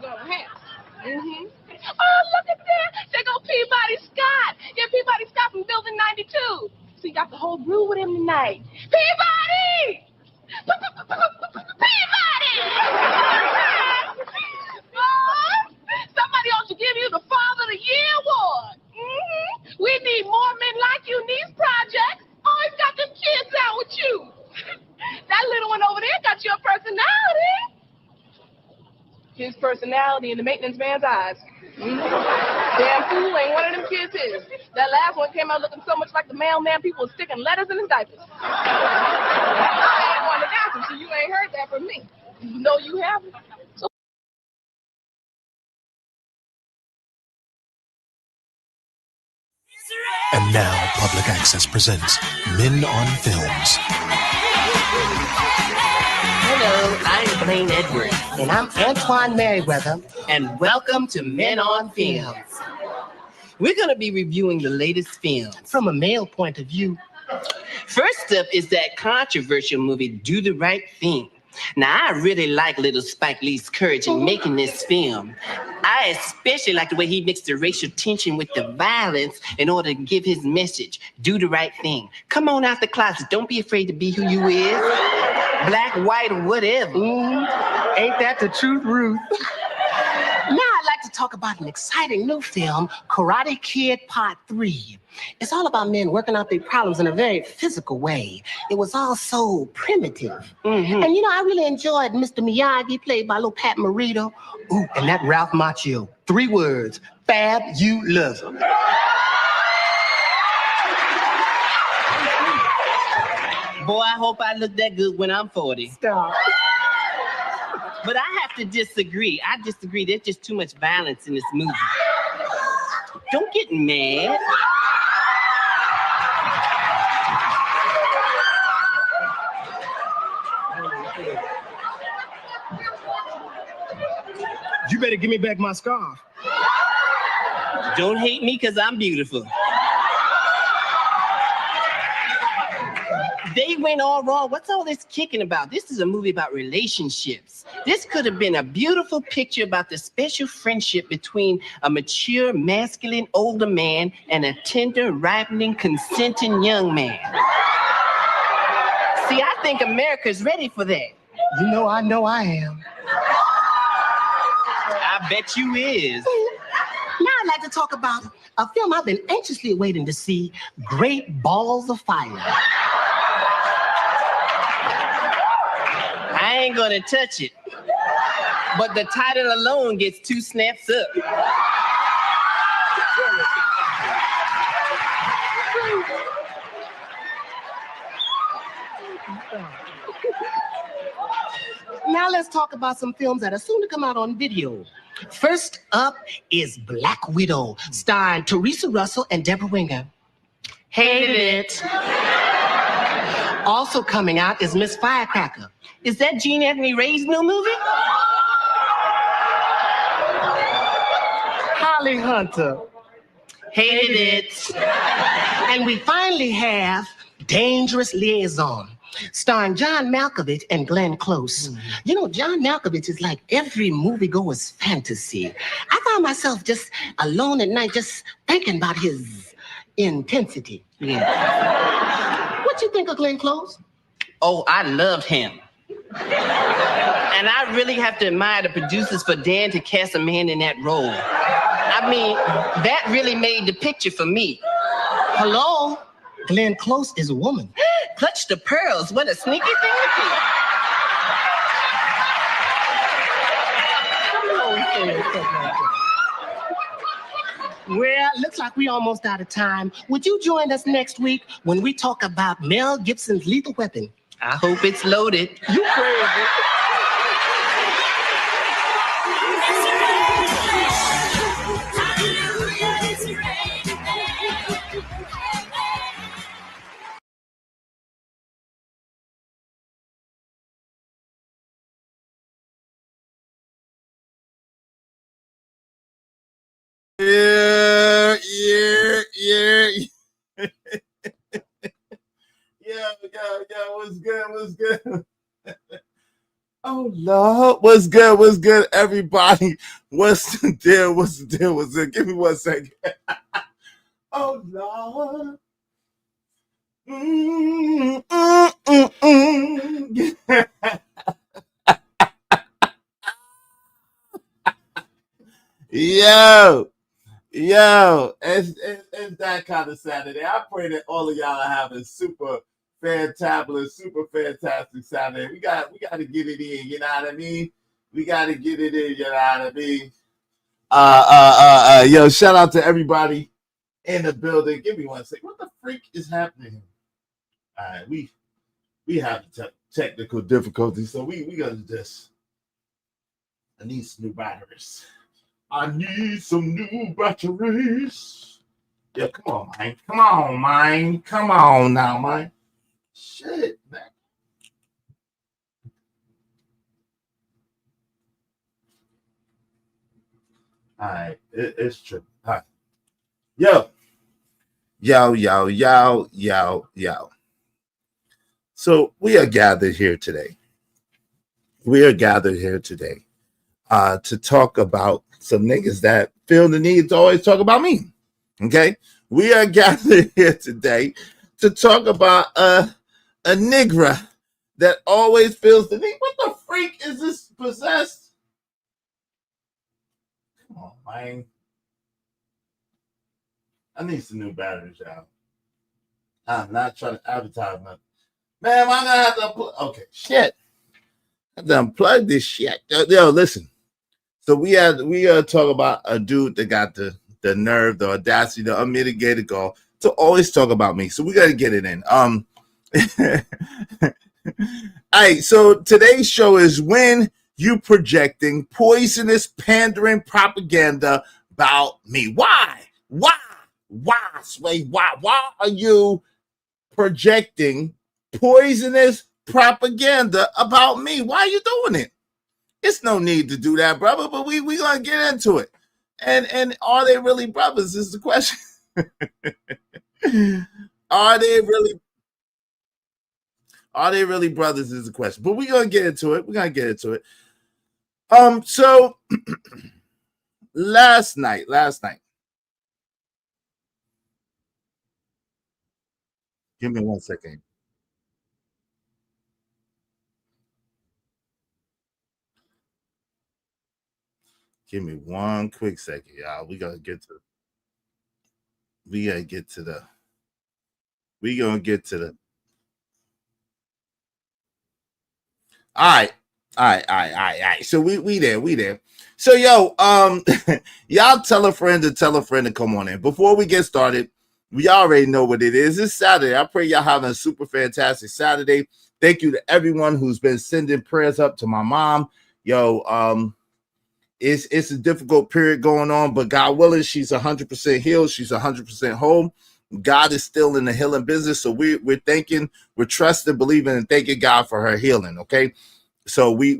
gonna happen. Mm-hmm. Oh, look at that. There go Peabody Scott. Yeah, Peabody Scott from Building 92. So you got the whole brew with him tonight. Peabody! Peabody! Somebody ought to give you the Father of the Year award. Mm-hmm. We need more men like you in these projects. Always got them kids out with you. That little one over there got your personality. His personality in the maintenance man's eyes. Mm-hmm. Damn fool ain't one of them kids is. That last one came out looking so much like the mailman people were sticking letters in his diapers. I ain't one to doubt him, so you ain't heard that from me. No, you haven't. So And now Public Access presents Men on Films. Hello, I'm Blaine Edwards. And I'm Antoine Merriweather. And welcome to Men on Films. We're going to be reviewing the latest films from a male point of view. First up is that controversial movie, Do the Right Thing. Now, I really like little Spike Lee's courage in making this film. I especially like the way he mixed the racial tension with the violence in order to give his message, do the right thing. Come on out the closet. Don't be afraid to be who you is. Black, white, or whatever. Ain't that the truth, Ruth? Now I'd like to talk about an exciting new film, Karate Kid Part 3. It's all about men working out their problems in a very physical way. It was all so primitive. Mm-hmm. And I really enjoyed Mr. Miyagi, played by little Pat Morita. Ooh, and that Ralph Macchio. 3 words, fabulous. Boy, I hope I look that good when I'm 40. Stop. But I have to disagree. I disagree. There's just too much violence in this movie. Don't get mad. You better give me back my scarf. Don't hate me because I'm beautiful. They went all wrong. What's all this kicking about? This is a movie about relationships. This could have been a beautiful picture about the special friendship between a mature, masculine, older man and a tender, ripening, consenting young man. See, I think America's ready for that. I know I am. I bet you is. Now I'd like to talk about a film I've been anxiously waiting to see, Great Balls of Fire. I ain't gonna touch it, but the title alone gets 2 snaps up. Now let's talk about some films that are soon to come out on video. First up is Black Widow, starring Teresa Russell and Deborah Winger. Hated it. Also coming out is Miss Firecracker. Is that Gene Anthony Ray's new movie? Holly Hunter. Hated it. And we finally have Dangerous Liaison, starring John Malkovich and Glenn Close. John Malkovich is like every moviegoer's fantasy. I found myself just alone at night, just thinking about his intensity. Yeah. What you think of Glenn Close? Oh, I loved him. And I really have to admire the producers for daring to cast a man in that role. I mean, that really made the picture for me. Hello? Glenn Close is a woman. Clutch the pearls. What a sneaky thing to do. Well, looks like we almost out of time. Would you join us next week when we talk about Mel Gibson's Lethal Weapon? I hope it's loaded. You crazy. Yeah. Yeah, what's good? Oh Lord, what's good? What's good, everybody? What's the deal? What's the deal? What's it? Give me 1 second. Oh Lord. Yo, it's that kind of Saturday. I pray that all of y'all are having super fantabulous, super fantastic Saturday. We got to get it in. You know what I mean? We got to get it in. You know what I mean? Yo, shout out to everybody in the building. Give me 1 second. What the freak is happening? All right, we have technical difficulties, so we gotta just. I need some new batteries. I need some new batteries. Yeah, come on, man. Come on, man. Come on now, man. Shit, man. All right, it's true. All right. Yo. So we are gathered here today. To talk about some niggas that feel the need to always talk about me. Okay? We are gathered here today to talk about a nigga that always feels the need. What the freak is this possessed? Come on, man. I need some new batteries, y'all. I'm not trying to advertise nothing. Man, I'm gonna have to okay, shit. I have to unplug this shit. Yo, listen. So we talk about a dude that got the nerve, the audacity, the unmitigated gall to always talk about me. So we got to get it in. All right. So today's show is when you projecting poisonous, pandering propaganda about me. Why, Sway? Why are you projecting poisonous propaganda about me? Why are you doing it? It's no need to do that, brother, but we gonna get into it. And are they really brothers is the question. Are they really brothers is the question. But we're gonna get into it. So last night. Give me 1 second. Give me 1 quick second, y'all. We gonna get to the all right. So we there. So yo, y'all tell a friend to come on in. Before we get started, we already know what it is. It's Saturday. I pray y'all having a super fantastic Saturday. Thank you to everyone who's been sending prayers up to my mom. Yo, it's a difficult period going on, but God willing, she's 100% healed. She's 100% whole. God is still in the healing business, so we're trusting, believing, and thanking God for her healing. Okay, so we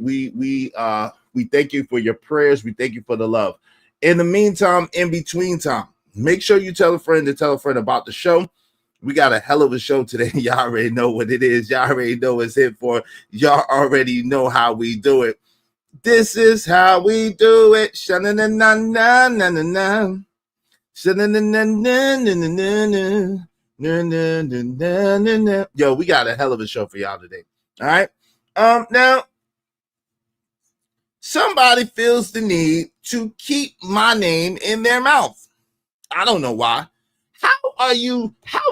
thank you for your prayers. We thank you for the love. In the meantime, in between time, make sure you tell a friend about the show. We got a hell of a show today. Y'all already know what it is. Y'all already know what's it for. Y'all already know how we do it. This is how we do it. Sha-na-na-na-na-na-na. Sha-na-na-na-na-na-na-na. Yo, we got a hell of a show for y'all today. All right. Now, somebody feels the need to keep my name in their mouth. I don't know why. How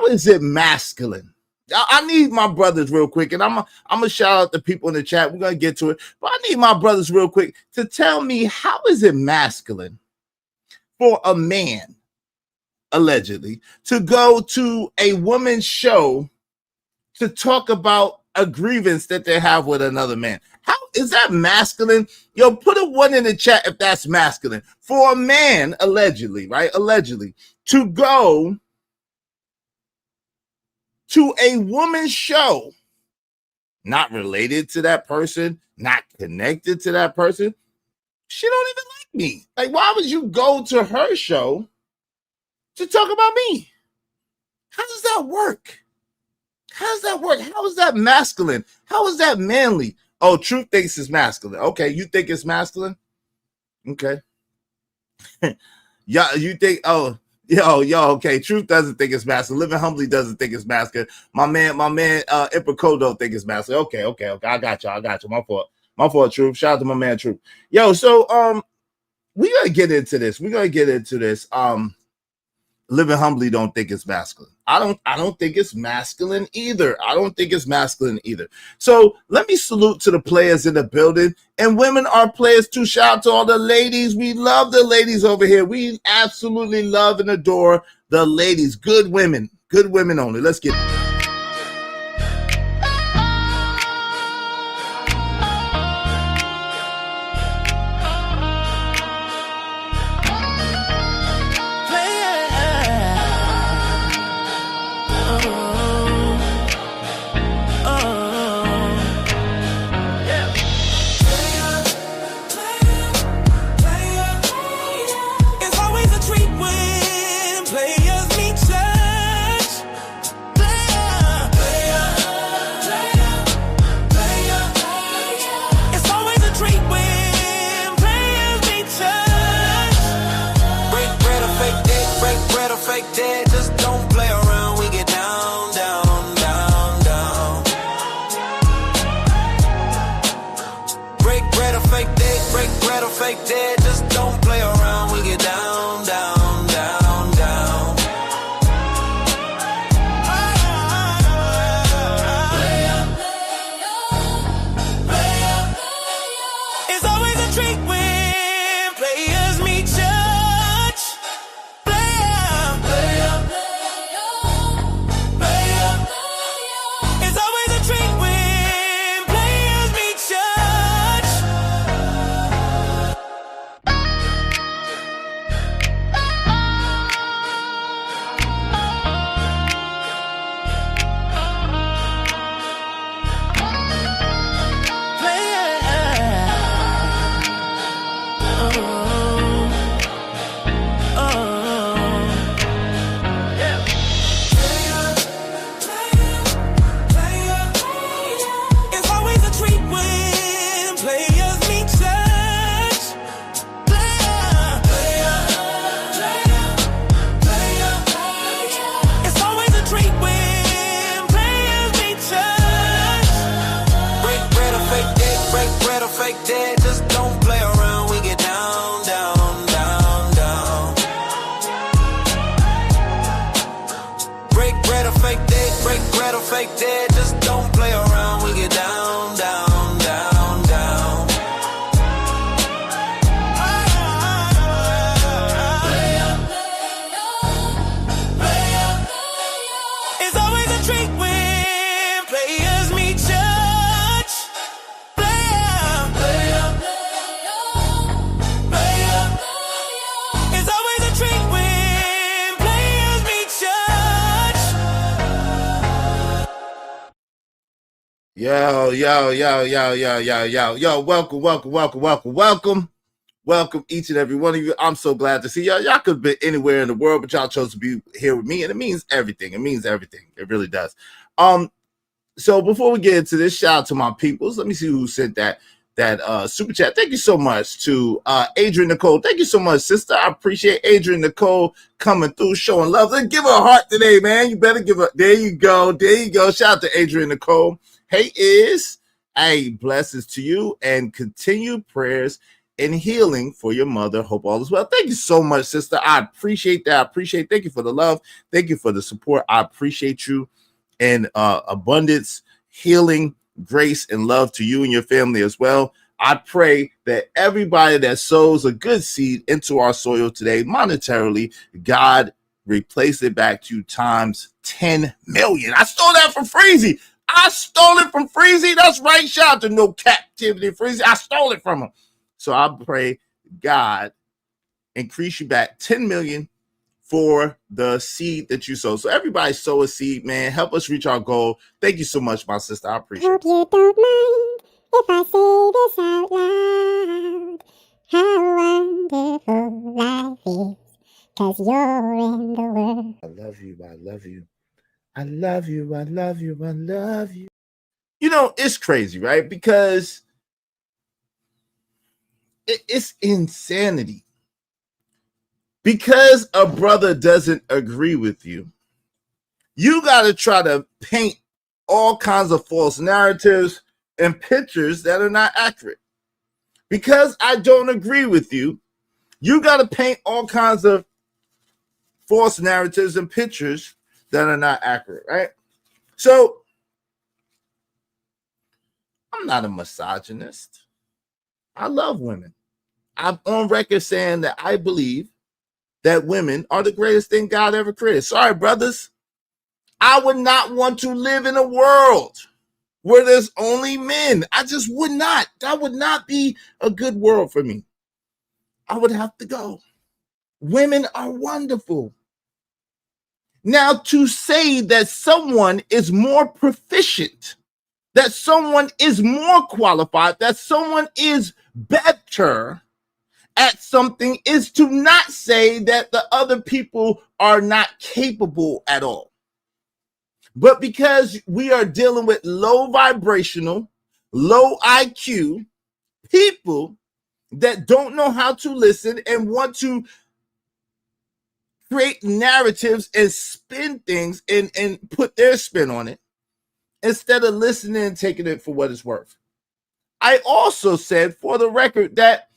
is it masculine? I need my brothers real quick, and I'm gonna shout out the people in the chat. We're gonna get to it, but I need my brothers real quick to tell me how is it masculine for a man, allegedly, to go to a woman's show to talk about a grievance that they have with another man. How is that masculine? Yo, put a 1 in the chat if that's masculine. For a man, allegedly, right? Allegedly, to go to a woman's show, not related to that person, not connected to that person. She don't even like me. Like, why would you go to her show to talk about me? How does that work? How is that masculine? How is that manly? Oh, Truth thinks it's masculine. Okay, you think it's masculine? Okay. Yeah, you think? Oh, yo. Okay, Truth doesn't think it's masculine. Living Humbly doesn't think it's masculine. My man, Ipaco don't think it's masculine. Okay. I got you. My fault. Truth. Shout out to my man, Truth. Yo, so we're gonna get into this. Living Humbly don't think it's masculine. I don't think it's masculine either. So let me salute to the players in the building, and women are players too. Shout out to all the ladies. We love the ladies over here. We absolutely love and adore the ladies. Good women only. Let's get it. Yo, welcome each and every one of you. I'm so glad to see y'all. Y'all could have been anywhere in the world, but y'all chose to be here with me, and it means everything. It really does. So before we get into this, shout out to my peoples. Let me see who sent that super chat. Thank you so much to Adrian Nicole. Thank you so much, sister. I appreciate Adrian Nicole coming through, showing love. Let's give her a heart today, man. You better give her. There you go. Shout out to Adrian Nicole. Hey, blessings to you and continued prayers and healing for your mother. Hope all is well. Thank you so much, sister. I appreciate that. Thank you for the love. Thank you for the support. I appreciate you, and abundance, healing, grace, and love to you and your family as well. I pray that everybody that sows a good seed into our soil today, monetarily, God replace it back to you times 10 million. I stole that from Freezy. That's right. Shout out to No Captivity Freezy. I stole it from him. So I pray God increase you back 10 million for the seed that you sow. So everybody sow a seed, man. Help us reach our goal. Thank you so much, my sister. I appreciate it. Hope you don't mind if I say this out loud. How wonderful life is, 'cause you're in the world. I love you. It's crazy, right? Because it's insanity. Because a brother doesn't agree with you, you got to try to paint all kinds of false narratives and pictures that are not accurate. Because I don't agree with you, you got to paint all kinds of false narratives and pictures that are not accurate, right? So I'm not a misogynist. I love women. I'm on record saying that I believe that women are the greatest thing God ever created. Sorry, brothers. I would not want to live in a world where there's only men. I just would not. That would not be a good world for me. I would have to go. Women are wonderful. Now, to say that someone is more proficient, that someone is more qualified, that someone is better at something is to not say that the other people are not capable at all. But because we are dealing with low vibrational, low IQ people that don't know how to listen and want to create narratives and spin things and put their spin on it instead of listening and taking it for what it's worth. I also said for the record that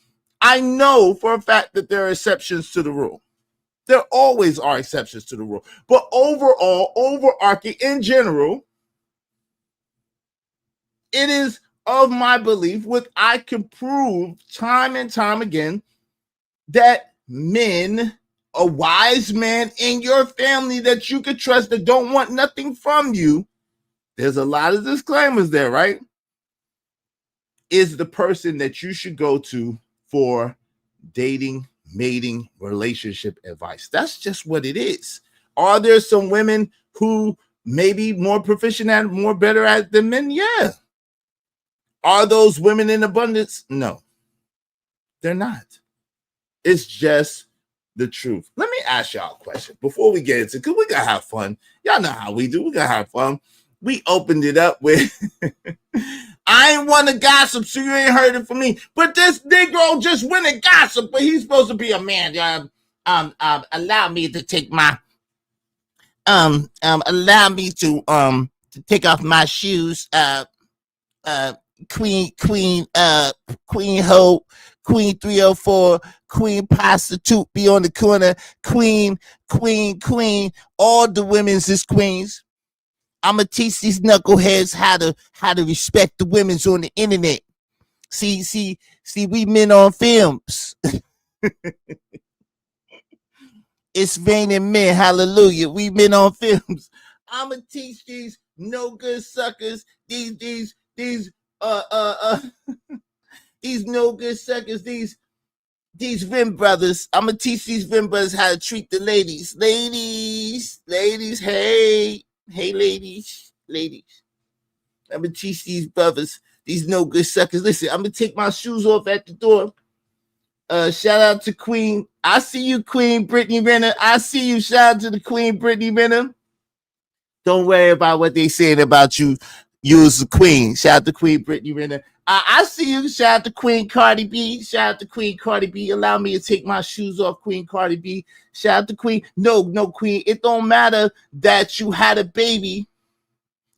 I know for a fact that there are exceptions to the rule. There always are exceptions to the rule. But overall, overarching in general, it is of my belief, which I can prove time and time again, that men, a wise man in your family that you could trust that don't want nothing from you, there's a lot of disclaimers there, right? Is the person that you should go to for dating, mating, relationship advice. That's just what it is. Are there some women who may be more proficient at, more better at than men? Yeah. Are those women in abundance? No, they're not. It's just the truth. Let me ask y'all a question before we get into it, because we gotta have fun. Y'all know how we do. We gotta have fun. We opened it up with I ain't want to gossip, so you ain't heard it from me. But this Negro just went and gossip, but he's supposed to be a man. Allow me to take my allow me to take off my shoes. Queen Hope, Queen 304, Queen Prostitute be on the corner, Queen. All the women's is queens. I'ma teach these knuckleheads how to respect the women's on the internet. See, we men on films. It's raining men, hallelujah. We men on films. I'ma teach these no good suckers, these these no good suckers, these Vim brothers. I'ma teach these Vim brothers how to treat the ladies. Ladies, hey, ladies. I'm gonna teach these brothers, these no good suckers. Listen, I'm gonna take my shoes off at the door. Shout out to Queen. I see you, Queen Brittany Renner. I see you. Shout out to the Queen Brittany Renner. Don't worry about what they saying about you. You as a queen. Shout out to Queen Brittany Renner. I see you. Shout out to Queen Cardi B. Shout out to Queen Cardi B. Allow me to take my shoes off, Queen Cardi B. Shout out to Queen. No, Queen. It don't matter that you had a baby.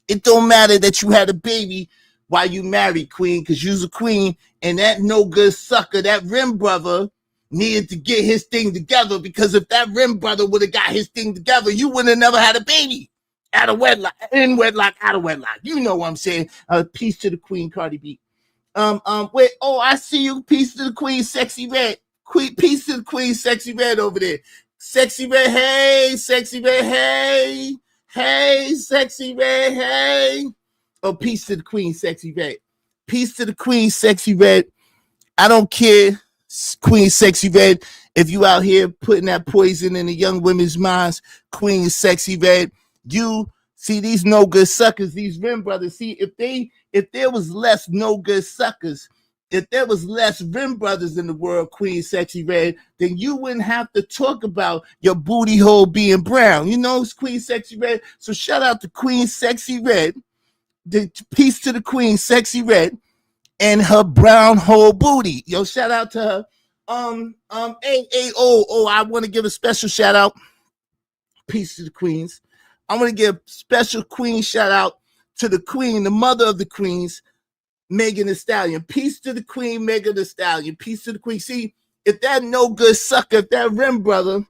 It don't matter that you had a baby while you married, Queen, because you's a queen, and that no good sucker, that Rim brother, needed to get his thing together, because if that Rim brother would have got his thing together, you would have never had a baby. Out of wedlock, in wedlock, out of wedlock. You know what I'm saying. Peace to the Queen Cardi B. Wait, I see you. Peace to the Queen Sexy Red. Peace to the Queen Sexy Red over there. Sexy Red, hey, Sexy Red, hey. Hey, Sexy Red, hey. Oh, peace to the Queen Sexy Red. Peace to the Queen Sexy Red. I don't care, Queen Sexy Red, if you out here putting that poison in the young women's minds. Queen Sexy Red. You see these no good suckers, these Rim brothers. See, if there was less no good suckers, if there was less Rim brothers in the world, Queen Sexy Red, then you wouldn't have to talk about your booty hole being brown. You know, it's Queen Sexy Red. So shout out to Queen Sexy Red, peace to the queen, Sexy Red, and her brown hole booty. Yo, shout out to her. I want to give a special shout out. Peace to the queens. I want to give special queen shout out to the queen, the mother of the queens, Megan Thee Stallion. Peace to the queen, Megan Thee Stallion. Peace to the queen. See, if that no good sucker, if that Rim brother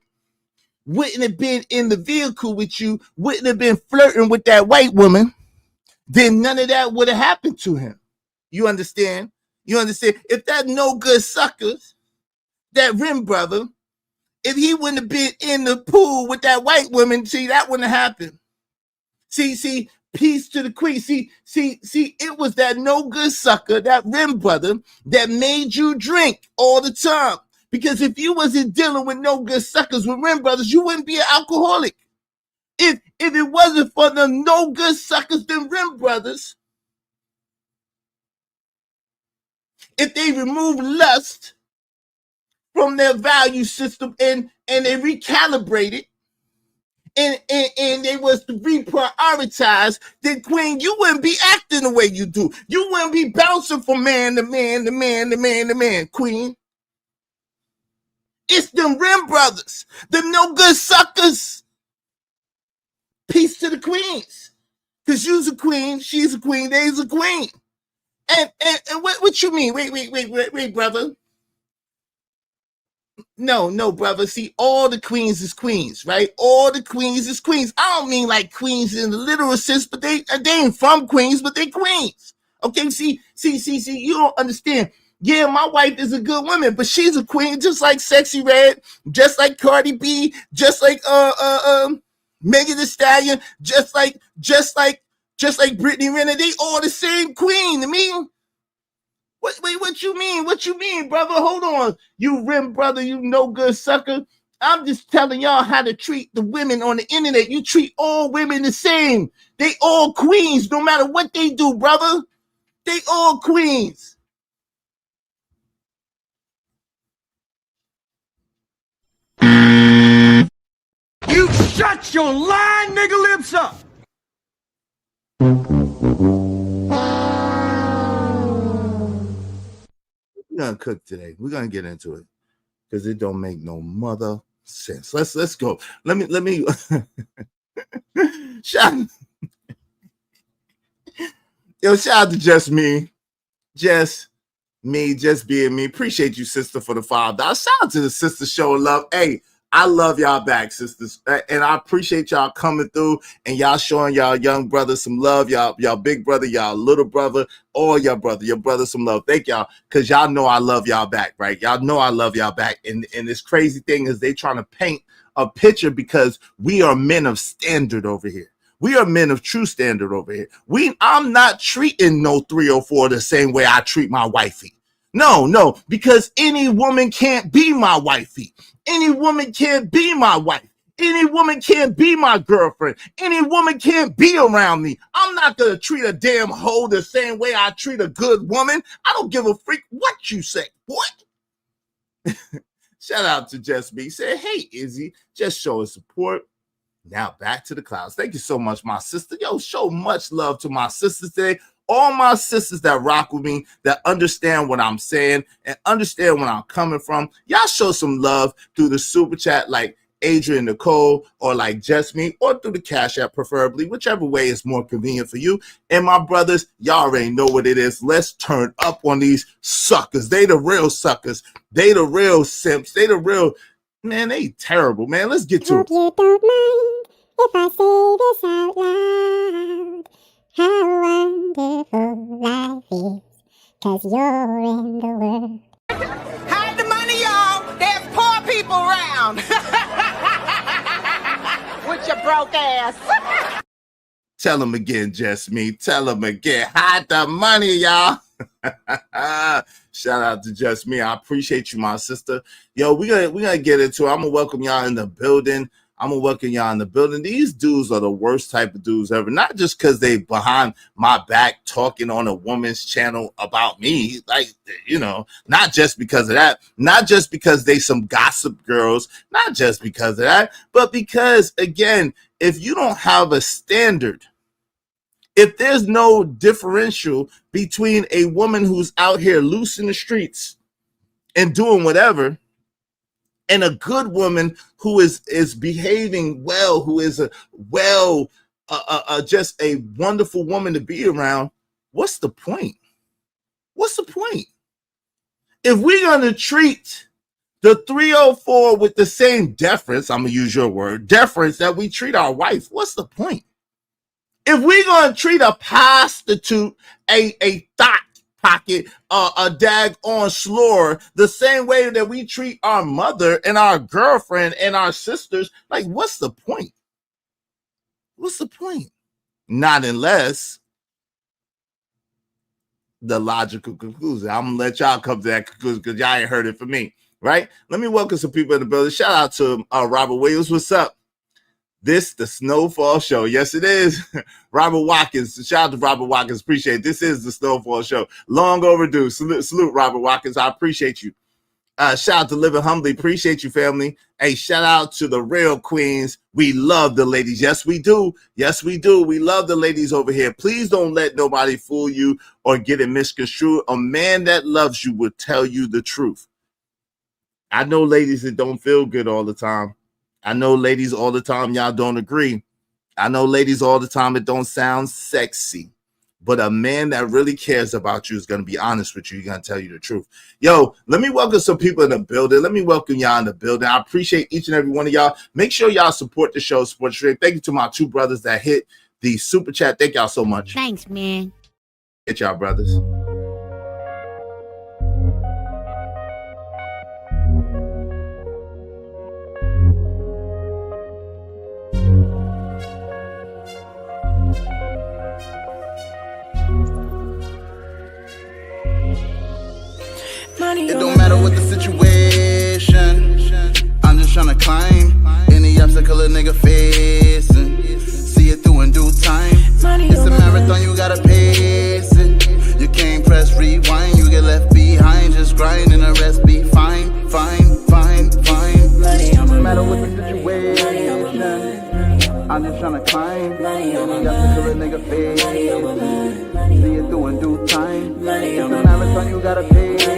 wouldn't have been in the vehicle with you, wouldn't have been flirting with that white woman, then none of that would have happened to him. You understand? You understand? If that no good sucker, that Rim brother, if he wouldn't have been in the pool with that white woman, see, that wouldn't have happened. See, peace to the queen. See, it was that no good sucker, that Rim brother, that made you drink all the time. Because if you wasn't dealing with no good suckers with Rim brothers, you wouldn't be an alcoholic. If it wasn't for the no good suckers, them Rim brothers, if they removed lust from their value system and they recalibrated and they was to reprioritize, then queen, you wouldn't be acting the way you do. You wouldn't be bouncing from man to man to man to man to man, queen. It's them Rim brothers, them no good suckers. Peace to the queens. Because you's a queen, she's a queen, they's a queen. And what you mean? Wait, brother. No, brother. See, all the queens is queens, right? All the queens is queens. I don't mean like queens in the literal sense, but they ain't from Queens, but they queens. Okay, see, you don't understand. Yeah, my wife is a good woman, but she's a queen, just like Sexy Red, just like Cardi B, just like Megan Thee Stallion, just like Brittany Renner. They all the same queen to me. What you mean? What you mean, brother? Hold on. You Rim brother, you no good sucker. I'm just telling y'all how to treat the women on the internet. You treat all women the same. They all queens, no matter what they do, brother. They all queens. You shut your lying nigga lips up! We're gonna cook today. We're gonna get into it because it don't make no mother sense. Let's go. Let me shout out to just being me. Appreciate you, sister, for the $5. Shout out to the sister showing love. Hey, I love y'all back, sisters, and I appreciate y'all coming through and y'all showing y'all young brother some love, y'all big brother, y'all little brother, or your brother some love. Thank y'all, because y'all know I love y'all back, right? Y'all know I love y'all back, and this crazy thing is they trying to paint a picture because we are men of standard over here. We are men of true standard over here. I'm not treating no 304 the same way I treat my wifey. No, because any woman can't be my wifey. Any woman can't be my wife. Any woman can't be my girlfriend. Any woman can't be around me. I'm not going to treat a damn hoe the same way I treat a good woman. I don't give a freak what you say. What? Shout out to Just Me. Say, hey, Izzy, just showing support. Now back to the clouds. Thank you so much, my sister. Yo, show much love to my sisters today. All my sisters that rock with me, that understand what I'm saying and understand where I'm coming from. Y'all show some love through the super chat like Adrian Nicole or like Just Me or through the Cash App preferably, whichever way is more convenient for you. And my brothers, y'all already know what it is. Let's turn up on these suckers. They the real suckers. They the real simps. They the real, man, they terrible, man. Let's get to it. Hope you don't mind if I say this out loud. How wonderful life is, 'cause you're in the world. Hide the money, y'all. There's poor people around. With your broke ass. Tell them again, Just Me. Tell them again. Hide the money, y'all. Shout out to Just Me. I appreciate you, my sister. Yo, we're gonna get into it. I'm gonna welcome y'all in the building. These dudes are the worst type of dudes ever. Not just because they behind my back talking on a woman's channel about me. Like, you know, not just because of that. Not just because they some gossip girls. Not just because of that. But because, again, if you don't have a standard If there's no differential between a woman who's out here loose in the streets and doing whatever, and a good woman who is behaving well, who is just a wonderful woman to be around, what's the point? What's the point? If we're going to treat the 304 with the same deference, I'm going to use your word, deference that we treat our wife, what's the point? If we're going to treat a prostitute, a thought pocket, a daggone slur, the same way that we treat our mother and our girlfriend and our sisters, like, what's the point? What's the point? Not unless the logical conclusion. I'm gonna let y'all come to that conclusion because y'all ain't heard it from me, right? Let me welcome some people in the building. Shout out to Robert Williams. What's up? This the Snowfall Show. Yes, it is. Robert Watkins. Shout out to Robert Watkins. Appreciate it. This is the Snowfall Show. Long overdue. Salute Robert Watkins. I appreciate you. Shout out to Living Humbly. Appreciate you, family. Hey, shout out to the real queens. We love the ladies. Yes, we do. Yes, we do. We love the ladies over here. Please don't let nobody fool you or get it misconstrued. A man that loves you will tell you the truth. I know ladies that don't feel good all the time. I know ladies all the time, y'all don't agree. I know ladies all the time, it don't sound sexy. But a man that really cares about you is going to be honest with you. He's going to tell you the truth. Yo, let me welcome some people in the building. Let me welcome y'all in the building. I appreciate each and every one of y'all. Make sure y'all support the show, support the stream. Thank you to my two brothers that hit the super chat. Thank y'all so much. Thanks, man. Hit y'all, brothers. It don't matter what the situation, I'm just tryna climb any obstacle a nigga facing. See it through in due time. It's a marathon, you gotta pace it. You can't press rewind, you get left behind. Just grind and the rest be fine. No matter what the situation, I'm just tryna climb any obstacle a nigga facing. See it through in due time. It's a marathon, you gotta pace it.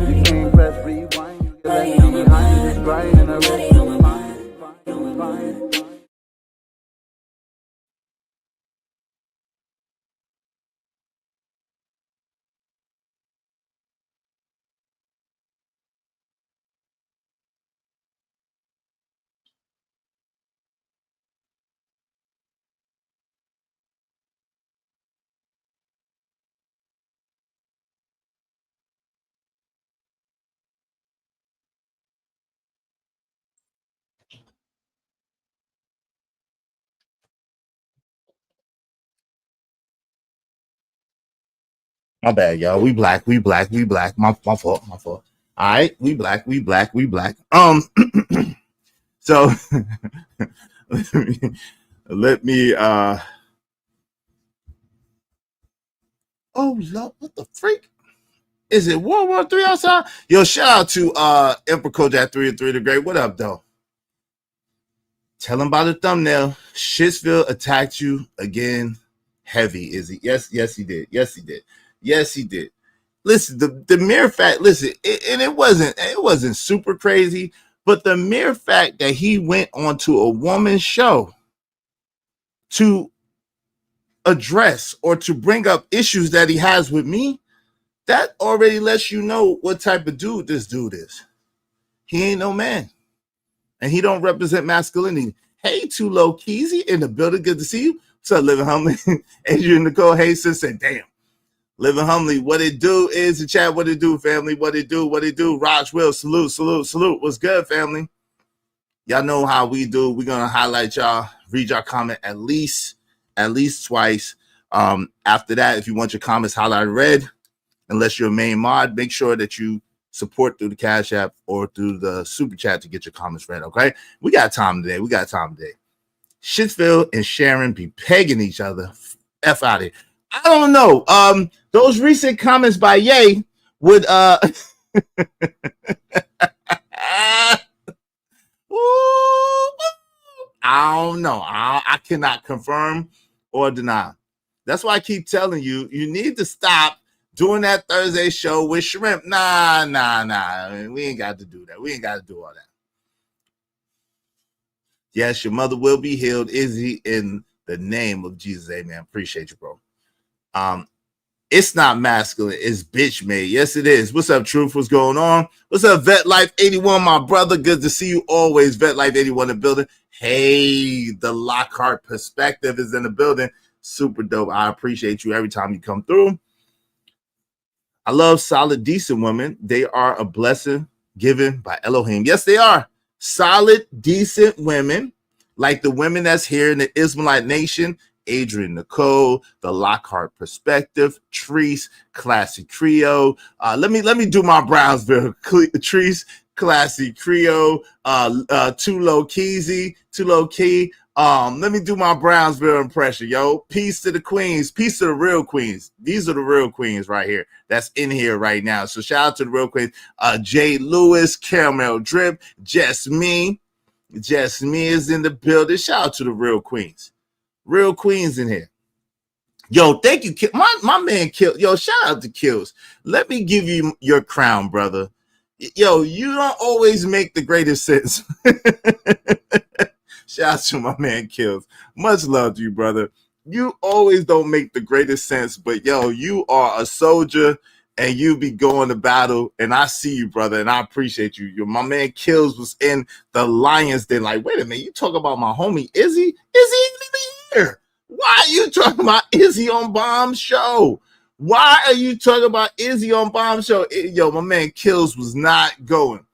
You can't press rewind, you get left behind. Just grind and the rest be fine. My bad, y'all. We black. My fault. All right. We black. So let me oh Lord, what the freak? Is it World War III outside? Yo, shout out to Emperor Kojak 3 and 3 the Great. What up, though? Tell him about the thumbnail. Shitsville attacked you again. Heavy, is he? Yes, he did. Yes, he did. Listen, the mere fact, it wasn't super crazy, but the mere fact that he went onto a woman's show to address or to bring up issues that he has with me, that already lets you know what type of dude this dude is. He ain't no man. And he don't represent masculinity. Hey, Too Low Keezy in the building. Good to see you. What's up, Living Humbly? Adrian Nicole Hayes said, damn. Living Humbly, what it do is the chat. What it do, family? What it do? Raj Will, salute. What's good, family? Y'all know how we do. We're gonna highlight y'all, read your comment at least twice. After that, if you want your comments highlighted red, unless you're a main mod, make sure that you support through the Cash App or through the super chat to get your comments read. Okay, we got time today. Shitsville and Sharon be pegging each other. F out of here. I don't know. Those recent comments by Ye would I don't know. I cannot confirm or deny. That's why I keep telling you, you need to stop doing that Thursday show with shrimp. Nah. We ain't got to do that. We ain't got to do all that. Yes, your mother will be healed, Izzy, in the name of Jesus. Amen. Appreciate you, bro. It's not masculine. It's bitch made. Yes, it is. What's up, Truth? What's going on? What's up, Vet Life 81, my brother? Good to see you always. Vet Life 81 in the building. Hey, the Lockhart perspective is in the building. Super dope. I appreciate you every time you come through. I love solid, decent women. They are a blessing given by Elohim. Yes, they are. Solid, decent women, like the women that's here in the Ismailite nation. Adrian Nicole, the Lockhart perspective, Treese, Classy Trio. Let me do my Brownsville. Treese, Classy Trio, Too Low Key. Let me do my Brownsville impression, yo. Peace to the queens, peace to the real queens. These are the real queens right here. That's in here right now. So shout out to the real queens. Jay Lewis, Caramel Drip, Just Me is in the building. Shout out to the real queens. Real queens in here. Yo, thank you. My man Kill. Yo, shout out to Kills. Let me give you your crown, brother. Yo, you don't always make the greatest sense. Shout out to my man Kills. Much love to you, brother. You always don't make the greatest sense, but yo, you are a soldier and you be going to battle, and I see you, brother, and I appreciate you. My man Kills was in the Lions Den. Like, wait a minute, you talk about my homie Izzy? Izzy ain't even here. Why are you talking about Izzy on Bomb Show? Why are you talking about Izzy on Bomb Show? Yo, my man Kills was not going.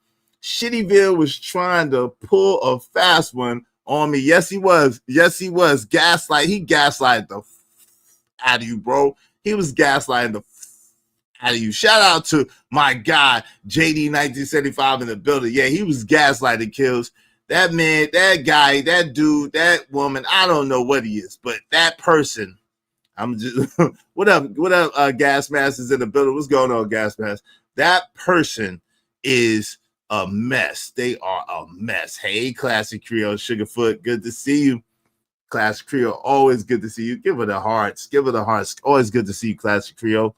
Shittyville was trying to pull a fast one on me. Yes, he was. Gaslight. He gaslighted the out of you, bro. He was gaslighting the out of you. Shout out to my guy, JD 1975 in the building. Yeah, he was gaslighting Kills. That man, that guy, that dude, that woman, I don't know what he is, but that person, I'm just, what up, Gas Mask is in the building. What's going on, Gas Mask? That person is a mess. They are a mess. Hey, Classic Creole, Sugarfoot, good to see you. Classic Creole, always good to see you. Give her the hearts. Always good to see you, Classic Creole.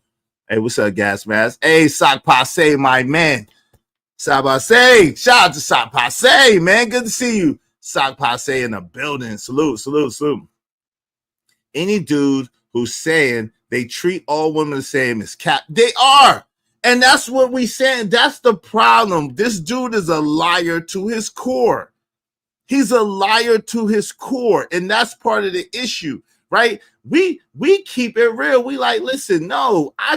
Hey, what's up, Gas Mask? Hey, Sock Passe, my man. Sock Passe. Shout out to Sock Passe, man. Good to see you. Sock Passe in the building. Salute. Any dude who's saying they treat all women the same as cap, they are. And that's what we saying. That's the problem. This dude is a liar to his core. He's a liar to his core. And that's part of the issue, right? We keep it real. We like, listen, no, I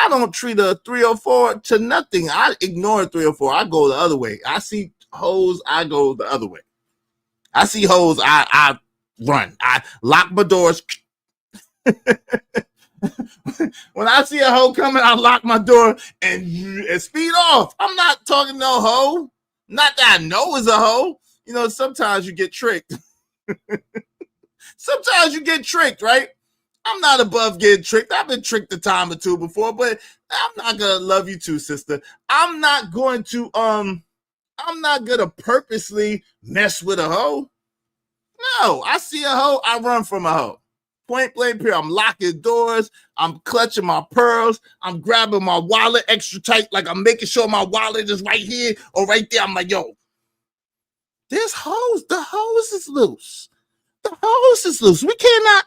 don't treat a 304 to nothing. I ignore a 304. I go the other way. I see hoes, I go the other way. I see hoes, I run. I lock my doors. When I see a hoe coming, I lock my door and speed off. I'm not talking no hoe. Not that I know is a hoe. You know, sometimes you get tricked. Sometimes you get tricked, right? I'm not above getting tricked. I've been tricked a time or two before, but I'm not gonna love you too, sister. I'm not going to purposely mess with a hoe. No, I see a hoe, I run from a hoe. Point blank period. I'm locking doors. I'm clutching my pearls. I'm grabbing my wallet extra tight, like I'm making sure my wallet is right here or right there. I'm like, yo, there's hoes. The hose is loose. We cannot.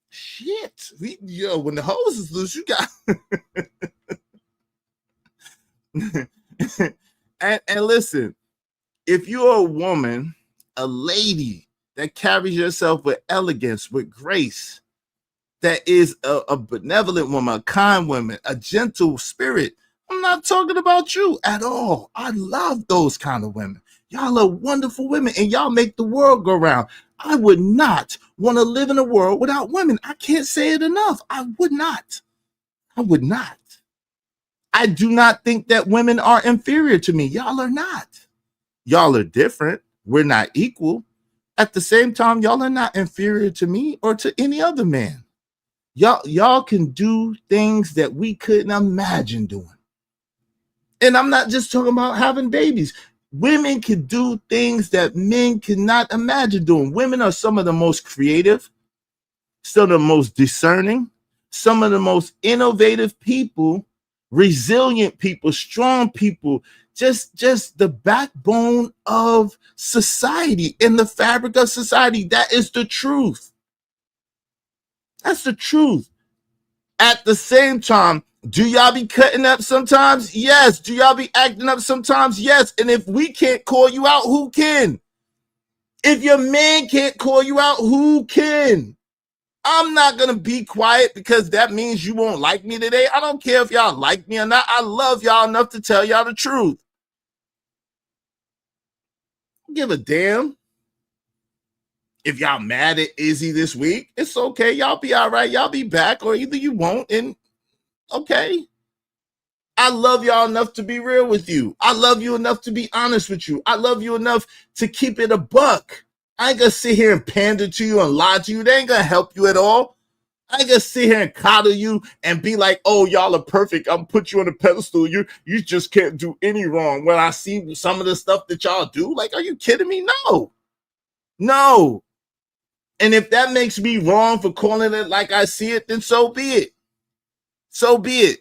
Shit. When the hose is loose, you got. and listen, if you're a woman, a lady that carries yourself with elegance, with grace, that is a benevolent woman, a kind woman, a gentle spirit, I'm not talking about you at all. I love those kind of women. Y'all are wonderful women, and y'all make the world go round. I would not want to live in a world without women. I can't say it enough. I would not. I do not think that women are inferior to me. Y'all are not. Y'all are different. We're not equal. At the same time, y'all are not inferior to me or to any other man. Y'all can do things that we couldn't imagine doing. And I'm not just talking about having babies. Women can do things that men cannot imagine doing. Women are some of the most creative, some of the most discerning, some of the most innovative people, resilient people, strong people, just the backbone of society and the fabric of society. That is the truth. That's the truth. At the same time, do y'all be cutting up sometimes? Yes. Do y'all be acting up sometimes? Yes. And if we can't call you out, who can? If your man can't call you out, who can? I'm not going to be quiet because that means you won't like me today. I don't care if y'all like me or not. I love y'all enough to tell y'all the truth. I don't give a damn if y'all mad at Izzy this week. It's okay. Y'all be all right. Y'all be back, or either you won't, and okay. I love y'all enough to be real with you. I love you enough to be honest with you. I love you enough to keep it a buck. I ain't gonna sit here and pander to you and lie to you. They ain't gonna help you at all. I ain't gonna sit here and coddle you and be like, oh, y'all are perfect. I'm put you on a pedestal. You just can't do any wrong. When I see some of the stuff that y'all do, like, are you kidding me? No. And if that makes me wrong for calling it like I see it, then so be it. So be it.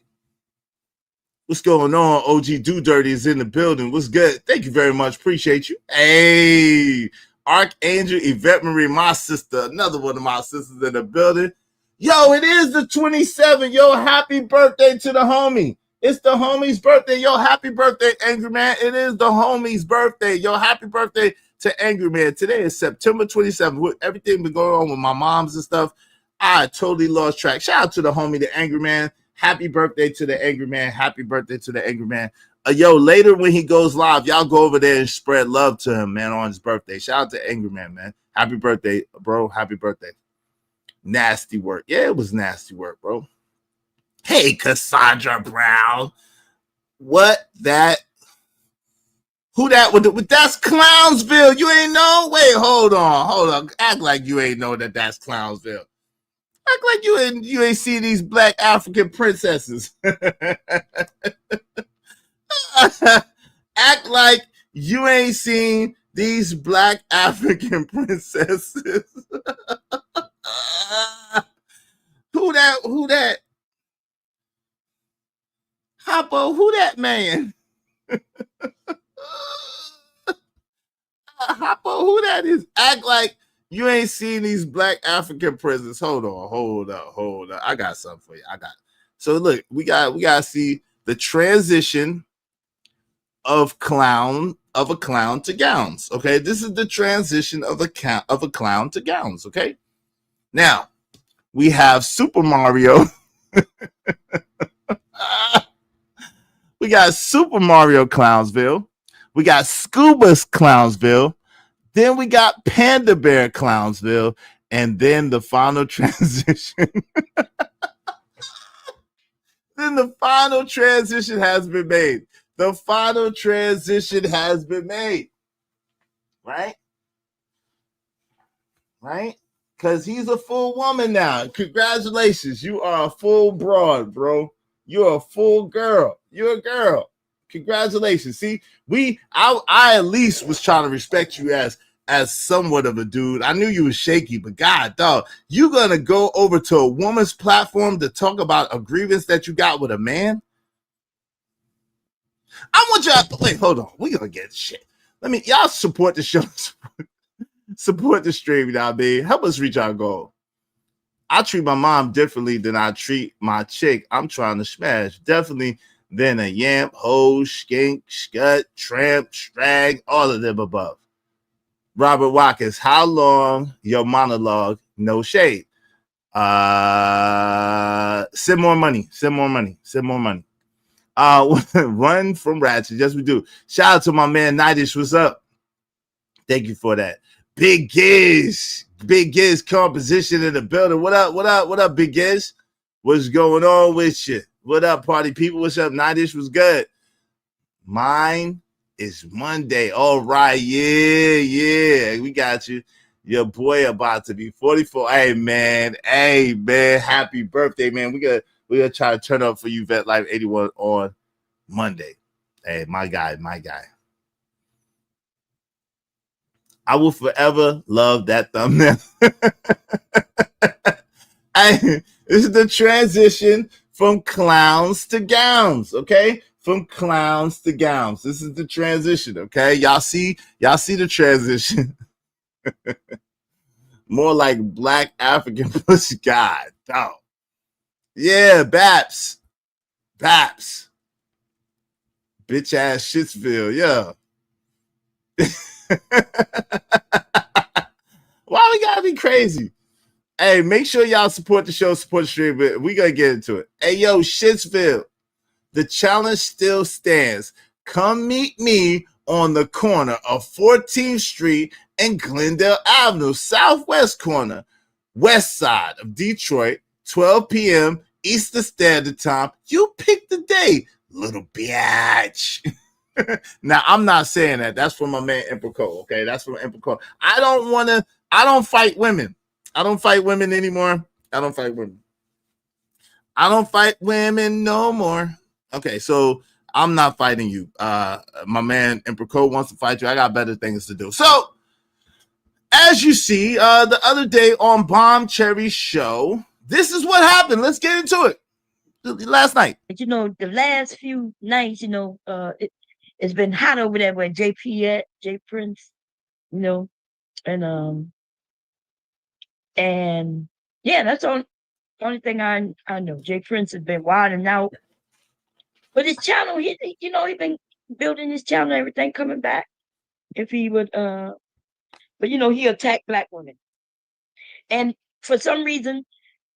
What's going on? OG Do Dirty is in the building. What's good? Thank you very much. Appreciate you. Hey, Archangel Yvette Marie, my sister, another one of my sisters in the building. Yo, it is the 27th. Yo, happy birthday to the homie. It's the homie's birthday. Yo, happy birthday, Angry Man. It is the homie's birthday. Yo, happy birthday to Angry Man. Today is September 27th. With everything been going on with my moms and stuff, I totally lost track. Shout out to the homie, the Angry Man. Happy birthday to the Angry Man. Happy birthday to the Angry Man. Yo, later when he goes live, y'all go over there and spread love to him, man, on his birthday. Shout out to Angry Man, man. Happy birthday, bro. Happy birthday. Nasty work. Yeah, it was nasty work, bro. Hey, Cassandra Brown. What that? Who that would do? That's Clownsville. You ain't know? Wait, hold on. Act like you ain't know that that's Clownsville. Act like you ain't see these black African princesses. Act like you ain't seen these black African princesses. Who that? Hoppo, who that man? Hoppo, who that is? Act like you ain't seen these black African prisons. Hold up. I got something for you. So look, we got to see the transition of a clown to gowns. Okay, this is the transition of a clown to gowns. Okay, now we have Super Mario. We got Super Mario Clownsville. We got Scuba's Clownsville. Then we got Panda Bear Clownsville. And then the final transition. Then the final transition has been made. The final transition has been made. Right? Because he's a full woman now. Congratulations. You are a full broad, bro. You're a full girl. You're a girl. Congratulations. See, I at least was trying to respect you as somewhat of a dude. I knew you was shaky, but God, dog, you gonna go over to a woman's platform to talk about a grievance that you got with a man? I want y'all. Wait, hold on. We gonna get shit. Y'all support the show. Support the stream, you know what I mean? Help us reach our goal. I treat my mom differently than I treat my chick I'm trying to smash. Definitely than a yamp, hoe, skink, scut, tramp, strag, all of them above. Robert Watkins, how long your monologue? No shade. Send more money. Run from Ratchet. Yes, we do. Shout out to my man Nightish. What's up? Thank you for that. Big Giz composition in the building. What up, Big Giz? What's going on with you? What up, party people? What's up? Nightish was good. Mine is Monday. All right, yeah. We got you. Your boy about to be 44. Hey man, happy birthday, man. We gonna try to turn up for you, Vet Life 81 on Monday. Hey, my guy. I will forever love that thumbnail. This is the transition from clowns to gowns, okay? From clowns to gowns. This is the transition, okay? Y'all see the transition. More like black African pussy. God, dog. Yeah, Baps. Bitch ass Shitsville, yeah. Why we gotta be crazy? Hey, make sure y'all support the show, support the stream, but we gotta get into it. Hey, yo, Shitsville, the challenge still stands. Come meet me on the corner of 14th Street and Glendale Avenue, southwest corner, west side of Detroit, 12 p.m. Eastern Standard Time. You pick the day, little bitch. Now, I'm not saying that. That's from my man Emperor Cole, okay? That's from Emperor Cole. I don't fight women. I don't fight women anymore. I don't fight women no more. Okay, so I'm not fighting you. My man Emperor Cole wants to fight you. I got better things to do. So, as you see, the other day on Bomb Cherry's show, this is what happened. Let's get into it. Last night. You know, the last few nights, you know, it's been hot over there where JP at, J Prince, you know, and yeah, that's the only thing I know. J Prince has been wilding out. But his channel, he been building his channel, everything coming back. If he would, but you know, he attacked black women. And for some reason,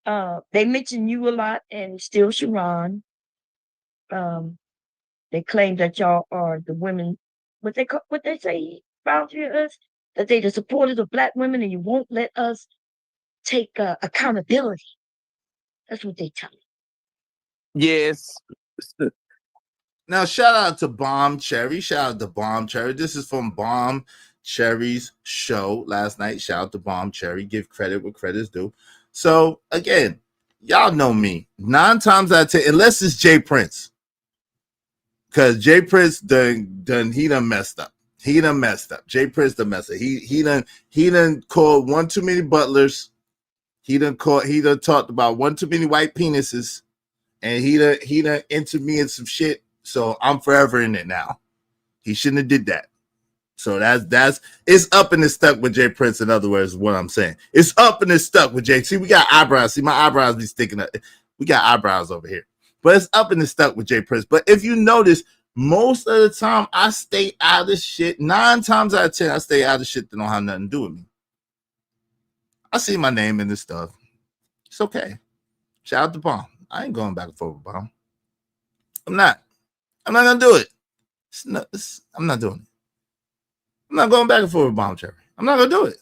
they mention you a lot and still Sharon. They claim that y'all are the women, what they say about us, that they the supporters of black women and you won't let us take accountability. That's what they tell me. Yes. Now, shout out to Bomb Cherry. This is from Bomb Cherry's show last night. Shout out to Bomb Cherry. Give credit where credit's due. So, again, y'all know me. 9 times out of 10, unless it's J Prince. Because J Prince done messed up. J Prince done messed up. He done called one too many butlers. He done talked about one too many white penises. And he done entered me in some shit. So I'm forever in it now. He shouldn't have did that. So that's it's up and it's stuck with J Prince. In other words, is what I'm saying. It's up and it's stuck with J. See, we got eyebrows. See, my eyebrows be sticking up. We got eyebrows over here. But it's up and it's stuck with J Prince. But if you notice, most of the time I stay out of shit. 9 times out of 10, I stay out of shit that don't have nothing to do with me. I see my name in this stuff. It's okay. Shout out to Bomb. I ain't going back and forth with Bomb. I'm not gonna do it. I'm not doing it. I'm not going back and forth with Bomb Cherry. I'm not gonna do it.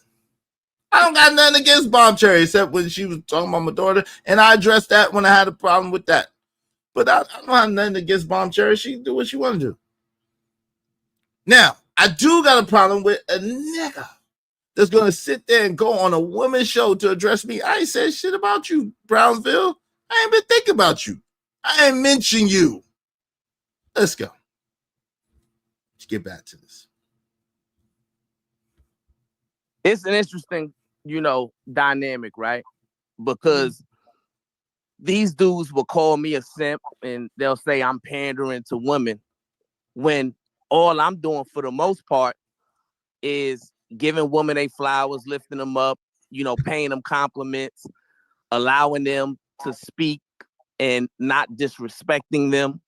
I don't got nothing against Bomb Cherry except when she was talking about my daughter, and I addressed that when I had a problem with that. But I don't have nothing against Bomb Cherry. She can do what she want to do. Now, I do got a problem with a nigga that's gonna sit there and go on a woman's show to address me. I ain't said shit about you, Brownsville. I ain't been thinking about you. I ain't mention you. Let's go. Let's get back to this. It's an interesting, dynamic, right? Because these dudes will call me a simp and they'll say I'm pandering to women when all I'm doing for the most part is giving women their flowers, lifting them up, paying them compliments, allowing them to speak and not disrespecting them.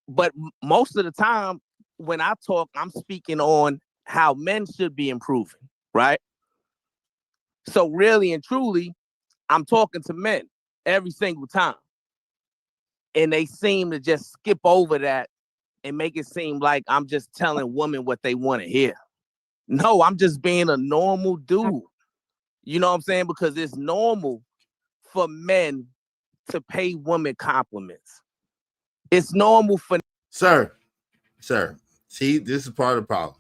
But most of the time when I talk, I'm speaking on how men should be improving, right? So really and truly, I'm talking to men every single time. And they seem to just skip over that and make it seem like I'm just telling women what they want to hear. No, I'm just being a normal dude. You know what I'm saying? Because it's normal for men to pay women compliments. It's normal for... Sir, see, this is part of the problem.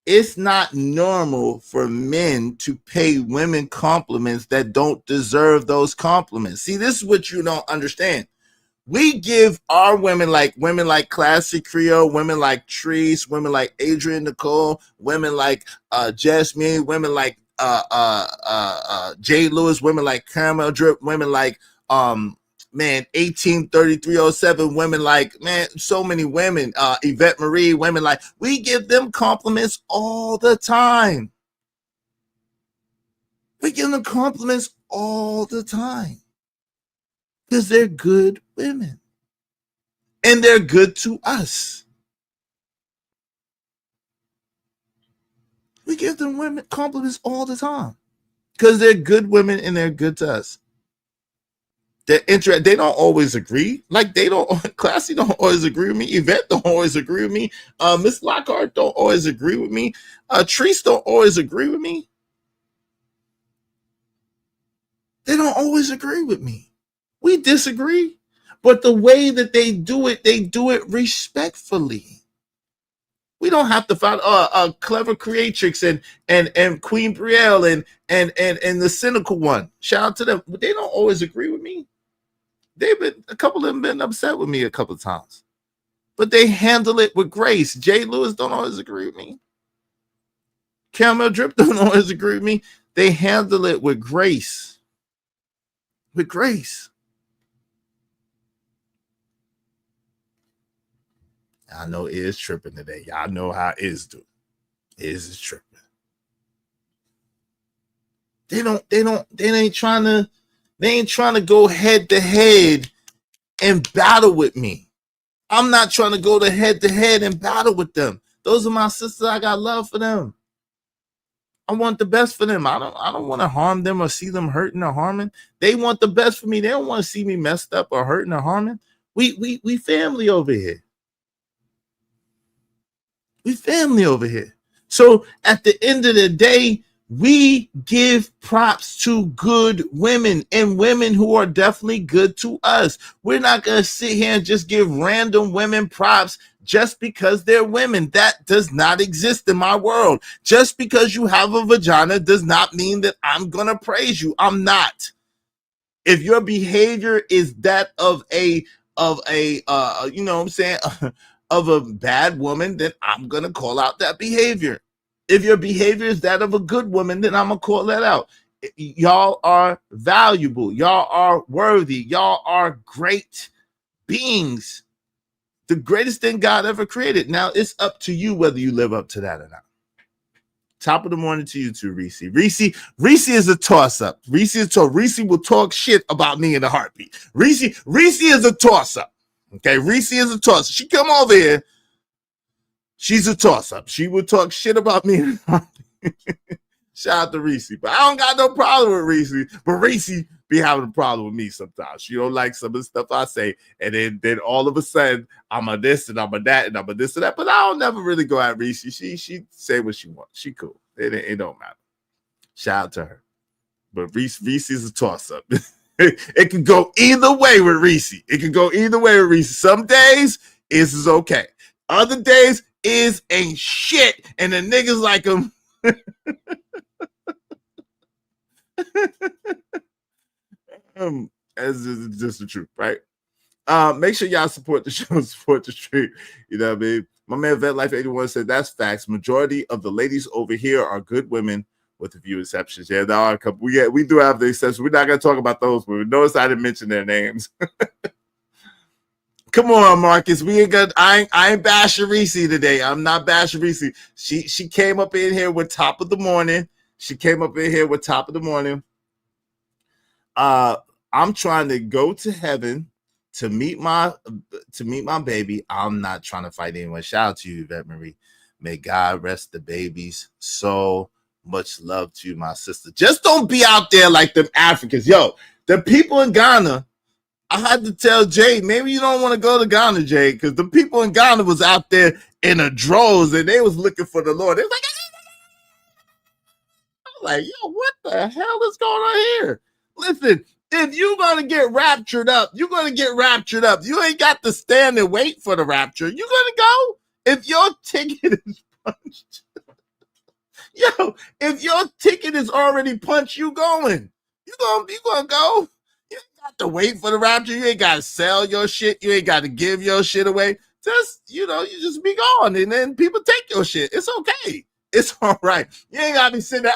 It's not normal for men to pay women compliments that don't deserve those compliments. See, this is what you don't understand. We give our women like Classic Creole, women like Treese, women like Adrian Nicole, women like Jasmine, women like Jay Lewis, women like Caramel Drip, women like 183307, women like, man, so many women, Yvette Marie, women like, we give them compliments all the time. We give them compliments all the time because they're good women and they're good to us. We give them women compliments all the time because they're good women and they're good to us. They're interested. They don't always agree. Like Classy don't always agree with me. Yvette don't always agree with me. Miss Lockhart don't always agree with me. Treese don't always agree with me. They don't always agree with me. We disagree. But the way that they do it respectfully. We don't have to find a clever creatrix and Queen Brielle and the cynical one. Shout out to them. But they don't always agree with me. A couple of them been upset with me a couple of times. But they handle it with grace. Jay Lewis don't always agree with me. Caramel Drip don't always agree with me. They handle it with grace. With grace. I know Iz tripping today. Y'all know how Iz do. Iz is tripping. They ain't trying to go head to head and battle with me. I'm not trying to go to head and battle with them. Those are my sisters. I got love for them. I want the best for them. I don't want to harm them or see them hurting or harming. They want the best for me. They don't want to see me messed up or hurting or harming. We family over here. We family over here. So at the end of the day, we give props to good women and women who are definitely good to us. We're not going to sit here and just give random women props just because they're women. That does not exist in my world. Just because you have a vagina does not mean that I'm going to praise you. I'm not. If your behavior is that of a you know what I'm saying, of a bad woman, then I'm going to call out that behavior. If your behavior is that of a good woman, then I'm going to call that out. Y'all are valuable. Y'all are worthy. Y'all are great beings. The greatest thing God ever created. Now, it's up to you whether you live up to that or not. Top of the morning to you too, Reese. Reese is a toss-up. Reese will talk shit about me in a heartbeat. Reese is a toss-up. Okay, Reese is a toss-up. She come over here. She's a toss-up. She will talk shit about me in a heartbeat. Shout out to Reese. But I don't got no problem with Reese. But Reese be having a problem with me sometimes. She don't like some of the stuff I say. And then all of a sudden, I'm a this and I'm a that and I'm a this and that. But I don't never really go at Reese. She say what she wants. She cool. It don't matter. Shout out to her. But Reese is a toss-up. It can go either way with Reese. It can go either way with Reese. Some days, is okay. Other days, ain't shit. And the niggas like him. As is just the truth, right? Make sure y'all support the show, support the stream. You know what I mean? My man Vet Life 81 said that's facts. Majority of the ladies over here are good women, with a few exceptions. Yeah, there are a couple. We do have the exceptions. We're not gonna talk about those women. Notice I didn't mention their names. Come on, Marcus. We ain't got. I ain't bashing Reese today. I'm not bashing Reese. She came up in here with top of the morning. I'm trying to go to heaven to meet my baby. I'm not trying to fight anyone. Shout out to you, Yvette Marie. May God rest the babies. So much love to you, my sister. Just don't be out there like them Africans. Yo, the people in Ghana, I had to tell Jay, maybe you don't want to go to Ghana, Jay, because the people in Ghana was out there in a droves and they was looking for the Lord. They was like, yo, what the hell is going on here? Listen, if you're going to get raptured up, you're going to get raptured up. You ain't got to stand and wait for the rapture. You're going to go. If your ticket is punched, yo, if your ticket is already punched, you going. You going to go. You ain't got to wait for the rapture. You ain't got to sell your shit. You ain't got to give your shit away. Just, you just be gone, and then people take your shit. It's okay. It's all right. You ain't got to be sitting there.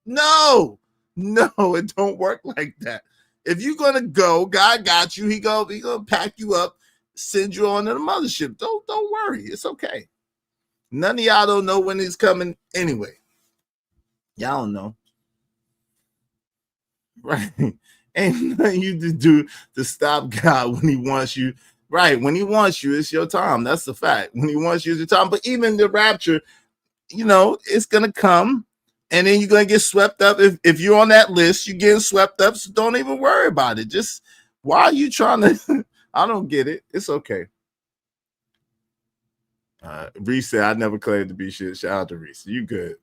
No, it don't work like that. If you're gonna go, God got you. He gonna pack you up, send you on to the mothership. Don't worry. It's okay. None of y'all don't know when he's coming anyway. Y'all don't know. Right. Ain't nothing you to do to stop God when he wants you. Right. When he wants you, it's your time. That's the fact. When he wants you, it's your time. But even the rapture, it's gonna come, and then you're gonna get swept up. If you're on that list, you're getting swept up. So don't even worry about it. Just why are you trying to? I don't get it. It's okay. Reese said, I never claimed to be shit. Shout out to Reese. You good.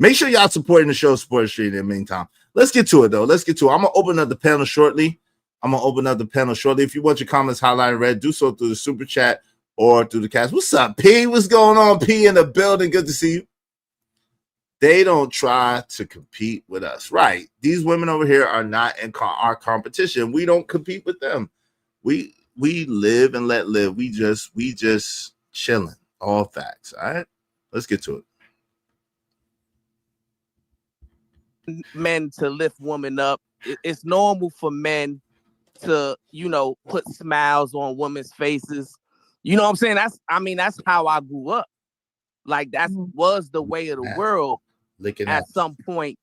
Make sure y'all supporting the show, support the stream in the meantime. Let's get to it, though. I'm going to open up the panel shortly. If you want your comments highlighted red, do so through the super chat or through the cast. What's up, P? What's going on, P, in the building? Good to see you. They don't try to compete with us. Right. These women over here are not in our competition. We don't compete with them. We live and let live. We just chilling. All facts. All right. Let's get to it. Men to lift women up. It's normal for men to, put smiles on women's faces. You know what I'm saying? That's how I grew up. Like that was the way of the world at some point,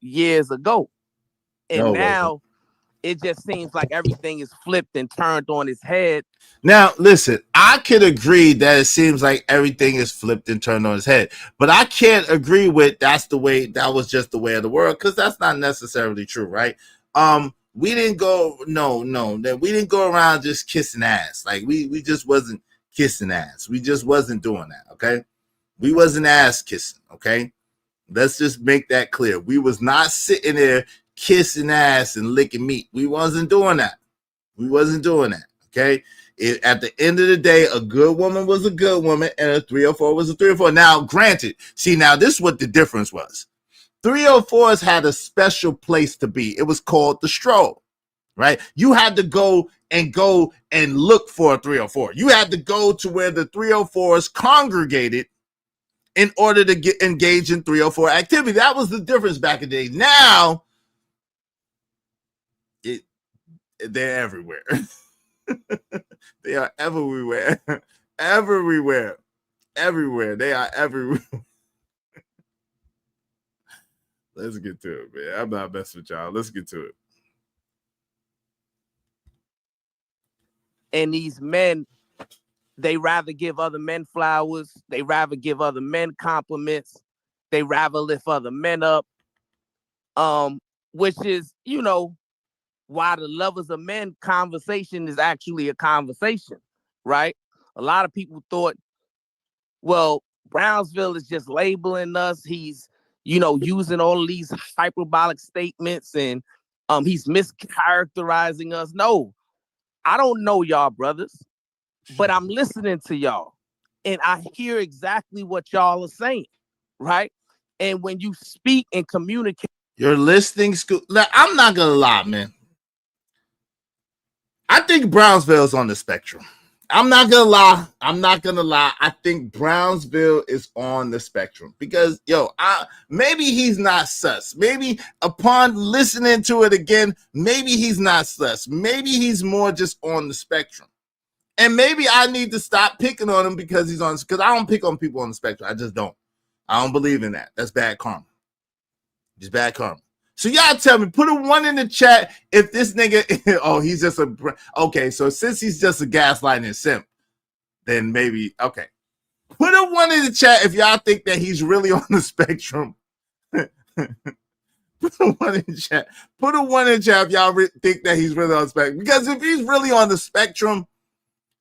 years ago. And now it just seems like everything is flipped and turned on its head. Now, listen, I could agree that it seems like everything is flipped and turned on its head, but I can't agree with that was just the way of the world, because that's not necessarily true, right? We didn't go, that we didn't go around just kissing ass. Like we just wasn't kissing ass. We just wasn't doing that, okay? We wasn't ass kissing, okay? Let's just make that clear. We was not sitting there kissing ass and licking meat. We wasn't doing that. Okay? At the end of the day, a good woman was a good woman, and a 304 was a 304. Now, granted, this is what the difference was. 304s had a special place to be. It was called the stroll, right? You had to go and look for a 304. You had to go to where the 304s congregated in order to get engaged in 304 activity. That was the difference back in the day. Now, they're everywhere. They are everywhere. Everywhere. They are everywhere. Let's get to it, man. I'm not messing with y'all. Let's get to it. And these men, they rather give other men flowers. They rather give other men compliments. They rather lift other men up. Which is, why the lovers of men conversation is actually a conversation, right? A lot of people thought, well, Brownsville is just labeling us. He's, using all of these hyperbolic statements, and he's mischaracterizing us. No, I don't know y'all brothers, but I'm listening to y'all, and I hear exactly what y'all are saying, right? And when you speak and communicate, your listening school. I'm not gonna lie, man. I think Brownsville's on the spectrum. I'm not gonna lie. I think Brownsville is on the spectrum because, maybe he's not sus. Maybe upon listening to it again, maybe he's not sus. Maybe he's more just on the spectrum. And maybe I need to stop picking on him because because I don't pick on people on the spectrum. I just don't. I don't believe in that. That's bad karma. Just bad karma. So y'all tell me, put a 1 in the chat if this nigga, he's just okay, so since he's just a gaslighting simp, then maybe, okay. Put a 1 in the chat if y'all think that he's really on the spectrum. Put a 1 in the chat. Put a 1 in the chat if y'all think that he's really on the spectrum. Because if he's really on the spectrum,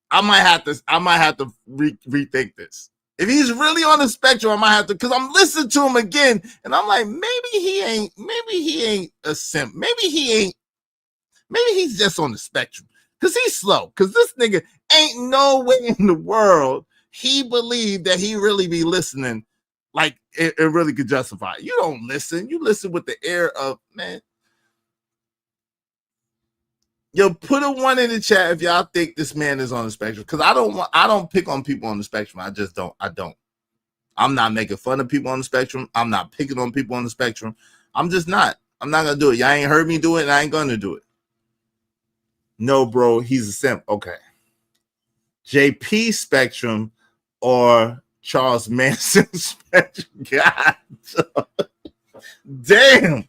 I might have to rethink this. If he's really on the spectrum, I might have to, because I'm listening to him again, and I'm like, maybe he ain't a simp. Maybe he's just on the spectrum. Because he's slow. Because this nigga ain't no way in the world he believed that he really be listening like it really could justify it. You don't listen. You listen with the air of, man, Yo, put a 1 in the chat if y'all think this man is on the spectrum. Because I don't pick on people on the spectrum. I just don't. I don't. I'm not making fun of people on the spectrum. I'm not picking on people on the spectrum. I'm just not. I'm not gonna do it. Y'all ain't heard me do it, and I ain't gonna do it. No, bro, he's a simp. Okay. JP spectrum or Charles Manson spectrum? God. Damn.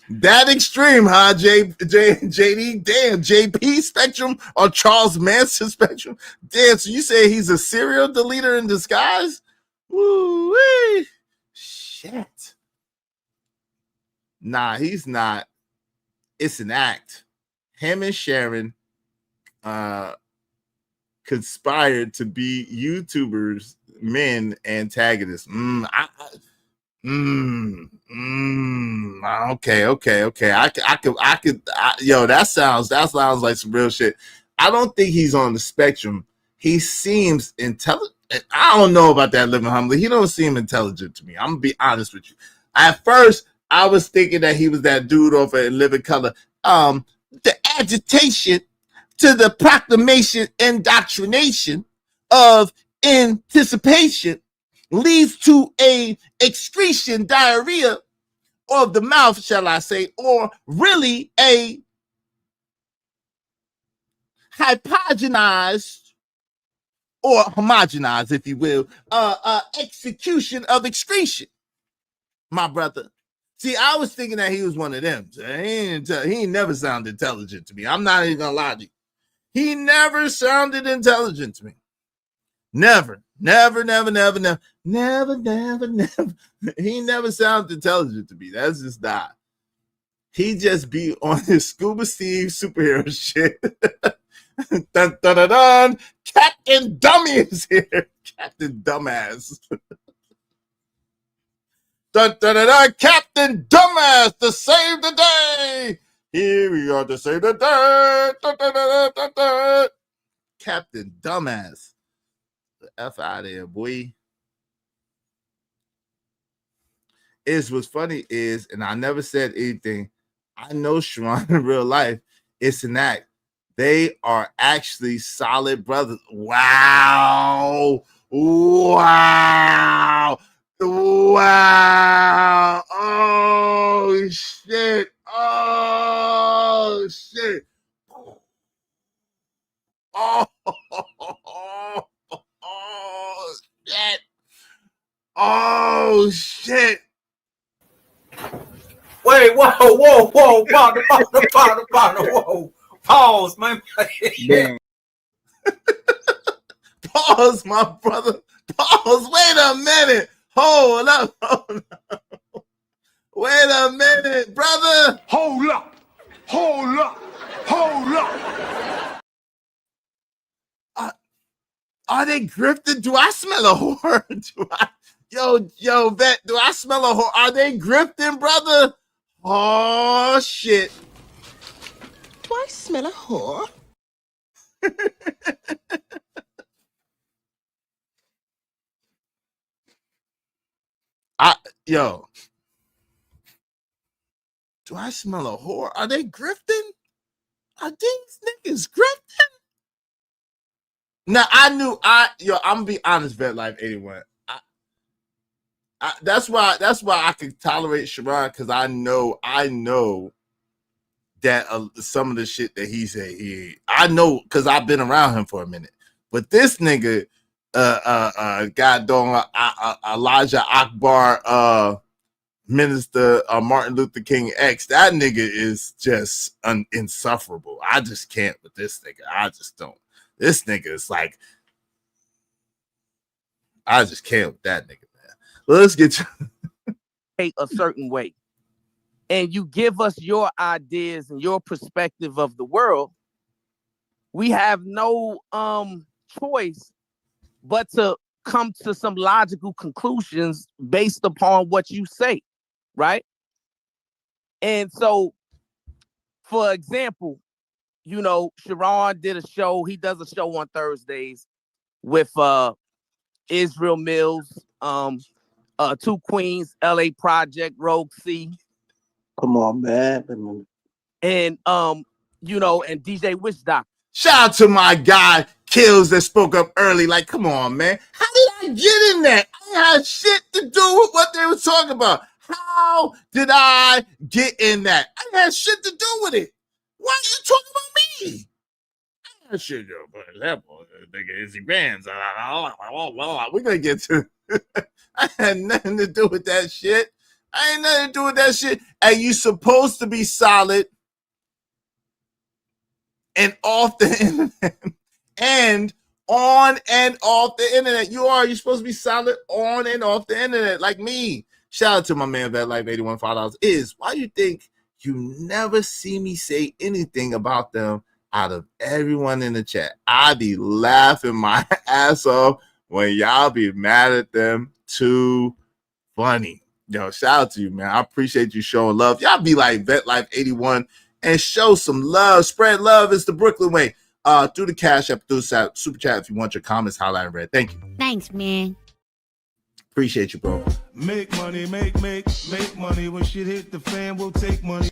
That extreme, huh, JD? Damn, JP spectrum or Charles Manson spectrum? Damn, so you say he's a serial deleter in disguise? Woo-wee. Shit. Nah, he's not. It's an act. Him and Sharon conspired to be YouTubers, men antagonists. Okay. Yo, that sounds like some real shit. I don't think he's on the spectrum. He seems intelligent. I don't know about that, living humbly. He don't seem intelligent to me. I'm gonna be honest with you. At first, I was thinking that he was that dude off of Living Color. The agitation to the proclamation indoctrination of anticipation leads to a excretion diarrhea of the mouth, shall I say, or really a hypogenized or homogenized, if you will, execution of excretion, my brother. See, I was thinking that he was one of them. So he ain't never sounded intelligent to me. I'm not even gonna lie to you. He never sounded intelligent to me. Never. He never sounded intelligent to me. That's just not. He just be on his Scuba Steve superhero shit. Dun, dun, dun, dun. Captain Dummy is here. Captain Dumbass. Dun, dun, dun, dun. Captain Dumbass to save the day. Here we are to save the day. Dun, dun, dun, dun, dun. Captain Dumbass. The F out of here, boy. What's funny is, and I never said anything, I know Sharon in real life. It's an act. They are actually solid brothers. Wow. Oh, shit. Oh, shit. Oh, shit. Oh, shit. Wait, whoa, whoa. Pause, man. Pause, my brother. Pause. Wait a minute. Hold up. Wait a minute, brother. Hold up. Are they grifting? Do I smell a whore? Yo, vet, do I smell a whore? Are they grifting, brother? Oh, shit. Do I smell a whore? Do I smell a whore? Are they grifting? Are these niggas grifting? Now, I'm gonna be honest, Vet Life 81. That's why I can tolerate Sharon, because I know that some of the shit that he said, I know because I've been around him for a minute. But this nigga, goddamn Elijah Akbar, Minister Martin Luther King X, that nigga is just insufferable. I just can't with this nigga. I just don't. This nigga is like, I just can't with that nigga, man. Let's get you a certain way, and you give us your ideas and your perspective of the world, we have no choice but to come to some logical conclusions based upon what you say, right? And so, for example, Sharon did a show. He does a show on Thursdays with Israel Mills, Two Queens, LA Project, Rogue C. Come on, man. And and DJ Witch Doctor. Shout out to my guy Kills that spoke up early. Like, come on, man. How did I get in that? I had shit to do with what they were talking about. How did I get in that? I had shit to do with it. Why are you talking about me? I had shit to do with example. Nigga, Izzy Bands. We're gonna get to I had nothing to do with that shit. I ain't nothing to do with that shit. And you supposed to be solid and off the internet and on and off the internet. You're supposed to be solid on and off the internet like me. Shout out to my man Vet Life 81 $5 is why you think you never see me say anything about them out of everyone in the chat. I be laughing my ass off when y'all be mad at them. Too funny. Yo, shout out to you, man. I appreciate you showing love. Y'all be like Vet Life 81 and show some love. Spread love. It's the Brooklyn way. Through the Cash App, through the super chat. If you want your comments highlighted red. Thank you. Thanks, man. Appreciate you, bro. Make money, make money. When shit hit the fan, we'll take money.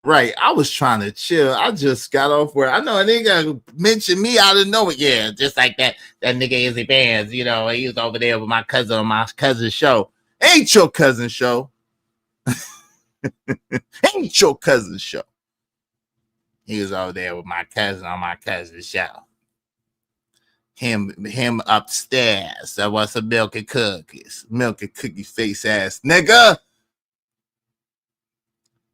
Right, I was trying to chill. I just got off work. I know a nigga mentioned me out of nowhere. Yeah, just like that nigga Izzy Bands. He was over there with my cousin on my cousin's show. Ain't your cousin's show. Ain't your cousin's show. He was over there with my cousin on my cousin's show. Him upstairs. That was some milk and cookies. Milk and cookie face ass nigga.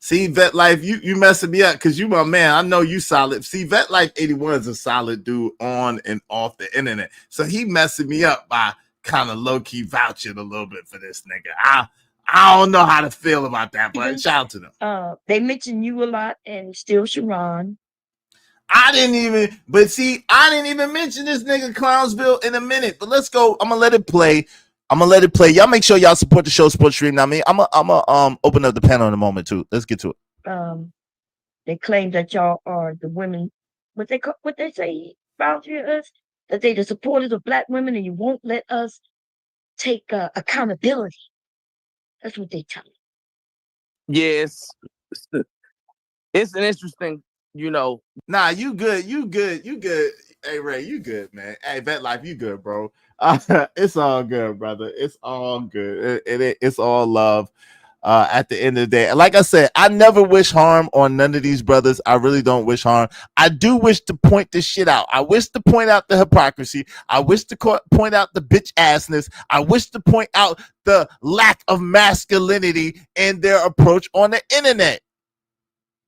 See, Vet Life, you messing me up because you my man. I know you solid. See, Vet Life 81 is a solid dude on and off the internet. So he messing me up by kind of low-key vouching a little bit for this nigga. I don't know how to feel about that, but shout out to them. They mention you a lot and still Sharon. I didn't even mention this nigga Clownsville in a minute. But let's go. I'm gonna let it play. Y'all make sure y'all support the show, support stream. Now, I'm gonna open up the panel in a moment too. Let's get to it. They claim that y'all are the women. What they say about us, that they the supporters of Black women, and you won't let us take accountability. That's what they tell me. Yes, it's an interesting, Nah, you good. Hey Ray, you good, man. Hey, Vet Life, you good, bro. It's all good, brother. It's all good. It's all love. At the end of the day, like I said, I never wish harm on none of these brothers. I really don't wish harm. I do wish to point this shit out. I wish to point out the hypocrisy. I wish to point out the bitch assness. I wish to point out the lack of masculinity in their approach on the internet.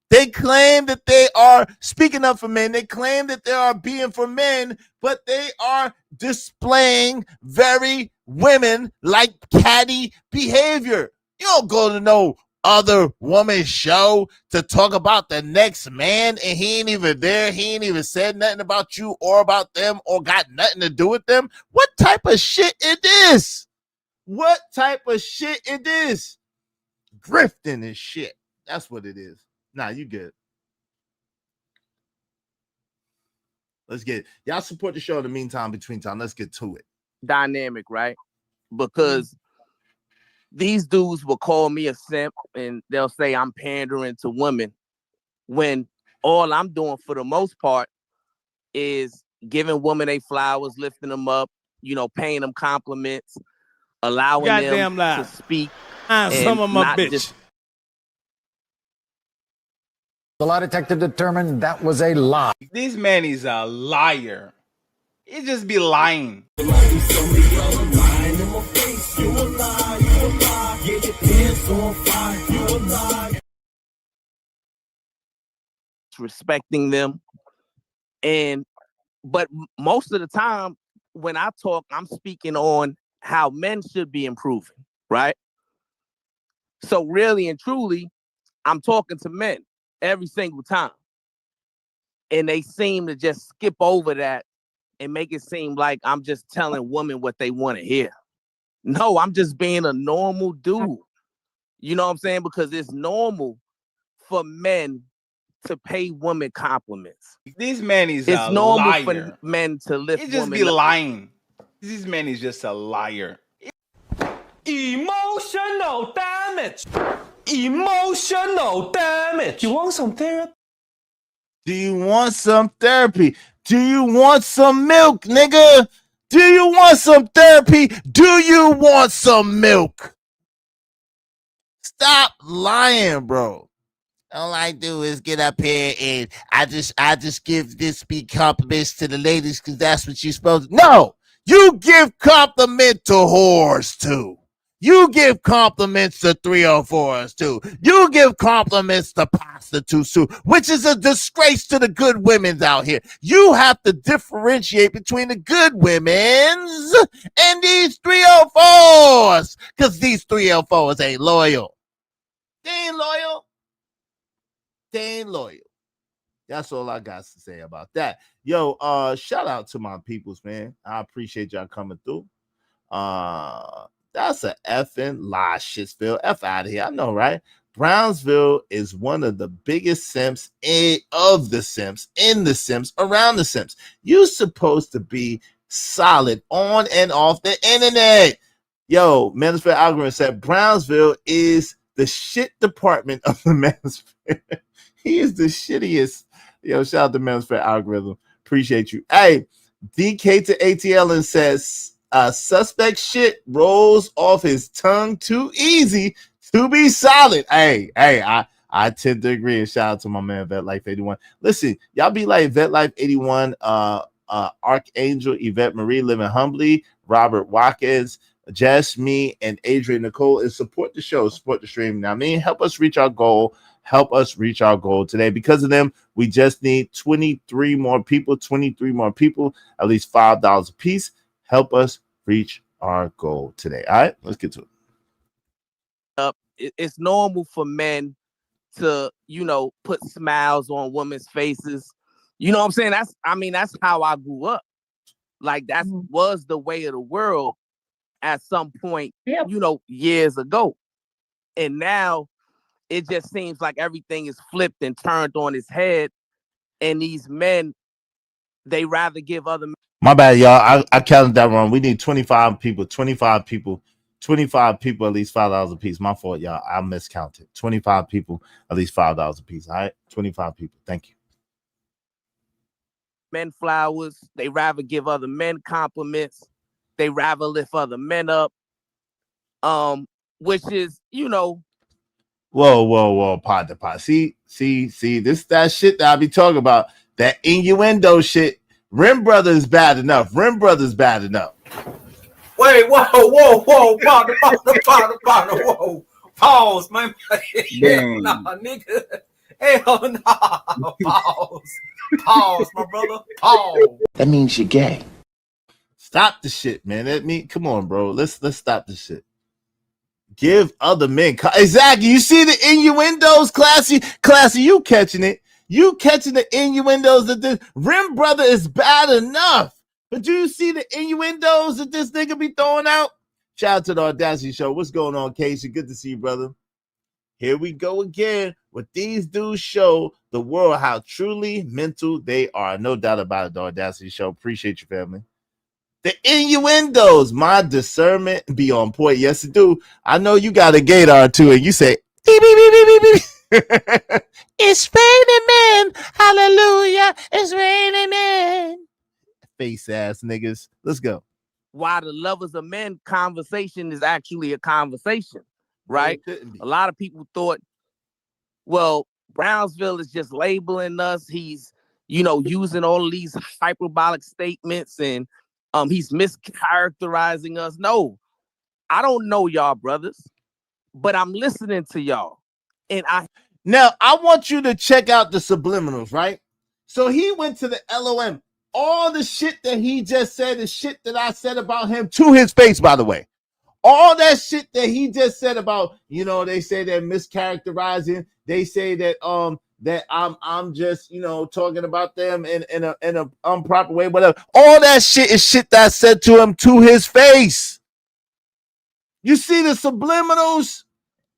They claim that they are speaking up for men. They claim that they are being for men, but they are displaying very women-like catty behavior. You don't go to no other woman's show to talk about the next man, and he ain't even there. He ain't even said nothing about you or about them or got nothing to do with them. What type of shit it is? What type of shit it is? Grifting is shit. That's what it is. Nah, you good. Let's get it. Y'all support the show in the meantime, between time. Let's get to it. Dynamic, right? Because these dudes will call me a simp and they'll say I'm pandering to women when all I'm doing for the most part is giving women their flowers, lifting them up, paying them compliments, allowing them to speak. Some of my bitch. The lie detector determined that was a lie. This man is a liar. He just be lying. Respecting them. But most of the time when I talk, I'm speaking on how men should be improving, right? So really and truly, I'm talking to men every single time. And they seem to just skip over that and make it seem like I'm just telling women what they want to hear. No, I'm just being a normal dude. You know what I'm saying? Because it's normal for men to pay women compliments. This man is a liar. It's normal for men to lift women. He just be lying. This man is just a liar. Emotional damage. Emotional damage. You want some therapy? Do you want some therapy? Do you want some milk, nigga? Do you want some therapy? Do you want some milk? Stop lying, bro. All I do is get up here and I just give this big compliments to the ladies because that's what you're supposed to. No, you give compliment to whores too. You give compliments to 304s too. You give compliments to prostitutes too, which is a disgrace to the good women's out here. You have to differentiate between the good women's and these 304s because these 304s ain't loyal. They ain't loyal. They ain't loyal. That's all I got to say about that. Yo, shout out to my peoples, man. I appreciate y'all coming through. That's a effing lie, Shitsville. F out of here. I know, right? Brownsville is one of the biggest simps of the simps, in the simps, around the simps. You're supposed to be solid on and off the internet. Yo, Manosphere Algorithm said Brownsville is the shit department of the Manosphere. He is the shittiest. Yo, shout out to Manosphere Algorithm. Appreciate you. Hey, DK to ATL and says suspect shit rolls off his tongue too easy to be solid. Hey, I tend to agree. And shout out to my man Vet Life 81. Listen, y'all be like Vet Life 81, Archangel, Yvette Marie, Living Humbly, Robert Watkins, Jess, me, and Adrian Nicole, and support the show, support the stream. Now, help us reach our goal. Help us reach our goal today. Because of them, we just need 23 more people, at least $5 a piece. Help us reach our goal today. All right, let's get to it. It's normal for men to, put smiles on women's faces. You know what I'm saying? That's how I grew up. Like that was the way of the world at some point, years ago. And now it just seems like everything is flipped and turned on its head. And these men, they rather give other men. My bad, y'all. I counted that wrong. We need 25 people, at least $5 a piece. My fault, y'all. I miscounted. 25 people, at least $5 a piece. All right, 25 people. Thank you. Men flowers. They rather give other men compliments. They rather lift other men up. Which is, Whoa, pot. See, this that shit that I be talking about. That innuendo shit. Rim Brother is bad enough. Wait, whoa, partner, whoa. Pause, man. Nah, nigga. Hell nah. Pause, my brother. Pause. That means you're gay. Stop the shit, man. Come on, bro. Let's stop the shit. Give other men exactly. You see the innuendos, classy. You catching it? You catching the innuendos that this Rim Brother is bad enough, but do you see the innuendos that this nigga be throwing out? Shout out to the Audacity Show. What's going on, Casey? Good to see you, brother. Here we go again. What these dudes show the world how truly mental they are. No doubt about it. The Audacity Show. Appreciate you, family. The innuendos, my discernment be on point. Yes, it do. I know you got a gaydar too, and you say, beep, beep, beep, beep, beep. It's raining men. Hallelujah. It's raining men. Face ass niggas. Let's go. Why the lovers of men conversation is actually a conversation, right? A lot of people thought, well, Brownsville is just labeling us. He's, using all of these hyperbolic statements and he's mischaracterizing us. No, I don't know y'all, brothers, but I'm listening to y'all. And now I want you to check out the subliminals, right? So he went to the LOM. All the shit that he just said is shit that I said about him to his face, by the way. All that shit that he just said about, they say they're mischaracterizing. They say that that I'm just, talking about them in a improper way, whatever. All that shit is shit that I said to him to his face. You see the subliminals?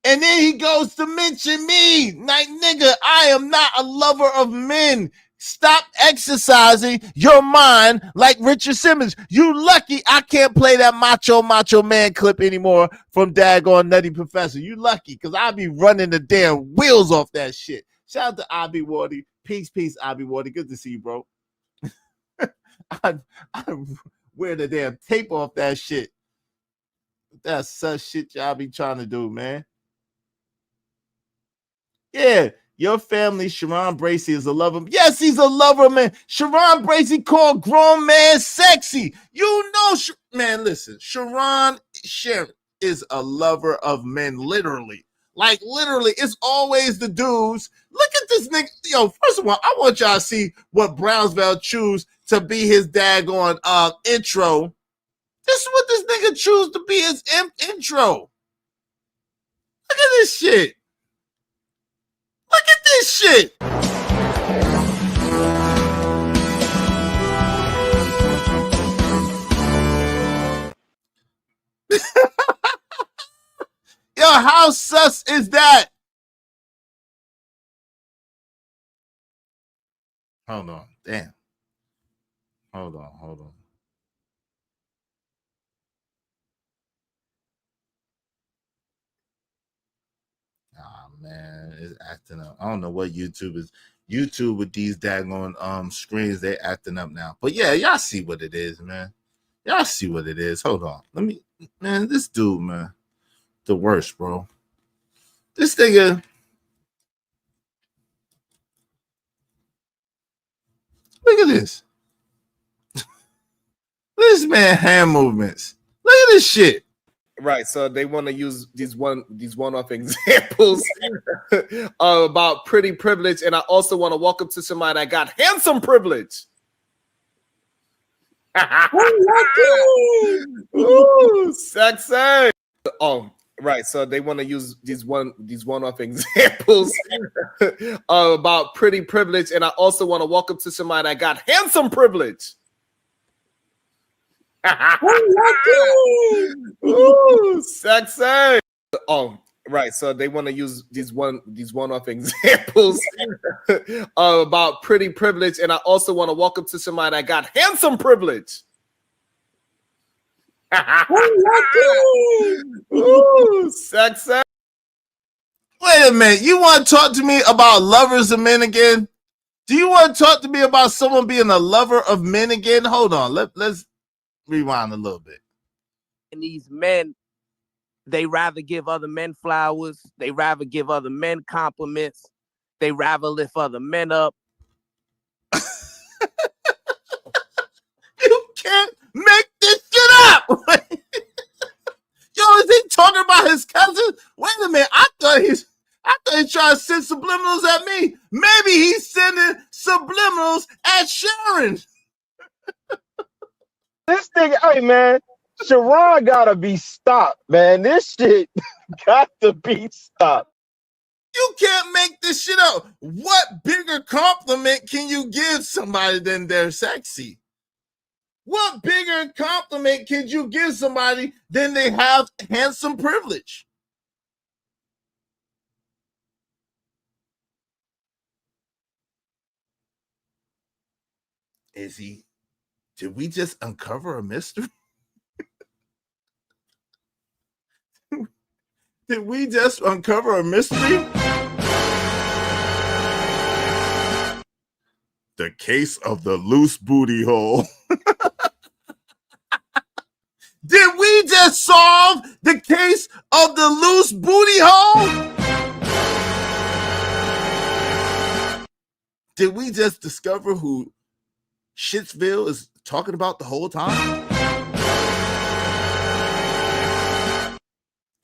And then he goes to mention me. Like, nigga, I am not a lover of men. Stop exercising your mind like Richard Simmons. You lucky I can't play that Macho Man clip anymore from Daggone Nutty Professor. You lucky, because I'll be running the damn wheels off that shit. Shout out to Abby Wardy. Peace, Abby Wardy. Good to see you, bro. I wear the damn tape off that shit. That's such shit y'all be trying to do, man. Yeah, your family, Sharon Bracey, is a lover. Yes, he's a lover, man. Sharon Bracey called grown man sexy. You know, man, listen, Sharon is a lover of men, literally. Like, literally, it's always the dudes. Look at this nigga. Yo, first of all, I want y'all to see what Brownsville choose to be his daggone intro. This is what this nigga choose to be his intro. Look at this shit. Look at this shit. Yo, how sus is that? Hold on. Damn. Hold on. Ah, man, it's acting up. I don't know what YouTube is. YouTube with these daggone screens, they acting up now. But yeah, y'all see what it is, man. Y'all see what it is. Hold on. Man, this dude, man, the worst, bro. This nigga. Look at this. This man hand movements. Look at this shit. Right, so they want to use these one-off examples about pretty privilege, and I also want to welcome to somebody that got handsome privilege. Ooh, sexy. Oh, right, so they want to use these one-off examples about pretty privilege, and I also want to welcome to somebody that got handsome privilege. Ooh, sexy. Oh, right. So they want to use these one-off examples about pretty privilege, and I also want to welcome to somebody that got handsome privilege. Ooh, sexy. Wait a minute. You want to talk to me about lovers of men again? Do you want to talk to me about someone being a lover of men again? Hold on. Let's rewind a little bit. And these men, they rather give other men flowers. They rather give other men compliments. They rather lift other men up. You can't make this shit up. Yo, is he talking about his cousin? Wait a minute. I thought he tried to send subliminals at me. Maybe he's sending subliminals at Sharon. This nigga, hey man, Sharon gotta be stopped, man. This shit got to be stopped. You can't make this shit up. What bigger compliment can you give somebody than they're sexy? What bigger compliment could you give somebody than they have handsome privilege? Is he? Did we just uncover a mystery? Did we just uncover a mystery? The case of the loose booty hole. Did we just solve the case of the loose booty hole? Did we just discover who Shitsville is talking about the whole time?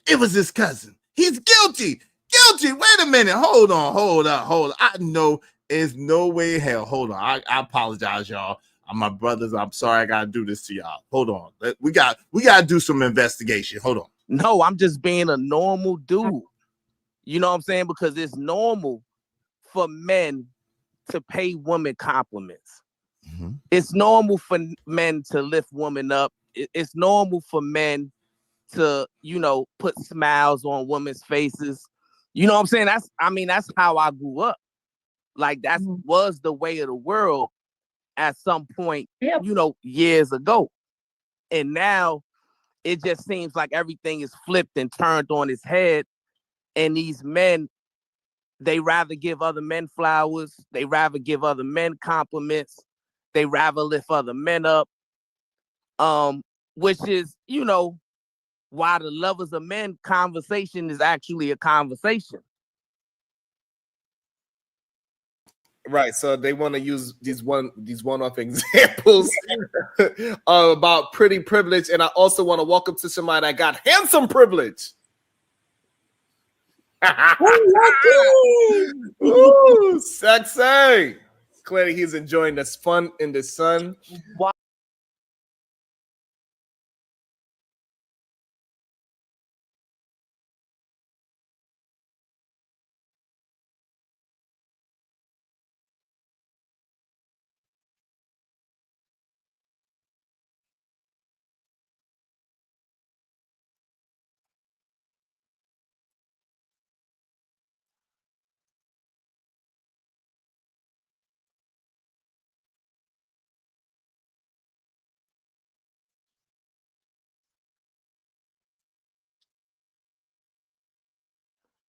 It was his cousin. He's guilty. Wait a minute. Hold on. I know there's no way in hell. Hold on. I apologize, y'all. I'm my brothers. I'm sorry I gotta do this to y'all. Hold on. We gotta do some investigation. Hold on. No, I'm just being a normal dude. You know what I'm saying? Because it's normal for men to pay women compliments. Mm-hmm. It's normal for men to lift women up. It's normal for men to, put smiles on women's faces. You know what I'm saying? That's how I grew up. Like that was the way of the world at some point, you know, years ago. And now it just seems like everything is flipped and turned on its head. And these men, they rather give other men flowers. They rather give other men compliments. They rather lift other men up. Which is, you know, why the lovers of men conversation is actually a conversation. Right, so they want to use these one-off examples about pretty privilege, and I also want to welcome to somebody that got handsome privilege. Ooh, sexy. Clearly, he's enjoying this fun in the sun. Wow.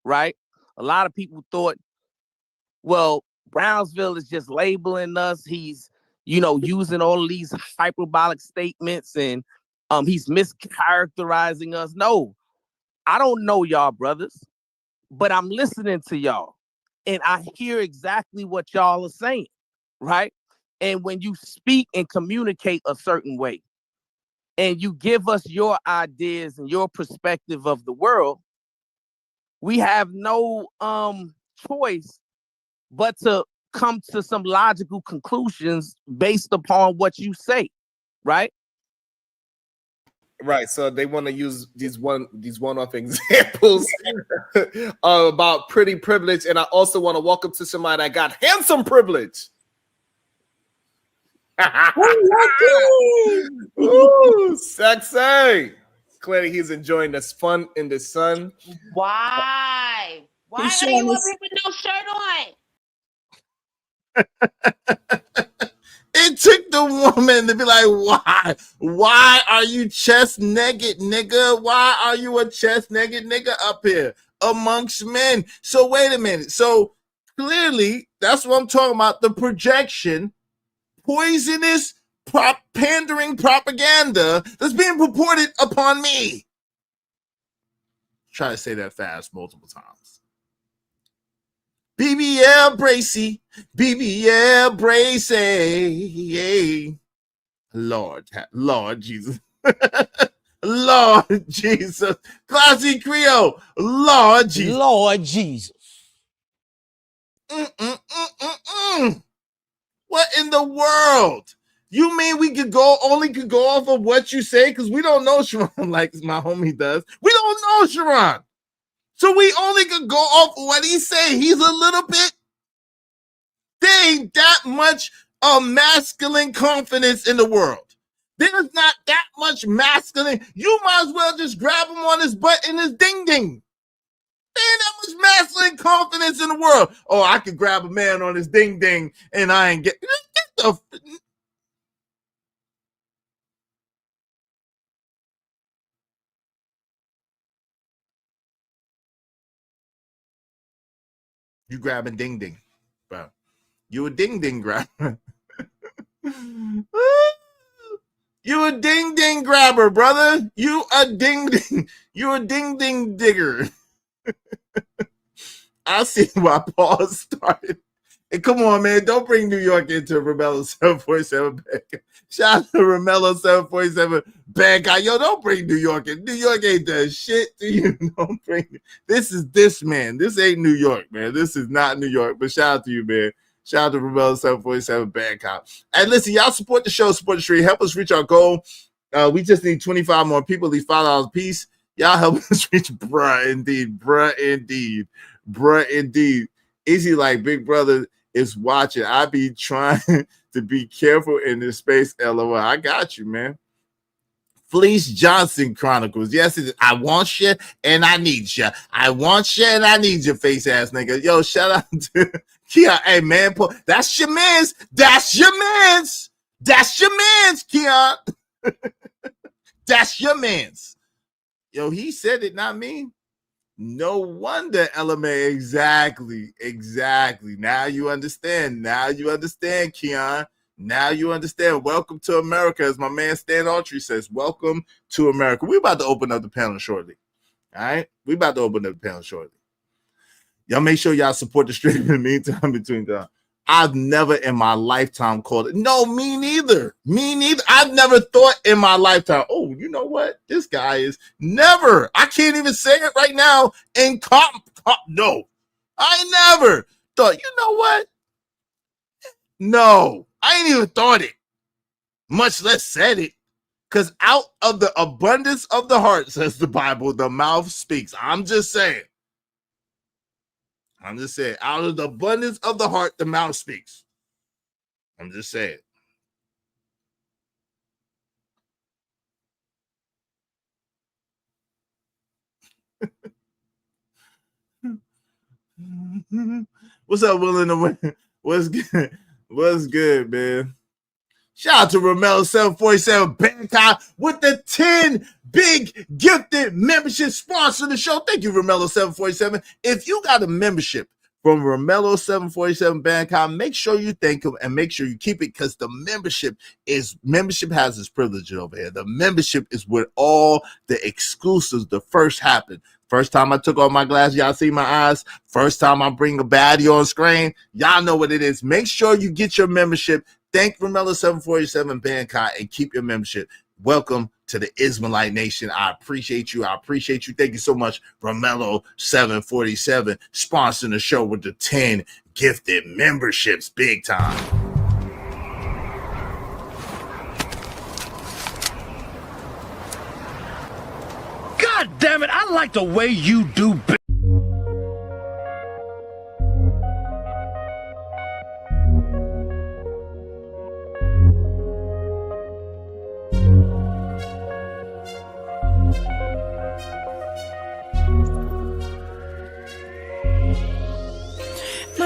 Right? A lot of people thought, well, Brownsville is just labeling us. He's, you know, using all of these hyperbolic statements and he's mischaracterizing us. No, I don't know y'all brothers, but I'm listening to y'all and I hear exactly what y'all are saying, right? And when you speak and communicate a certain way and you give us your ideas and your perspective of the world, we have no choice but to come to some logical conclusions based upon what you say, right? Right, so they want to use these one-off examples about pretty privilege, and I also want to welcome to somebody that got handsome privilege. Ooh, sexy. Clearly, he's enjoying this fun in the sun. Why? Why He's are you showing up us- here with no shirt on? It took the woman to be like, why? Why are you chest naked, nigga? Why are you a chest naked nigga up here amongst men? So wait a minute. So clearly, that's what I'm talking about. The projection, poisonous, pandering propaganda that's being purported upon me. Try to say that fast multiple times. BBL Bracy, BBL Bracy. Lord Jesus. Lord Jesus. Classy Creole. Lord Jesus. Lord Jesus. What in the world? You mean we only could go off of what you say? Because we don't know Sharon like my homie does. We don't know Sharon. So we only could go off of what he say. He's a little bit. There ain't that much masculine confidence in the world. There's not that much masculine. You might as well just grab him on his butt and his ding ding. There ain't that much masculine confidence in the world. Oh, I could grab a man on his ding ding and I ain't get the. You grabbing ding ding, bro. You a ding ding grabber. You a ding ding grabber, brother. You a ding ding. You a ding ding digger. I see why Paul started. And come on, man, don't bring New York into Romello 747 back. Shout out to Romello 747 bad guy. Yo, don't bring New York in. New York ain't done shit to you. Don't bring this is this man. This ain't New York, man. This is not New York. But shout out to you, man. Shout out to Romello 747 bad cop. And listen, y'all support the show, support the stream, help us reach our goal. We just need 25 more people, at least $5 a piece. Y'all help us reach, bruh, indeed. Easy like Big Brother is watching. I be trying to be careful in this space, LOL. I got you, man. Felice Johnson Chronicles. Yes, it is. I want you and I need you. I want you and I need you, face ass nigga. Yo, shout out to Keon. Hey, man, that's your man's. That's your man's. That's your man's, Keon. That's your man's. Yo, he said it, not me. No wonder LMA. Exactly. Now you understand. Keon. Now you understand. Welcome to America, as my man Stan Autry says. Welcome to America. We're about to open up the panel shortly. All right? We're about to open up the panel shortly. Y'all make sure y'all support the stream in the meantime between time. I've never in my lifetime called it. No, me neither. I've never thought in my lifetime, oh, you know what? This guy is never. I can't even say it right now. No. I never thought, you know what? No, I ain't even thought it, much less said it. Because out of the abundance of the heart, says the Bible, the mouth speaks. I'm just saying. Out of the abundance of the heart, the mouth speaks. I'm just saying. What's up, Willing to Win? What's good? What's good, man? Shout out to Romello 747 Bangkok with the 10 big gifted membership sponsor of the show. Thank you, Romello 747. If you got a membership from Romello 747 Bangkok, make sure you thank him and make sure you keep it, because the membership has its privilege over here. The membership is where all the exclusives the first happen. First time I took off my glasses, y'all see my eyes. First time I bring a baddie on screen, y'all know what it is. Make sure you get your membership. Thank Romello 747 Bangkok and keep your membership. Welcome to the Ismailite Nation. I appreciate you. Thank you so much, Romello 747, sponsoring the show with the 10 gifted memberships. Big time. God damn it, I like the way you do business.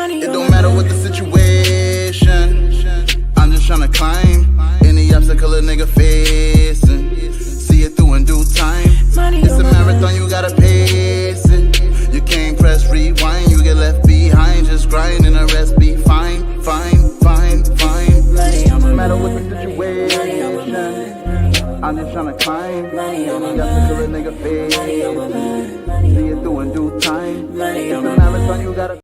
It don't matter what the situation, I'm just tryna climb any obstacle a nigga facing. See it through in due time. It's a marathon, you gotta pace it. You can't press rewind, you get left behind. Just grind and the rest be fine. No matter what the situation, I'm just tryna climb any obstacle a nigga facing. See it through in due time. It's a marathon, you gotta.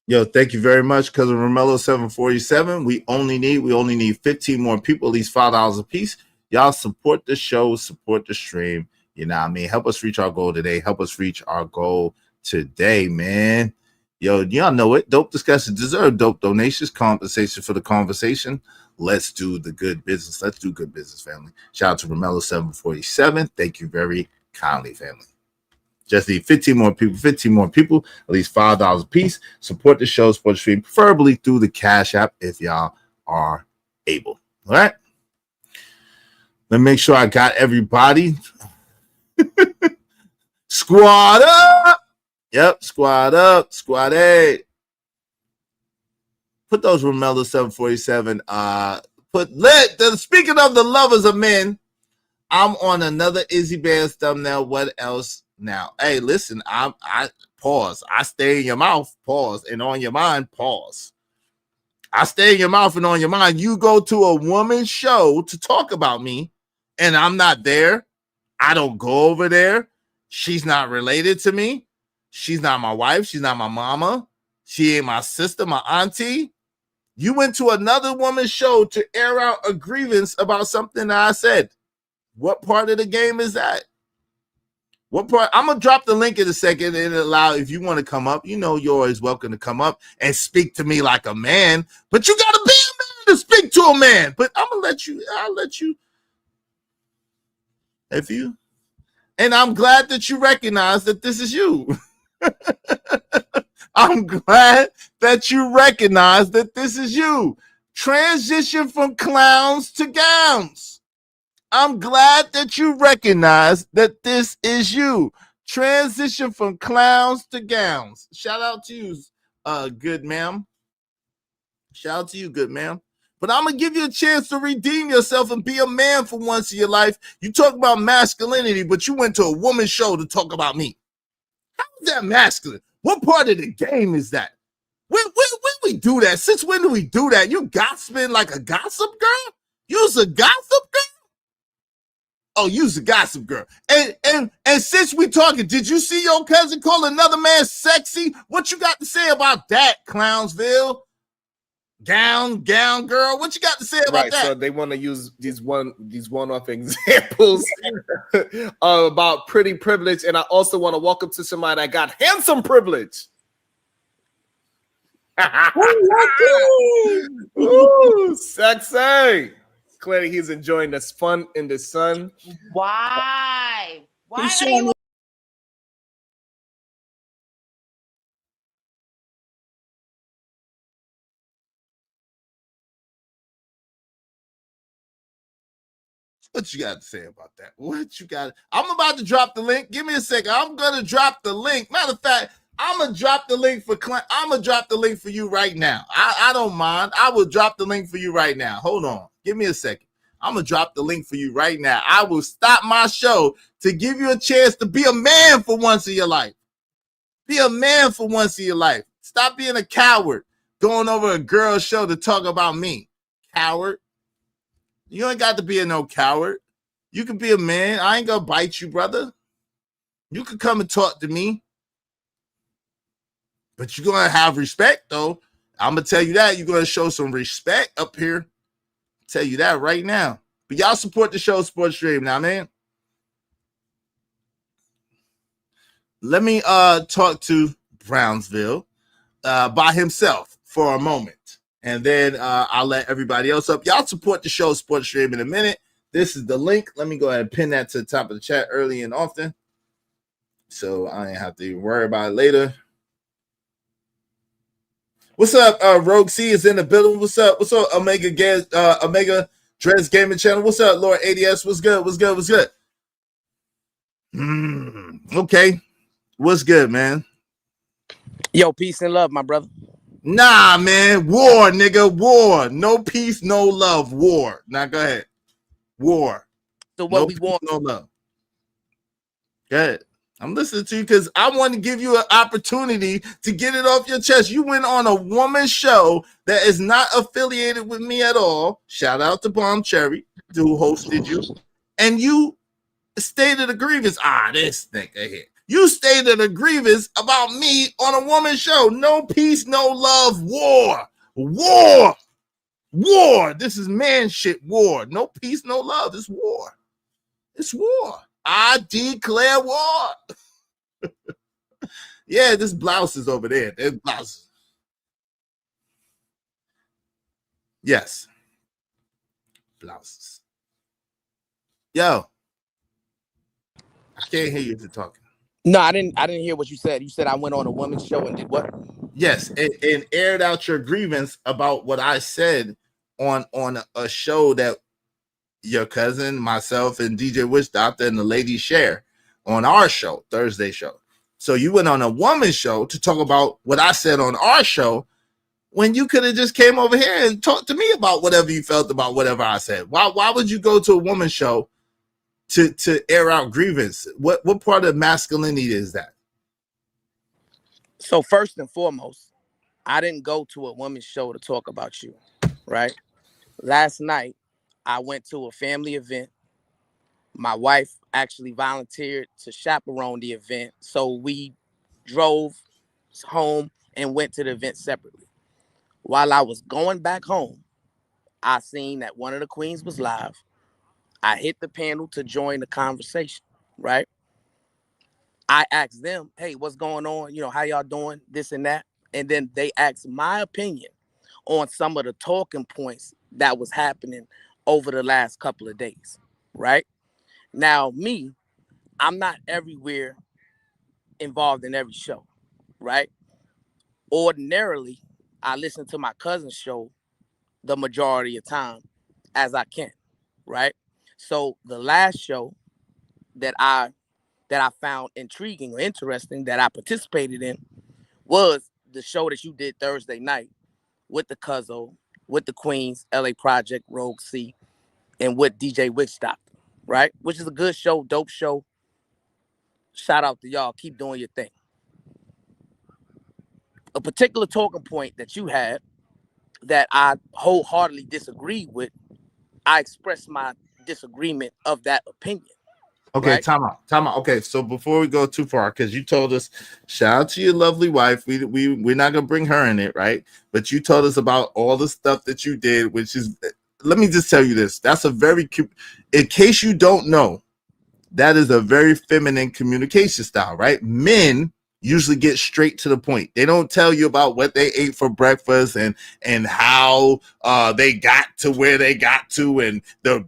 Yo, thank you very much. Because of Romello 747, we only need 15 more people, at least $5 a piece. Y'all support the show, support the stream. You know what I mean? Help us reach our goal today. Man. Yo, y'all know it. Dope discussions deserve dope donations, compensation for the conversation. Let's do the good business. Let's do good business, family. Shout out to Romello 747. Thank you very kindly, family. Just need 15 more people, at least $5 a piece. Support the show, support the stream, preferably through the Cash App if y'all are able. All right. Let me make sure I got everybody. Squad up. Yep, squad up, squad A. Put those Romello 747. Speaking of the lovers of men, I'm on another Izzy Bears thumbnail. What else? Now, hey, listen, I pause. I stay in your mouth, pause, and on your mind, pause. I stay in your mouth and on your mind. You go to a woman's show to talk about me, and I'm not there. I don't go over there. She's not related to me. She's not my wife. She's not my mama. She ain't my sister, my auntie. You went to another woman's show to air out a grievance about something that I said. What part of the game is that? What part? I'm gonna drop the link in a second and allow, if you want to come up, you know you're always welcome to come up and speak to me like a man, but you gotta be a man to speak to a man. But I'll let you, if you, and I'm glad that you recognize that this is you. I'm glad that you recognize that this is you. Transition from clowns to gowns. I'm glad that you recognize that this is you. Transition from clowns to gowns. Shout out to you, good ma'am. Shout out to you, good ma'am. But I'm going to give you a chance to redeem yourself and be a man for once in your life. You talk about masculinity, but you went to a woman's show to talk about me. How is that masculine? What part of the game is that? When we do that? Since when do we do that? You gossiping like a gossip girl? You's a gossip girl? Oh, you's a gossip girl. And since we talking, did you see your cousin call another man sexy? What you got to say about that, Clownsville? Gown girl. What you got to say about that? So they want to use these one-off examples about pretty privilege, and I also want to welcome to somebody that got handsome privilege. Ooh, sexy. Clearly, he's enjoying this fun in the sun. Why? Why He's are you? What you got to say about that? What you got? I'm about to drop the link. Give me a second. I'm gonna drop the link. Matter of fact, I'm gonna drop the link for Clint. I'm gonna drop the link for you right now. I don't mind. I will drop the link for you right now. Hold on. Give me a second. I'm gonna drop the link for you right now. I will stop my show to give you a chance to be a man for once in your life. Be a man for once in your life. Stop being a coward. Going over a girl's show to talk about me. Coward. You ain't got to be a no coward. You can be a man. I ain't gonna bite you, brother. You can come and talk to me. But you're gonna have respect, though. I'm gonna tell you that. You're gonna show some respect up here. I'll tell you that right now. But y'all support the show, Sports Stream now, man. Let me talk to Brownsville by himself for a moment. And then I'll let everybody else up. Y'all support the show, Sports Stream, in a minute. This is the link. Let me go ahead and pin that to the top of the chat early and often, so I ain't have to worry about it later. What's up? Rogue C is in the building. What's up? What's up, Omega Dress Gaming Channel? What's up, Lord ADS? What's good? What's good? What's good? Okay. What's good, man? Yo, peace and love, my brother. Nah, man. War, nigga. War. No peace, no love. War. Now go ahead. War. So what no we peace, want? No love. Go ahead. I'm listening to you because I want to give you an opportunity to get it off your chest. You went on a woman show that is not affiliated with me at all. Shout out to Bomb Cherry, who hosted you. And you stated a grievance. This nigga here. You stated a grievance about me on a woman show. No peace, no love, war. War. War. This is man shit. War. No peace, no love. It's war. It's war. I declare war. Yeah, this blouse is over there. There's blouses. Yes. Blouses. Yo. I can't hear you if you're talking. No, I didn't hear what you said. You said I went on a woman's show and did what? Yes, and aired out your grievance about what I said on a show that your cousin, myself, and DJ Witch Doctor and the ladies share on our show, Thursday show. So you went on a woman's show to talk about what I said on our show when you could have just came over here and talked to me about whatever you felt about whatever I said. Why would you go to a woman's show to air out grievance? What part of masculinity is that? So first and foremost, I didn't go to a woman's show to talk about you, right? Last night, I went to a family event. My wife actually volunteered to chaperone the event. So we drove home and went to the event separately. While I was going back home, I seen that one of the queens was live. I hit the panel to join the conversation, right? I asked them, hey, what's going on? How y'all doing? This and that. And then they asked my opinion on some of the talking points that was happening over the last couple of days, right? Now, me, I'm not everywhere involved in every show, right? Ordinarily, I listen to my cousin's show the majority of time as I can, right? So the last show that I found intriguing or interesting that I participated in was the show that you did Thursday night with the Cuzzo, with the Queens, LA Project, Rogue C, and with DJ Witch Doctor, right? Which is a good show, dope show. Shout out to y'all. Keep doing your thing. A particular talking point that you had that I wholeheartedly disagree with, I expressed my disagreement of that opinion. Okay, right? time out. Okay, so before we go too far, because you told us, shout out to your lovely wife. We're not gonna bring her in it, right? But you told us about all the stuff that you did, which is, let me just tell you this. That's a very cute. In case you don't know, that is a very feminine communication style, right? Men usually get straight to the point. They don't tell you about what they ate for breakfast and how they got to where they got to and the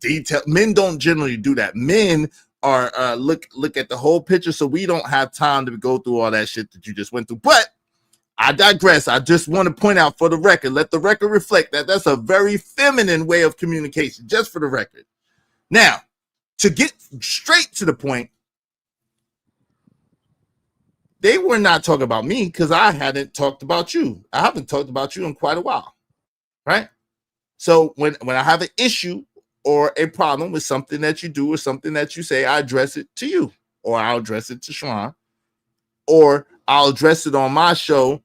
detail. Men don't generally do that. Men are look at the whole picture, so we don't have time to go through all that shit that you just went through. But I digress. I just want to point out for the record, let the record reflect that that's a very feminine way of communication, just for the record. Now, to get straight to the point, they were not talking about me because I hadn't talked about you. I haven't talked about you in quite a while, right? So when I have an issue or a problem with something that you do or something that you say, I address it to you, or I'll address it to Sharon, or I'll address it on my show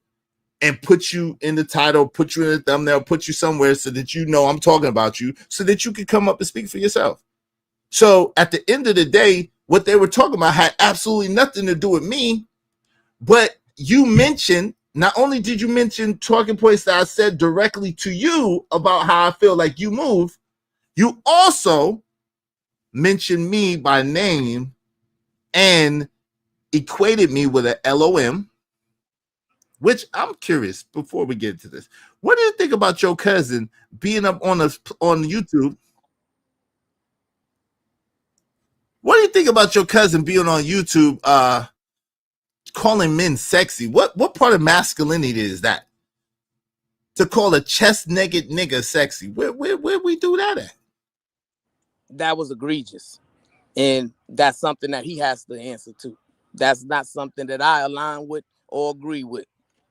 and put you in the title, put you in the thumbnail, put you somewhere so that you know I'm talking about you, so that you can come up and speak for yourself. So at the end of the day, what they were talking about had absolutely nothing to do with me, but you mentioned, not only did you mention talking points that I said directly to you about how I feel like you move, you also mentioned me by name and equated me with an LOM, which I'm curious, before we get into this, what do you think about your cousin being up on YouTube? What do you think about your cousin being on YouTube calling men sexy? What part of masculinity is that? To call a chest-naked nigga sexy? Where we do that at? That was egregious. And that's something that he has to answer to. That's not something that I align with or agree with.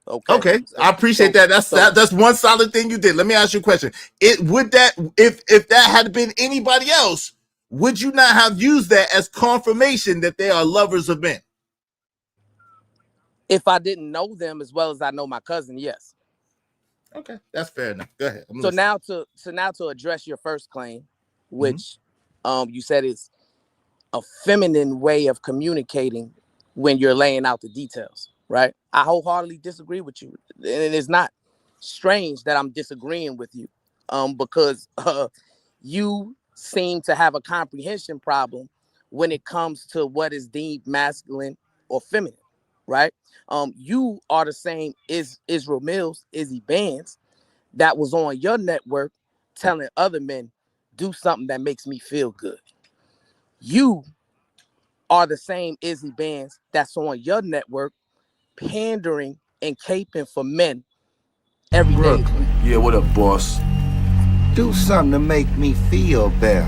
Okay, I appreciate that. That's one solid thing you did. Let me ask you a question. Would that, if that had been anybody else, would you not have used that as confirmation that they are lovers of men? If I didn't know them as well as I know my cousin, yes. Okay, that's fair enough. Go ahead. So now to address your first claim, which you said is a feminine way of communicating when you're laying out the details, right? I wholeheartedly disagree with you. And it is not strange that I'm disagreeing with you, because you seem to have a comprehension problem when it comes to what is deemed masculine or feminine, right? You are the same as Israel Mills, Izzy Bands, that was on your network telling other men, do something that makes me feel good. You are the same Izzy Bands that's on your network pandering and caping for men every day. Yeah, what up, boss? Do something to make me feel better.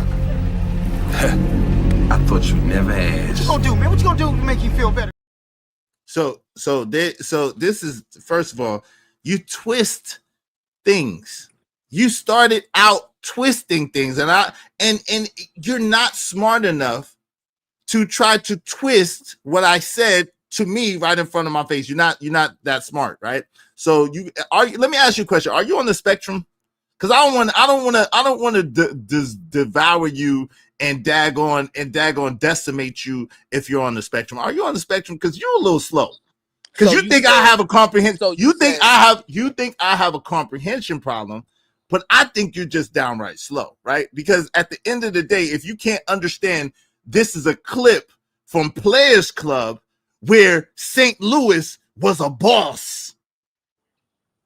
I thought you'd never ask. What you gonna do, man? What you gonna do to make you feel better? So this is, first of all, you twist things. You started out twisting things, and you're not smart enough to try to twist what I said to me right in front of my face. You're not that smart, right? So let me ask you a question. Are you on the spectrum? Because I don't want to devour you and daggone decimate you if you're on the spectrum. Are you on the spectrum? Because you're a little slow. Because you think I have a comprehension. So you think I have a comprehension problem, but I think you're just downright slow, right? Because at the end of the day, if you can't understand, this is a clip from Players Club where St. Louis was a boss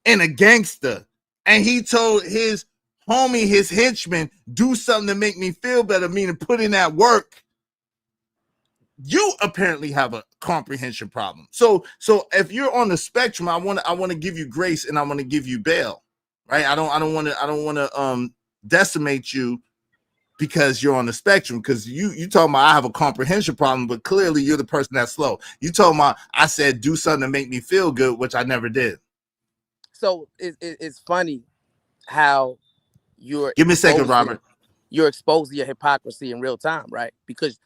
and a gangster, and he told his homie, his henchman, do something to make me feel better, meaning put in that work. You apparently have a comprehension problem. So if you're on the spectrum, I want to give you grace and I want to give you bail, right? I don't want to decimate you because you're on the spectrum. Because you talking about I have a comprehension problem, but clearly you're the person that's slow. You talking about I said do something to make me feel good, which I never did. So it's funny how you're Give me a second, Robert. You're exposing your hypocrisy in real time, right? Because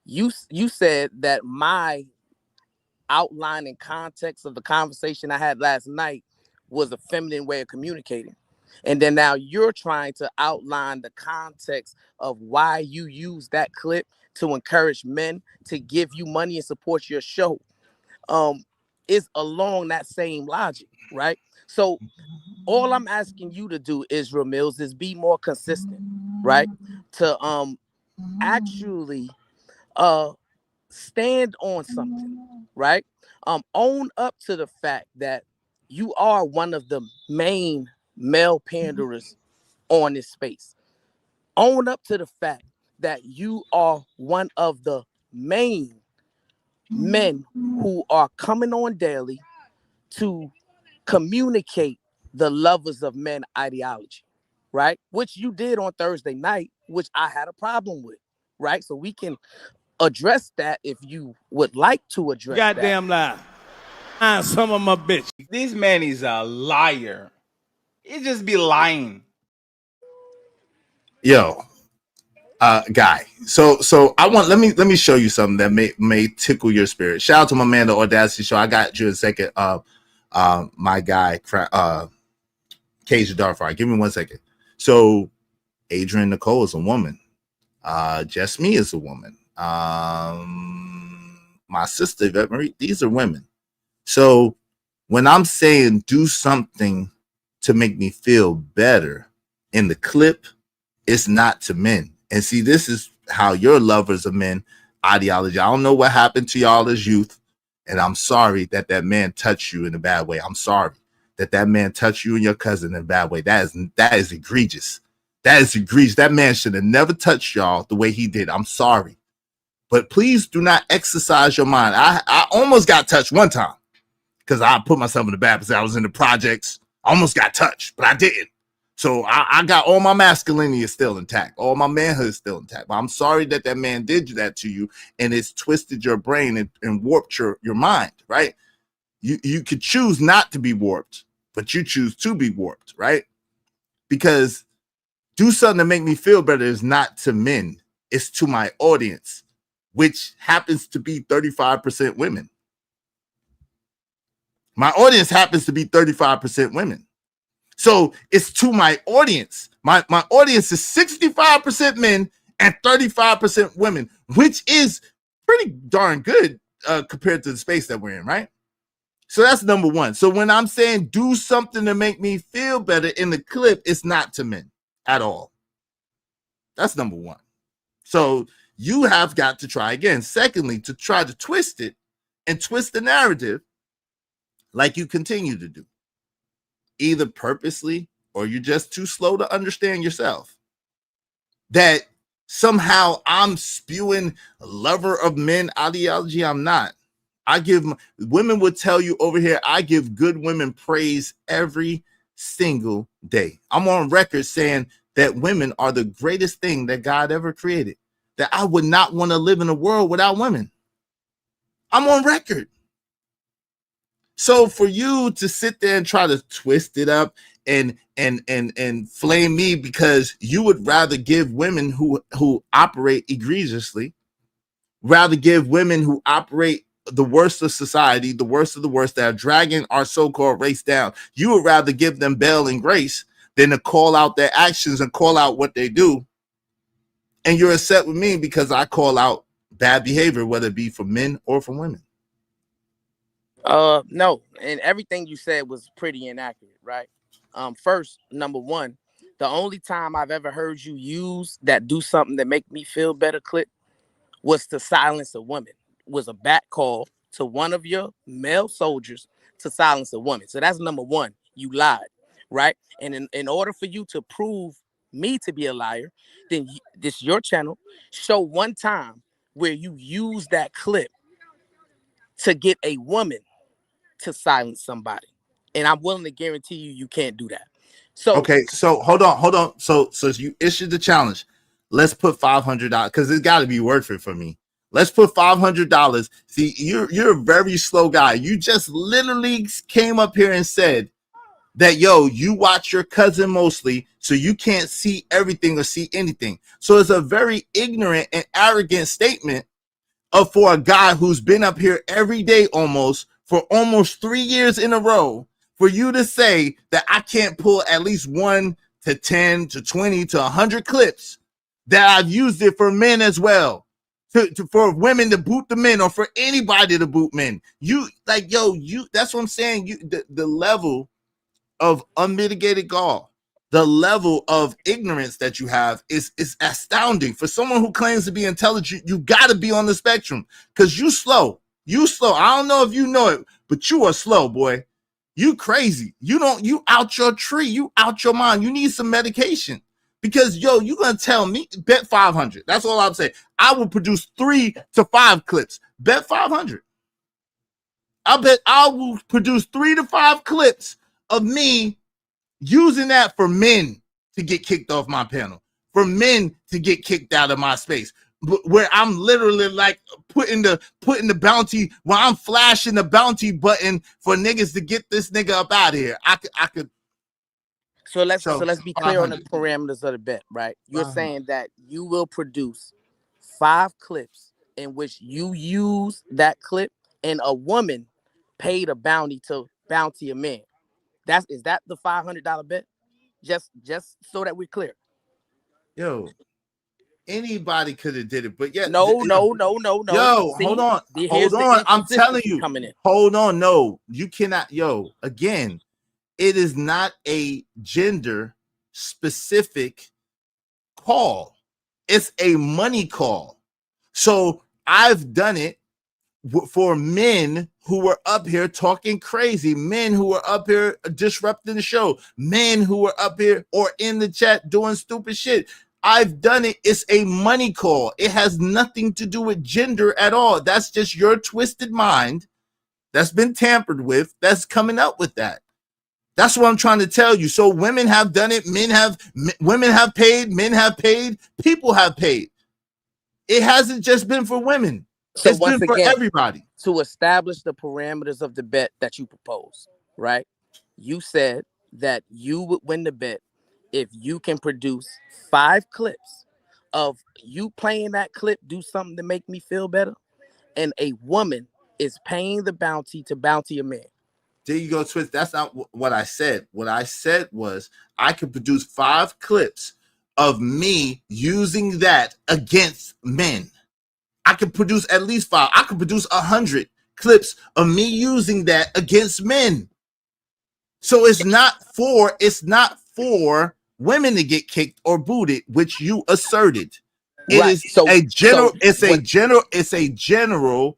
you said that my outline and context of the conversation I had last night was a feminine way of communicating. And then now you're trying to outline the context of why you use that clip to encourage men to give you money and support your show. Is along that same logic, right? So all I'm asking you to do, Israel Mills, is be more consistent, right? To actually stand on something, right? Own up to the fact that you are one of the main male panderers on this space. Own up to the fact that you are one of the main men who are coming on daily to communicate the lovers of men ideology, right? Which you did on Thursday night, which I had a problem with, right? So we can address that if you would like to address Goddamn lie. Some of my bitch. This man is a liar. He just be lying. Yo, guy. So I want let me show you something that may tickle your spirit. Shout out to my man, the Audacity Show. I got you in a second. My guy, Cage Darfire. Give me 1 second. So Adrian Nicole is a woman. Just Me is a woman. My sister Yvette Marie, these are women. So when I'm saying do something to make me feel better in the clip, it's not to men. And see, this is how your lovers of men ideology. I don't know what happened to y'all as youth, and I'm sorry that man touched you in a bad way. I'm sorry that man touched you and your cousin in a bad way. That is egregious. That is egregious. That man should have never touched y'all the way he did. I'm sorry. But please do not exercise your mind. I almost got touched one time because I put myself in the bad position. I was in the projects. I almost got touched, but I didn't. So I got all my masculinity is still intact. All my manhood is still intact. But I'm sorry that man did that to you, and it's twisted your brain and warped your mind, right? You could choose not to be warped, but you choose to be warped, right? Because do something to make me feel better is not to men. It's to my audience, which happens to be 35% women. My audience happens to be 35% women. So it's to my audience. My audience is 65% men and 35% women, which is pretty darn good compared to the space that we're in, right? So that's number one. So when I'm saying do something to make me feel better in the clip, it's not to men at all. That's number one. So you have got to try again. Secondly, to try to twist it and twist the narrative like you continue to do, either purposely or you're just too slow to understand yourself, that somehow I'm spewing lover of men ideology. I'm not. Women would tell you over here, I give good women praise every single day. I'm on record saying that women are the greatest thing that God ever created, that I would not want to live in a world without women. I'm on record. So for you to sit there and try to twist it up and flame me because you would rather give women who operate egregiously, rather give women who operate the worst of society, the worst of the worst, that are dragging our so-called race down, you would rather give them bail and grace than to call out their actions and call out what they do. And you're upset with me because I call out bad behavior, whether it be from men or from women. No, and everything you said was pretty inaccurate, right? First, number one, the only time I've ever heard you use that do something that make me feel better clip was to silence a woman. Was a back call to one of your male soldiers to silence a woman. So that's number one. You lied, right? And in order for you to prove me to be a liar, then this your channel. Show one time where you use that clip to get a woman to silence somebody, and I'm willing to guarantee you can't do that. So okay, so hold on. So you issued the challenge. let's put $500 because it's got to be worth it for me. Let's put $500. See, you're a very slow guy. You just literally came up here and said that, yo, you watch your cousin mostly, so you can't see everything or see anything. So it's a very ignorant and arrogant statement for a guy who's been up here every day almost for almost 3 years in a row, for you to say that I can't pull at least 1 to 10 to 20 to 100 clips that I've used it for men as well. For women to boot the men, or for anybody to boot men. You like, yo, that's what I'm saying. The level of unmitigated gall, the level of ignorance that you have is astounding. For someone who claims to be intelligent, you got to be on the spectrum, because you slow. I don't know if you know it, but you are slow, boy. You crazy. You out your tree. You out your mind. You need some medication. Because, yo, you're going to tell me, bet 500. That's all I'm saying. I will produce 3 to 5 clips. Bet 500. I bet I will produce 3 to 5 clips of me using that for men to get kicked off my panel, for men to get kicked out of my space, where I'm literally like putting the bounty, where I'm flashing the bounty button for niggas to get this nigga up out of here. I could. So let's be clear on the parameters of the bet, right? You're saying that you will produce 5 clips in which you use that clip, and a woman paid a bounty to bounty a man. Is that the $500 bet? Just so that we're clear. Yo, anybody could have did it, but yeah. No. Yo, See, hold on. I'm telling you. Hold on. No, you cannot. Yo, again. It is not a gender specific call. It's a money call. So I've done it for men who were up here talking crazy, men who were up here disrupting the show, men who were up here or in the chat doing stupid shit. I've done it. It's a money call. It has nothing to do with gender at all. That's just your twisted mind that's been tampered with that's coming up with that. That's what I'm trying to tell you. So women have done it. Women have paid. Men have paid. People have paid. It hasn't just been for women. So it's been for everybody. To establish the parameters of the bet that you propose, right? You said that you would win the bet if you can produce 5 clips of you playing that clip, do something to make me feel better, and a woman is paying the bounty to bounty a man. There you go, Twist. That's not what I said. What I said was I could produce 5 clips of me using that against men. I could produce at least 5. I could produce 100 clips of me using that against men. So it's not for women to get kicked or booted, which you asserted. It is a general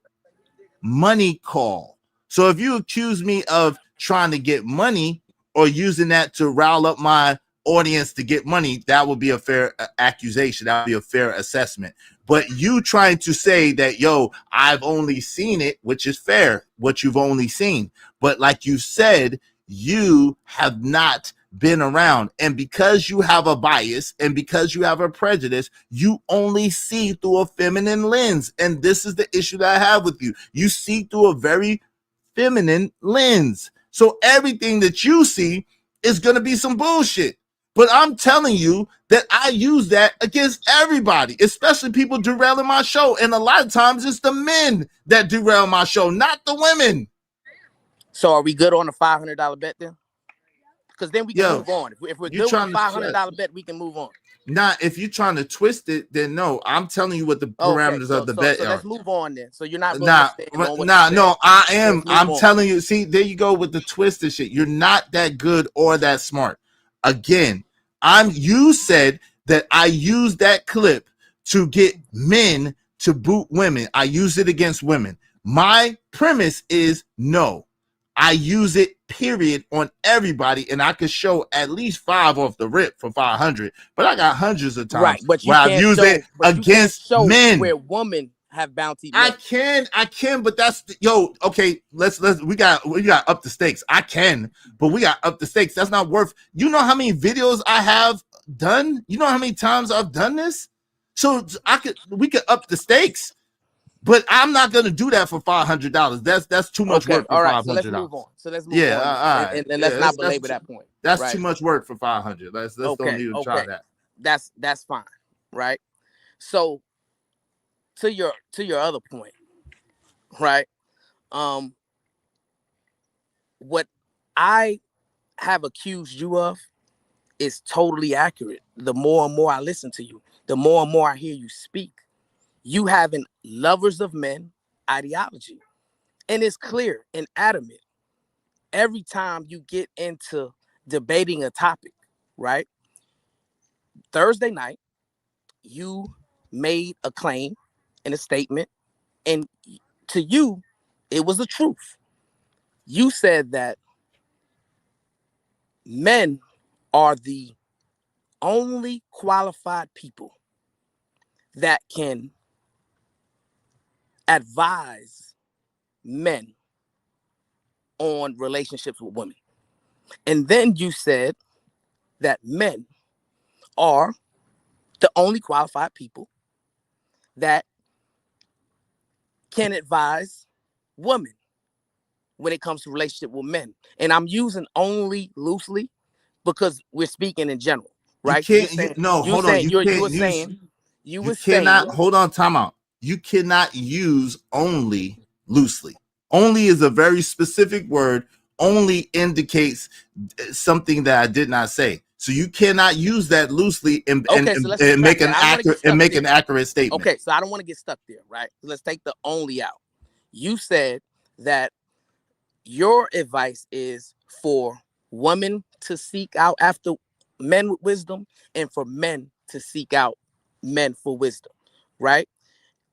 money call. So if you accuse me of trying to get money or using that to rile up my audience to get money, that would be a fair accusation. That would be a fair assessment. But you trying to say that, yo, I've only seen it, which is fair, what you've only seen. But like you said, you have not been around. And because you have a bias and because you have a prejudice, you only see through a feminine lens. And this is the issue that I have with you. You see through a very feminine lens. So everything that you see is going to be some bullshit. But I'm telling you that I use that against everybody, especially people derailing my show. And a lot of times it's the men that derail my show, not the women. So are we good on a $500 bet then? Because then we can move on. If we're good with a $500 bet, we can move on. Nah, if you're trying to twist it, then no. I'm telling you what the parameters of the bet are. So let's move on then. So you're not. No, I am. I'm telling you. See, there you go with the twisted shit. You're not that good or that smart. Again, you said that I used that clip to get men to boot women. I used it against women. My premise is no. I use it, period, on everybody, and I could show at least 5 off the rip for 500. But I got hundreds of times where I've used it against men. Where women have bounty. I can, but that's okay. We got up the stakes. I can, but we got up the stakes. That's not worth. You know how many videos I have done? You know how many times I've done this? So we could up the stakes, but I'm not gonna do that for $500. That's too much work for all right. $500. So let's move on. Yeah, all right. And let's not belabor that point. That's right? too much work for $500. Let's don't even try that. That's fine, right? So to your other point, right? What I have accused you of is totally accurate. The more and more I listen to you, the more and more I hear you speak, you have an lovers of men ideology. And it's clear and adamant every time you get into debating a topic, right? Thursday night, you made a claim and a statement, and to you, it was the truth. You said that men are the only qualified people that can advise men on relationships with women. And then you said that men are the only qualified people that can advise women when it comes to relationship with men. And I'm using only loosely because we're speaking in general, right? You cannot hold on, time out. You cannot use only loosely. Only is a very specific word. Only indicates something that I did not say. So you cannot use that loosely and make an accurate statement. Okay, so I don't want to get stuck there, right? Let's take the only out. You said that your advice is for women to seek out after men with wisdom and for men to seek out men for wisdom, right?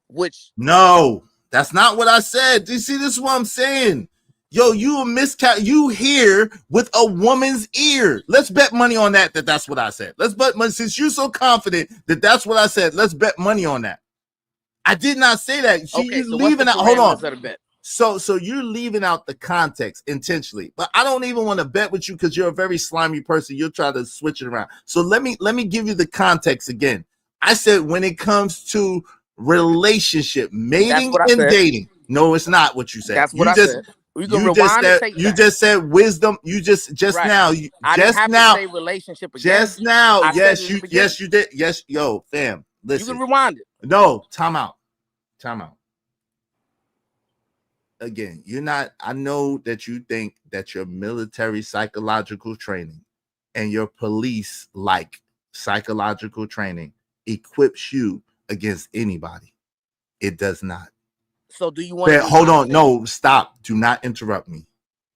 Which no, that's not what I said. Do you see, this is what I'm saying? Yo, you hear with a woman's ear. Let's bet money on that's what I said. Let's bet money, since you're so confident that that's what I said. Let's bet money on that. I did not say that. You're leaving out. Hold on. So you're leaving out the context intentionally. But I don't even want to bet with you because you're a very slimy person. You'll try to switch it around. So let me give you the context again. I said when it comes to relationship, mating and dating. No, it's not what you said. That's what I said. You just said wisdom. You just right. now. I didn't have to say relationship again. Just now. Yes, you did. Yes, yo, fam. Listen. You can rewind it. No, time out. Again, you're not. I know that you think that your military psychological training and your police like psychological training equips you against anybody. It does not. So do you want to hold on? No, stop. Do not interrupt me.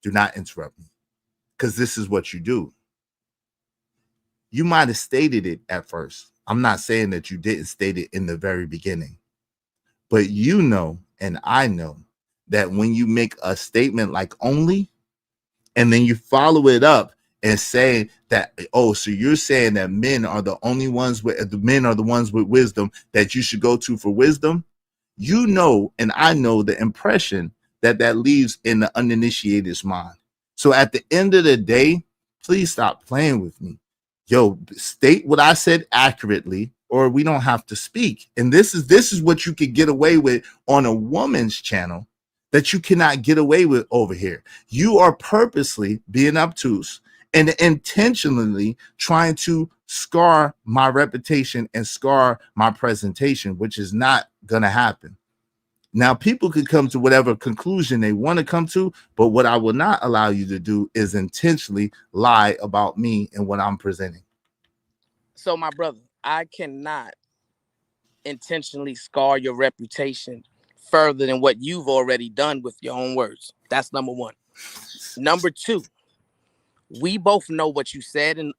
Do not interrupt me. Because this is what you do. You might have stated it at first. I'm not saying that you didn't state it in the very beginning. But you know, and I know, that when you make a statement like only, and then you follow it up and say that, oh, so you're saying that men are the only ones with wisdom that you should go to for wisdom. You know, and I know the impression that leaves in the uninitiated's mind. So at the end of the day, please stop playing with me. Yo, state what I said accurately, or we don't have to speak. And this is what you could get away with on a woman's channel that you cannot get away with over here. You are purposely being obtuse and intentionally trying to scar my reputation and scar my presentation, which is not going to happen. Now, people could come to whatever conclusion they want to come to, but what I will not allow you to do is intentionally lie about me and what I'm presenting. So, my brother, I cannot intentionally scar your reputation further than what you've already done with your own words. That's number one. Number two, we both know what you said, and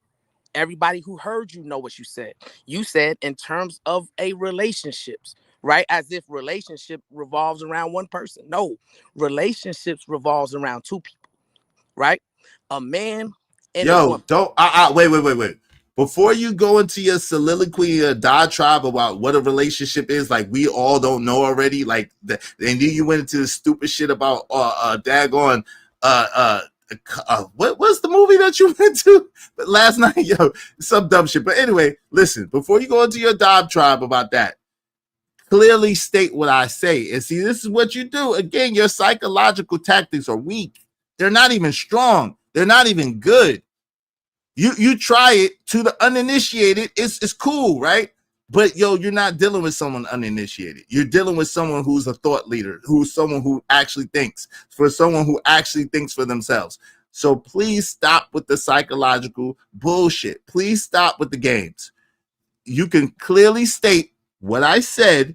everybody who heard you know what you said. You said in terms of a relationships, right? As if relationship revolves around one person. No, relationships revolves around two people, right? A man and a woman. Wait. Before you go into your soliloquy or diatribe about what a relationship is, like we all don't know already, and then you went into the stupid shit about daggone what was the movie that you went to last night? Yo, some dumb shit. But anyway, listen, before you go into your diatribe about that, clearly state what I say. And see, this is what you do. Again, your psychological tactics are weak. They're not even strong. They're not even good. You try it to the uninitiated. It's cool, right? But yo, you're not dealing with someone uninitiated. You're dealing with someone who's a thought leader, who's someone who actually thinks, for someone who actually thinks for themselves. So please stop with the psychological bullshit. Please stop with the games. You can clearly state what I said,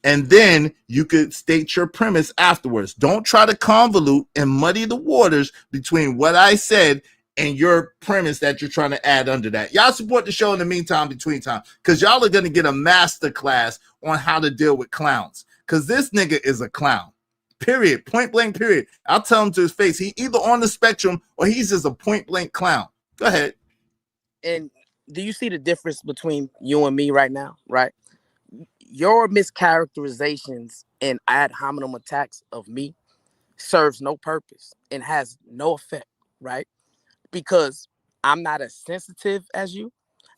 and then you could state your premise afterwards. Don't try to convolute and muddy the waters between what I said and your premise that you're trying to add under that. Y'all support the show in the meantime, between time, because y'all are going to get a master class on how to deal with clowns, because this nigga is a clown. Period. Point blank, period. I'll tell him to his face. He either on the spectrum or he's just a point blank clown. Go ahead. And do you see the difference between you and me right now, right? Your mischaracterizations and ad hominem attacks of me serves no purpose and has no effect, right? Because I'm not as sensitive as you.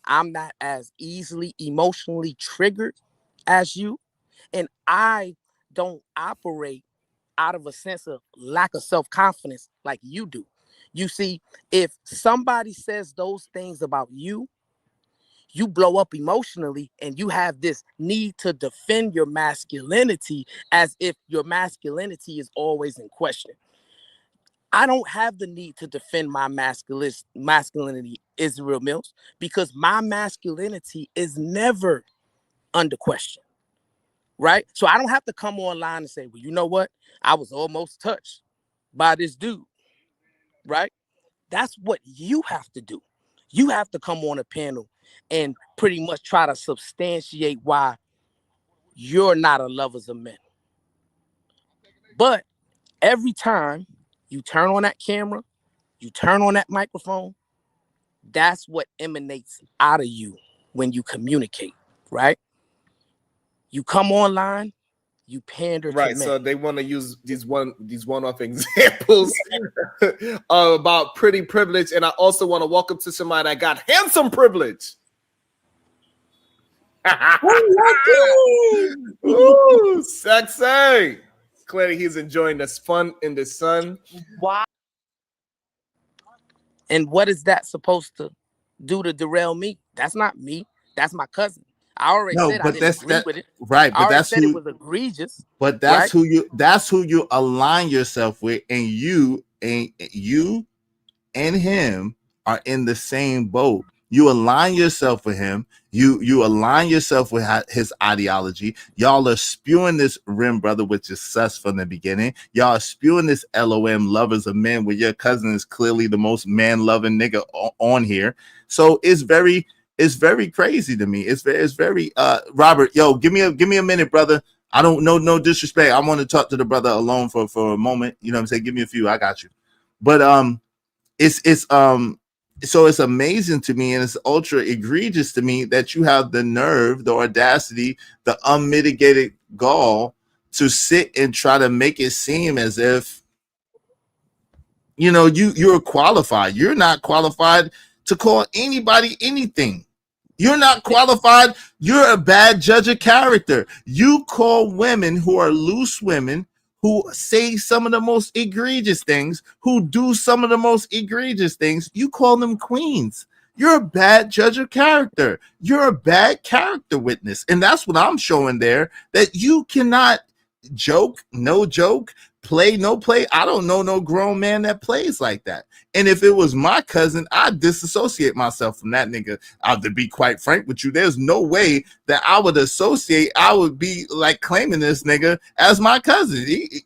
I'm not as easily emotionally triggered as you. And I don't operate out of a sense of lack of self-confidence like you do. You see, if somebody says those things about you, you blow up emotionally and you have this need to defend your masculinity as if your masculinity is always in question. I don't have the need to defend my masculinity, Israel Mills, because my masculinity is never under question, right? So I don't have to come online and say, well, you know what? I was almost touched by this dude, right? That's what you have to do. You have to come on a panel and pretty much try to substantiate why you're not a lovers of men. But every time you turn on that camera, you turn on that microphone, that's what emanates out of you when you communicate, right? You come online, you pander to Right, men. so they want to use these one-off examples about pretty privilege, and I also want to welcome to somebody that got handsome privilege. Ooh, sexy. Clearly, he's enjoying this fun in the sun. Wow. And what is that supposed to do to derail me? That's not me. That's my cousin. I already said I didn't agree with it. Right, but that's said who, it was egregious. But that's right? that's who you align yourself with, and you and him are in the same boat. You align yourself with him. You align yourself with his ideology. Y'all are spewing this rim brother, which is sus from the beginning. Y'all are spewing this LOM lovers of men, where your cousin is clearly the most man loving nigga on here. So it's very crazy to me. It's very Robert. Yo, give me a minute, brother. I don't know, no disrespect. I want to talk to the brother alone for a moment. You know what I'm saying? Give me a few. I got you. But so it's amazing to me, and it's ultra egregious to me that you have the nerve, the audacity, the unmitigated gall to sit and try to make it seem as if you're qualified. You're not qualified to call anybody anything. You're not qualified. You're a bad judge of character. You call women who are loose women, who say some of the most egregious things, who do some of the most egregious things, you call them queens. You're a bad judge of character. You're a bad character witness. And that's what I'm showing there, that you cannot joke, no joke, play, no play. I don't know no grown man that plays like that. And if it was my cousin, I'd disassociate myself from that nigga. To be quite frank with you, there's no way that I would associate. I would be like claiming this nigga as my cousin. He's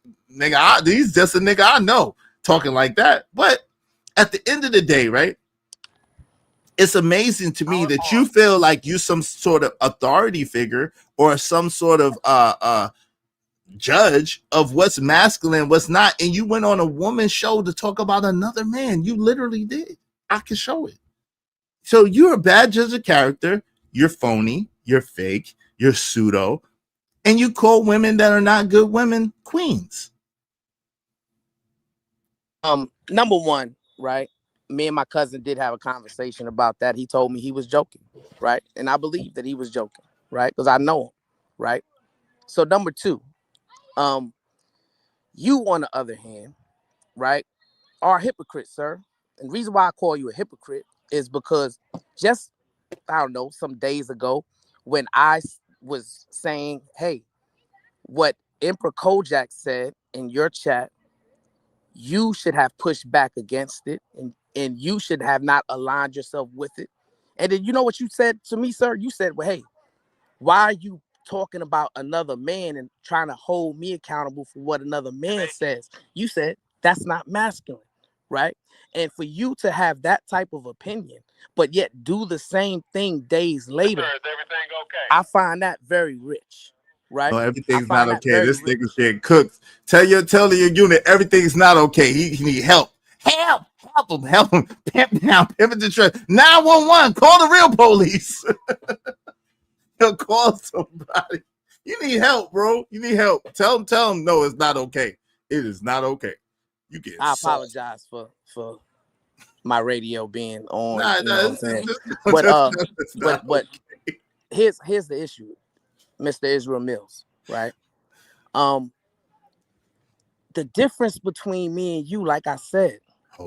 just a nigga I know talking like that. But at the end of the day, right? It's amazing to me that you feel like you some sort of authority figure or some sort of judge of what's masculine, what's not, and you went on a woman's show to talk about another man. You literally did. I can show it. So you're a bad judge of character. You're phony. You're fake. You're pseudo, and you call women that are not good women queens. Number one, right? Me and my cousin did have a conversation about that. He told me he was joking, right? And I believe that he was joking, right? Because I know him, right? So number two, you on the other hand, right, are a hypocrite, sir. And the reason why I call you a hypocrite is because just, I don't know, some days ago when I was saying, hey, what Emperor Kojak said in your chat, you should have pushed back against it, and you should have not aligned yourself with it. And then you know what you said to me, sir? You said, well, hey, why are you talking about another man and trying to hold me accountable for what another man says? You said that's not masculine, right? And for you to have that type of opinion, but yet do the same thing days later, sir, is everything okay? I find that very rich, right? No, I everything's find not that okay. very This rich. nigga shit cooked. Tell your unit everything's not okay. He need help. Help him. Pimp down, pimp in distress. 911. Call the real police. He'll call somebody. You need help, bro. You need help. Tell him no, it's not okay. It is not okay. You get I soft. apologize for my radio being on. Nah, you know what I'm saying? But but here's the issue, Mr. Israel Mills, right? The difference between me and you, like I said,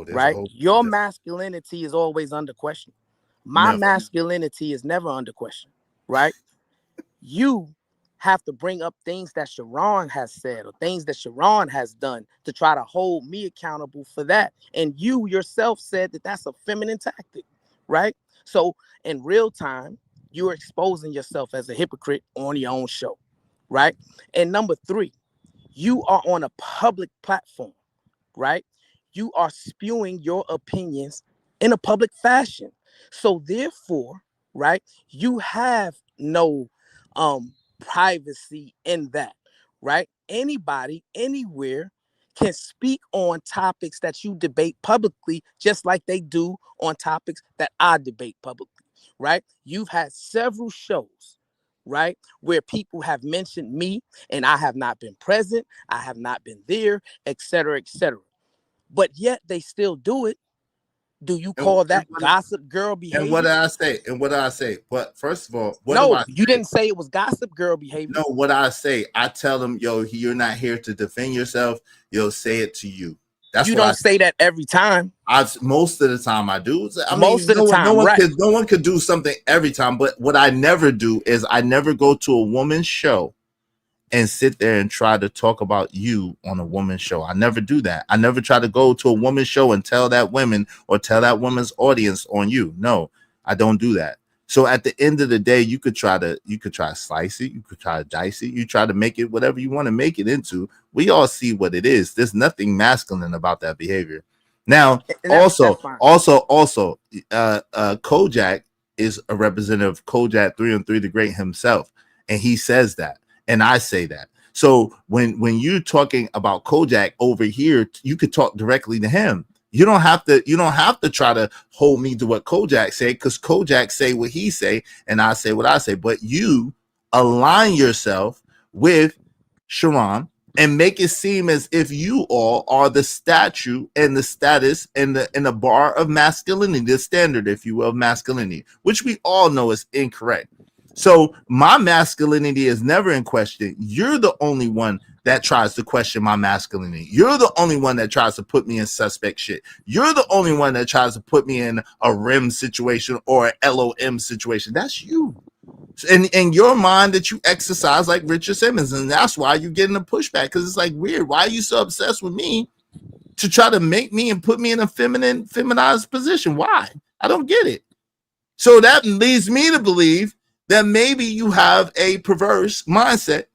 right? Your masculinity is always under question. My masculinity is never under question, right? You have to bring up things that Sharon has said or things that Sharon has done to try to hold me accountable for that. And you yourself said that that's a feminine tactic, right? So in real time, you're exposing yourself as a hypocrite on your own show, right? And number three, you are on a public platform, right? You are spewing your opinions in a public fashion. So therefore, right, you have no privacy in that, right? Anybody, anywhere can speak on topics that you debate publicly, just like they do on topics that I debate publicly, right? You've had several shows, right, where people have mentioned me and I have not been present, I have not been there, etc., etc. But yet they still do it. Do you call that gossip girl behavior? And what did I say? But first of all, you didn't say it was gossip girl behavior. No, what I say, I tell them, yo, you're not here to defend yourself. You'll say it to you. That's you what don't say that every time. Most of the time I do. Most of the time, no one could do something every time. But what I never do is I never go to a woman's show and sit there and try to talk about you on a woman's show. I never do that. I never try to go to a woman's show and tell that woman or tell that woman's audience on you. No, I don't do that. So at the end of the day, you could try to slice it, you could try to dice it, you try to make it whatever you want to make it into. We all see what it is. There's nothing masculine about that behavior. Now, also, Kojak is a representative of Kojak 3-on-3 the Great himself, and he says that. And I say that. So when you're talking about Kojak over here, you could talk directly to him. You don't have to try to hold me to what Kojak say, because Kojak say what he say and I say what I say. But you align yourself with Sharon and make it seem as if you all are the statue and the status and the bar of masculinity, the standard, if you will, of masculinity, which we all know is incorrect. So my masculinity is never in question. You're the only one that tries to question my masculinity. You're the only one that tries to put me in suspect shit. You're the only one that tries to put me in a RIM situation or an LOM situation. That's you. In your mind that you exercise like Richard Simmons. And that's why you're getting a pushback, because it's like weird. Why are you so obsessed with me to try to make me and put me in a feminized position? Why? I don't get it. So that leads me to believe that maybe you have a perverse mindset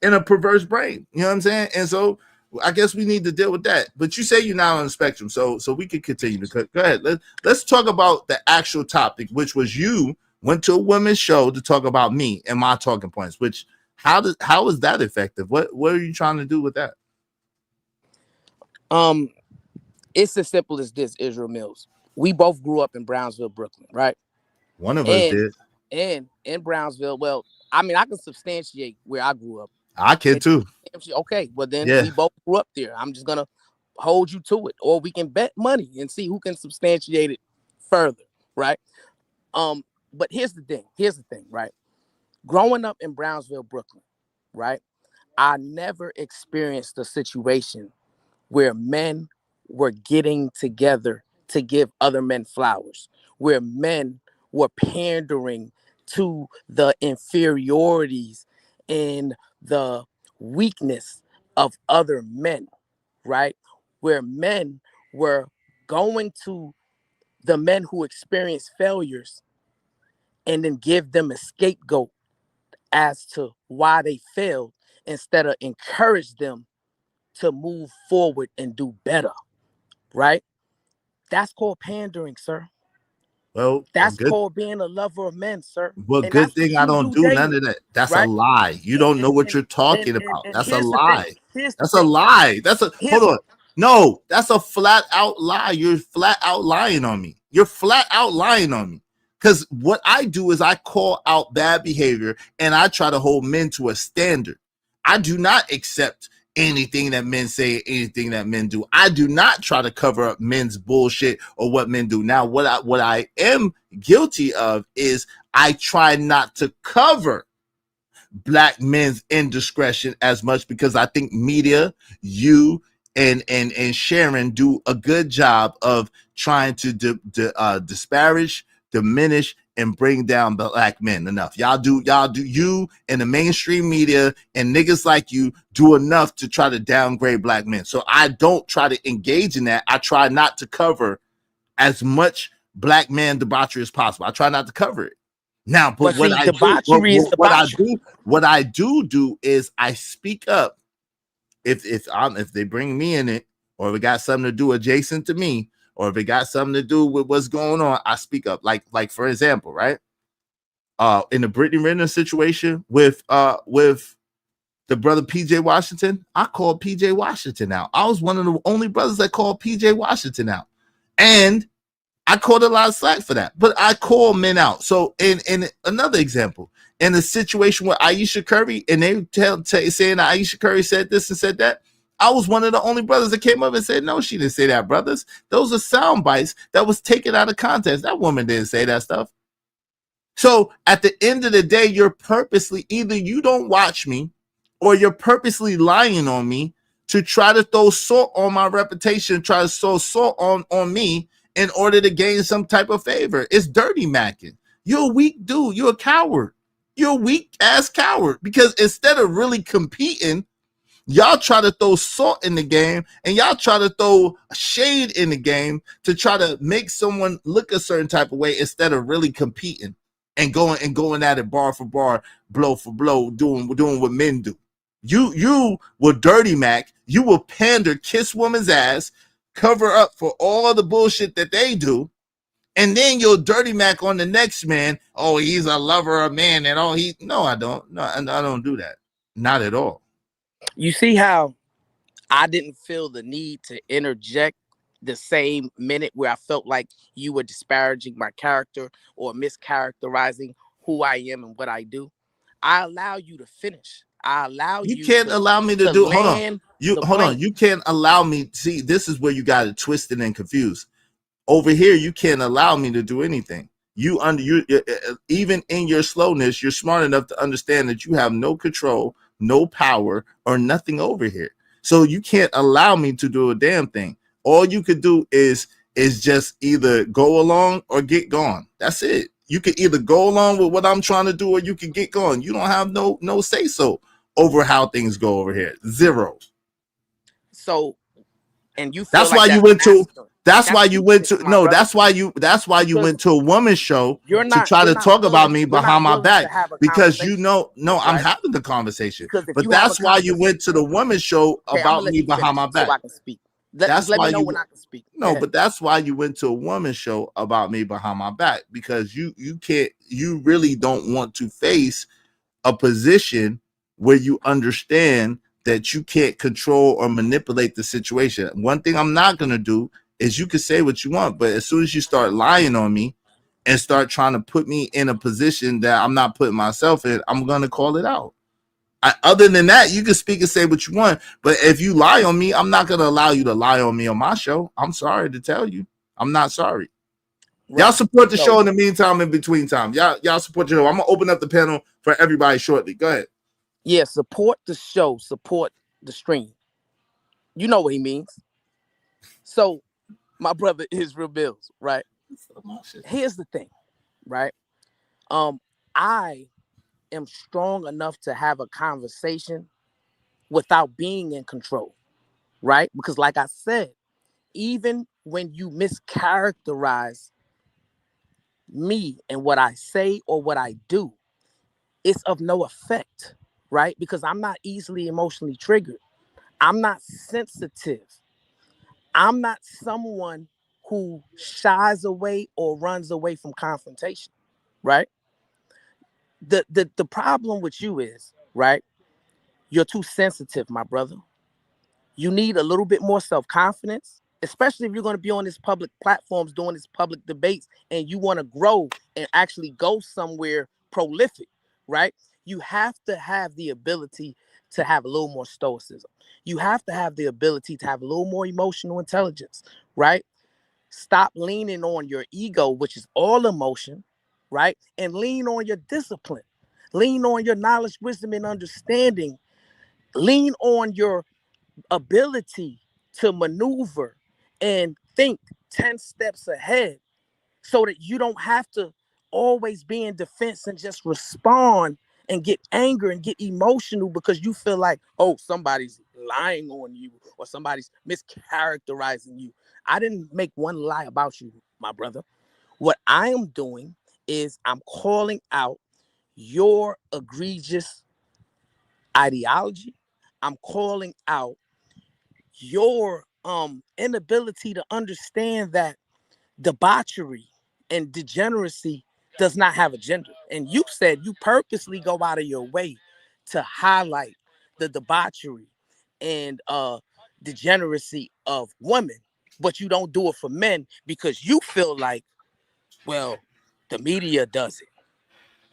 and a perverse brain. You know what I'm saying? And so I guess we need to deal with that. But you say you're not on the spectrum, so we can continue to go ahead. Let's talk about the actual topic, which was you went to a women's show to talk about me and my talking points. Which how is that effective? What are you trying to do with that? It's as simple as this, Israel Mills. We both grew up in Brownsville, Brooklyn, right? One of us did. And in Brownsville, well, I mean, I can substantiate where I grew up. I can too. Okay, well then we both grew up there. I'm just gonna hold you to it, or we can bet money and see who can substantiate it further, right? But here's the thing, right? Growing up in Brownsville, Brooklyn, right? I never experienced a situation where men were getting together to give other men flowers, where men were pandering to the inferiorities and the weakness of other men, right? Where men were going to the men who experienced failures and then give them a scapegoat as to why they failed instead of encourage them to move forward and do better, right? That's called pandering, sir. Well, That's good. called being a lover of men, sir. Well, And good that's what thing I you don't do do none daily, of that. That's a right? lie. You don't know what you're talking about. And That's a here's the thing. lie. Here's the That's a thing. lie. That's a Here's, hold on. No, that's a flat out lie. You're flat out lying on me. You're flat out lying on me. Because what I do is I call out bad behavior and I try to hold men to a standard. I do not accept anything that men say, anything that men do. I do not try to cover up men's bullshit or what men do. Now, what I am guilty of is I try not to cover black men's indiscretion as much because I think media, you and Sharon do a good job of trying to disparage, diminish, and bring down black men enough. Y'all do you and the mainstream media and niggas like you do enough to try to downgrade black men. So I don't try to engage in that. I try not to cover as much black man debauchery as possible. I try not to cover it. Now, but see, debauchery is debauchery. What I do is I speak up if they bring me in it, or if it got something to do adjacent to me, or if it got something to do with what's going on, I speak up. Like for example, right? In the Brittany Renner situation with the brother PJ Washington, I called PJ Washington out. I was one of the only brothers that called PJ Washington out, and I called a lot of slack for that, but I call men out. So in another example, in a situation where Aisha Curry, and they saying that Aisha Curry said this and said that, I was one of the only brothers that came up and said, no, she didn't say that, brothers. Those are sound bites that was taken out of context. That woman didn't say that stuff. So at the end of the day, you're purposely, either you don't watch me or you're purposely lying on me to try to throw salt on my reputation, try to throw salt on me, in order to gain some type of favor. It's dirty macking. You're a weak dude. You're a coward. You're a weak ass coward, because instead of really competing, y'all try to throw salt in the game and y'all try to throw shade in the game to try to make someone look a certain type of way instead of really competing and going at it bar for bar, blow for blow, doing what men do. You will dirty mac. You will pander, kiss woman's ass, cover up for all the bullshit that they do, and then you'll dirty mac on the next man. Oh, he's a lover of man, and I don't do that. Not at all. You see how I didn't feel the need to interject the same minute where I felt like you were disparaging my character or mischaracterizing who I am and what I do. I allow you to finish. I allow you. You can't allow me to do. Hold on. Hold on. You can't allow me. See, this is where you got it twisted and confused. Over here, you can't allow me to do anything. You even in your slowness, you're smart enough to understand that you have no control, no power, or nothing over here. So you can't allow me to do a damn thing. All you could do is just either go along or get gone. That's it. You can either go along with what I'm trying to do, or you can get gone. You don't have no say so over how things go over here. Zero. So, and you. That's why you went to. That's why you went to. No, that's why you went to a woman's show to try to talk about me behind my back, because I'm having the conversation. But that's why you went to the woman's show about me behind my back. So I can speak. Let me know when I can speak. No, but that's why you went to a woman's show about me behind my back, because you really don't want to face a position where you understand that you can't control or manipulate the situation. One thing I'm not going to do is, you can say what you want, but as soon as you start lying on me and start trying to put me in a position that I'm not putting myself in, I'm going to call it out. Other than that, you can speak and say what you want. But if you lie on me, I'm not going to allow you to lie on me on my show. I'm sorry to tell you. I'm not sorry. Right. Y'all support the show in the meantime, in between time. Y'all support the show. I'm going to open up the panel for everybody shortly. Go ahead. Yeah, support the show. Support the stream. You know what he means. So, my brother Israel Bills, right? Here's the thing, right? I am strong enough to have a conversation without being in control, right? Because like I said, even when you mischaracterize me and what I say or what I do, it's of no effect, right? Because I'm not easily emotionally triggered. I'm not sensitive. I'm not someone who shies away or runs away from confrontation, right? The problem with you is, right, you're too sensitive, my brother. You need a little bit more self-confidence, especially if you're going to be on these public platforms doing these public debates and you want to grow and actually go somewhere prolific, right? You have to have the ability to have a little more stoicism. You have to have the ability to have a little more emotional intelligence, right? Stop leaning on your ego, which is all emotion, right? And lean on your discipline. Lean on your knowledge, wisdom, and understanding. Lean on your ability to maneuver and think 10 steps ahead so that you don't have to always be in defense and just respond and get angry and get emotional because you feel like, oh, somebody's lying on you or somebody's mischaracterizing you. I didn't make one lie about you, my brother. What I am doing is I'm calling out your egregious ideology. I'm calling out your inability to understand that debauchery and degeneracy does not have a gender. And you said you purposely go out of your way to highlight the debauchery and degeneracy of women, but you don't do it for men because you feel like, well, the media does it.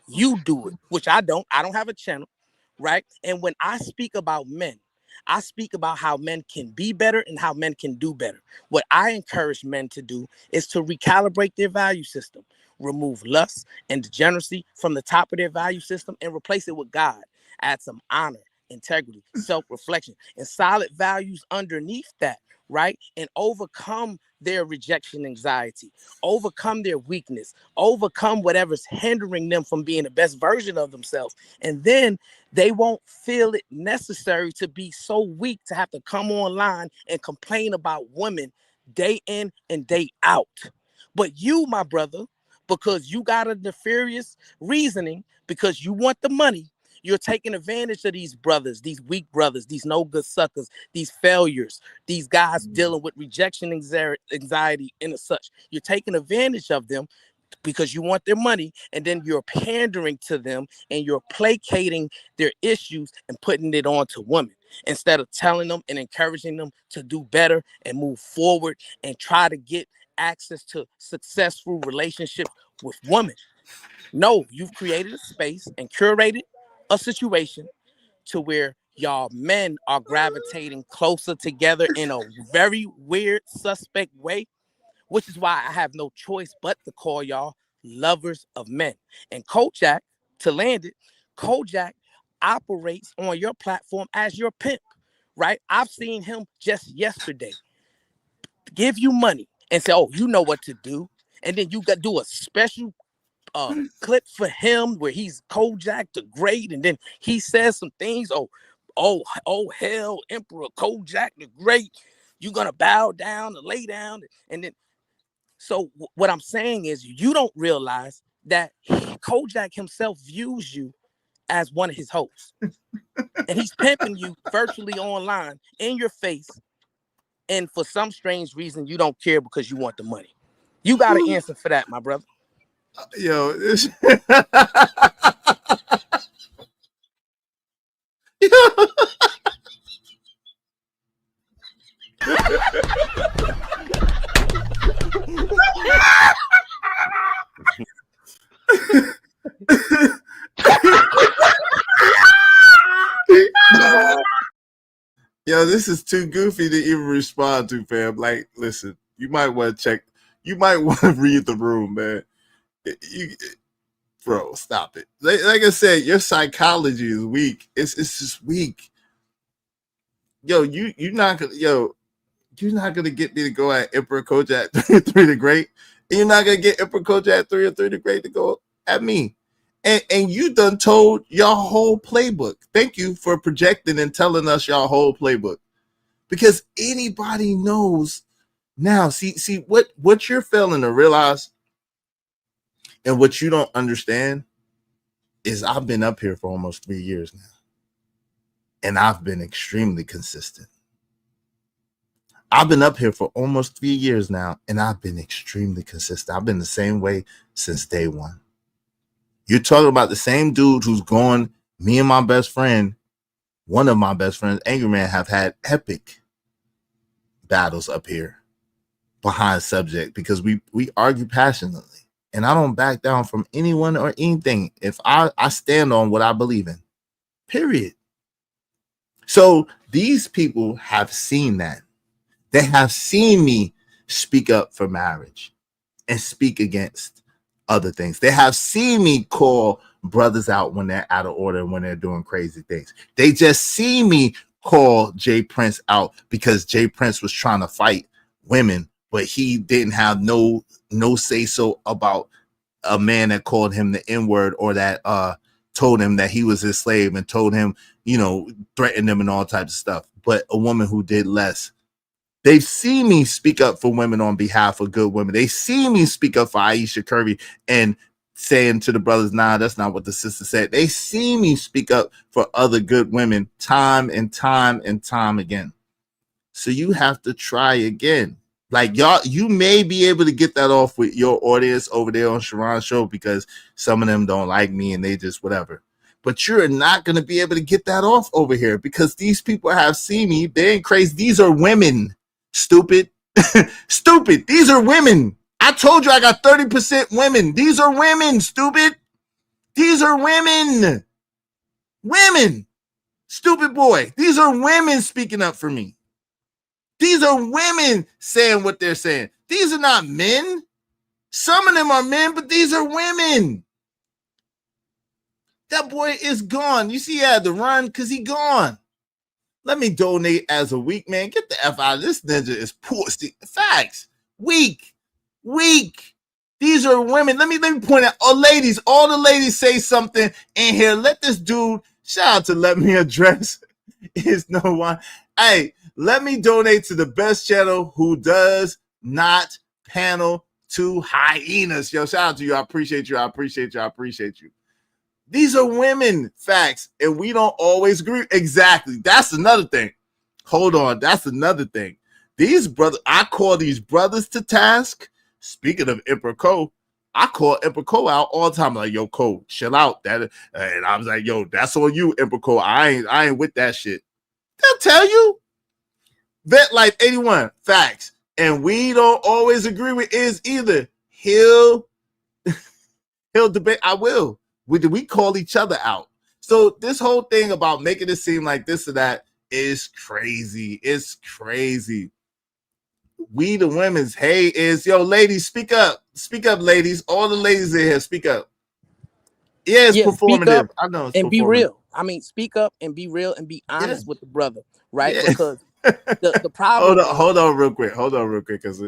You do it, which I don't. I don't have a channel, right? And when I speak about men, I speak about how men can be better and how men can do better. What I encourage men to do is to recalibrate their value system, remove lust and degeneracy from the top of their value system and replace it with God. Add some honor, integrity, self-reflection, and solid values underneath that, right? And overcome their rejection anxiety, overcome their weakness, overcome whatever's hindering them from being the best version of themselves. And then they won't feel it necessary to be so weak to have to come online and complain about women day in and day out. But you, my brother, because you got a nefarious reasoning, because you want the money, you're taking advantage of these brothers, these weak brothers, these no good suckers, these failures, these guys dealing with rejection anxiety and such. You're taking advantage of them because you want their money, and then you're pandering to them and you're placating their issues and putting it on to women instead of telling them and encouraging them to do better and move forward and try to get access to successful relationships with women. No, you've created a space and curated a situation to where y'all men are gravitating closer together in a very weird, suspect way, which is why I have no choice but to call y'all lovers of men. And Kojak, to land it, Kojak operates on your platform as your pimp, right? I've seen him just yesterday give you money and say, oh, you know what to do. And then you got to do a special clip for him where he's Kojak the Great, and then he says some things. Oh, hell, Emperor Kojak the Great, you're gonna bow down and lay down, and then. So what I'm saying is, you don't realize that Kojak himself views you as one of his hosts, and he's pimping you virtually online in your face. And for some strange reason, you don't care because you want the money. You got to answer for that, my brother. Yo, Yo, this is too goofy to even respond to, fam. Like, listen, you might want to check. You might want to read the room, man. Bro, stop it. Like I said, your psychology is weak. It's just weak. Yo, you're not gonna get me to go at Emperor Kojak 3 the Great. And you're not gonna get Emperor Kojak 3 the Great to go at me. And you done told your whole playbook. Thank you for projecting and telling us your whole playbook. Because anybody knows now. See what you're failing to realize and what you don't understand is I've been up here for almost 3 years now. And I've been extremely consistent. I've been up here for almost 3 years now, and I've been extremely consistent. I've been the same way since day one. You're talking about the same dude who's gone. Me and my best friend, one of my best friends, Angry Man, have had epic battles up here behind subject because we argue passionately. And I don't back down from anyone or anything if I stand on what I believe in, period. So these people have seen that. They have seen me speak up for marriage and speak against other things. They have seen me call brothers out when they're out of order and when they're doing crazy things. They just see me call Jay Prince out because Jay Prince was trying to fight women, but he didn't have no say so about a man that called him the N-word or that told him that he was his slave and told him, threatened him and all types of stuff. But a woman who did less. They've seen me speak up for women on behalf of good women. They see me speak up for Aisha Curry and saying to the brothers, nah, that's not what the sister said. They see me speak up for other good women time and time and time again. So you have to try again. Like y'all, you may be able to get that off with your audience over there on Sharon's show because some of them don't like me and they just whatever. But you're not going to be able to get that off over here because these people have seen me. They ain't crazy. These are women. Stupid. Stupid. These are women. I told you I got 30% women. These are women, stupid. These are women. Women. Stupid boy. These are women speaking up for me. These are women saying what they're saying. These are not men. Some of them are men, but these are women. That boy is gone. You see, he had to run because he gone. Let me donate as a weak man. Get the F out of this ninja is poor. Facts. Weak. These are women. Let me point out. Oh, ladies, all the ladies say something in here. Let this dude, shout out to Let Me Address. Is no one. Hey, let me donate to the best channel who does not panel to hyenas. Yo, shout out to you. I appreciate you. These are women, facts, and we don't always agree. Exactly. That's another thing. Hold on. That's another thing. These brothers, I call these brothers to task. Speaking of Emperor Ko, I call Emperor Ko out all the time. Like, yo, Ko, chill out. And I was like, yo, that's on you, Emperor Ko. I ain't with that shit. They'll tell you. Vet Life 81, facts. And we don't always agree with is either. He'll debate. I will. We call each other out. So this whole thing about making it seem like this or that is crazy. It's crazy. We the women's hey is yo ladies speak up, ladies. All the ladies in here speak up. Yeah, it's performative. I know it's and be performative. real. I mean, speak up and be real and be honest with the brother, right? Because the problem. Hold on, real quick, because.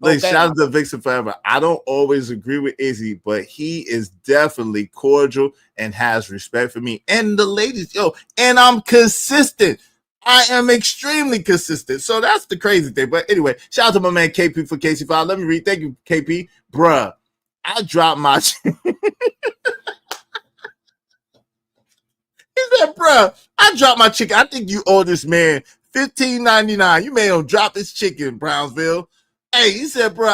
Like, shout out to Vixen Forever. I don't always agree with Izzy, but he is definitely cordial and has respect for me. And the ladies, and I'm consistent. I am extremely consistent. So that's the crazy thing. But anyway, shout out to my man KP for KC5. Let me read. Thank you, KP. Bruh, I dropped my He said, bruh, I dropped my chicken. I think you owe this man $15.99. You made him drop his chicken, Brownsville. Hey, he said, bro,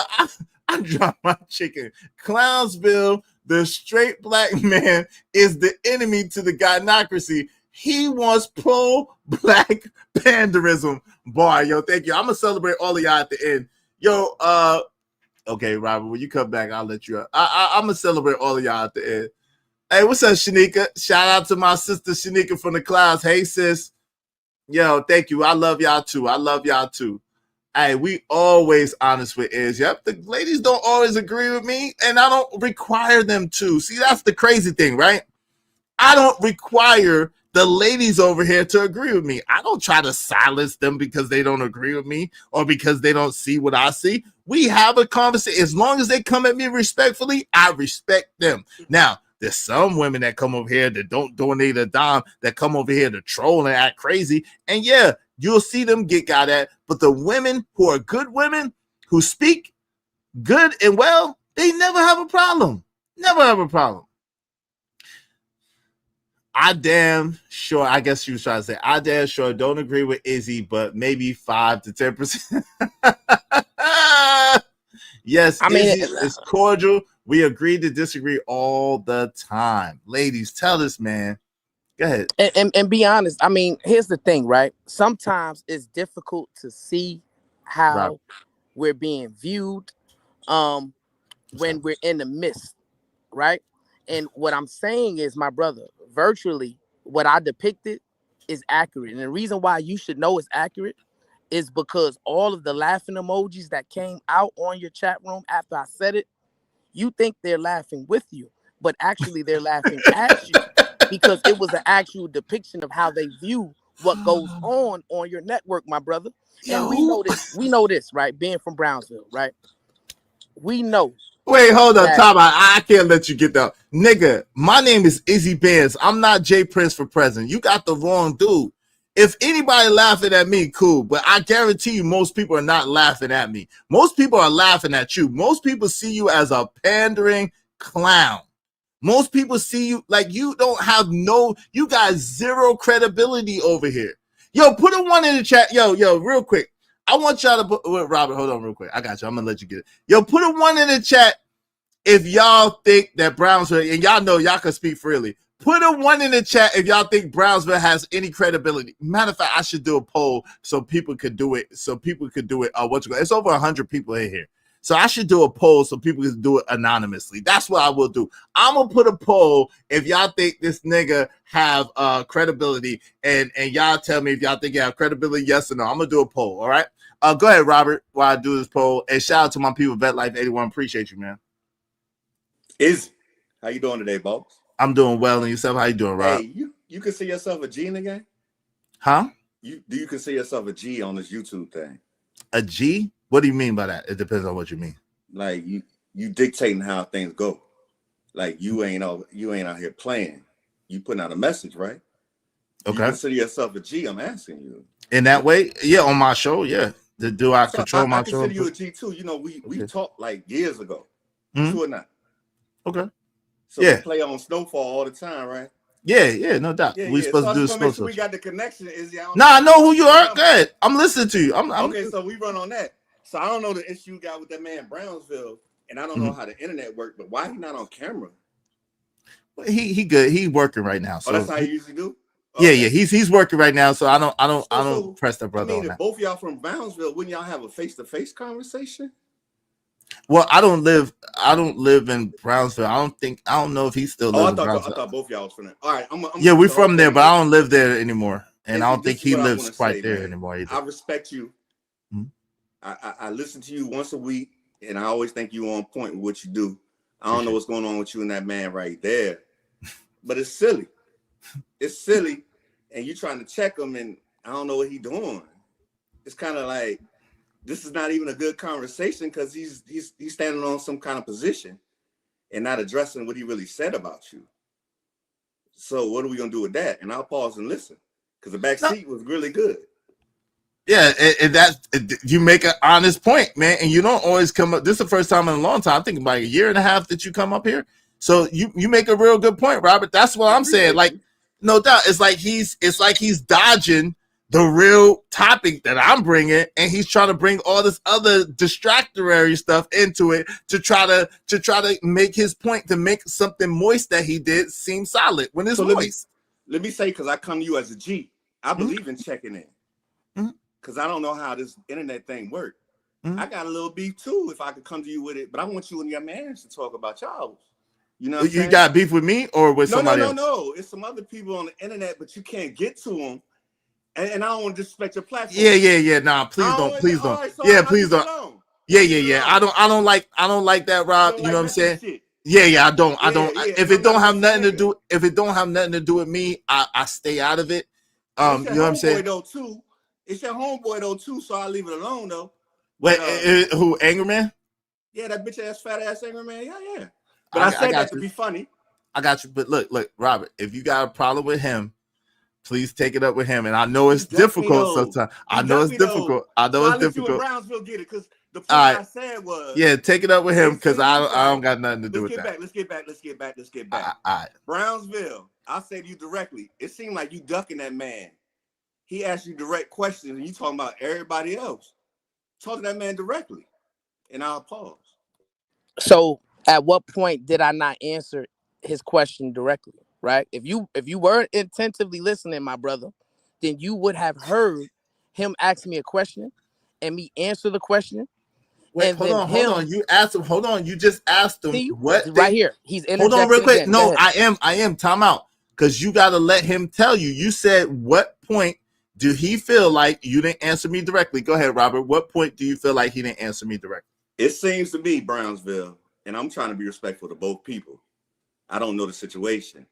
I dropped my chicken. Clownsville, the straight black man, is the enemy to the gynocracy. He wants pro-black panderism. Boy, yo, thank you. I'm going to celebrate all of y'all at the end. Yo, okay, Robert, when you come back, I'll let you up. I'm going to celebrate all of y'all at the end. Hey, what's up, Shanika? Shout out to my sister, Shanika from the clouds. Hey, sis. Yo, thank you. I love y'all too. I love y'all too. Hey, we always honest with is. Yep, the ladies don't always agree with me, and I don't require them to. See, that's the crazy thing, right? I don't require the ladies over here to agree with me. I don't try to silence them because they don't agree with me or because they don't see what I see. We have a conversation. As long as they come at me respectfully, I respect them. Now, there's some women that come over here that don't donate a dime, that come over here to troll and act crazy. And yeah, you'll see them get got at. But the women who are good women, who speak good and well, they never have a problem. Never have a problem. I damn sure, I guess she was trying to say, I damn sure don't agree with Izzy, but maybe 5 to 10%. Yes, I mean, Izzy is cordial. We agree to disagree all the time. Ladies, tell us, man. Go ahead. And be honest. I mean, here's the thing, right? Sometimes it's difficult to see how we're being viewed when we're in the midst, right? And what I'm saying is, my brother, virtually what I depicted is accurate. And the reason why you should know it's accurate is because all of the laughing emojis that came out on your chat room after I said it, you think they're laughing with you, but actually they're laughing at you because it was an actual depiction of how they view what goes on your network, my brother. And we know this. We know this, right? Being from Brownsville, right? We know. Wait, hold on, Tom. I can't let you get that. Nigga, my name is Izzy Benz. I'm not Jay Prince for president. You got the wrong dude. If anybody laughing at me, cool. But I guarantee you most people are not laughing at me. Most people are laughing at you. Most people see you as a pandering clown. Most people see you like you you got zero credibility over here. Yo, put a 1 in the chat. Yo, real quick. I want y'all to put, Robert, hold on real quick. I got you. I'm going to let you get it. Yo, put a 1 in the chat if y'all think that Brownsville, and y'all know y'all can speak freely. Put a 1 in the chat if y'all think Brownsville has any credibility. Matter of fact, I should do a poll so people could do it. It's over 100 people in here. So I should do a poll so people can do it anonymously. That's what I will do. I'm going to put a poll if y'all think this nigga have credibility, and y'all tell me if y'all think you have credibility, yes or no. I'm going to do a poll, all right? Go ahead, Robert, while I do this poll. And shout out to my people, Vet Life 81. Appreciate you, man. How you doing today, boss? I'm doing well. And yourself, how you doing, Rob? Hey, you consider yourself a G in the game? Huh? Do you consider yourself a G on this YouTube thing? A G? What do you mean by that? It depends on what you mean. Like you dictating how things go. Like you ain't out here playing. You putting out a message, right? Okay. You consider yourself a G? I'm asking you. In that way, yeah, on my show, yeah. Do I control my show? I consider you a G too. You know, we talked like years ago. True or not? Okay. So we play on Snowfall all the time, right? Yeah, no doubt. We supposed to do so make sure we got the connection. I know who you are. Good. I'm listening to you. Okay, so we run on that. So I don't know the issue you got with that man Brownsville, and I don't know how the internet worked, but why he not on camera? He good. He working right now. So that's how he usually do. Okay. Yeah. He's working right now. So I don't press that brother on if that. Both y'all from Brownsville, wouldn't y'all have a face-to-face conversation? Well, I don't live in Brownsville. I don't know if he still lives in Brownsville. I thought both y'all was from there. All right, yeah, we're from there, but I don't live there anymore, and I don't think he lives quite there anymore either. I respect you. I listen to you once a week, and I always think you on point with what you do. I don't know what's going on with you and that man right there, but it's silly. It's silly, and you trying to check him, and I don't know what he doing. It's kind of like this is not even a good conversation because he's standing on some kind of position and not addressing what he really said about you. So what are we gonna do with that? And I'll pause and listen because the back seat was really good. Yeah, and you make an honest point, man. And you don't always come up. This is the first time in a long time. I think about a year and a half that you come up here. So you make a real good point, Robert. That's what I'm saying. Like, no doubt, it's like he's dodging the real topic that I'm bringing, and he's trying to bring all this other distractory stuff into it to try to make his point, to make something moist that he did seem solid when it's moist. Let me say, because I come to you as a G, I believe in checking in. Because I don't know how this internet thing works. I got a little beef too if I could come to you with it, but I want you and your man to talk about y'all. You know what I'm saying? Got beef with me or with somebody else? No. It's some other people on the internet, but you can't get to them. and I don't want to disrespect your platform. Yeah. Nah, please don't. Please don't. Right, so Yeah, I'll please leave it don't. alone. Yeah. I don't like that, Rob. You know what I'm saying? Shit. Yeah. I don't. If and it I'm don't not a have messy nothing to nigga. do, if it don't have nothing to do with me, I stay out of it. It's your You know what I'm saying? homeboy though too. It's your homeboy though too, so I'll leave it alone though. Wait, who? Anger Man? Yeah, that bitch ass fat ass Anger Man. Yeah. But I said that to be funny. I got you. But look, Robert, if you got a problem with him, please take it up with him. And I know it's difficult sometimes. I know it's difficult. So I'll let you in Brownsville get it, because the point I said was, yeah, take it up with him, because I don't got nothing to do with that. Let's get back. All right. Brownsville, I'll say to you directly, it seemed like you ducking that man. He asked you direct questions and you talking about everybody else. Talk to that man directly. And I'll pause. So at what point did I not answer his question directly? Right? If you were attentively listening, my brother, then you would have heard him ask me a question and me answer the question. Wait, and hold on. You asked him. Hold on. You just asked him what right here. He's interjecting. Hold on, real quick. Again. No, I am. Time out. Because you got to let him tell you. You said, what point do he feel like you didn't answer me directly? Go ahead, Robert. What point do you feel like he didn't answer me directly? It seems to me, Brownsville, and I'm trying to be respectful to both people. I don't know the situation,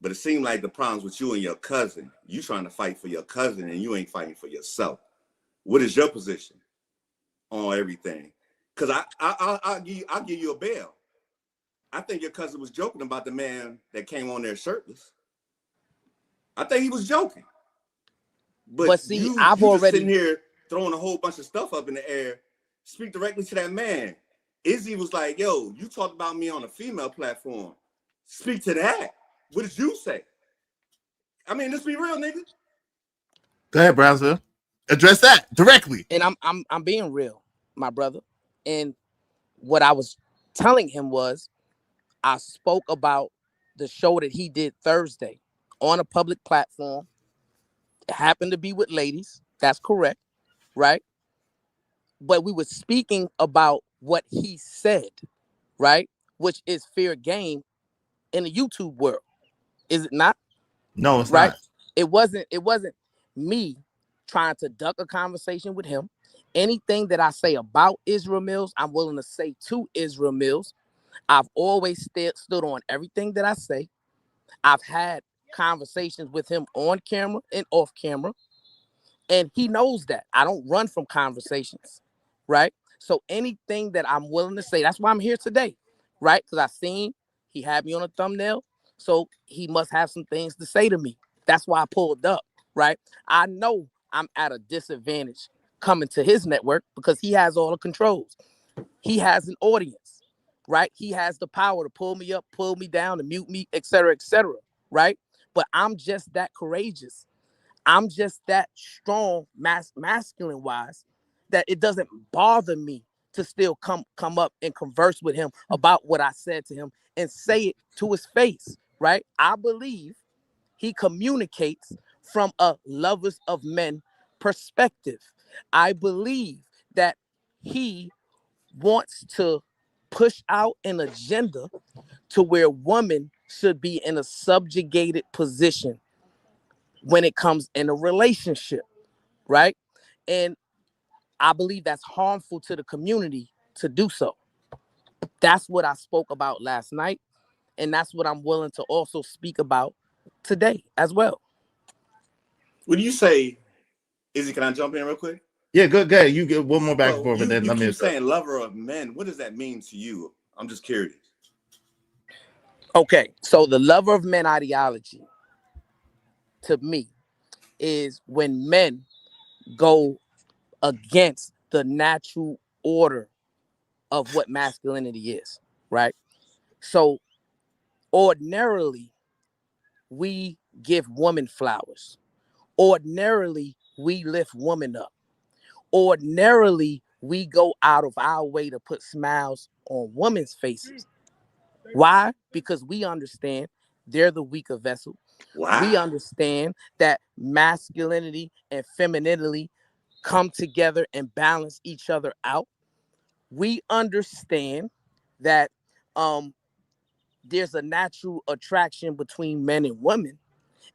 but it seemed like the problems with you and your cousin. You trying to fight for your cousin and you ain't fighting for yourself. What is your position on everything? Because I'll give you a bail. I think your cousin was joking about the man that came on there shirtless. I think he was joking. But see, I've already sitting here throwing a whole bunch of stuff up in the air. Speak directly to that man. Izzy was like, yo, you talked about me on a female platform. Speak to that. What did you say? I mean, let's be real, nigga. Go ahead, Brownsville. Address that directly. And I'm being real, my brother. And what I was telling him was, I spoke about the show that he did Thursday on a public platform. It happened to be with ladies. That's correct, right? But we were speaking about what he said, right? Which is fair game in the YouTube world. Is it not? No, it's right? not. It wasn't me trying to duck a conversation with him. Anything that I say about Israel Mills, I'm willing to say to Israel Mills. I've always stood on everything that I say. I've had conversations with him on camera and off camera. And he knows that. I don't run from conversations, right? So anything that I'm willing to say, that's why I'm here today, right? Because I seen he had me on a thumbnail. So he must have some things to say to me. That's why I pulled up, right? I know I'm at a disadvantage coming to his network because he has all the controls. He has an audience, right? He has the power to pull me up, pull me down, to mute me, et cetera, right? But I'm just that courageous. I'm just that strong, masculine wise, that it doesn't bother me to still come up and converse with him about what I said to him and say it to his face, right? I believe he communicates from a lovers of men perspective. I believe that he wants to push out an agenda to where women should be in a subjugated position when it comes in a relationship, right? And I believe that's harmful to the community to do so. That's what I spoke about last night. And that's what I'm willing to also speak about today as well. When you say, Izzy, can I jump in real quick? Yeah, good. You get one more back and forth, and then you keep saying lover of men. What does that mean to you? I'm just curious. Okay, so the lover of men ideology to me is when men go against the natural order of what masculinity is, right? So ordinarily, we give women flowers. Ordinarily, we lift women up. Ordinarily, we go out of our way to put smiles on women's faces. Why? Because we understand they're the weaker vessel. Wow. We understand that masculinity and femininity come together and balance each other out. We understand that there's a natural attraction between men and women.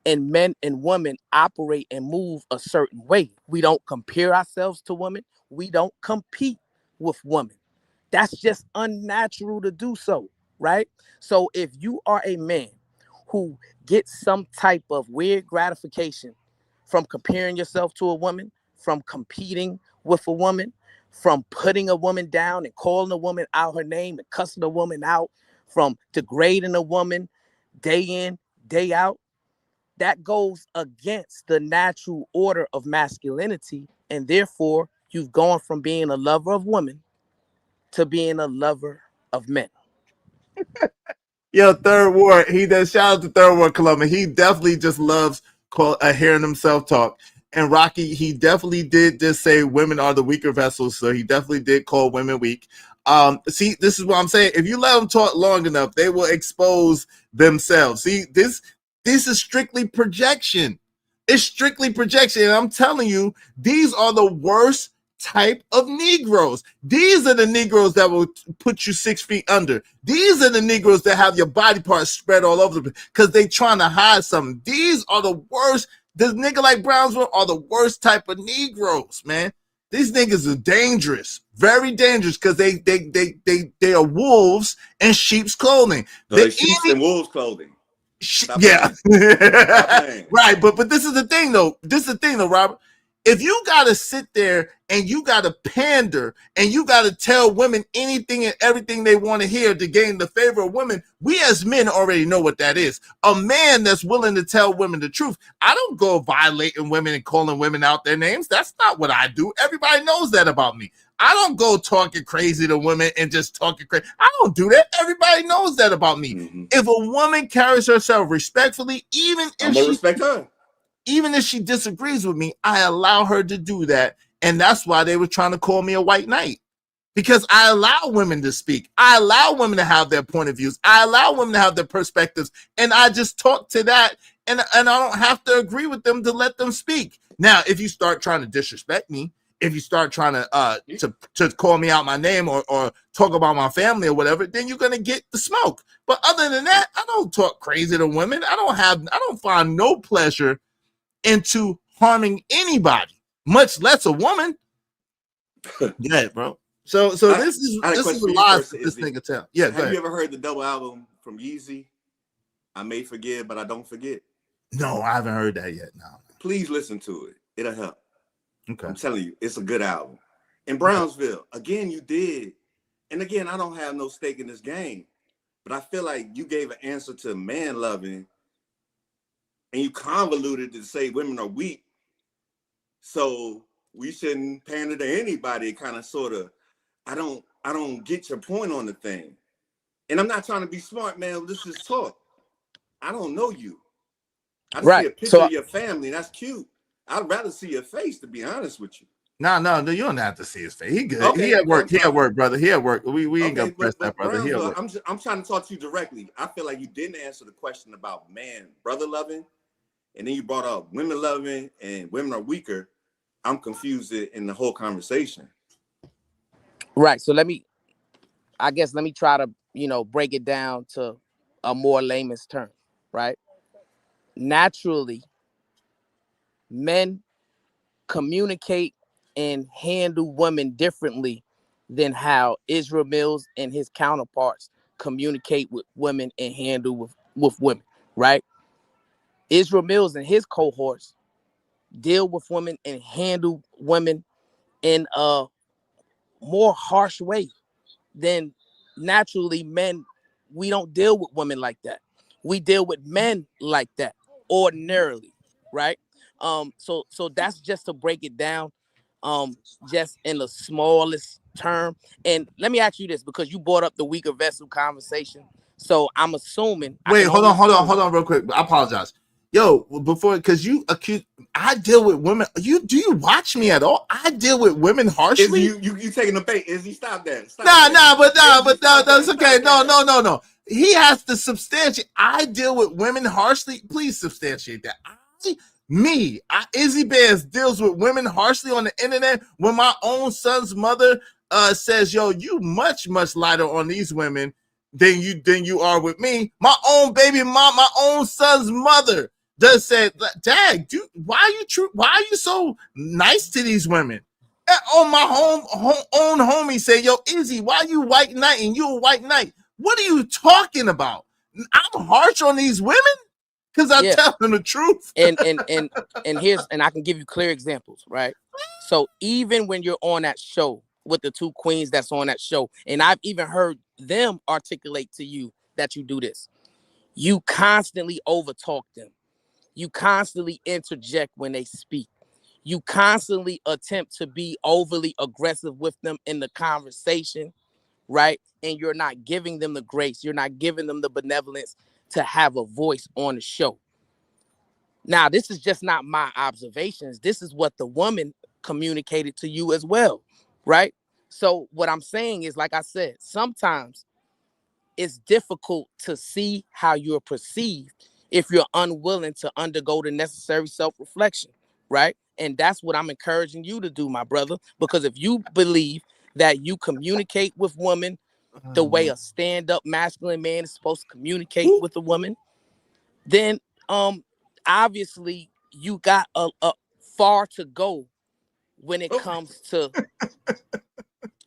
And men and women operate and move a certain way. We don't compare ourselves to women. We don't compete with women. That's just unnatural to do so, right? So if you are a man who gets some type of weird gratification from comparing yourself to a woman, from competing with a woman, from putting a woman down and calling a woman out her name and cussing a woman out, from degrading a woman day in, day out, that goes against the natural order of masculinity. And therefore, you've gone from being a lover of women to being a lover of men. Yo, Third Ward, he does. Shout out to Third Ward Columbia. He definitely just loves hearing himself talk. And Rocky, he definitely did just say women are the weaker vessels. So he definitely did call women weak. See, this is what I'm saying. If you let them talk long enough, they will expose themselves. See, this is strictly projection. It's strictly projection. And I'm telling you, these are the worst type of Negroes. These are the Negroes that will put you 6 feet under. These are the Negroes that have your body parts spread all over the place because they trying to hide something. These are the worst. This nigga like Brownsville are the worst type of Negroes, man. These niggas are dangerous, very dangerous, because they are wolves in sheep's clothing. So they're sheep's and wolves clothing. Yeah. Right, but this is the thing though. Robert. If you gotta sit there and you gotta pander and you gotta tell women anything and everything they want to hear to gain the favor of women, we as men already know what that is. A man that's willing to tell women the truth. I don't go violating women and calling women out their names. That's not what I do. Everybody knows that about me. I don't go talking crazy to women and just talking crazy. I don't do that. Everybody knows that about me. Mm-hmm. If a woman carries herself respectfully, even if she respect her. Even if she disagrees with me, I allow her to do that. And that's why they were trying to call me a white knight. Because I allow women to speak. I allow women to have their point of views. I allow women to have their perspectives. And I just talk to that. And I don't have to agree with them to let them speak. Now, if you start trying to disrespect me, if you start trying to call me out my name or talk about my family or whatever, then you're going to get the smoke. But other than that, I don't talk crazy to women. I don't find no pleasure into harming anybody, much less a woman. Yeah, bro. So this is a lie that this nigga tell. Yeah, have you ever heard the double album from Yeezy? I may forgive, but I don't forget. No, I haven't heard that yet. No. Please listen to it. It'll help. Okay. I'm telling you, it's a good album. In Brownsville, again, you did. And again, I don't have no stake in this game, but I feel like you gave an answer to man loving. And you convoluted to say women are weak, so we shouldn't pander to anybody. Kind of, sort of. I don't get your point on the thing, and I'm not trying to be smart, man. This is talk. I don't know you. I just see a picture of your family, and that's cute. I'd rather see your face, to be honest with you. No, you don't have to see his face. He good. Okay, he at work. He at work, brother. He at work. We ain't gonna press that, brother. He at work. I'm trying to talk to you directly. I feel like you didn't answer the question about brother loving. And then you brought up women loving and women are weaker. I'm confused in the whole conversation. Right. So let me try to, break it down to a more layman's term, right? Naturally, men communicate and handle women differently than how Israel Mills and his counterparts communicate with women and handle with women, right? Israel Mills and his cohorts deal with women and handle women in a more harsh way than naturally men. We don't deal with women like that. We deal with men like that ordinarily, right? So that's just to break it down, just in the smallest term. And let me ask you this, because you brought up the weaker vessel conversation. So I'm assuming. Wait, hold on, real quick. I apologize. Yo, because you accuse, I deal with women. Do you watch me at all? I deal with women harshly. You taking the bait? Izzy, stop that. But that's okay. No. He has to substantiate. I deal with women harshly. Please substantiate that. Izzy Bears deals with women harshly on the internet when my own son's mother says, "Yo, you much lighter on these women than you are with me." My own baby mom, my own son's mother Does say, Dad, dude, why are you so nice to these women? On my own homie say, yo, Izzy, why you white knight and you a white knight? What are you talking about? I'm harsh on these women because I tell them the truth. and here's, and I can give you clear examples, right? So even when you're on that show with the two queens that's on that show, and I've even heard them articulate to you that you do this, you constantly overtalk them. You constantly interject when they speak. You constantly attempt to be overly aggressive with them in the conversation, right? And you're not giving them the grace. You're not giving them the benevolence to have a voice on the show. Now, this is just not my observations. This is what the woman communicated to you as well, right? So what I'm saying is, like I said, sometimes it's difficult to see how you're perceived if you're unwilling to undergo the necessary self-reflection, right? And that's what I'm encouraging you to do, my brother, because if you believe that you communicate with women the way a stand-up masculine man is supposed to communicate with a woman, then obviously you got a far to go when it comes to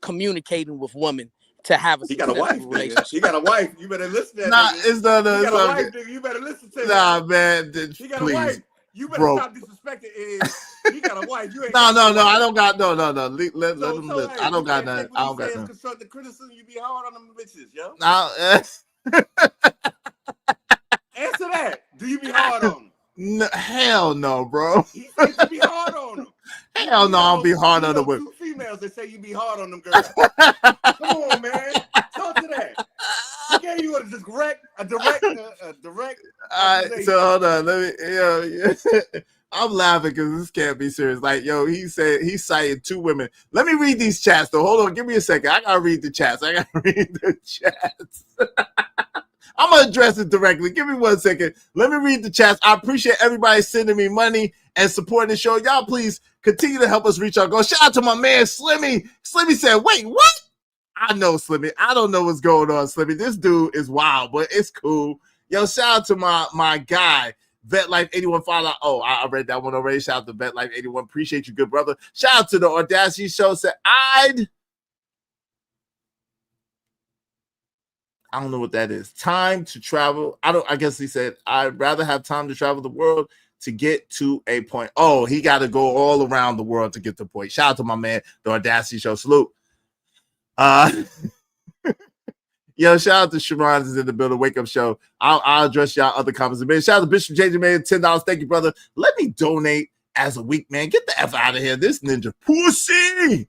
communicating with women to have a successful relationship. He got a wife. You better listen to that. Nah, nigga. it's not. He It's got a not wife, good. nigga. You better listen to him. Nah, man. He got Please, a wife. You better bro. stop disrespecting. He got a wife. You ain't No. got I don't got no. Let him live. Hey, I don't got none. none. I don't got none. Constructive criticism. You be hard on them bitches, yo. Answer that. Do you be hard on them? No, hell no, bro. He said you be hard on them. Hell no, I'll be hard on the women. Two females that say you be hard on them girls. Come on, man. Talk to that. He gave you a direct. All right, so hold on. Let me. I'm laughing because this can't be serious. Like, yo, he cited two women. Let me read these chats though. Hold on, give me a second. I gotta read the chats. I'm gonna address it directly. Give me 1 second. Let me read the chats. I appreciate everybody sending me money and supporting the show. Y'all please continue to help us reach our goal. Shout out to my man Slimmy. Slimmy said, wait, what? I know Slimmy. I don't know what's going on, Slimmy. This dude is wild, but it's cool. Yo, shout out to my guy, Vet Life 81 Father. Oh, I read that one already. Shout out to Vet Life 81. Appreciate you, good brother. Shout out to the Audacity Show. Said I don't know what that is. Time to travel. I guess he said, I'd rather have time to travel the world to get to a point. Oh, he got to go all around the world to get to a point. Shout out to my man, the Audacity Show. Salute. Yo, shout out to Sharon is in the building. Wake up show. I'll address y'all other comments in a minute. Shout out to Bishop JJ Man, $10. Thank you, brother. Let me donate as a week, man. Get the F out of here. This ninja pussy.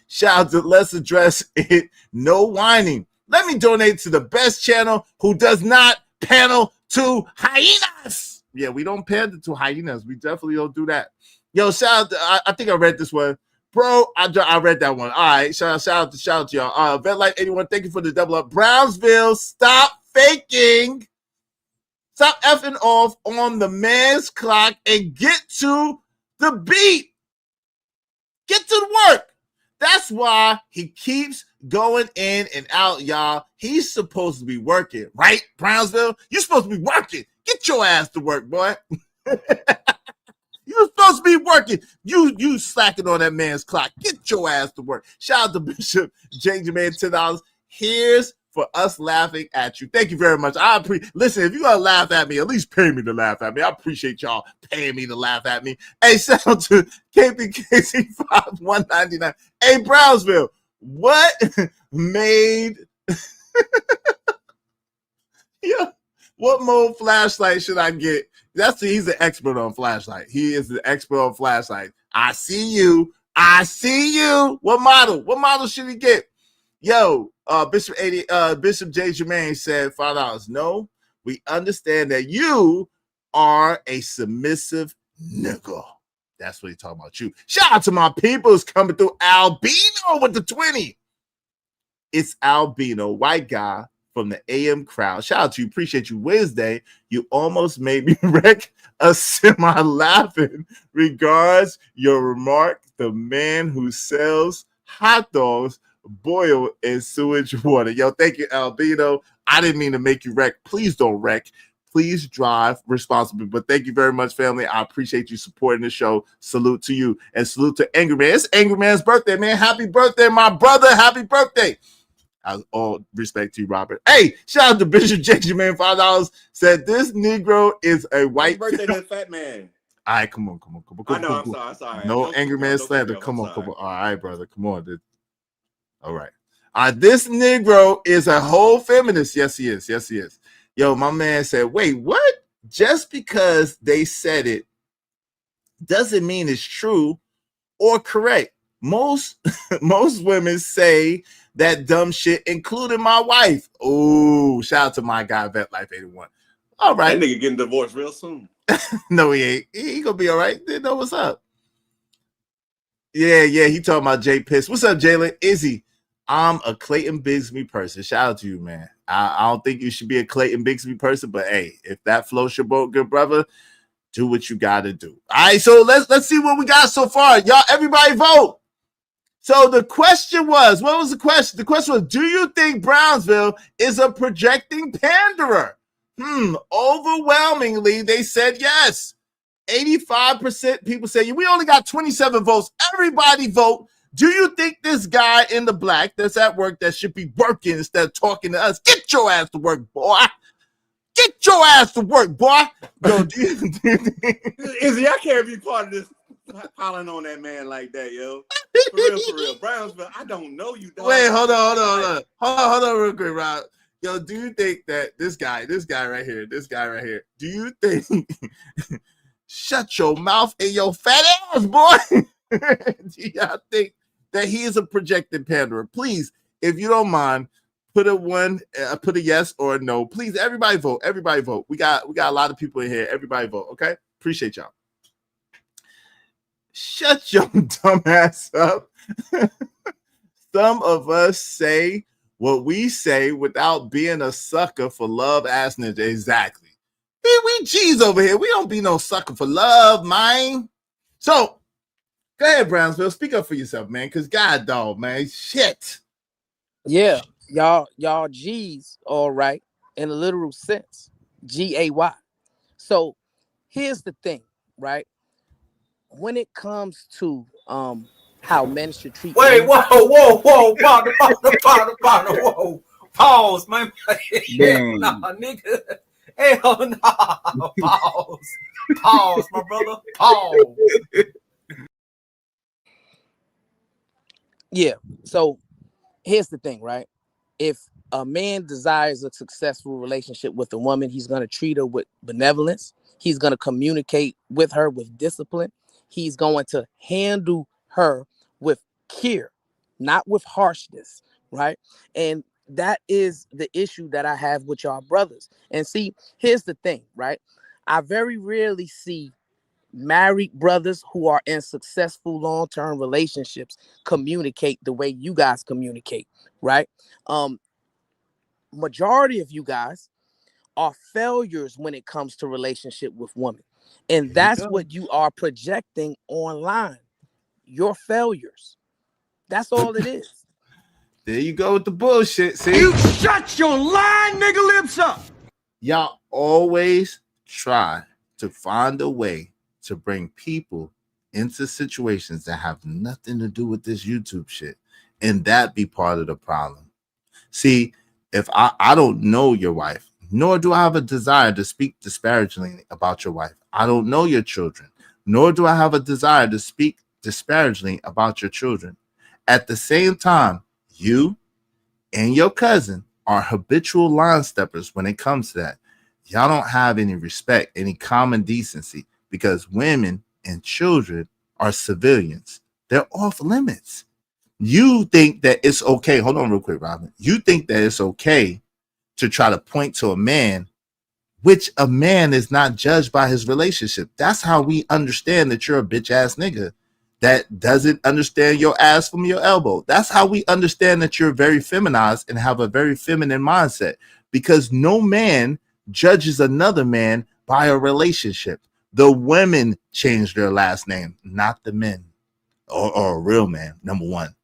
Shout out to Let's Address It. No whining. Let me donate to the best channel who does not panel to hyenas. Yeah, we don't pander to hyenas. We definitely don't do that. Yo, shout out to, I think I read this one. Bro, I read that one. All right, shout out to y'all. Vet Life 81, thank you for the double up. Brownsville, stop faking. Stop effing off on the man's clock and get to the beat. Get to the work. That's why he keeps going in and out, y'all. He's supposed to be working, right, Brownsville? You're supposed to be working. Get your ass to work, boy. You're supposed to be working. You slacking on that man's clock. Get your ass to work. Shout out to Bishop JJ Man, $10. Here's for us laughing at you. Thank you very much. Listen, if you're gonna laugh at me, at least pay me to laugh at me. I appreciate y'all paying me to laugh at me. Hey, shout out to KPKC5199. Hey, Brownsville, what made yeah, what mode flashlight should I get? He's an expert on flashlight. He is the expert on flashlight. I see you. What model should he get? Yo, Bishop J. Jermaine said $5. No, we understand that you are a submissive nigga. That's what he's talking about. You. Shout out to my peoples coming through. Albino with the 20. It's Albino, white guy from the AM crowd. Shout out to you. Appreciate you. Wednesday, you almost made me wreck a semi laughing. Regards your remark, the man who sells hot dogs boiled in sewage water. Yo, thank you, Albino. I didn't mean to make you wreck. Please don't wreck. Please drive responsibly. But thank you very much, family. I appreciate you supporting the show. Salute to you. And salute to Angry Man. It's Angry Man's birthday, man. Happy birthday, my brother. Happy birthday. All respect to you, Robert. Hey, shout out to Bishop Jackson, man. $5 said this Negro is a white. Happy birthday to the fat man. All right, come on. I know, I'm sorry. No Angry Man slander. Come on. All right, brother. Come on, dude. All right. This Negro is a whole feminist. Yes, he is. Yo, my man said, wait, what? Just because they said it doesn't mean it's true or correct. Most women say that dumb shit, including my wife. Oh, shout out to my guy, Vet Life 81. All right. That nigga getting divorced real soon. No, he ain't. He gonna be all right. They know what's up. Yeah. He talking about Jay Piss. What's up, Jalen? Izzy, I'm a Clayton Bigsby person. Shout out to you, man. I don't think you should be a Clayton Bigsby person, but hey, if that floats your boat, good brother, do what you gotta do. All right, so let's see what we got so far. Y'all, everybody vote. So the question was, what was the question? The question was, do you think Brownsville is a projecting panderer? Overwhelmingly, they said yes. 85% people say, we only got 27 votes. Everybody vote. Do you think this guy in the black that's at work that should be working instead of talking to us? Get your ass to work, boy. Get your ass to work, boy. Yo, Izzy, I can't be part of this piling on that man like that, yo. For real. Brownsville, I don't know you, dog. Wait, hold on real quick, Rob. Yo, do you think that this guy right here, do you think shut your mouth and your fat ass, boy? Do y'all think that he is a projected panderer? Please, if you don't mind, put a yes or a no. Please, everybody vote. We got a lot of people in here. Everybody vote, okay? Appreciate y'all. Shut your dumb ass up. Some of us say what we say without being a sucker for love ass ninja. Exactly. We G's over here. We don't be no sucker for love, man. So go ahead, Brownsville. Speak up for yourself, man. Cause God dog, man. Shit. Yeah, y'all G's, all right, in a literal sense. G-A-Y. So here's the thing, right? When it comes to how men should treat women. Whoa, partner, whoa. Pause, man. Nah, nigga. Hell no. Pause, my brother. Pause. Yeah, so here's the thing, right? If a man desires a successful relationship with a woman, he's going to treat her with benevolence. He's going to communicate with her with discipline. He's going to handle her with care, not with harshness, right? And that is the issue that I have with y'all brothers. And see, here's the thing, right? I very rarely see married brothers who are in successful long-term relationships communicate the way you guys communicate, right? Majority of you guys are failures when it comes to relationship with women. And that's what you are projecting online. Your failures. That's all it is. There you go with the bullshit. See? You shut your lying nigga lips up. Y'all always try to find a way to bring people into situations that have nothing to do with this YouTube shit. And that be part of the problem. See, if I don't know your wife, nor do I have a desire to speak disparagingly about your wife. I don't know your children, nor do I have a desire to speak disparagingly about your children. At the same time, you and your cousin are habitual line steppers when it comes to that. Y'all don't have any respect, any common decency, because women and children are civilians. They're off limits. You think that it's okay. Hold on real quick, Robin. You think that it's okay to try to point to a man, which a man is not judged by his relationship. That's how we understand that you're a bitch ass nigga that doesn't understand your ass from your elbow. That's how we understand that you're very feminized and have a very feminine mindset, because no man judges another man by a relationship. The women change their last name, not the men, or a real man, number one.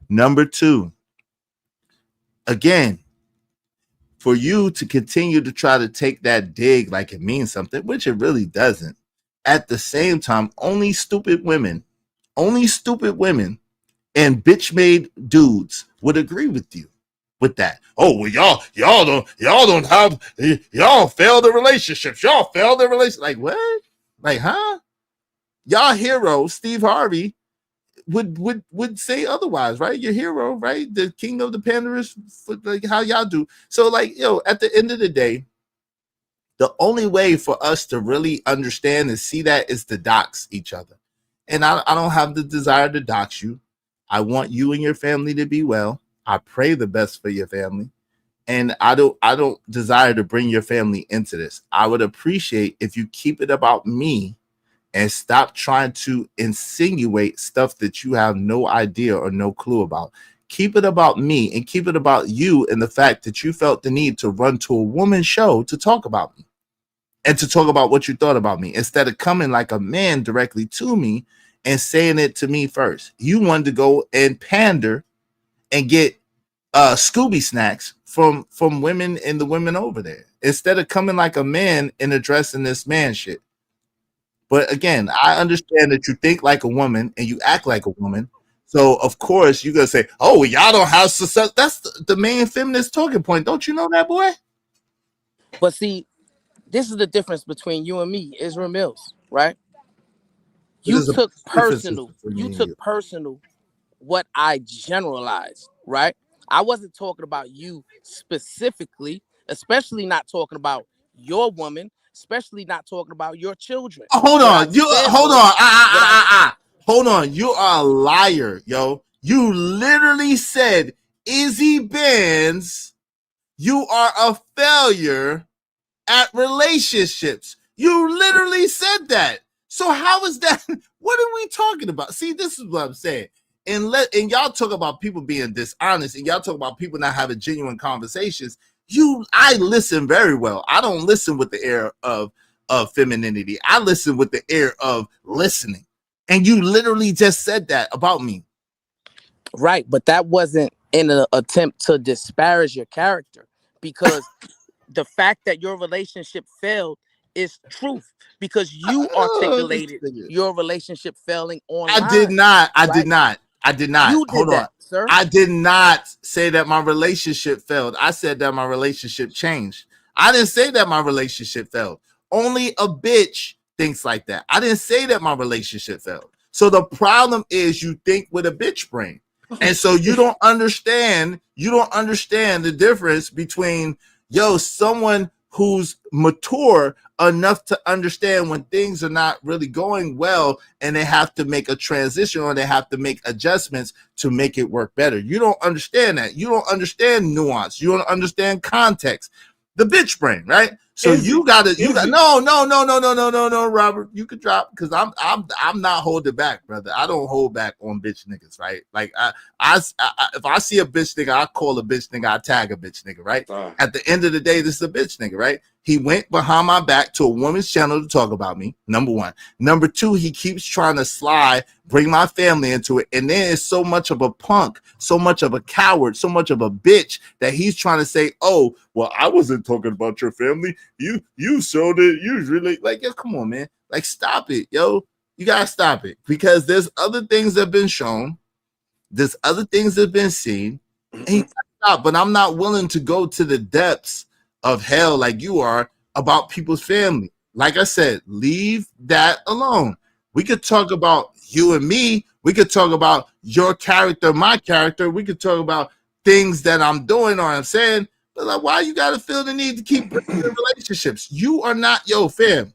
Number two, again, for you to continue to try to take that dig like it means something, which it really doesn't. At the same time, only stupid women and bitch made dudes would agree with you with that. Oh, well, y'all failed the relationships. Y'all failed the relationship. Like what? Like, huh? Y'all hero, Steve Harvey, would say otherwise, right? Your hero, right? The king of the panderers, like how y'all do. So, like, at the end of the day, the only way for us to really understand and see that is to dox each other. And I don't have the desire to dox you. I want you and your family to be well. I pray the best for your family. And I don't desire to bring your family into this. I would appreciate if you keep it about me and stop trying to insinuate stuff that you have no idea or no clue about. Keep it about me and keep it about you and the fact that you felt the need to run to a woman's show to talk about me and to talk about what you thought about me instead of coming like a man directly to me and saying it to me first. You wanted to go and pander and get Scooby snacks from women and the women over there instead of coming like a man and addressing this man shit. But again, I understand that you think like a woman and you act like a woman. So of course you're gonna say, "Oh, y'all don't have success." That's the main feminist talking point. Don't you know that, boy? But see, this is the difference between you and me, Israel Mills, right? You took personal what I generalized, right? I wasn't talking about you specifically, especially not talking about your woman, especially not talking about your children. Hold on. Hold on. You are a liar, yo. You literally said, Izzy Benz, you are a failure at relationships. You literally said that. So how is that? What are we talking about? See, this is what I'm saying. And y'all talk about people being dishonest, and y'all talk about people not having genuine conversations. I listen very well. I don't listen with the air of femininity. I listen with the air of listening. And you literally just said that about me. Right, but that wasn't in an attempt to disparage your character, because the fact that your relationship failed is truth, because you articulated your relationship failing online. I did not. You did Hold that, on, sir. I did not say that my relationship failed. I said that my relationship changed. I didn't say that my relationship failed. Only a bitch thinks like that. I didn't say that my relationship failed. So the problem is you think with a bitch brain. And so you don't understand the difference between someone who's mature enough to understand when things are not really going well and they have to make a transition or they have to make adjustments to make it work better. You don't understand that. You don't understand nuance. You don't understand context. The bitch brain, right? So you got no, Robert. You could drop because I'm not holding back, brother. I don't hold back on bitch niggas, right? Like I if I see a bitch nigga, I call a bitch nigga, I tag a bitch nigga, right? At the end of the day, this is a bitch nigga, right? He went behind my back to a woman's channel to talk about me. Number one. Number two, he keeps trying to slide, bring my family into it. And then it's so much of a punk, so much of a coward, so much of a bitch that he's trying to say, oh, well, I wasn't talking about your family. You showed it. You really like, yo, come on, man. Like, stop it, yo. You gotta stop it because there's other things that have been shown. There's other things that have been seen. And you gotta stop, but I'm not willing to go to the depths of hell like you are about people's family. Like I said, leave that alone. We could talk about you and me. We could talk about your character, my character. We could talk about things that I'm doing or I'm saying. But like, why you gotta feel the need to keep bringing in relationships? You are not fam.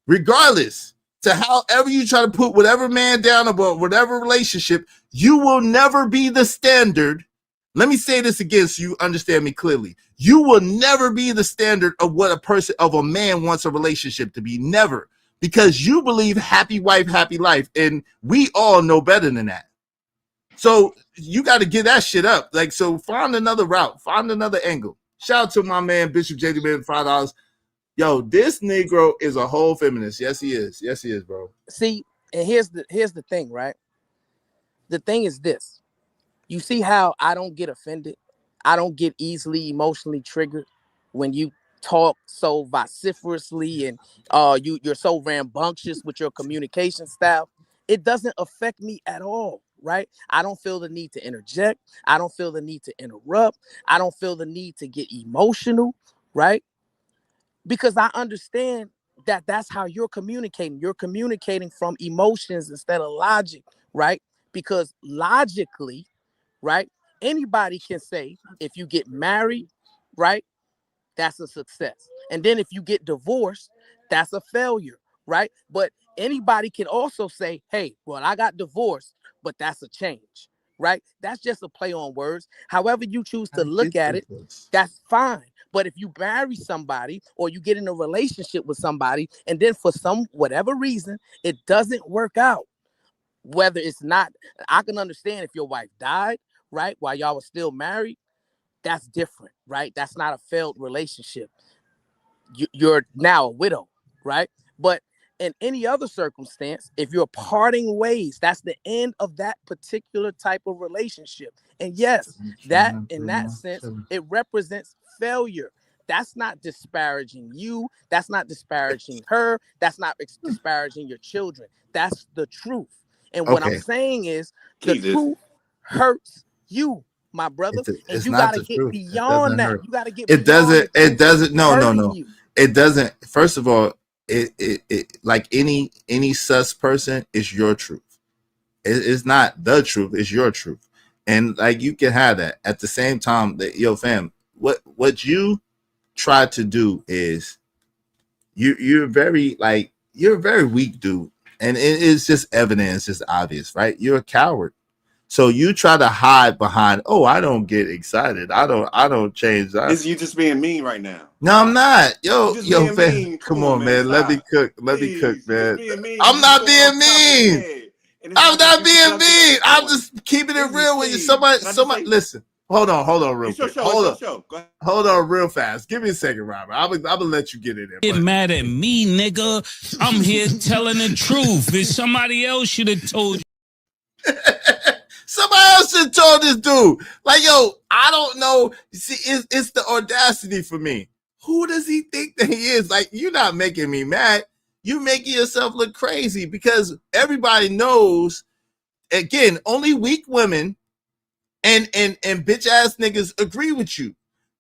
Regardless to however you try to put whatever man down about whatever relationship, you will never be the standard. Let me say this again so you understand me clearly. You will never be the standard of what a man wants a relationship to be. Never. Because you believe happy wife, happy life. And we all know better than that. So you got to get that shit up. Like, so find another route, find another angle. Shout out to my man, Bishop JD Man, $5. Yo, this Negro is a whole feminist. Yes, he is. Yes, he is, bro. See, and here's the thing, right? The thing is this. You see how I don't get offended? I don't get easily emotionally triggered when you talk so vociferously and you're so rambunctious with your communication style, it doesn't affect me at all, right? I don't feel the need to interject. I don't feel the need to interrupt. I don't feel the need to get emotional, right? Because I understand that that's how you're communicating. You're communicating from emotions instead of logic, right? Because logically, right, anybody can say if you get married, right, that's a success. And then if you get divorced, that's a failure, right? But anybody can also say, hey, well, I got divorced, but that's a change, right? That's just a play on words. However you choose to look at it, that's fine. But if you marry somebody or you get in a relationship with somebody and then for some whatever reason it doesn't work out, whether it's not, I can understand if your wife died, right, while y'all were still married, that's different, right? That's not a failed relationship. You're now a widow, right? But in any other circumstance, if you're parting ways, that's the end of that particular type of relationship. And yes, that in that sense, it represents failure. That's not disparaging you. That's not disparaging her. That's not disparaging your children. That's the truth. And what I'm saying is the truth hurts you, my brother. And It's you not got to the get truth. It beyond doesn't that. hurt. You got to get It beyond doesn't. It doesn't. No, no, hurting no. you. It doesn't. First of all, it like any sus person, it's your truth. It's not the truth. It's your truth, and like you can have that. At the same time, that yo fam, what you try to do is you're very like you're a very weak dude, and it is just evident. It's just obvious, right? You're a coward. So you try to hide behind, oh, I don't get excited. I don't change. Is you just being mean right now? No, I'm not. Yo, being fam, mean. come on, man. Let me cook. Let me cook, man. Being mean. I'm not being mean. I'm not being mean. I'm just keeping it real with you. Somebody, listen. Hold on, real quick. Hold on, real fast. Give me a second, Robert. I'm gonna let you get in there. Get mad at me, nigga. I'm here telling the truth. If somebody else should have told you. Somebody else should have told this dude. Like, yo, I don't know. See, it's the audacity for me. Who does he think that he is? Like, you're not making me mad. You're making yourself look crazy because everybody knows, again, only weak women and bitch ass niggas agree with you.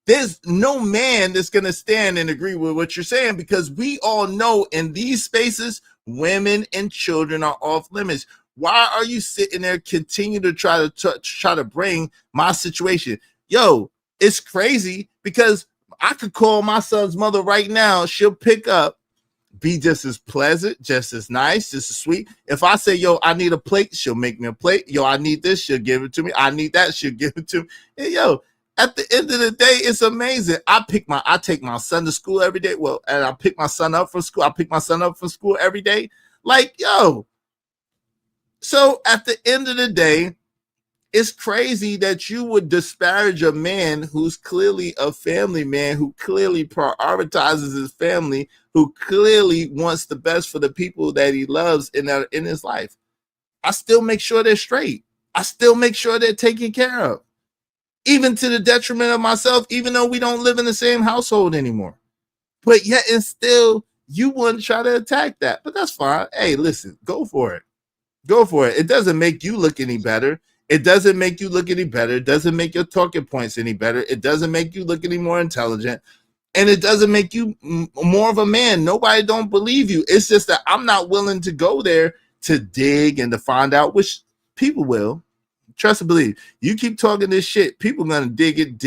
There's no man that's going to stand and agree with what you're saying because we all know in these spaces, women and children are off limits. Why are you sitting there continue to try to bring my situation? Yo, it's crazy because I could call my son's mother right now. She'll pick up, be just as pleasant, just as nice, just as sweet. If I say, yo, I need a plate, she'll make me a plate. Yo, I need this, she'll give it to me. I need that, she'll give it to me. And yo, at the end of the day, it's amazing. I take my son to school every day. Well, and I pick my son up from school. I pick my son up from school every day. Like, yo. So at the end of the day, it's crazy that you would disparage a man who's clearly a family man, who clearly prioritizes his family, who clearly wants the best for the people that he loves in his life. I still make sure they're straight. I still make sure they're taken care of, even to the detriment of myself, even though we don't live in the same household anymore. But yet and still, you wouldn't try to attack that. But that's fine. Hey, listen, go for it. Go for it. It doesn't make you look any better. It doesn't make you look any better. It doesn't make your talking points any better. It doesn't make you look any more intelligent. And it doesn't make you more of a man. Nobody don't believe you. It's just that I'm not willing to go there to dig and to find out, which people will. Trust and believe. You keep talking this shit, people gonna dig, and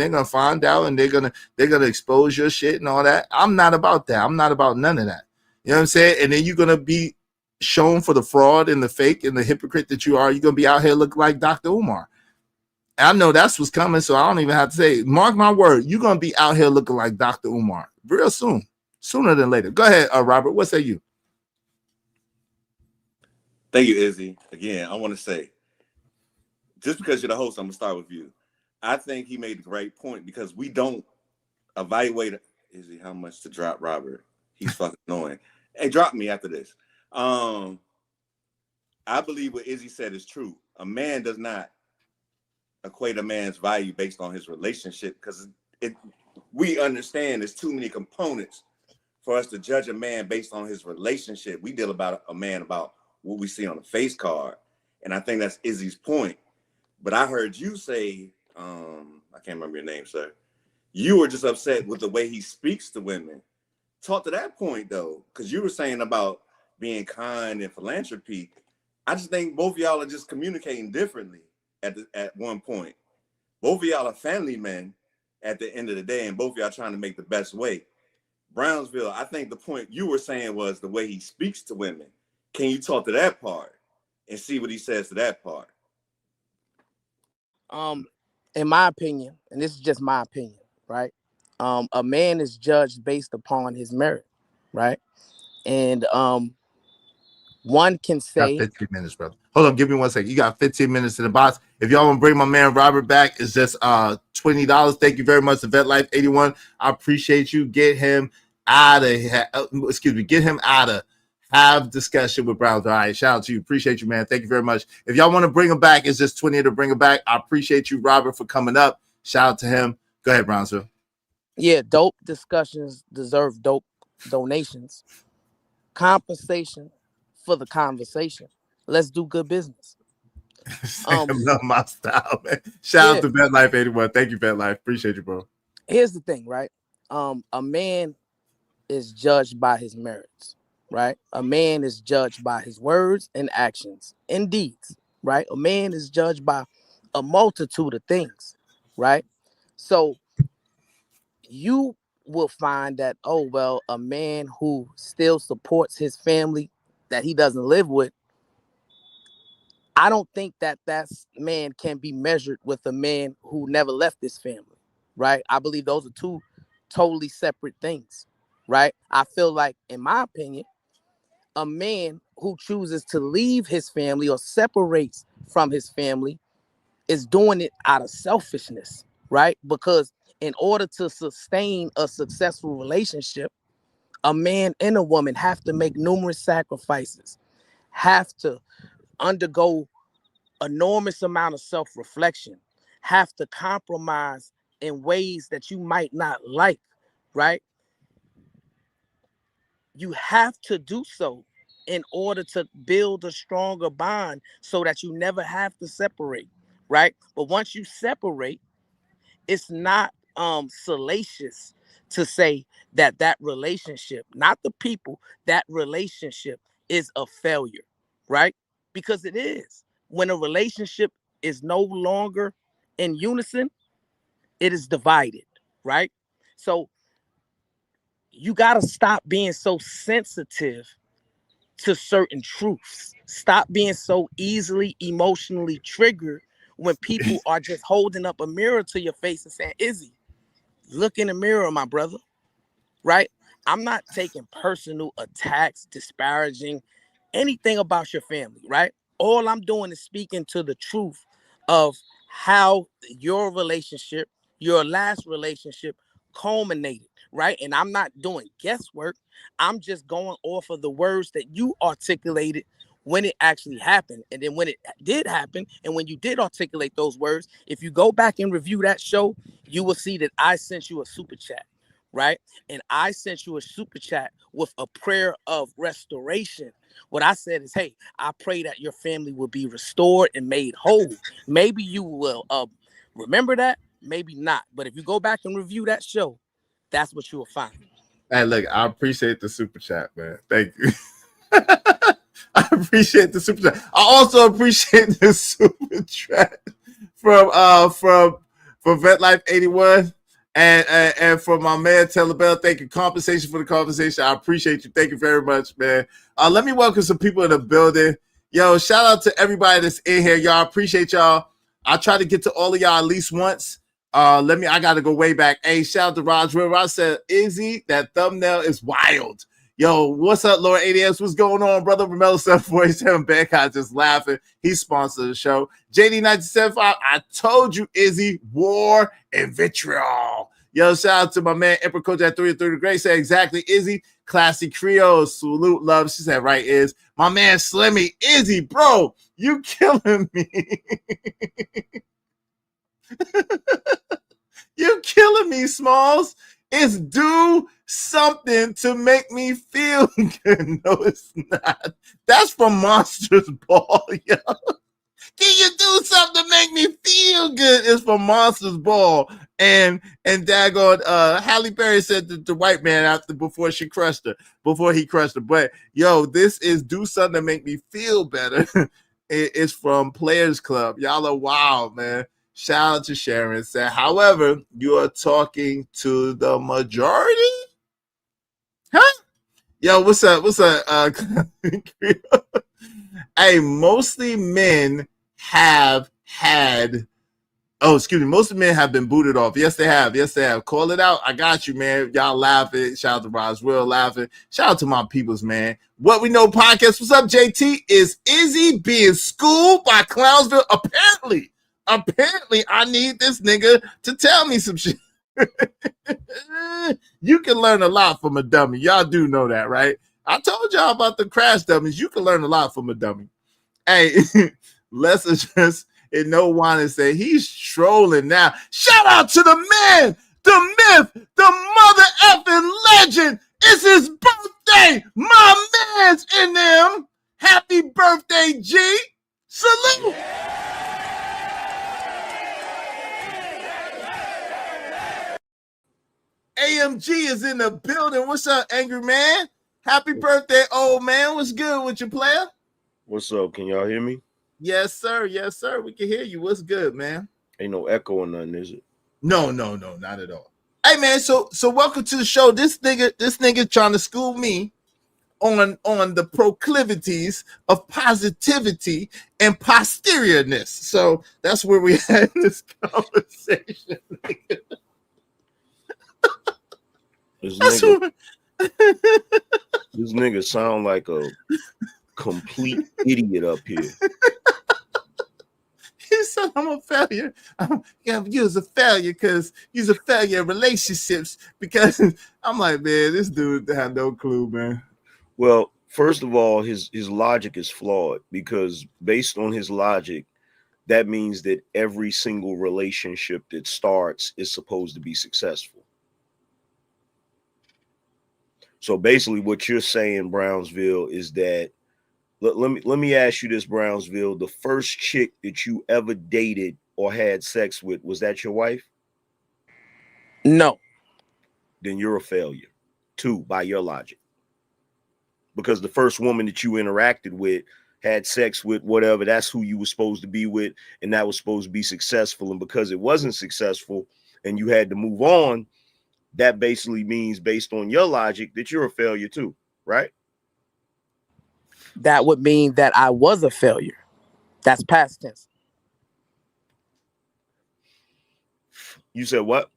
they're gonna find out, and they're gonna expose your shit and all that. I'm not about that. I'm not about none of that. You know what I'm saying? And then you're gonna be shown for the fraud and the fake and the hypocrite that you are. You're gonna be out here looking like Dr. Umar. And I know that's what's coming, so I don't even have to say it. Mark my word, you're gonna be out here looking like Dr. Umar real soon, sooner than later. Go ahead, Robert. What say you? Thank you, Izzy. Again, I want to say, just because you're the host, I'm gonna start with you. I think he made a great point because we don't evaluate Izzy how much to drop Robert. He's fucking annoying. Hey, drop me after this. I believe what Izzy said is true. A man does not equate a man's value based on his relationship because we understand there's too many components for us to judge a man based on his relationship. We deal about a man about what we see on the face card. And I think that's Izzy's point. But I heard you say, I can't remember your name, sir. You were just upset with the way he speaks to women. Talk to that point, though, because you were saying about being kind and philanthropy. I just think both of y'all are just communicating differently at one point. Both of y'all are family men at the end of the day, and both of y'all trying to make the best way. Brownsville, I think the point you were saying was the way he speaks to women. Can you talk to that part and see what he says to that part? In my opinion, and this is just my opinion, right? A man is judged based upon his merit, right? And one can say, got 15 minutes, brother. Hold on, give me 1 second. You got 15 minutes in the box. If y'all want to bring my man Robert back, it's just $20. Thank you very much to Vet Life 81. I appreciate you. Get him out of here. Get him out of have discussion with Browns. All right, shout out to you. Appreciate you, man. Thank you very much. If y'all want to bring him back, it's just 20 to bring him back. I appreciate you, Robert, for coming up. Shout out to him. Go ahead, Brownsville. Yeah, dope discussions deserve dope donations. Compensation for the conversation. Let's do good business. I love my style, man. Shout out to Vet Life 81. Thank you, Vet Life. Appreciate you, bro. Here's the thing, right? A man is judged by his merits, right? A man is judged by his words and actions and deeds, right? A man is judged by a multitude of things, right? So you will find that, oh, well, a man who still supports his family that he doesn't live with, I don't think that man can be measured with a man who never left his family, right? I believe those are two totally separate things, right? I feel like, in my opinion, a man who chooses to leave his family or separates from his family is doing it out of selfishness, right? Because in order to sustain a successful relationship, a man and a woman have to make numerous sacrifices, have to undergo enormous amount of self-reflection, have to compromise in ways that you might not like, right? You have to do so in order to build a stronger bond so that you never have to separate, right? But once you separate, it's not salacious to say that relationship, not the people, that relationship is a failure, right? Because it is. When a relationship is no longer in unison, it is divided, right? So you got to stop being so sensitive to certain truths. Stop being so easily emotionally triggered when people are just holding up a mirror to your face and saying, Izzy, look in the mirror, my brother, right? I'm not taking personal attacks, disparaging anything about your family, right? All I'm doing is speaking to the truth of how your relationship, your last relationship culminated, right? And I'm not doing guesswork. I'm just going off of the words that you articulated when it actually happened. And then when it did happen, and when you did articulate those words, if you go back and review that show, you will see that I sent you a super chat, right? And I sent you a super chat with a prayer of restoration. What I said is, hey, I pray that your family will be restored and made whole. Maybe you will remember that, maybe not. But if you go back and review that show, that's what you will find. Hey, look, I appreciate the super chat, man. Thank you. I appreciate the super chat. I also appreciate the super chat from Vet Life 81 and from my man Telebell. Thank you. Compensation for the conversation. I appreciate you. Thank you very much, man. Let me welcome some people in the building. Yo, shout out to everybody that's in here, y'all. Appreciate y'all. I try to get to all of y'all at least once. I gotta go way back. Hey, shout out to Raj River. I said, Izzy, that thumbnail is wild. Yo, what's up, Lord ADS? What's going on, brother? Ramelo 747 Bangkok just laughing. He sponsored the show. JD975, I told you, Izzy, war and vitriol. Yo, shout out to my man, Emperor Coach at 3 3 Great. Said exactly, Izzy. Classy Creole. Salute, love. She said, right, is. My man, Slimmy. Izzy, bro, you killing me. You're killing me, Smalls. It's do something to make me feel good. No, it's not. That's from Monsters Ball, yo. Can you do something to make me feel good? It's from Monsters Ball. And daggone Halle Berry said to the white man before he crushed her. But yo, this is do something to make me feel better. It's from Players Club. Y'all are wild, man. Shout out to Sharon. Said, however, you are talking to the majority? Huh? Yo, what's up? Hey, mostly men have had. Oh, excuse me. Most men have been booted off. Yes, they have. Call it out. I got you, man. Y'all laughing. Shout out to Roswell laughing. Shout out to my peoples, man. What We Know podcast. What's up, JT? Is Izzy being schooled by Clownsville? Apparently, I need this nigga to tell me some shit. You can learn a lot from a dummy. Y'all do know that, right? I told y'all about the crash dummies. You can learn a lot from a dummy. Hey, let's address it. No one and say he's trolling now. Shout out to the man, the myth, the mother effing legend. It's his birthday. My man's in them. Happy birthday, G. Salute. AMG is in the building. What's up, angry man? Happy birthday, old man. What's good with your player? What's up? Can y'all hear me? Yes, sir. Yes, sir. We can hear you. What's good, man? Ain't no echo or nothing, is it? No, not at all. Hey, man. So welcome to the show. This nigga trying to school me on the proclivities of positivity and posteriorness. So that's where we had this conversation. This nigga sound like a complete idiot up here. He said I'm a failure. You was a failure because you's a failure in relationships. Because I'm like, man, this dude had no clue, man. Well, first of all, his logic is flawed, because based on his logic, that means that every single relationship that starts is supposed to be successful. So basically what you're saying, Brownsville, is that, let me ask you this, Brownsville, the first chick that you ever dated or had sex with, was that your wife? No. Then you're a failure, too, by your logic. Because the first woman that you interacted with, had sex with, whatever, that's who you were supposed to be with, and that was supposed to be successful. And because it wasn't successful and you had to move on, that basically means, based on your logic, that you're a failure too, right? That would mean that I was a failure. That's past tense. You said what?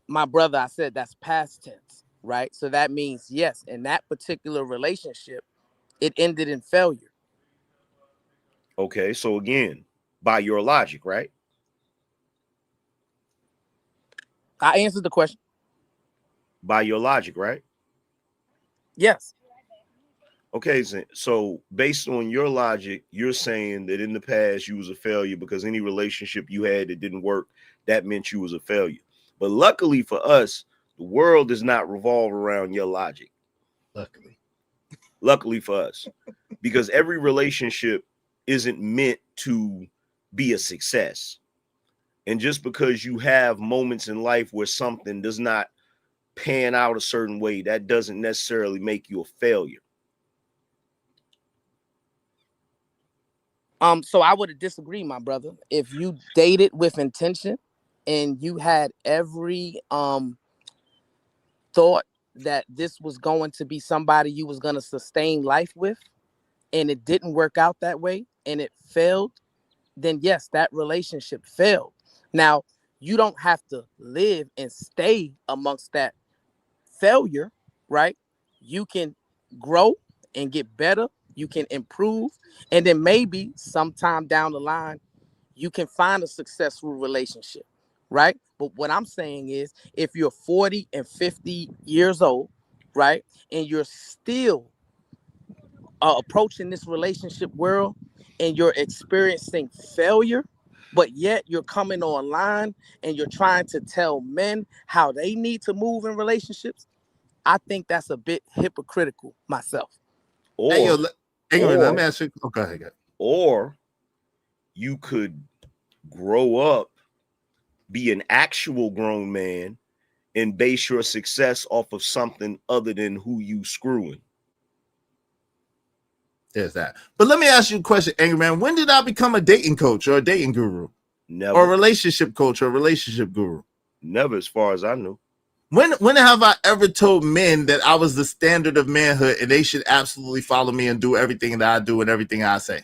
My brother, I said that's past tense, right? So that means, yes, in that particular relationship, it ended in failure. Okay, so again, by your logic, right? I answered the question. By your logic, right? Yes. Okay, so based on your logic, you're saying that in the past you was a failure because any relationship you had that didn't work, that meant you was a failure. But luckily for us, the world does not revolve around your logic. Luckily for us, because every relationship isn't meant to be a success. And just because you have moments in life where something does not pan out a certain way, that doesn't necessarily make you a failure. So I would have disagreed, my brother. If you dated with intention and you had every thought that this was going to be somebody you was going to sustain life with, and it didn't work out that way and it failed, then yes, that relationship failed. Now, you don't have to live and stay amongst that failure, right? You can grow and get better. You can improve. And then maybe sometime down the line, you can find a successful relationship, right? But what I'm saying is, if you're 40 and 50 years old, right, and you're still approaching this relationship world and you're experiencing failure, but yet you're coming online and you're trying to tell men how they need to move in relationships. I think that's a bit hypocritical myself. Or, let me ask you. Oh, go ahead. Or you could grow up, be an actual grown man, and base your success off of something other than who you screwing. There's that. But let me ask you a question, Angry Man. When did I become a dating coach or a dating guru? Never. Or a relationship coach or a relationship guru? Never, as far as I know. When have I ever told men that I was the standard of manhood and they should absolutely follow me and do everything that I do and everything I say?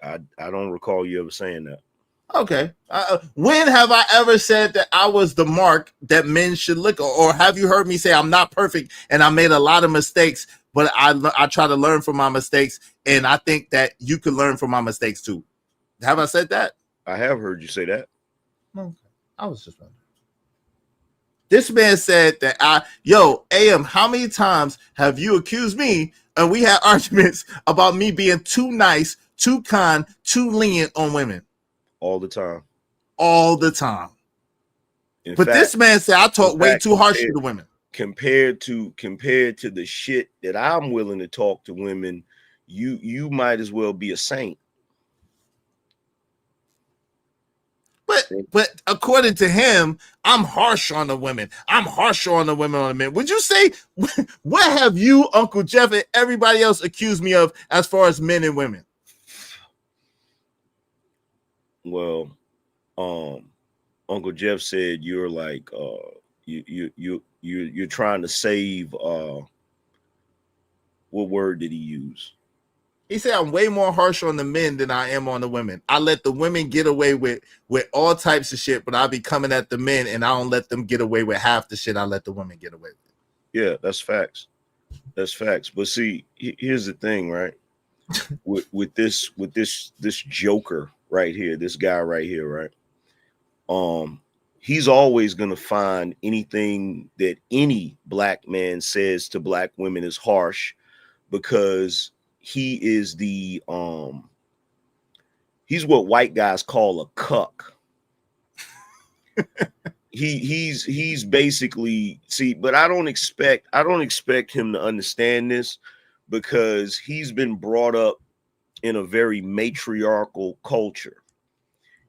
I don't recall you ever saying that. Okay. When have I ever said that I was the mark that men should look, or have you heard me say I'm not perfect and I made a lot of mistakes, but I try to learn from my mistakes, and I think that you could learn from my mistakes too? Have I said that? I have heard you say that. Okay. I was just wondering. This man said that AM, how many times have you accused me and we had arguments about me being too nice, too kind, too lenient on women? All the time. All the time. But this man said I talk way too harsh to the women. Compared to the shit that I'm willing to talk to women, you might as well be a saint. But according to him, I'm harsh on the women. I'm harsher on the women on the men. Would you say, what have you, Uncle Jeff, and everybody else accused me of as far as men and women? Well, Uncle Jeff said you're like you're trying to save what word did he use? He said I'm way more harsh on the men than I am on the women. I let the women get away with all types of shit, but I be coming at the men and I don't let them get away with half the shit I let the women get away with. Yeah, that's facts. That's facts. But see, here's the thing, right? with this joker right here, this guy right here, right? He's always gonna find anything that any black man says to black women is harsh, because he is the he's what white guys call a cuck. he's basically, see, but I don't expect him to understand this, because he's been brought up in a very matriarchal culture.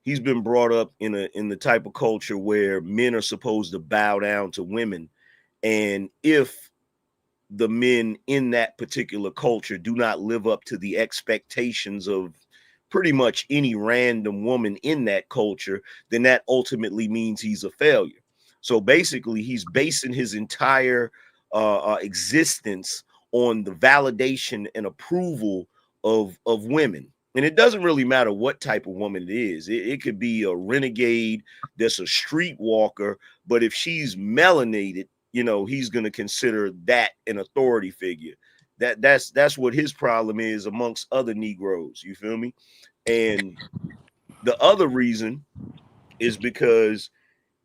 He's been brought up in the type of culture where men are supposed to bow down to women, and if the men in that particular culture do not live up to the expectations of pretty much any random woman in that culture, then that ultimately means he's a failure. So basically, he's basing his entire existence on the validation and approval of women. And it doesn't really matter what type of woman it is. It could be a renegade that's a streetwalker, but if she's melanated, you know, he's going to consider that an authority figure. That's what his problem is amongst other Negroes. You feel me? And the other reason is because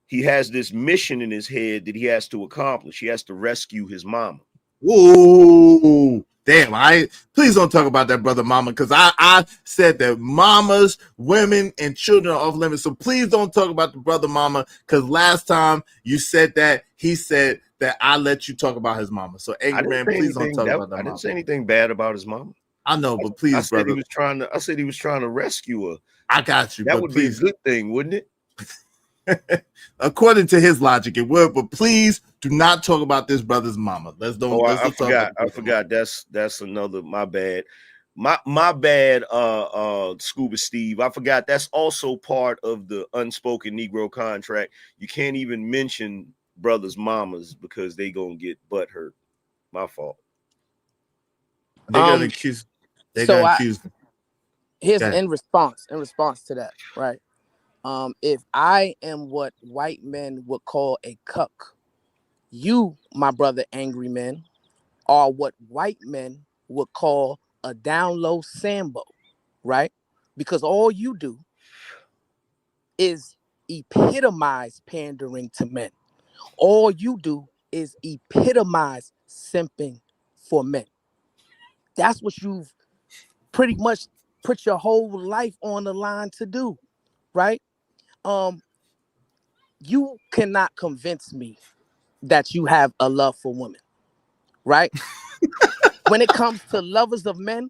he has this mission in his head that he has to accomplish. He has to rescue his mama. Ooh, damn! Please don't talk about that brother mama, because I said that mamas, women, and children are off limits. So please don't talk about the brother mama, because last time you said that, he said that I let you talk about his mama. So Angry Man, please don't talk about that. I didn't say anything bad about his mama. I know, but please, I said brother. I said he was trying to rescue her. I got you. That but would please. be a good thing, wouldn't it? According to his logic, it would, but please do not talk about this brother's mama. I forgot. That's another. My bad. My bad. Scuba Steve. I forgot. That's also part of the unspoken Negro contract. You can't even mention brothers' mamas because they gonna get butt hurt. My fault. They're gonna accuse. Here's in response to that, right? If I am what white men would call a cuck, you, my brother Angry Man, are what white men would call a down low Sambo, right? Because all you do is epitomize pandering to men. All you do is epitomize simping for men. That's what you've pretty much put your whole life on the line to do, right? you cannot convince me that you have a love for women, right? When it comes to lovers of men,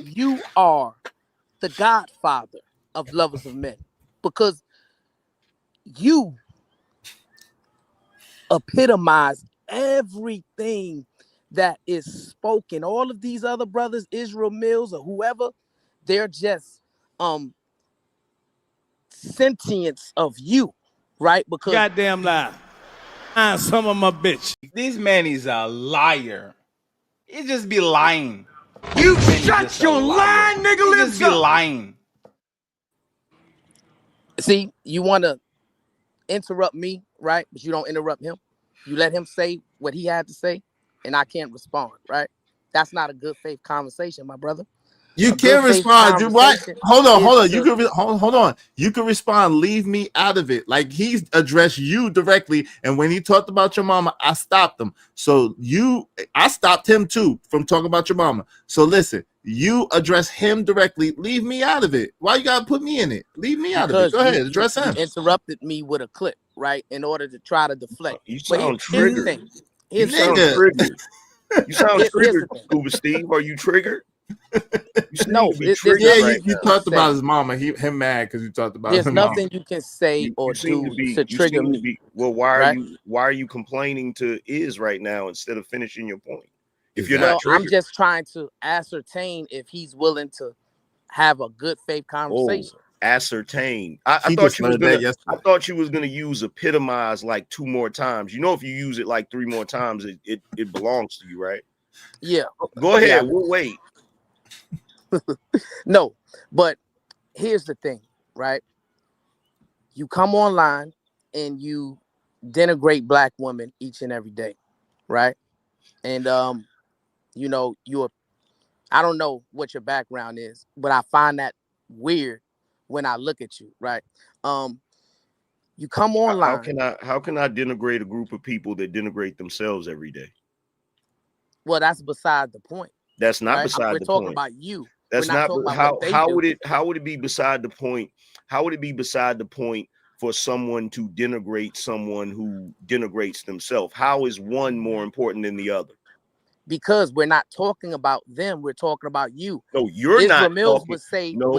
you are the godfather of lovers of men, because you epitomize everything that is spoken. All of these other brothers, Israel Mills or whoever, they're just sentience of you, right? Because Goddamn lie. Some of my bitch. This man is a liar. He just be lying. You Man, shut your lying nigga He lips just be up. lying. see, you want to interrupt me, right? But you don't interrupt him. You let him say what he had to say, and I can't respond, right? That's not a good faith conversation, my brother. You can respond. You what? Hold on. You can hold on. You can respond. Leave me out of it. Like, he's addressed you directly, and when he talked about your mama, I stopped him. So I stopped him too from talking about your mama. So listen, you address him directly. Leave me out of it. Why you gotta put me in it? Leave me out of it. Go ahead, address him. You interrupted me with a clip, right, in order to try to deflect. You sound Here's the triggered. thing. You sound triggered. You sound triggered, Scuba Steve. Are you triggered? No, you talked about his mama. Him mad because you talked about his mama. There's nothing you can say or do to trigger me. Well, why right? are you complaining to Iz right now instead of finishing your point? If you're not triggered, I'm just trying to ascertain if he's willing to have a good faith conversation. Ascertain. I thought you was gonna use epitomize like 2 more times. You know, if you use it like 3 more times, it belongs to you, right? Yeah. Go ahead. Yeah. We'll wait. No, but here's the thing, right? You come online and you denigrate black women each and every day, right? And you know, I don't know what your background is, but I find that weird when I look at you, right? You come online. How can I denigrate a group of people that denigrate themselves every day? Well, that's beside the point. That's not right? beside the point. We're talking about you. That's not how would it be beside the point? How would it be beside the point for someone to denigrate someone who denigrates themselves? How is one more important than the other? Because we're not talking about them, we're talking about you. No, you're Israel not Mills talking. would say No,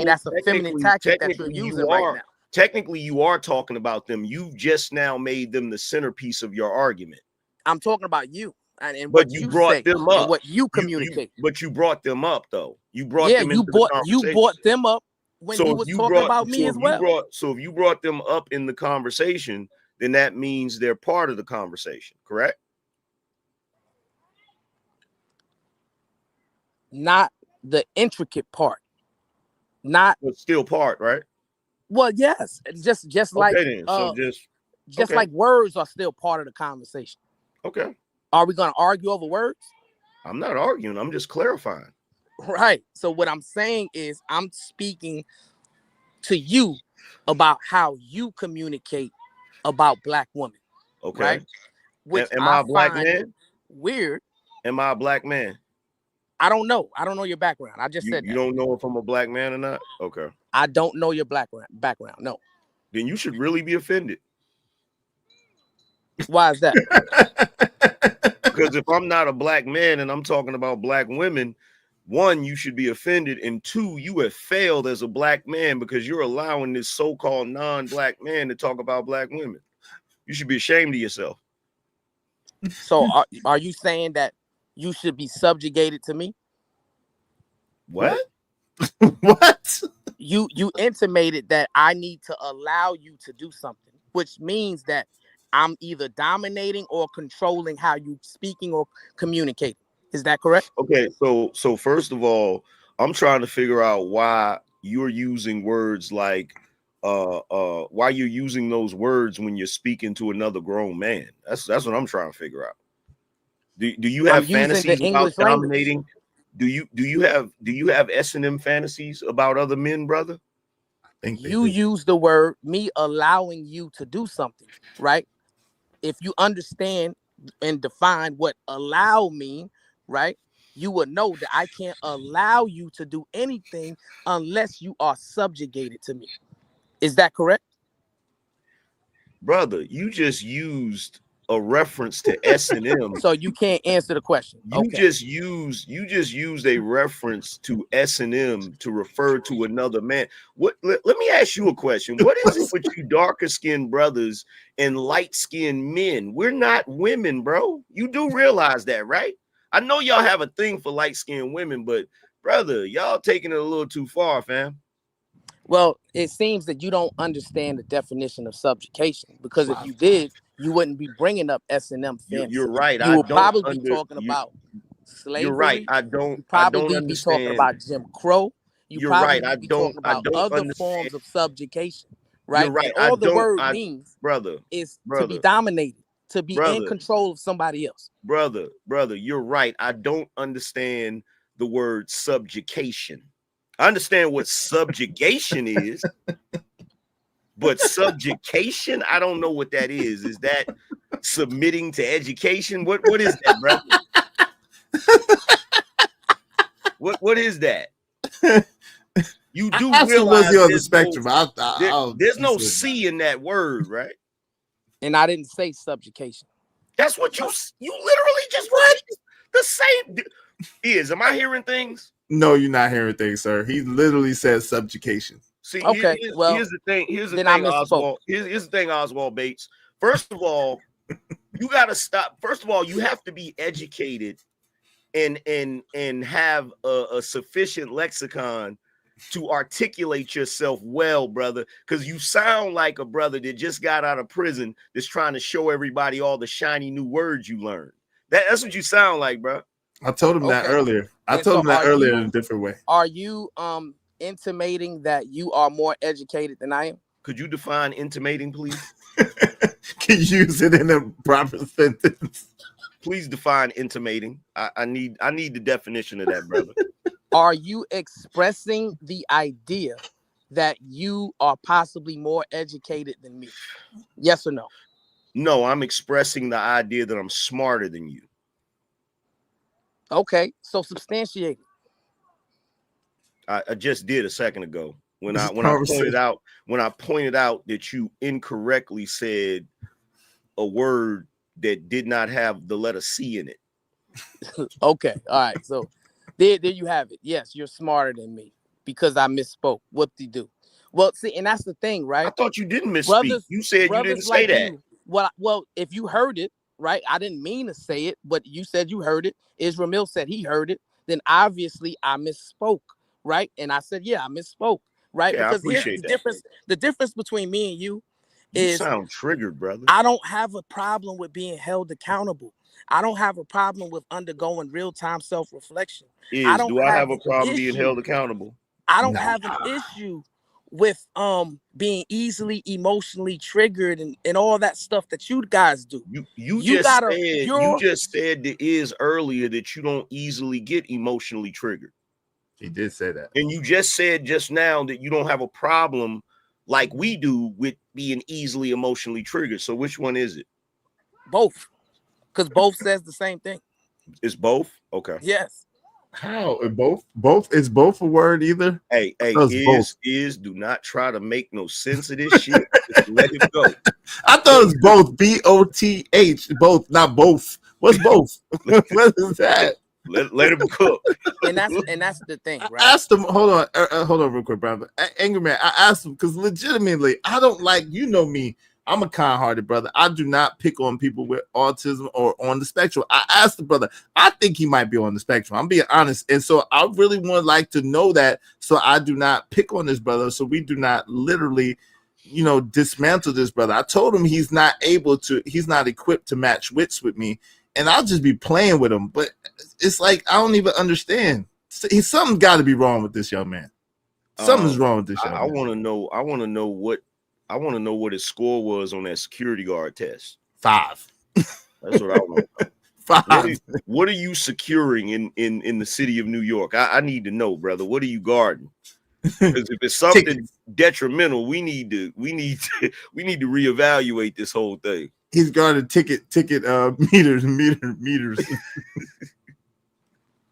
that's a feminine tactic that you're using right now. Technically, you are talking about them. You just now made them the centerpiece of your argument. I'm talking about you. And but what you brought them up and what you communicate. But you brought them up though. You brought them into the conversation. You brought them up when you was talking about me as well. So if you brought them up in the conversation, then that means they're part of the conversation, correct? Not the intricate part. But still part, right? Well, yes. Just like like words are still part of the conversation. Okay. Are we going to argue over words? I'm not arguing. I'm just clarifying. Right. So what I'm saying is I'm speaking to you about how you communicate about black women. Okay. Right? Which am I a black man? Weird. Am I a black man? I don't know. I don't know your background. I just said you don't know if I'm a black man or not? Okay. I don't know your background. No. Then you should really be offended. Why is that? Because if I'm not a black man and I'm talking about black women, 1, you should be offended, and 2, you have failed as a black man because you're allowing this so-called non-black man to talk about black women. You should be ashamed of yourself. So are you saying that you should be subjugated to me? What? What? You intimated that I need to allow you to do something, which means that I'm either dominating or controlling how you speaking or communicating. Is that correct? Okay, so first of all, I'm trying to figure out why you're using words like why you're using those words when you're speaking to another grown man. That's what I'm trying to figure out. Do you have fantasies about dominating? Do you have S&M fantasies about other men, brother? You use the word me allowing you to do something, right? If you understand and define what allow mean, right, you would know that I can't allow you to do anything unless you are subjugated to me. Is that correct? Brother, you just used a reference to S&M. So you can't answer the question. You just used a reference to S&M to refer to another man. Let me ask you a question. What is it with you darker skinned brothers and light skinned men? We're not women, bro. You do realize that, right? I know y'all have a thing for light skinned women, but brother, y'all taking it a little too far, fam. Well, it seems that you don't understand the definition of subjugation, because if you did, you wouldn't be bringing up S&M fantasy. You're right. You will probably be talking about slavery. You're right. I don't understand. Be talking about Jim Crow. You're right. Be talking about other forms of subjugation, right? You're right. And all the word means, brother, is to be dominated, to be in control of somebody else. Brother, you're right. I don't understand the word subjugation. I understand what subjugation is, but subjugation, I don't know what that is. Is that submitting to education? What is that, brother? What is that? You do realize was on the spectrum. There's no C in that word, right? And I didn't say subjugation. That's what you literally just what? The same is. Am I hearing things? No, you're not hearing things, sir. He literally said subjugation. See, okay. Here's the thing. Here's the thing, Oswald. Here's the thing, Oswald Bates. First of all, you got to stop. First of all, you have to be educated and have a sufficient lexicon to articulate yourself well, brother, because you sound like a brother that just got out of prison that's trying to show everybody all the shiny new words you learned. That's what you sound like, bro. I told him that earlier. I told him that earlier in a different way. Are you intimating that you are more educated than I am? Could you define intimating, please? Can you use it in a proper sentence? Please define intimating. I need the definition of that, brother. Are you expressing the idea that you are possibly more educated than me? Yes or no? No, I'm expressing the idea that I'm smarter than you. Okay, so substantiate it. I just did a second ago when I pointed out that you incorrectly said a word that did not have the letter C in it. Okay, all right. So there you have it. Yes, you're smarter than me because I misspoke. Whoop-de-doo. Well, see, and that's the thing, right? I thought you didn't misspeak. You said you didn't say that. Well, if you heard it, right? I didn't mean to say it, but you said you heard it. Israel Mill said he heard it. Then obviously I misspoke, right? And I said, yeah, I misspoke, right? Yeah, because I appreciate that. The difference between me and you sound triggered, brother. I don't have a problem with being held accountable. I don't have a problem with undergoing real-time self-reflection. Do I have a problem being held accountable? I don't have an issue with being easily emotionally triggered and all that stuff that you guys do. You just said the is earlier that you don't easily get emotionally triggered. He did say that. And you just said just now that you don't have a problem like we do with being easily emotionally triggered. So which one is it? Both. Because both says the same thing. It's both? Okay. Yes. How? Both is both a word either? Hey, do not try to make no sense of this shit. Just let it go. I thought it was both. B-O-T-H. Both, not both. What's both? What is that? Let him cook. And that's the thing, right? I asked him, hold on real quick, brother. Angry man, I asked him because legitimately, I don't like, you know me, I'm a kind-hearted brother. I do not pick on people with autism or on the spectrum. I asked the brother, I think he might be on the spectrum. I'm being honest. And so I really would like to know that so I do not pick on this brother. So we do not literally, dismantle this brother. I told him he's not equipped to match wits with me. And I'll just be playing with him. But it's like, I don't even understand. Something's got to be wrong with this young man. Something's wrong with this young man. I want to know what his score was on that security guard test. 5. That's what I want. 5. What are you securing in the city of New York? I need to know, brother. What are you guarding? Because if it's something detrimental, we need to reevaluate this whole thing. He's guarded ticket meters.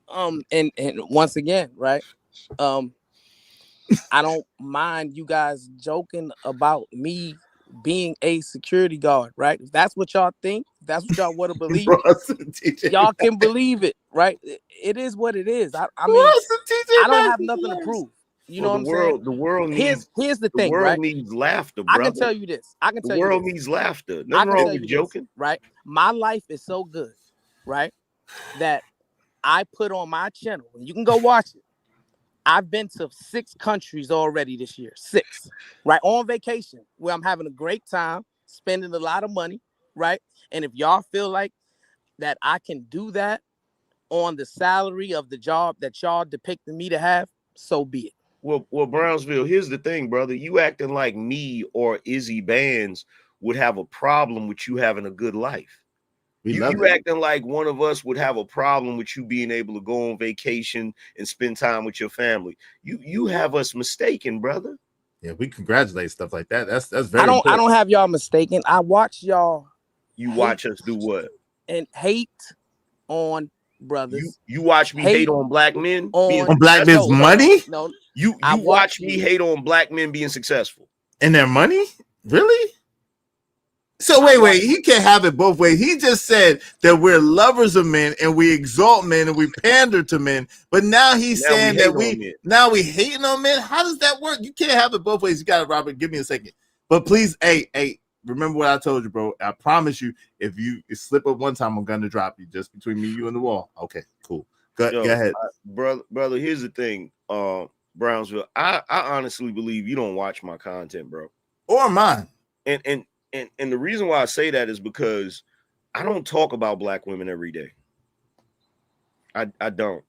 And once again, right? I don't mind you guys joking about me being a security guard, right? If that's what y'all think, if that's what y'all want to believe, y'all can believe it, right? It is what it is. I mean, I don't have nothing to prove. You know what I'm saying? The world Here's the the thing, world right? needs laughter, I brother. can tell you this. I can The tell you world this. needs laughter. I Nothing can wrong tell with you joking. this, right? My life is so good, right? That I put on my channel, and you can go watch it. I've been to 6 countries already this year. 6, right? On vacation, where I'm having a great time, spending a lot of money, right? And if y'all feel like that I can do that on the salary of the job that y'all depicted me to have, so be it. Well, Brownsville, here's the thing, brother. You acting like me or Izzy Bands would have a problem with you having a good life. You acting like one of us would have a problem with you being able to go on vacation and spend time with your family. You have us mistaken, brother. Yeah, we congratulate stuff like that. That's very I don't important. have y'all mistaken. I watch y'all. You watch us do what? And hate on brothers. You watch me hate on black men on black men's money? No. You watch me hate on black men being successful. And their money? Really? So wait, he can't have it both ways. He just said that we're lovers of men and we exalt men and we pander to men, but now he's saying that we hating on men. How does that work? You can't have it both ways. You got it, Robert. Give me a second. But please, hey, remember what I told you, bro. I promise you, if you slip up one time, I'm gonna drop you just between me, you, and the wall. Okay, cool. Go ahead, brother. Here's the thing, Brownsville. I honestly believe you don't watch my content, bro, or mine. And the reason why I say that is because I don't talk about black women every day. I don't.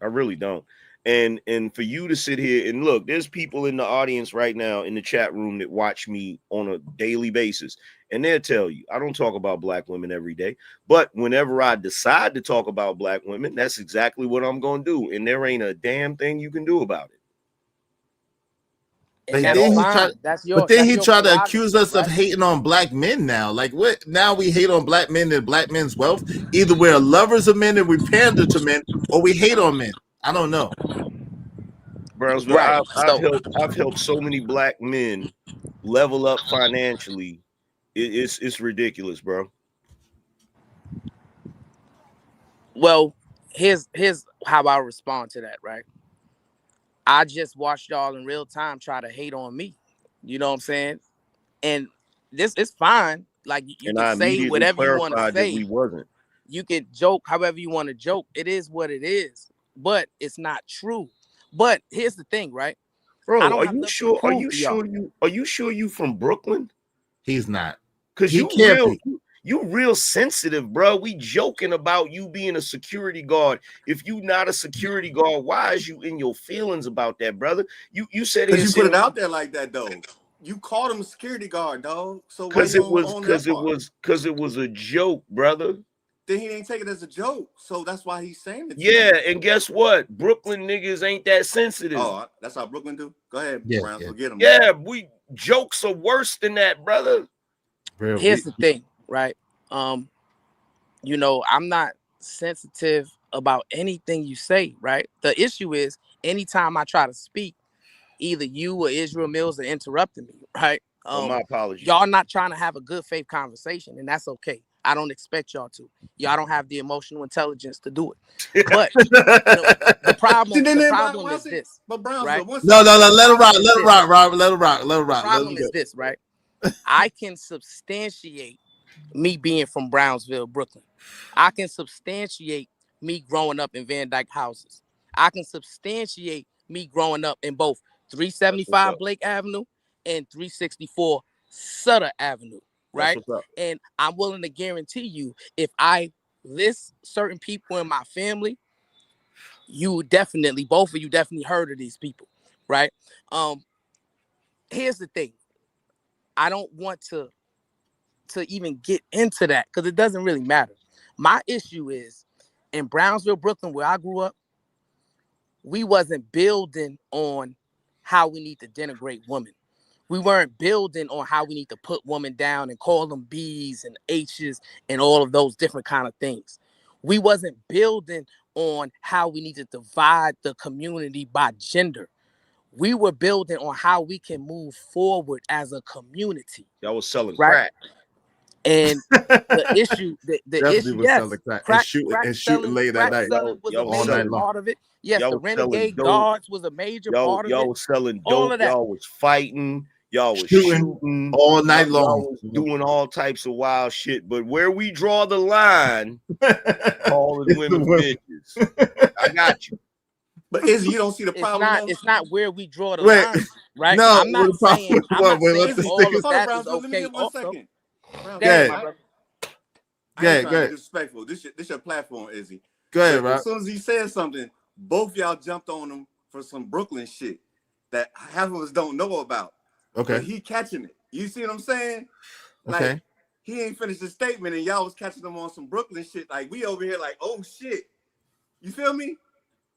I really don't. And for you to sit here and look, there's people in the audience right now in the chat room that watch me on a daily basis, and they'll tell you I don't talk about black women every day. But whenever I decide to talk about black women, that's exactly what I'm going to do, and there ain't a damn thing you can do about it. But then he tried to accuse us of hating on black men now. Like what? Now we hate on black men and black men's wealth. Either we're lovers of men and we pander to men, or we hate on men. I don't know. Brownsville, Right. I've helped so many black men level up financially. It's ridiculous, bro. Well, here's how I respond to that, right? I just watched y'all in real time try to hate on me. You know what I'm saying? And this is fine. Like you can say whatever you want to say. We wasn't. You can joke however you want to joke. It is what it is, but it's not true. But here's the thing, right? Bro, are you sure? Are you sure you from Brooklyn? He's not. Because you real sensitive, bro. We joking about you being a security guard. If you not a security guard, why is you in your feelings about that, brother? You said because you put it out there like that, though. You called him a security guard, dog. So because it was a joke, brother. Then he didn't take it as a joke, so that's why he's saying it. Yeah, and guess what? Brooklyn niggas ain't that sensitive. Oh, that's how Brooklyn do. Go ahead, Brown. Forget him. Yeah, we jokes are worse than that, brother. Here's the thing, right? You know, I'm not sensitive about anything you say, right? The issue is anytime I try to speak, either you or Israel Mills are interrupting me, right? My apologies. Y'all not trying to have a good faith conversation, and that's okay. I don't expect y'all to. Y'all don't have the emotional intelligence to do it. But you know, the problem is this. But Brown, right? No, let it rock. Let it rock, Robert. Let it rock. Let it rock. The problem is this, right? I can substantiate me being from Brownsville, Brooklyn. I can substantiate me growing up in Van Dyke houses. I can substantiate me growing up in both 375 Blake Avenue and 364 Sutter Avenue, right? And I'm willing to guarantee you, if I list certain people in my family, you definitely, both of you definitely heard of these people, right? Here's the thing. I don't want to even get into that because it doesn't really matter. My issue is in Brownsville, Brooklyn, where I grew up, we wasn't building on how we need to denigrate women. We weren't building on how we need to put women down and call them B's and H's and all of those different kind of things. We wasn't building on how we need to divide the community by gender. we were building on how we can move forward as a community. Y'all was selling right? crack. And the issue, the Definitely issue, was yes, selling crack and crack shooting selling, late at crack night. selling was a Y'all was major selling- part of it. Yes, y'all the was selling renegade dope. guards was a major part of Y'all it. was selling All dope. of that. Y'all was fighting. Y'all was Shooting shooting all night y'all long. was doing all types of wild shit. But where we draw the line, calling It's women the women. bitches. I got you. But Izzy, you don't see the problem. It's not where we draw the Wait, line, right? no, I'm not what the problem- saying what this all nigga- of Hold on, that is Brownsville. Let me okay. get 1 Also, second. Go ahead. ahead, my brother. I ain't trying Go to ahead. be disrespectful. This your platform, Izzy. Go ahead, But Rob. as soon as he said something, both y'all jumped on him for some Brooklyn shit that half of us don't know about. Okay. But he catching it. You see what I'm saying? Like, Okay. he ain't finished the statement and y'all was catching him on some Brooklyn shit. Like, we over here like, oh shit. You feel me?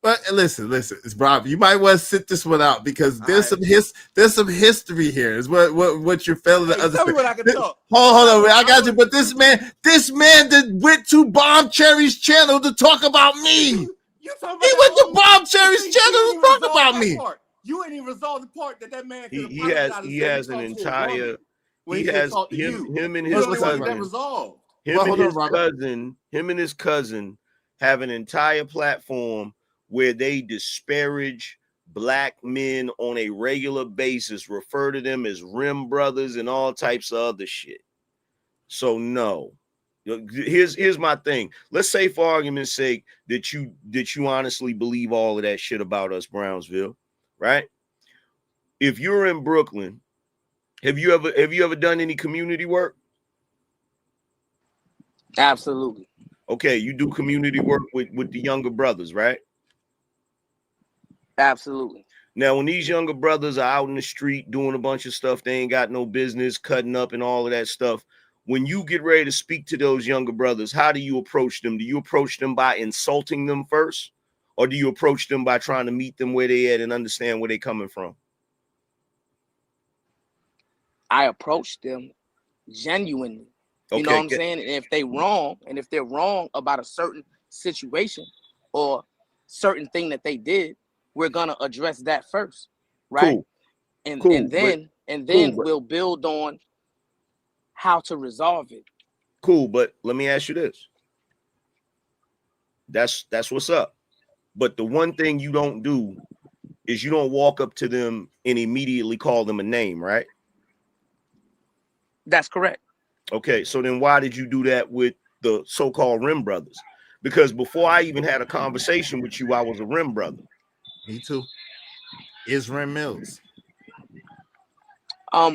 But listen, it's Rob. You might want to sit this one out because there's some history here. Is what you're failing to Hey, understand. tell me when I can talk. Hold on, I got you. But this man that went to Bomb Cherry's channel to talk about me. You talking about He went to Bomb Cherry's See, channel you to ain't talk resolved about that me. part. You ain't even resolved the part that man could He apologize has and he say has he an talked to a entire woman when he he has talked to you. him and You his don't want that cousin. resolved. Him and his cousin have an entire platform where they disparage black men on a regular basis, refer to them as rim brothers and all types of other shit. So no. Here's my thing. Let's say, for argument's sake, that you honestly believe all of that shit about us, Brownsville, right? If you're in Brooklyn, have you ever done any community work? Absolutely. Okay, you do community work with the younger brothers, right? Absolutely. Now, when these younger brothers are out in the street doing a bunch of stuff, they ain't got no business, cutting up and all of that stuff. When you get ready to speak to those younger brothers, how do you approach them? Do you approach them by insulting them first? Or do you approach them by trying to meet them where they at and understand where they coming from? I approach them genuinely. You know Okay, what I'm saying? And if they're wrong about a certain situation or certain thing that they did, we're gonna address that first, right? Cool. And Cool, and then we'll build on how to resolve it. Cool, but let me ask you this. That's what's up. But the one thing you don't do is you don't walk up to them and immediately call them a name, right? That's correct. Okay, so then why did you do that with the so-called Rim brothers? Because before I even had a conversation with you, I was a Rim brother. Me too. Is Rim Mills?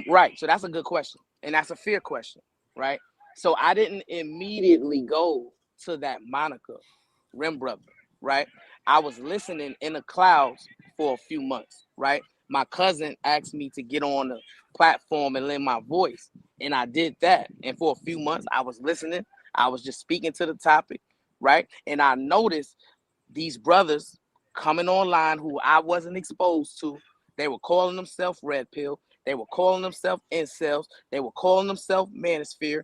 Right. So that's a good question, and that's a fair question, right? So I didn't immediately go to that moniker, Rim brother, right? I was listening in the clouds for a few months, right? My cousin asked me to get on the platform and lend my voice, and I did that. And for a few months, I was listening. I was just speaking to the topic, right? And I noticed these brothers coming online who I wasn't exposed to. They were calling themselves Red Pill. They were calling themselves incels. They were calling themselves Manosphere.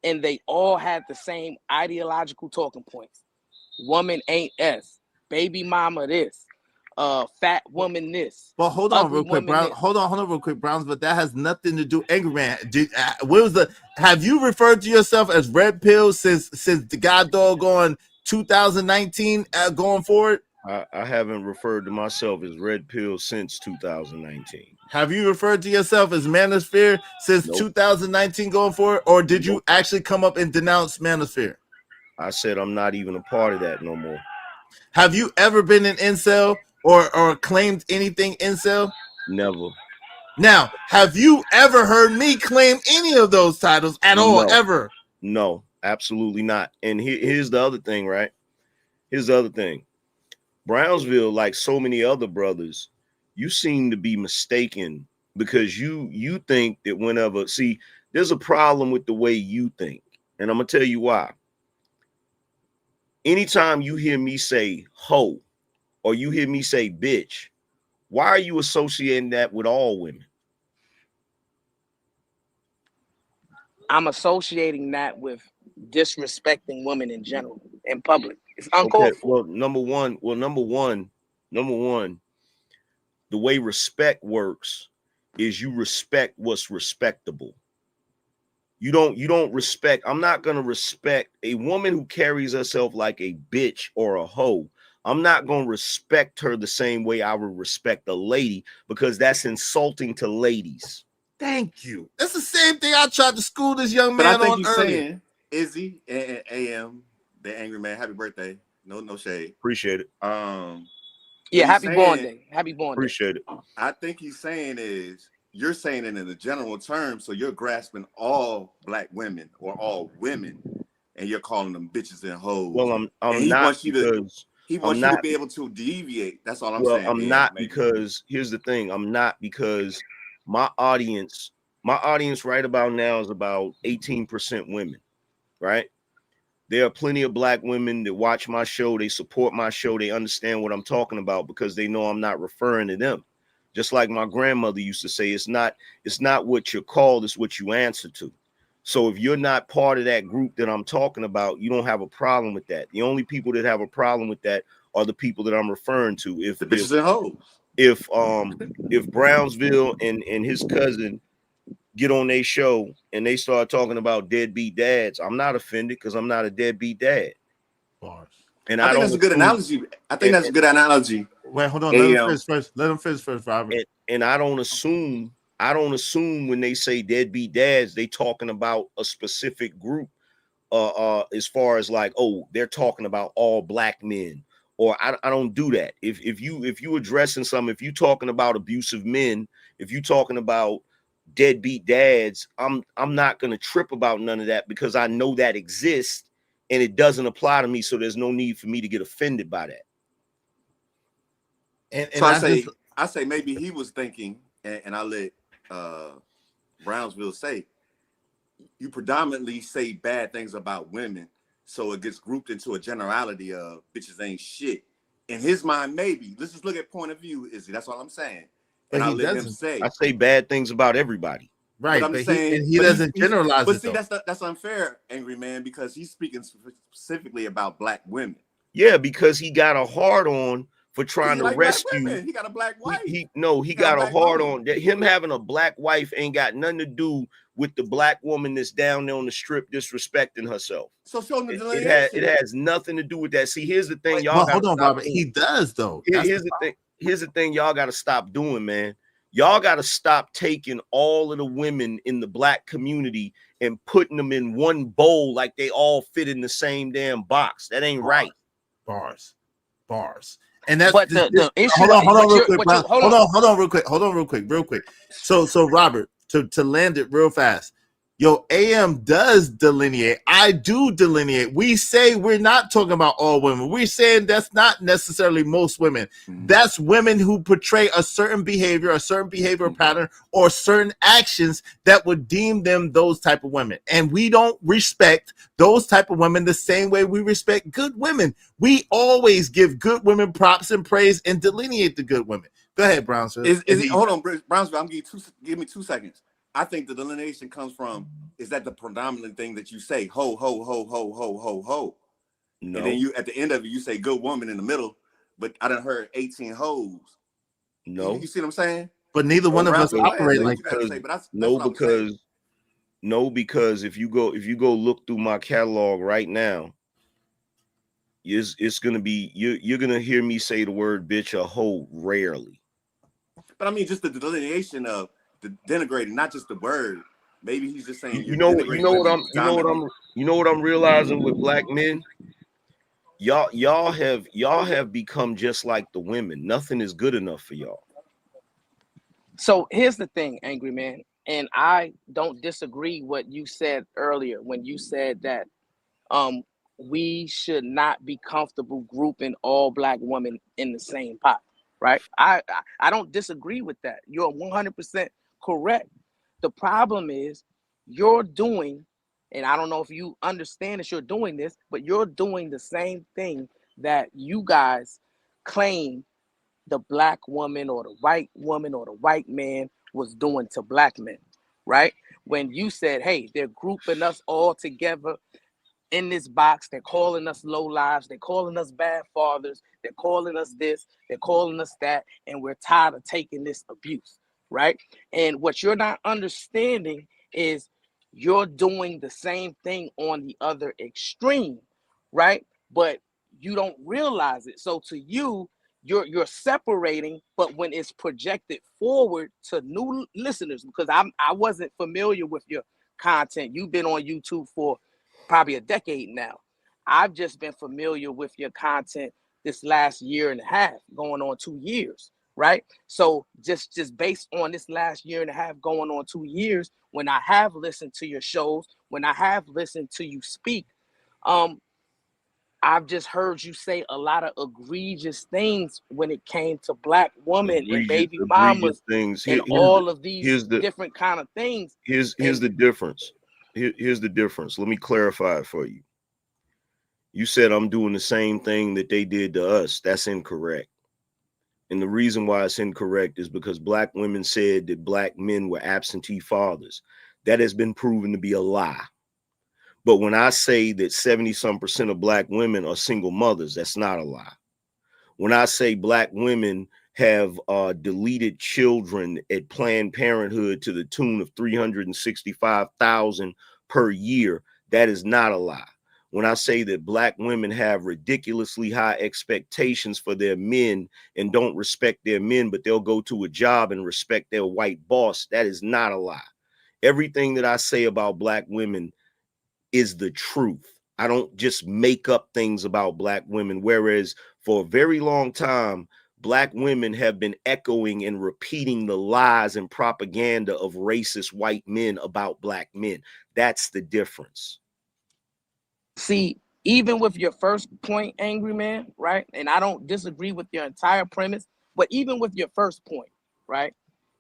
And they all had the same ideological talking points. Woman ain't S. Baby mama this. Fat woman this. Well, hold on ugly real quick, woman Brown. this. Hold on real quick, Browns. But that has nothing to do. Angry Man, what was the? Have you referred to yourself as Red Pill since the God doggone 2019 going forward? I haven't referred to myself as Red Pill since 2019. Have you referred to yourself as Manosphere since 2019 going forward, or did you actually come up and denounce Manosphere? I said I'm not even a part of that no more. Have you ever been an incel or claimed anything incel? Never. Now, have you ever heard me claim any of those titles at all, ever? No, absolutely not. And here's the other thing, right? Here's the other thing. Brownsville, like so many other brothers, you seem to be mistaken because you think that whenever, see, there's a problem with the way you think. And I'm going to tell you why. Anytime you hear me say hoe or you hear me say bitch, why are you associating that with all women? I'm associating that with disrespecting women in general, in public. It's uncalled for. Well, number one, The way respect works is you respect what's respectable. You don't respect. I'm not going to respect a woman who carries herself like a bitch or a hoe. I'm not going to respect her the same way I would respect a lady, because that's insulting to ladies. Thank you. That's the same thing I tried to school this young But I man think on you're earlier. saying, Izzy and AM, the angry man, happy birthday. No shade. Appreciate it. Yeah, happy born day. Happy born day. Appreciate it. I think he's saying is, you're saying it in a general term, so you're grasping all black women or all women, and you're calling them bitches and hoes. Well, and I'm he not wants you because he wants you to be able to deviate. That's all I'm saying. Well, I'm not because here's the thing. I'm not because my audience right about now is about 18% women, right? There are plenty of black women that watch my show. They support my show. They understand what I'm talking about because they know I'm not referring to them. Just like my grandmother used to say, it's not what you're called, it's what you answer to. So if you're not part of that group that I'm talking about, you don't have a problem with that. The only people that have a problem with that are the people that I'm referring to. If the bitches and hoes. If Brownsville and his cousin get on their show and they start talking about deadbeat dads, I'm not offended because I'm not a deadbeat dad. Bars. And I think that's a good analogy. I think that's a good analogy. Wait, hold on. Let him finish first. Let him finish first, Robert. And I don't assume when they say deadbeat dads, they talking about a specific group. As far as like, oh, they're talking about all black men, or I don't do that. If you addressing something, if you talking about abusive men, if you talking about deadbeat dads, I'm not gonna trip about none of that because I know that exists and it doesn't apply to me. So there's no need for me to get offended by that. And so I say maybe he was thinking, and I let Brownsville say, you predominantly say bad things about women, so it gets grouped into a generality of bitches ain't shit. In his mind, maybe. Let's just look at point of view, Izzy. That's all I'm saying. And I let him say. I say bad things about everybody. Right, but I'm saying he doesn't generalize but it. See, that's unfair, angry man, because he's speaking specifically about black women. Yeah, because he got a hard on for trying to rescue. He got a black wife. He got a hard on. That him having a black wife ain't got nothing to do with the black woman that's down there on the strip disrespecting herself. So show him the delineation. It has nothing to do with that. See, here's the thing, y'all. Well, hold on, Robert. He does though. Here's the thing, y'all got to stop doing, man. Y'all got to stop taking all of the women in the black community and putting them in one bowl like they all fit in the same damn box. That ain't right. Bars. And that's but the issue. Hold on real quick. So Robert, to land it real fast. Yo, AM does delineate. I do delineate. We say we're not talking about all women. We're saying that's not necessarily most women. That's women who portray a certain behavior pattern, or certain actions that would deem them those type of women. And we don't respect those type of women the same way we respect good women. We always give good women props and praise and delineate the good women. Go ahead, Brownsville. Hold on, Brownsville. I'm give me 2 seconds. I think the delineation comes from, is that the predominant thing that you say, ho, ho, ho, ho, ho, ho, ho. No. And then you, at the end of it, you say good woman in the middle, but I done heard 18 hoes. No. You see what I'm saying? But neither one of us operate like that. Because if you go look through my catalog right now, it's gonna be, you're gonna hear me say the word bitch or hoe rarely. But I mean, just the delineation of the denigrating, not just the word. Maybe he's just saying you know what I'm realizing with black men. Y'all have become just like the women. Nothing is good enough for y'all. So here's the thing, angry man, and I don't disagree what you said earlier when you said that we should not be comfortable grouping all black women in the same pot, right? I don't disagree with that. You're 100% correct. The problem is you're doing, and I don't know if you understand that you're doing this, but you're doing the same thing that you guys claim the black woman or the white man was doing to black men, right? When you said, hey, they're grouping us all together in this box. They're calling us low lives. They're calling us bad fathers. They're calling us this. They're calling us that. And we're tired of taking this abuse, right? And what you're not understanding is you're doing the same thing on the other extreme, right? But you don't realize it. So to you, you're separating, but when it's projected forward to new listeners, because I wasn't familiar with your content. You've been on YouTube for probably a decade now. I've just been familiar with your content this last year and a half, going on 2 years, right? So just based on this last year and a half, going on 2 years, when I have listened to your shows, when I have listened to you speak, I've just heard you say a lot of egregious things when it came to Black women and baby mamas things. and all of these different kind of things. Here's the difference. Here's the difference. Let me clarify it for you. You said I'm doing the same thing that they did to us. That's incorrect. And the reason why it's incorrect is because Black women said that Black men were absentee fathers. That has been proven to be a lie. But when I say that 70-some% of Black women are single mothers, that's not a lie. When I say Black women have deleted children at Planned Parenthood to the tune of 365,000 per year, that is not a lie. When I say that Black women have ridiculously high expectations for their men and don't respect their men, but they'll go to a job and respect their white boss, that is not a lie. Everything that I say about Black women is the truth. I don't just make up things about Black women, whereas for a very long time, Black women have been echoing and repeating the lies and propaganda of racist white men about Black men. That's the difference. See, even with your first point, Angry Man, right? And I don't disagree with your entire premise, but even with your first point, right?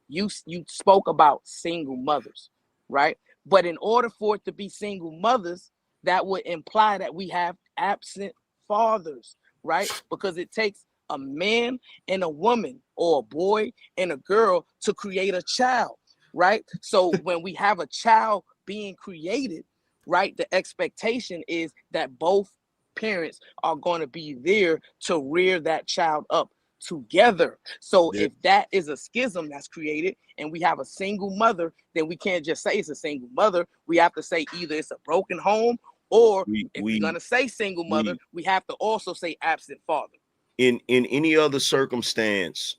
You spoke about single mothers, right? But in order for it to be single mothers, that would imply that we have absent fathers, right? Because it takes a man and a woman, or a boy and a girl, to create a child, right? So when we have a child being created, right, the expectation is that both parents are going to be there to rear that child up together. So if that is a schism that's created and we have a single mother, then we can't just say it's a single mother. We have to say either it's a broken home, or if we're going to say single mother, we have to also say absent father. In any other circumstance,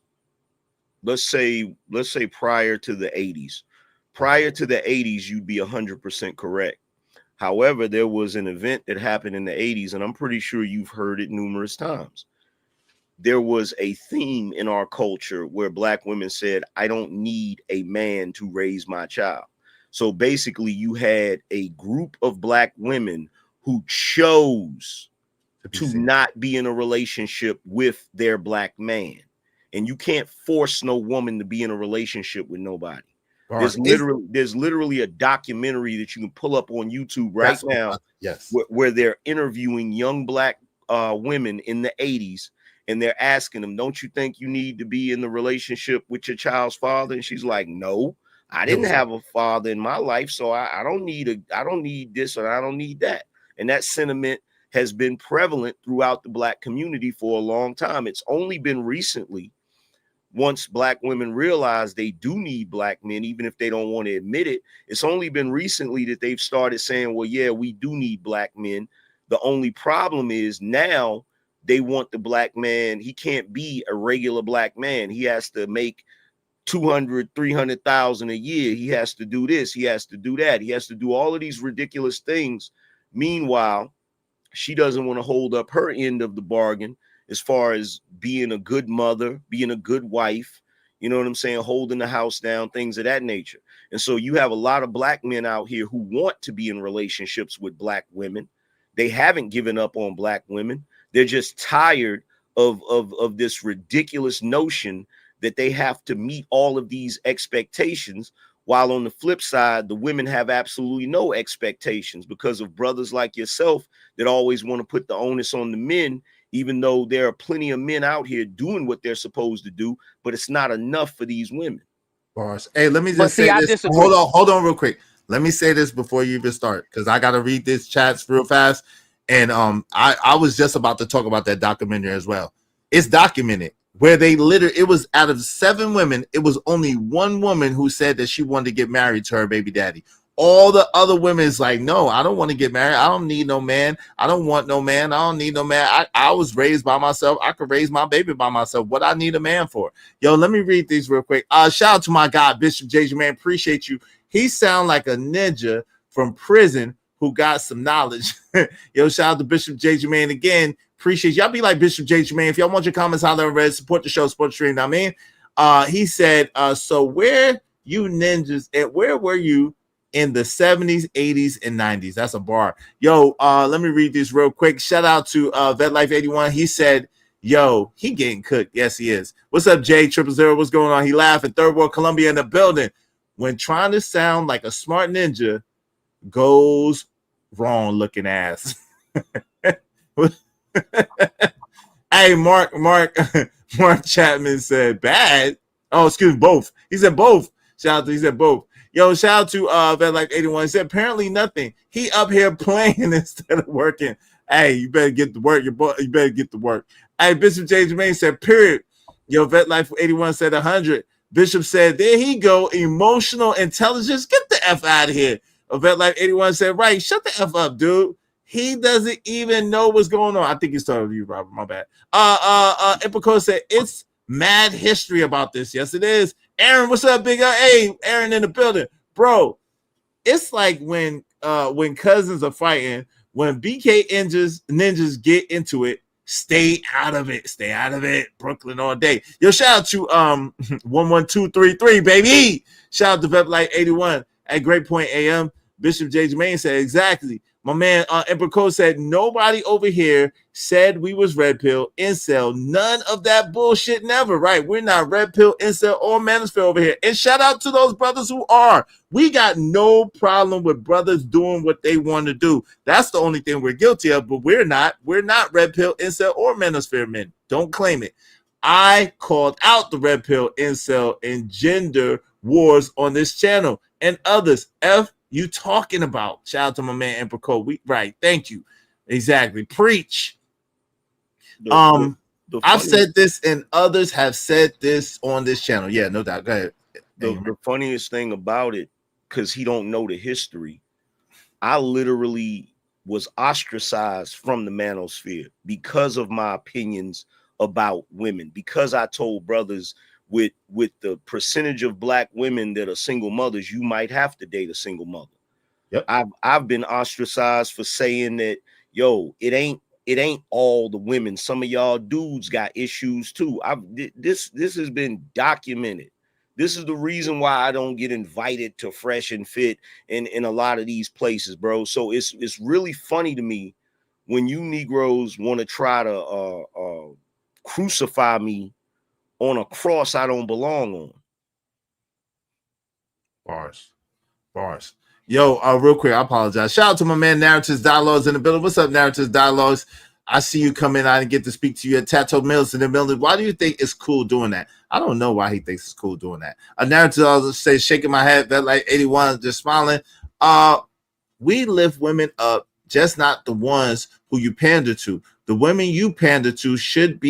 let's say prior to the 80s. Prior to the 80s, you'd be 100% correct. However, there was an event that happened in the 80s, and I'm pretty sure you've heard it numerous times. There was a theme in our culture where Black women said, I don't need a man to raise my child. So basically, you had a group of Black women who chose to not be in a relationship with their Black man. And you can't force no woman to be in a relationship with nobody. There's literally a documentary that you can pull up on YouTube right now. Yes, where they're interviewing young Black women in the 80s, and they're asking them, don't you think you need to be in the relationship with your child's father? And she's like, no, I didn't have a father in my life, so I don't need this, or I don't need that. And that sentiment has been prevalent throughout the Black community for a long time. It's only been recently, once Black women realize they do need Black men, even if they don't want to admit it, it's only been recently that they've started saying, well, yeah, we do need Black men. The only problem is now they want the Black man. He can't be a regular Black man. He has to make 200, 300,000 a year. He has to do this. He has to do that. He has to do all of these ridiculous things. Meanwhile, she doesn't want to hold up her end of the bargain as far as being a good mother, being a good wife, you know what I'm saying, holding the house down, things of that nature. And so you have a lot of Black men out here who want to be in relationships with Black women. They haven't given up on Black women. They're just tired of this ridiculous notion that they have to meet all of these expectations, while on the flip side, the women have absolutely no expectations because of brothers like yourself that always want to put the onus on the men, even though there are plenty of men out here doing what they're supposed to do, but it's not enough for these women. Bars. Hey, let me just say this. Hold on real quick. let me say this before you even start, because I gotta read this chats real fast. And I was just about to talk about that documentary as well. It's documented where they literally, it was out of 7 women, it was only 1 woman who said that she wanted to get married to her baby daddy. All the other women is like, no, I don't want to get married. I don't need no man. I don't want no man. I don't need no man. I was raised by myself. I could raise my baby by myself. What I need a man for? Yo, let me read these real quick. Shout out to my guy, Bishop JJ, man. Appreciate you. He sound like a ninja from prison who got some knowledge. Yo, shout out to Bishop JJ, man. Again, appreciate y'all. Be like Bishop JJ, man. If y'all want your comments, holler and read, support the show, support the stream. I mean, he said, so where you ninjas and where were you in the 70s, 80s, and 90s? That's a bar. Yo, let me read this real quick. Shout out to VetLife81. He said, yo, he getting cooked. Yes, he is. What's up, J000? What's going on? He laughing. Third World Columbia in the building. When trying to sound like a smart ninja goes wrong looking ass. Hey, Mark Chapman said bad. Oh, excuse me, both. He said both. He said both. Yo, shout out to VetLife81. He said apparently nothing. He up here playing instead of working. Hey, you better get to work. You better get to work. Hey, Bishop J. Jermaine said period. Yo, VetLife81 said 100. Bishop said, there he go, emotional intelligence. Get the F out of here. VetLife81 said, right, shut the F up, dude. He doesn't even know what's going on. I think he's talking to you, Robert. My bad. Epico said, it's mad history about this. Yes, it is. Aaron, what's up, big? Hey, Aaron in the building. Bro, it's like when cousins are fighting, when BK ninjas get into it, stay out of it. Stay out of it. Brooklyn all day. Yo, shout out to 11233, baby. Shout out to VetLife81 at Great Point AM. Bishop J. Jermaine said exactly. My man Emperor Cole said nobody over here said we was red pill, incel, none of that bullshit, never. Right? We're not red pill, incel, or manosphere over here. And shout out to those brothers who are. We got no problem with brothers doing what they want to do. That's the only thing we're guilty of, but we're not red pill, incel, or manosphere men. Don't claim it. I called out the red pill, incel, and gender wars on this channel and others. F you talking about? Shout out to my man Emperor Cole. Right, thank you. Exactly. Preach. I've said this and others have said this on this channel. Yeah, no doubt. Go ahead. The funniest thing about it, because he don't know the history, I literally was ostracized from the manosphere because of my opinions about women, because I told brothers with the percentage of black women that are single mothers, you might have to date a single mother. Yep. I've been ostracized for saying that, yo, it ain't all the women. Some of y'all dudes got issues too. This has been documented. This is the reason why I don't get invited to Fresh and Fit in a lot of these places, bro. So it's really funny to me when you Negroes want to try to crucify me on a cross I don't belong on. Bars. Yo, real quick, I apologize. Shout out to my man Narratives Dialogues in the building. What's up, Narratives Dialogues? I see you come in. I didn't get to speak to you at Tattoo Mills in the building. Why do you think it's cool doing that? I don't know why he thinks it's cool doing that. Narratives say shaking my head, VetLife81 just smiling. We lift women up, just not the ones who you pander to. The women you pander to should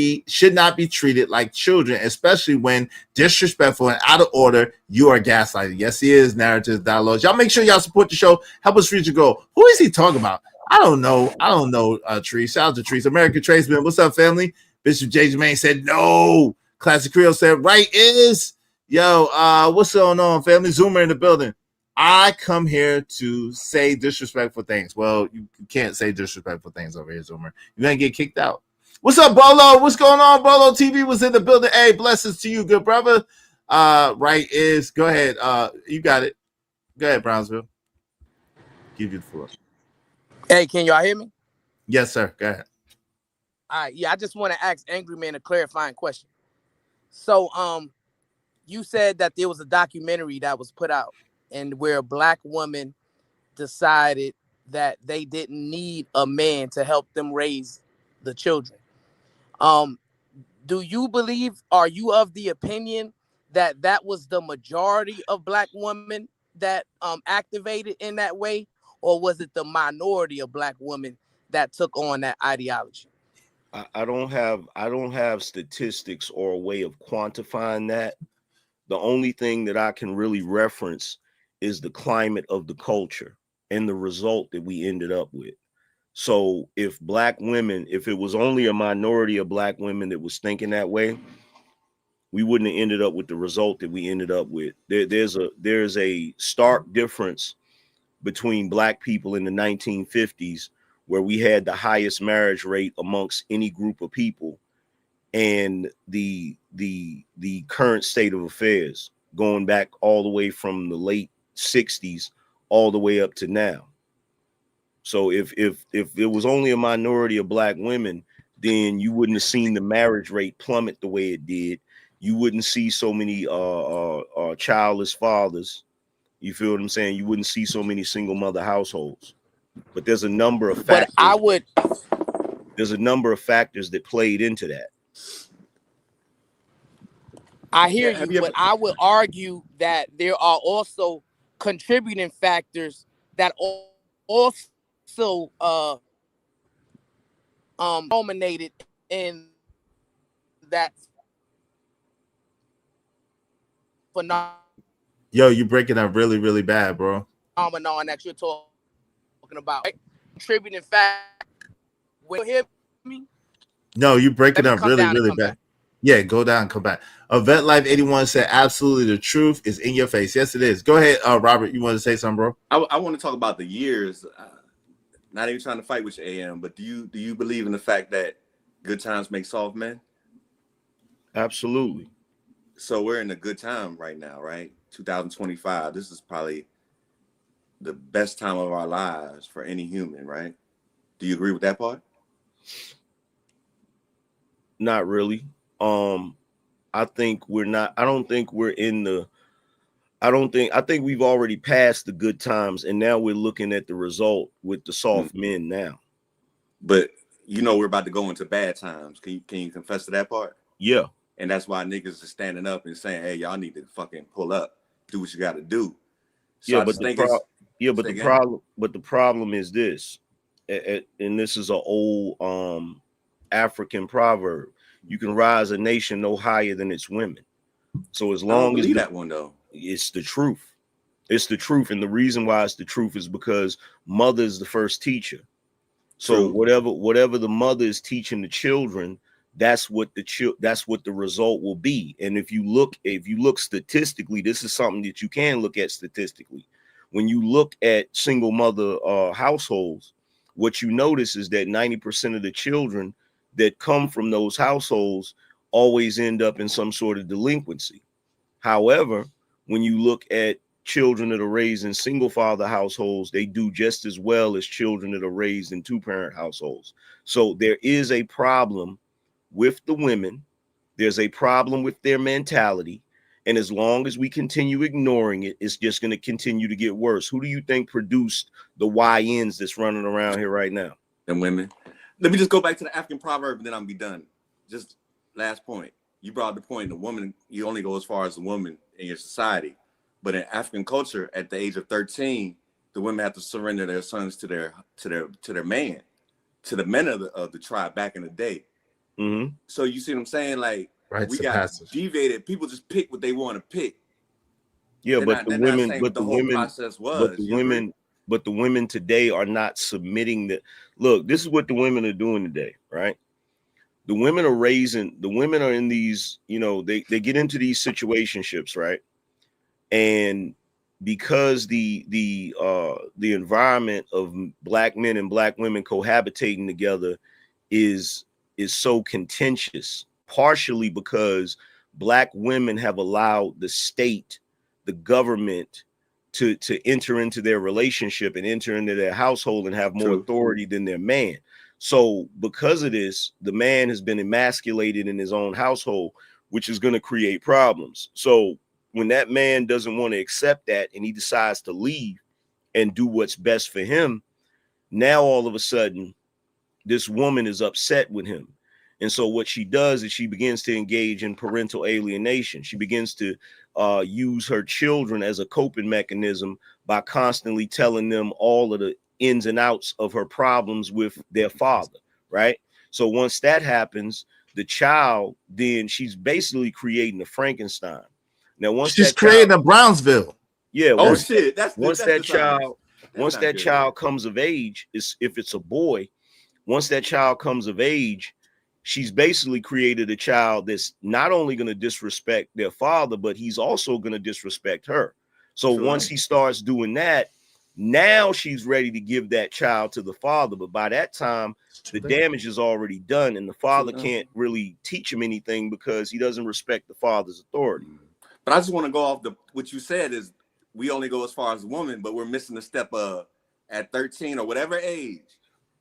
not be treated like children, especially when disrespectful and out of order. You are gaslighting. Yes, he is. Narratives Dialogues. Y'all make sure y'all support the show. Help us reach a goal. Who is he talking about? I don't know. Tree. Shout out to Trees. American Tradesman. What's up, family? Bishop J. Jermaine said no. Classic Creole said right is. Yo, what's going on, family? Zoomer in the building. I come here to say disrespectful things. Well, you can't say disrespectful things over here, Zoomer. You're going to get kicked out. What's up, Bolo? What's going on? Bolo TV was in the building. Hey, blessings to you, good brother. Right is. Go ahead. You got it. Go ahead, Brownsville. Give you the floor. Hey, can y'all hear me? Yes, sir. Go ahead. All right. Yeah, I just want to ask Angry Man a clarifying question. So, you said that there was a documentary that was put out and where a black woman decided that they didn't need a man to help them raise the children. Do you believe, are you of the opinion that that was the majority of black women that activated in that way, or was it the minority of Black women that took on that ideology? I don't have statistics or a way of quantifying that. The only thing that I can really reference is the climate of the culture and the result that we ended up with. So if Black women, if it was only a minority of Black women that was thinking that way, we wouldn't have ended up with the result that we ended up with. There's a stark difference between Black people in the 1950s, where we had the highest marriage rate amongst any group of people, and the current state of affairs going back all the way from the late 60s all the way up to now. So if it was only a minority of Black women, then you wouldn't have seen the marriage rate plummet the way it did. You wouldn't see so many childless fathers. You feel what I'm saying? You wouldn't see so many single mother households. But there's a number of factors. There's a number of factors that played into that. I hear you, but I would argue that there are also contributing factors that also culminated in that phenomenon Yo, you breaking up really, really bad, bro. that you're talking about. Right? Contributing factor. Will you hear me? No, you breaking up really, really bad. Back. Yeah, go down, come back. Vet Life 81 said, absolutely, the truth is in your face. Yes, it is. Go ahead, Robert. You want to say something, bro? I want to talk about the years. Not even trying to fight with your AM, but do you believe in the fact that good times make soft men? Absolutely. So we're in a good time right now, right? 2025. This is probably the best time of our lives for any human, right? Do you agree with that part? Not really. I think we're not. I don't think we're in the. I think we've already passed the good times, and now we're looking at the result with the soft men now. But you know we're about to go into bad times. Can you confess to that part? Yeah. And that's why niggas are standing up and saying, "Hey, y'all need to fucking pull up, do what you got to do." So yeah, but the problem is this, and this is an old African proverb: you can rise a nation no higher than its women. So as long as that one though, it's the truth. It's the truth, and the reason why it's the truth is because mother is the first teacher. So whatever the mother is teaching the children, that's what the result will be. And if you look statistically, this is something that you can look at statistically. When you look at single mother households, what you notice is that 90% of the children that come from those households always end up in some sort of delinquency. However, when you look at children that are raised in single father households, they do just as well as children that are raised in two-parent households. So there is a problem with the women. There's a problem with their mentality. And as long as we continue ignoring it, it's just going to continue to get worse. Who do you think produced the YNs that's running around here right now? Them women. Let me just go back to the African proverb and then I'll be done. Just last point. You brought the point, the woman, you only go as far as the woman in your society. But in African culture, at the age of 13, the women have to surrender their sons to their man, to the men of the tribe back in the day. Mm-hmm. So you see what I'm saying? Like Rites we got deviated. People just pick what they want to pick. Yeah, But the women today are not submitting the look. This is what the women are doing today, right? The women are in these, they get into these situationships, right? And because the environment of Black men and Black women cohabitating together is so contentious, partially because Black women have allowed the state, the government to enter into their relationship and enter into their household and have more authority than their man. So because of this, the man has been emasculated in his own household, which is going to create problems. So when that man doesn't want to accept that and he decides to leave and do what's best for him, now all of a sudden, this woman is upset with him. And so what she does is she begins to engage in parental alienation. She begins to use her children as a coping mechanism by constantly telling them all of the ins and outs of her problems with their father, right? So once that happens, the child, then she's basically creating a Frankenstein. Now, once she's that child, creating a Brownsville. yeah, Oh once shit, once that's that the signs. child, once that child comes of age, if it's a boy, once that child comes of age, she's basically created a child that's not only going to disrespect their father, but he's also going to disrespect her. So once he starts doing that, now she's ready to give that child to the father. But by that time, the damage is already done, and the father can't really teach him anything because he doesn't respect the father's authority. But I just want to go off what you said is we only go as far as a woman, but we're missing a step at 13 or whatever age.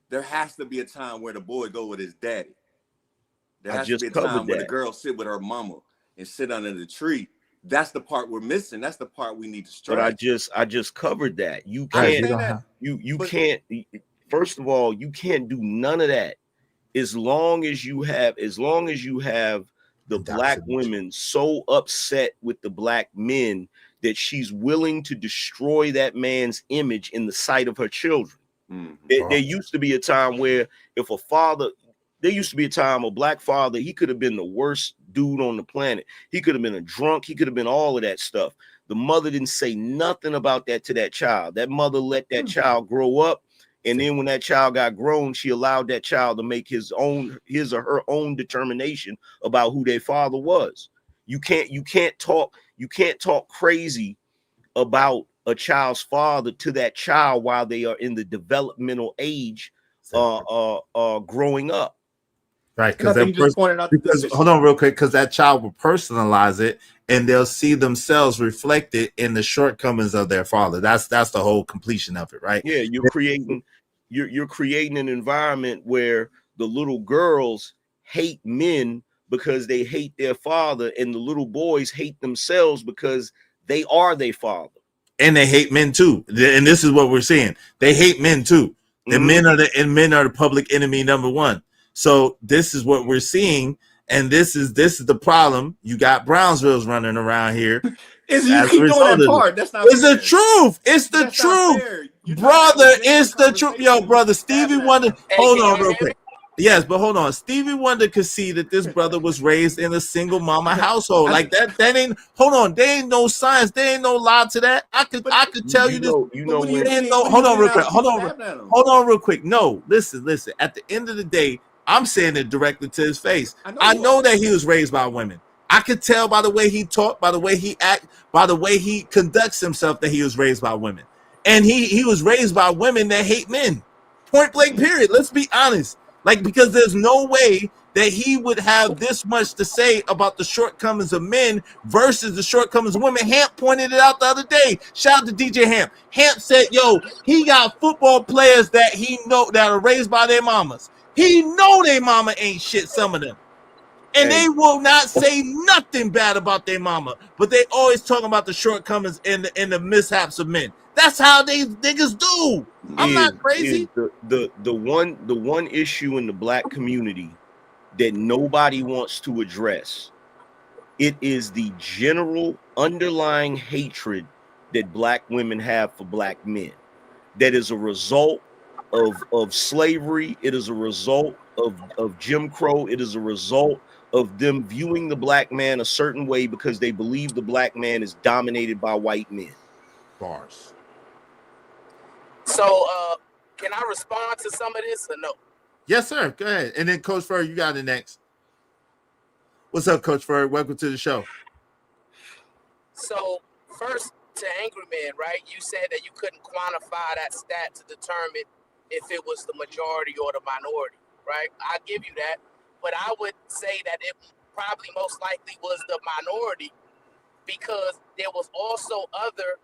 There has to be a time where the boy go with his daddy. There has to be a time where the girl sit with her mama and sit under the tree. That's the part we're missing. That's the part we need to stress. But I just covered that. You can't. You can't. First of all, you can't do none of that as long as you have the black women so upset with the black men that she's willing to destroy that man's image in the sight of her children. There used to be a time where if a father, there used to be a time a black father, he could have been the worst dude on the planet. He could have been a drunk. He could have been all of that stuff. The mother didn't say nothing about that to that child. That mother let that child grow up. And then when that child got grown, she allowed that child to make his or her own determination about who their father was. You can't talk crazy about a child's father to that child while they are in the developmental age growing up. Right, because hold on real quick, because that child will personalize it and they'll see themselves reflected in the shortcomings of their father. That's the whole completion of it, right? Yeah, you're creating an environment where the little girls hate men because they hate their father, and the little boys hate themselves because they are their father. And they hate men too. And this is what we're seeing. They hate men too. The men are the public enemy number one. So this is what we're seeing, and this is the problem. You got Brownsvilles running around here. You keep doing that part. That's not. It's the truth. It's the truth, brother. It's the truth, yo, brother. Stevie Wonder. Hold on, real quick. Yes, but hold on. Stevie Wonder could see that this brother was raised in a single mama household. Like that ain't. Hold on. There ain't no science. There ain't no lie to that. I could tell you this. Hold on, real quick. Hold on, real quick. No, listen. At the end of the day, I'm saying it directly to his face. I know that he was raised by women. I could tell by the way he talked, by the way he act, by the way he conducts himself that he was raised by women. And he was raised by women that hate men. Point blank, period. Let's be honest. Like, because there's no way that he would have this much to say about the shortcomings of men versus the shortcomings of women. Hamp pointed it out the other day. Shout out to DJ Hamp. Hamp said, yo, he got football players that he know that are raised by their mamas. He know their mama ain't shit, some of them. And they will not say nothing bad about their mama, but they always talking about the shortcomings and the mishaps of men. That's how they niggas do. I'm not crazy. The one issue in the black community that nobody wants to address, it is the general underlying hatred that black women have for black men. That is a result of slavery. It is a result of Jim Crow. It is a result of them viewing the black man a certain way because they believe the black man is dominated by white men. Bars. So, can I respond to some of this or no? Yes, sir. Go ahead. And then Coach Ferg, you got it next. What's up, Coach Ferg? Welcome to the show. So, first to Angry Man, right? You said that you couldn't quantify that stat to determine if it was the majority or the minority, right? I give you that. But I would say that it probably most likely was the minority because there was also other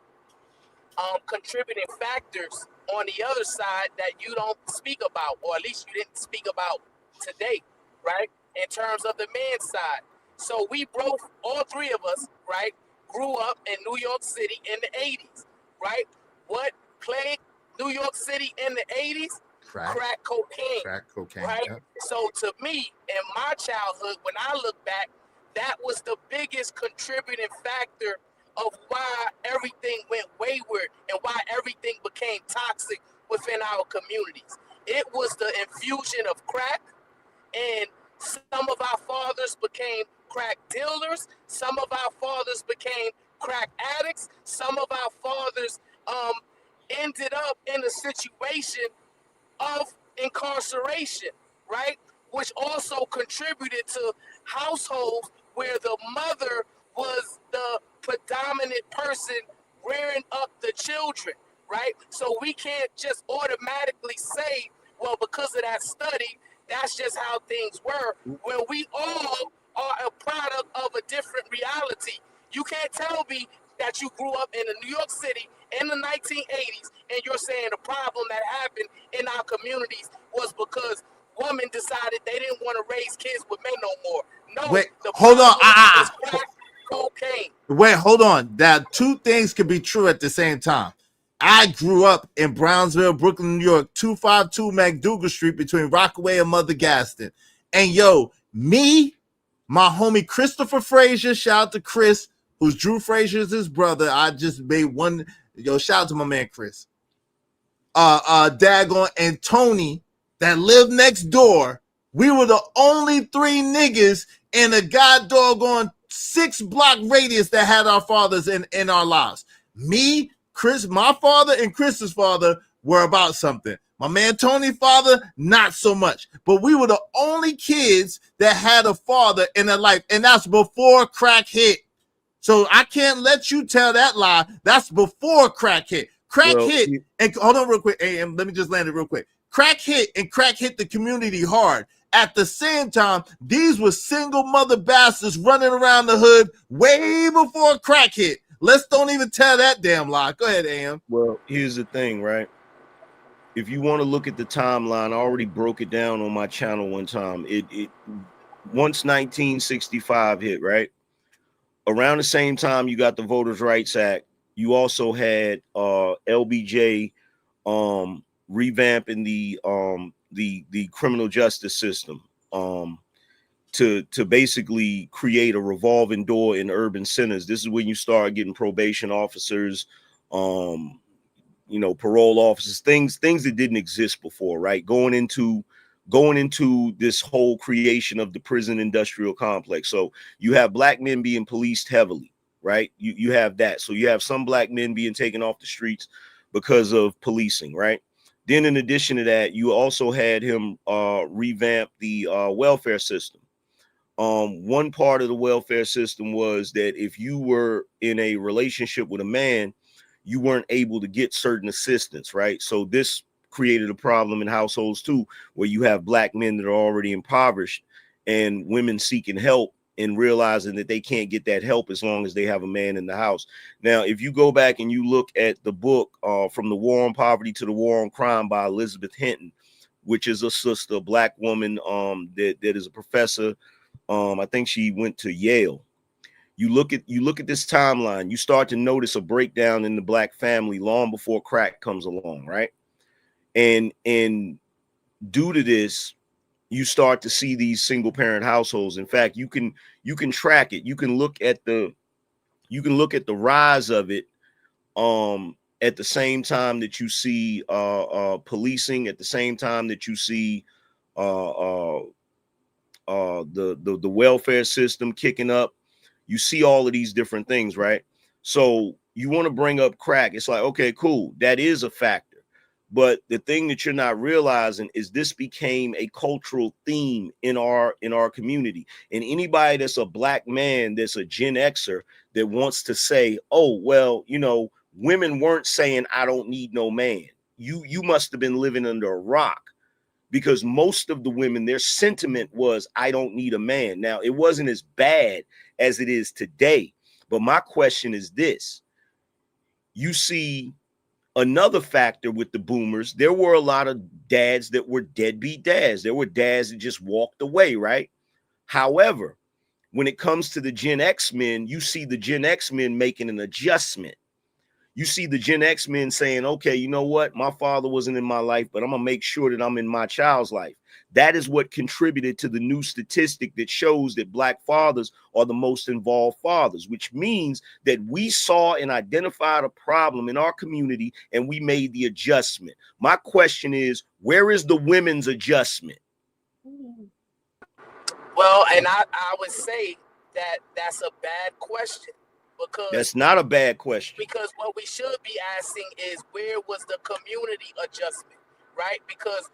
contributing factors on the other side that you don't speak about, or at least you didn't speak about today, right? In terms of the men's side. So we both, all three of us, right, grew up in New York City in the 80s, right? What plagued New York City in the 80s crack cocaine. Crack cocaine. Right? Yep. So to me, in my childhood, when I look back, that was the biggest contributing factor of why everything went wayward and why everything became toxic within our communities. It was the infusion of crack, and some of our fathers became crack dealers. Some of our fathers became crack addicts. Some of our fathers ended up in a situation of incarceration, right? Which also contributed to households where the mother was the predominant person rearing up the children, right? So we can't just automatically say, well, because of that study, that's just how things were, when we all are a product of a different reality. You can't tell me that you grew up in New York City in the 1980s and you're saying the problem that happened in our communities was because women decided they didn't want to raise kids with men no more. No, Wait, the hold on. problem is crack cocaine. Wait, hold on. That two things can be true at the same time. I grew up in Brownsville, Brooklyn, New York, 252 McDougal Street between Rockaway and Mother Gaston. And yo, me, my homie Christopher Frazier, shout out to Chris, who's Drew Frazier's his brother. I just made one, shout out to my man Chris. Dagon and Tony that lived next door. We were the only three niggas in a god doggone 6-block radius that had our fathers in our lives. Me, Chris, my father, and Chris's father were about something. My man Tony's father, not so much. But we were the only kids that had a father in their life, and that's before crack hit. So I can't let you tell that lie. That's before crack hit. Crack hit, and hold on real quick, AM, let me just land it real quick. Crack hit, and crack hit the community hard. At the same time, these were single mother bastards running around the hood way before crack hit. Let's don't even tell that damn lie. Go ahead, AM. Well, here's the thing, right? If you want to look at the timeline, I already broke it down on my channel one time. It once 1965 hit, right? Around the same time you got the Voters' Rights Act, you also had LBJ revamping the criminal justice system to basically create a revolving door in urban centers. This is when you start getting probation officers, parole officers, things that didn't exist before, right? Going into this whole creation of the prison industrial complex. So you have black men being policed heavily, right? You have that. So you have some black men being taken off the streets because of policing, right? Then in addition to that, you also had him revamp the welfare system. One part of the welfare system was that if you were in a relationship with a man, you weren't able to get certain assistance, right? So this created a problem in households too, where you have black men that are already impoverished and women seeking help and realizing that they can't get that help as long as they have a man in the house. Now, if you go back and you look at the book From the War on Poverty to the War on Crime by Elizabeth Hinton, which is a sister, a black woman that is a professor. I think she went to Yale. You look at this timeline, you start to notice a breakdown in the black family long before crack comes along, right? And due to this, you start to see these single parent households. In fact, you can track it. You can look at the rise of it at the same time that you see policing, at the same time that you see the welfare system kicking up. You see all of these different things, right? So you want to bring up crack. It's like, okay, cool, that is a factor. But the thing that you're not realizing is this became a cultural theme in our community. And anybody that's a black man, that's a Gen Xer that wants to say, oh, well, women weren't saying, I don't need no man. You must have been living under a rock, because most of the women, their sentiment was, I don't need a man. Now, it wasn't as bad as it is today. But my question is this. You see, another factor with the boomers, there were a lot of dads that were deadbeat dads. There were dads that just walked away, right? However, when it comes to the Gen X men, you see the Gen X men making an adjustment. You see the Gen X men saying, okay, you know what? My father wasn't in my life, but I'm going to make sure that I'm in my child's life. That is what contributed to the new statistic that shows that Black fathers are the most involved fathers, which means that we saw and identified a problem in our community and we made the adjustment. My question is, where is the women's adjustment? Well, and I would say that that's a bad question, because that's not a bad question. Because what we should be asking is, where was the community adjustment, right? Because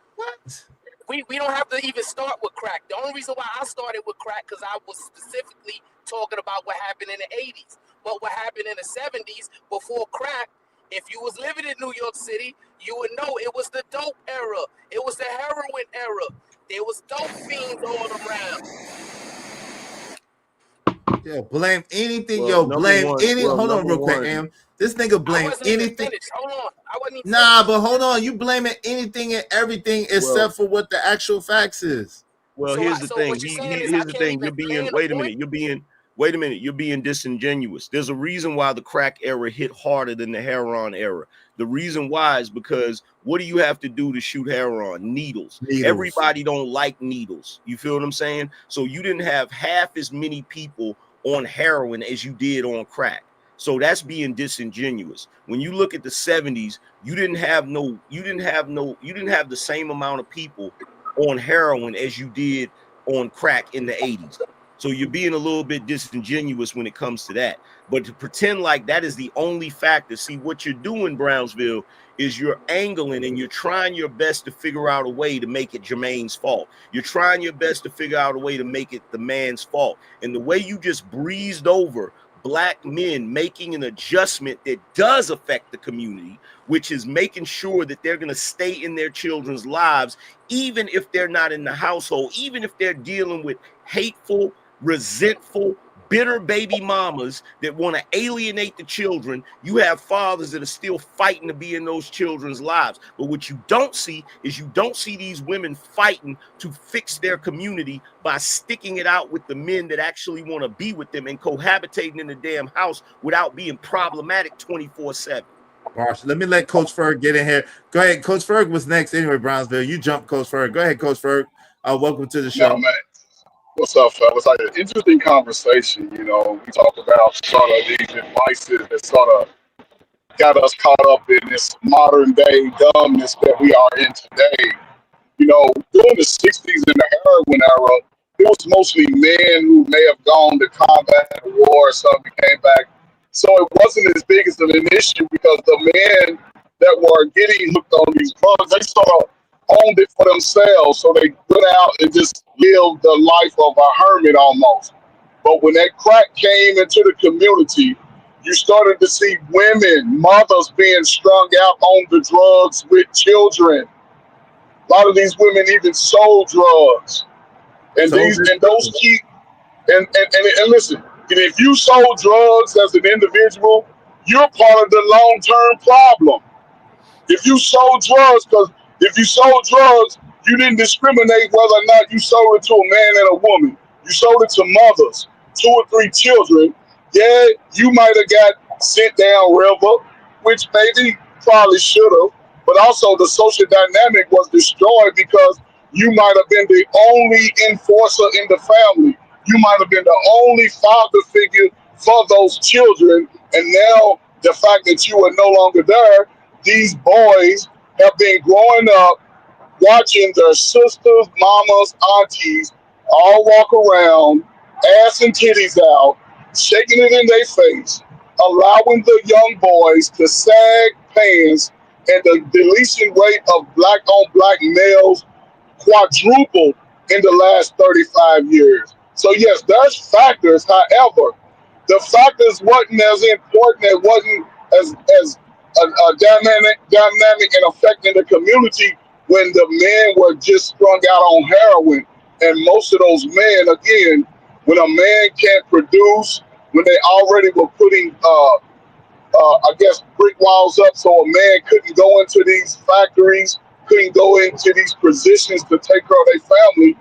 we don't have to even start with crack. The only reason why I started with crack, because I was specifically talking about what happened in the 80s. But what happened in the 70s before crack, if you was living in New York City, you would know it was the dope era. It was the heroin era. There was dope fiends all around. Yeah, blame anything. Well, Blame any. well, hold on real one, quick, Am. This nigga blame anything. Hold on. I wasn't even Nah, but hold on. You blaming anything and everything except for what the actual facts is. Well, So here's the thing. What you're saying is Here's I the can't thing. even You're being. plan Wait a minute. You're being disingenuous. There's a reason why the crack era hit harder than the heroin era. The reason why is because what do you have to do to shoot heroin? Needles. Everybody don't like needles. You feel what I'm saying? So you didn't have half as many people on heroin as you did on crack. So that's being disingenuous. When you look at the 70s, you didn't have the same amount of people on heroin as you did on crack in the 80s. So you're being a little bit disingenuous when it comes to that. But to pretend like that is the only factor, see, what you're doing, Brownsville, is you're angling and you're trying your best to figure out a way to make it Jermaine's fault. You're trying your best to figure out a way to make it the man's fault. And the way you just breezed over Black men making an adjustment that does affect the community, which is making sure that they're going to stay in their children's lives, even if they're not in the household, even if they're dealing with hateful, resentful, bitter baby mamas that want to alienate the children. You have fathers that are still fighting to be in those children's lives. But what you don't see is you don't see these women fighting to fix their community by sticking it out with the men that actually want to be with them and cohabitating in the damn house without being problematic 24/7. Gosh, let me let Coach Ferg get in here. Go ahead. Coach Ferg was next anyway, Brownsville. You jumped, Coach Ferg. Go ahead, Coach Ferg. Welcome to the show. No, man. What's up, fellas? Like an interesting conversation. You know, we talk about sort of these devices that sort of got us caught up in this modern day dumbness that we are in today. You know, during the 60s and the heroin era, it was mostly men who may have gone to combat a war or something, came back. So it wasn't as big as an issue because the men that were getting hooked on these drugs, they sort of owned it for themselves. So they went out and just lived the life of a hermit almost. But when that crack came into the community, you started to see women, mothers being strung out on the drugs with children. A lot of these women even sold drugs. And listen, if you sold drugs as an individual, you're part of the long-term problem. If you sold drugs, you didn't discriminate whether or not you sold it to a man and a woman. You sold it to mothers, 2 or 3 children. Yeah, you might have got sent down river, which maybe probably should have, but also the social dynamic was destroyed because you might have been the only enforcer in the family. You might have been the only father figure for those children. And now the fact that you are no longer there, these boys have been growing up watching their sisters, mamas, aunties all walk around, ass and titties out, shaking it in their face, allowing the young boys to sag pants, and the deletion rate of black-on-black males quadrupled in the last 35 years. So yes, there's factors. However, the factors wasn't as important, it wasn't as a dynamic and affecting the community when the men were just strung out on heroin. And most of those men, again, when a man can't produce, when they already were putting, I guess, brick walls up so a man couldn't go into these factories, couldn't go into these positions to take care of their family,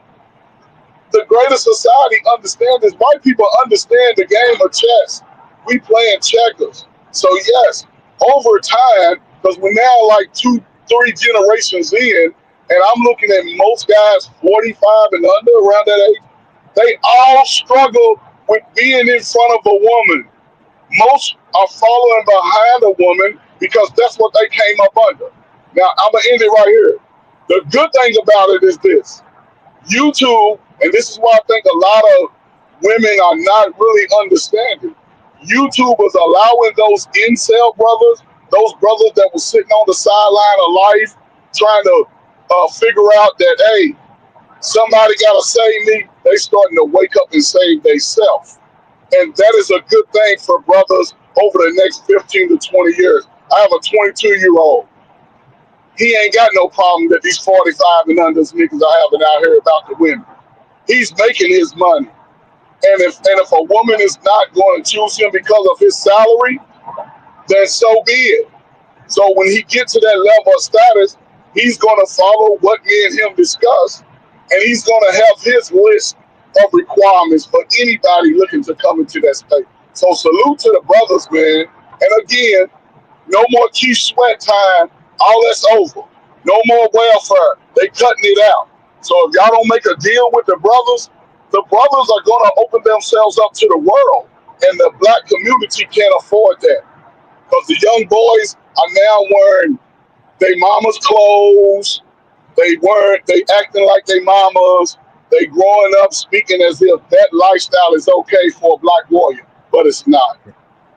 the greater society understands this. White people understand the game of chess. We playing checkers. So yes, over time, because we're now like 2, 3 generations in, and I'm looking at most guys 45 and under around that age, they all struggle with being in front of a woman. Most are following behind a woman because that's what they came up under. Now, I'm going to end it right here. The good thing about it is this. YouTube, and this is why I think a lot of women are not really understanding. YouTube was allowing those incel brothers, those brothers that were sitting on the sideline of life, trying to figure out that, hey, somebody got to save me. They starting to wake up and save themselves. And that is a good thing for brothers over the next 15 to 20 years. I have a 22-year-old. He ain't got no problem that these 45 and unders niggas are having out here about the women. He's making his money. And if a woman is not going to choose him because of his salary, then so be it. So when he gets to that level of status, he's going to follow what me and him discuss, and he's going to have his list of requirements for anybody looking to come into that state. So salute to the brothers, man. And again, no more Keith Sweat time. All that's over. No more welfare. They cutting it out. So if y'all don't make a deal with the brothers are going to open themselves up to the world. And the black community can't afford that. Because the young boys are now wearing their mama's clothes. They acting like their mamas. They growing up speaking as if that lifestyle is okay for a black warrior. But it's not.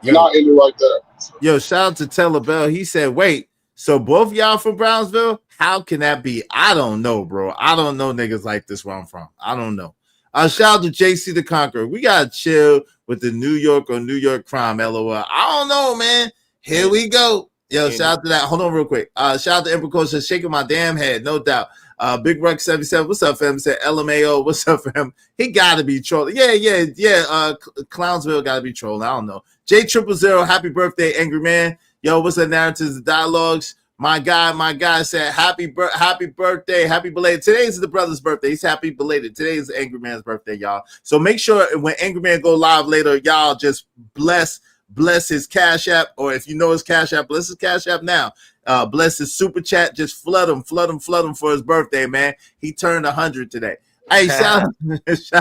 It's not in it right there. Yo, shout out to Teller Bell. He said, wait, so both y'all from Brownsville? How can that be? I don't know, bro. I don't know niggas like this where I'm from. I don't know. Shout out to JC the Conqueror. We gotta chill with the New York or New York crime, LOL. I don't know, man. Here we go. Yo, shout out to that. Hold on real quick. Shout out to Emperor Coach shaking my damn head, no doubt. Big Ruck 77, what's up, fam? Said LMAO, what's up, fam? He gotta be trolling. Yeah. Clownsville gotta be trolling. I don't know. J000, happy birthday, angry man. Yo, what's up, narratives and dialogues? My guy said happy birthday, happy belated. Today's the brother's birthday. He's happy belated. Today's the angry man's birthday, y'all. So make sure when Angry Man go live later, y'all just bless his Cash App, or if you know his Cash App, bless his Cash App now. Bless his super chat. Just flood him for his birthday, man. He turned 100 today. Hey, shout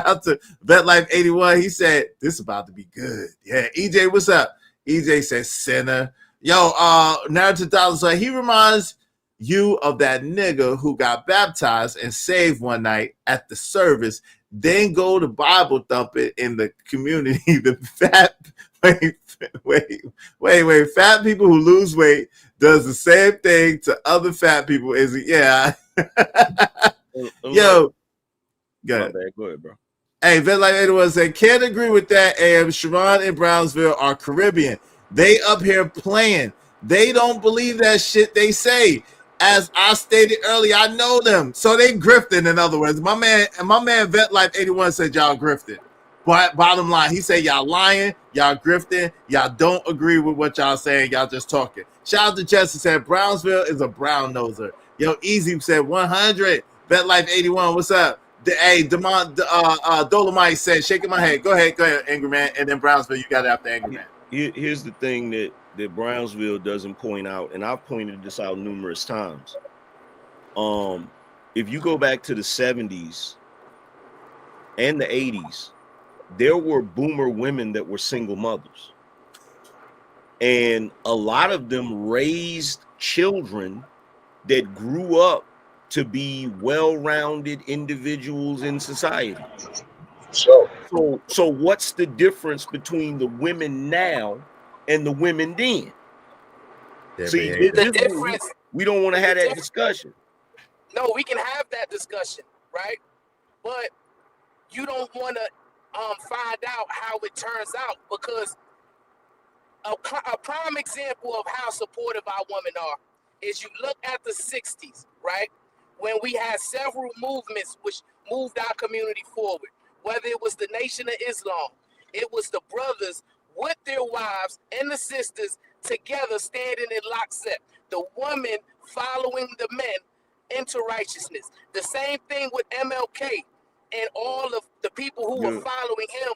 out to Vet Life 81. He said this is about to be good. Yeah, EJ, what's up? EJ says sinner. Yo, Narrative Dollars, he reminds you of that nigga who got baptized and saved one night at the service, then go to Bible thumping in the community. The fat wait, fat people who lose weight does the same thing to other fat people. Is it? Yeah. Yo, go ahead, bro. Hey, Vet Life 81 said, can't agree with that. AM Sharon and Brownsville are Caribbean. They up here playing. They don't believe that shit they say. As I stated earlier, I know them. So they grifting, in other words. My man Vet Life 81 said y'all grifted. But bottom line, he said y'all lying, y'all grifting, y'all don't agree with what y'all saying, y'all just talking. Shout out to Jesse said Brownsville is a brown noser. Yo, Easy said 100. Vet Life 81, what's up? Hey, Dolomite said, shaking my head. Go ahead, Angry Man. And then Brownsville, you got it after Angry Man. Here's the thing that Brownsville doesn't point out, and I've pointed this out numerous times. If you go back to the 70s and the 80s, there were boomer women that were single mothers. And a lot of them raised children that grew up to be well-rounded individuals in society. So what's the difference between the women now and the women then? See, the difference, we don't want to have that discussion. No, we can have that discussion, right? But you don't want to find out how it turns out, because a prime example of how supportive our women are is you look at the 60s, right? When we had several movements which moved our community forward. Whether it was the Nation of Islam, it was the brothers with their wives and the sisters together standing in lockstep. The woman following the men into righteousness. The same thing with MLK and all of the people who were following him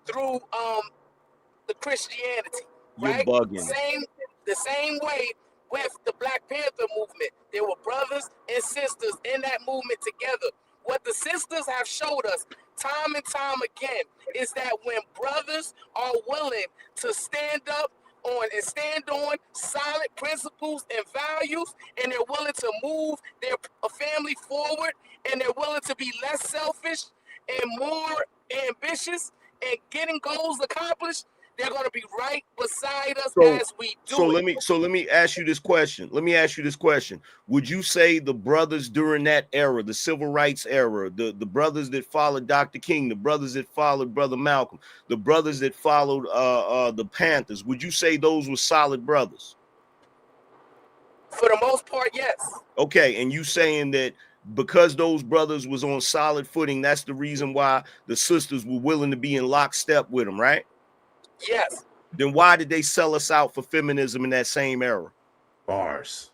through the Christianity. You're right? bugging. The same way with the Black Panther movement. There were brothers and sisters in that movement together. What the sisters have showed us time and time again is that when brothers are willing to stand up on solid principles and values, and they're willing to move their family forward, and they're willing to be less selfish and more ambitious and getting goals accomplished, they're going to be right beside us as we do let me ask you this question. Would you say the brothers during that era, the civil rights era, the brothers that followed Dr. King, the brothers that followed Brother Malcolm, the brothers that followed the Panthers, would you say those were solid brothers? For the most part, yes. Okay, and you saying that because those brothers was on solid footing, that's the reason why the sisters were willing to be in lockstep with them, right? Yes. Then why did they sell us out for feminism in that same era? Bars.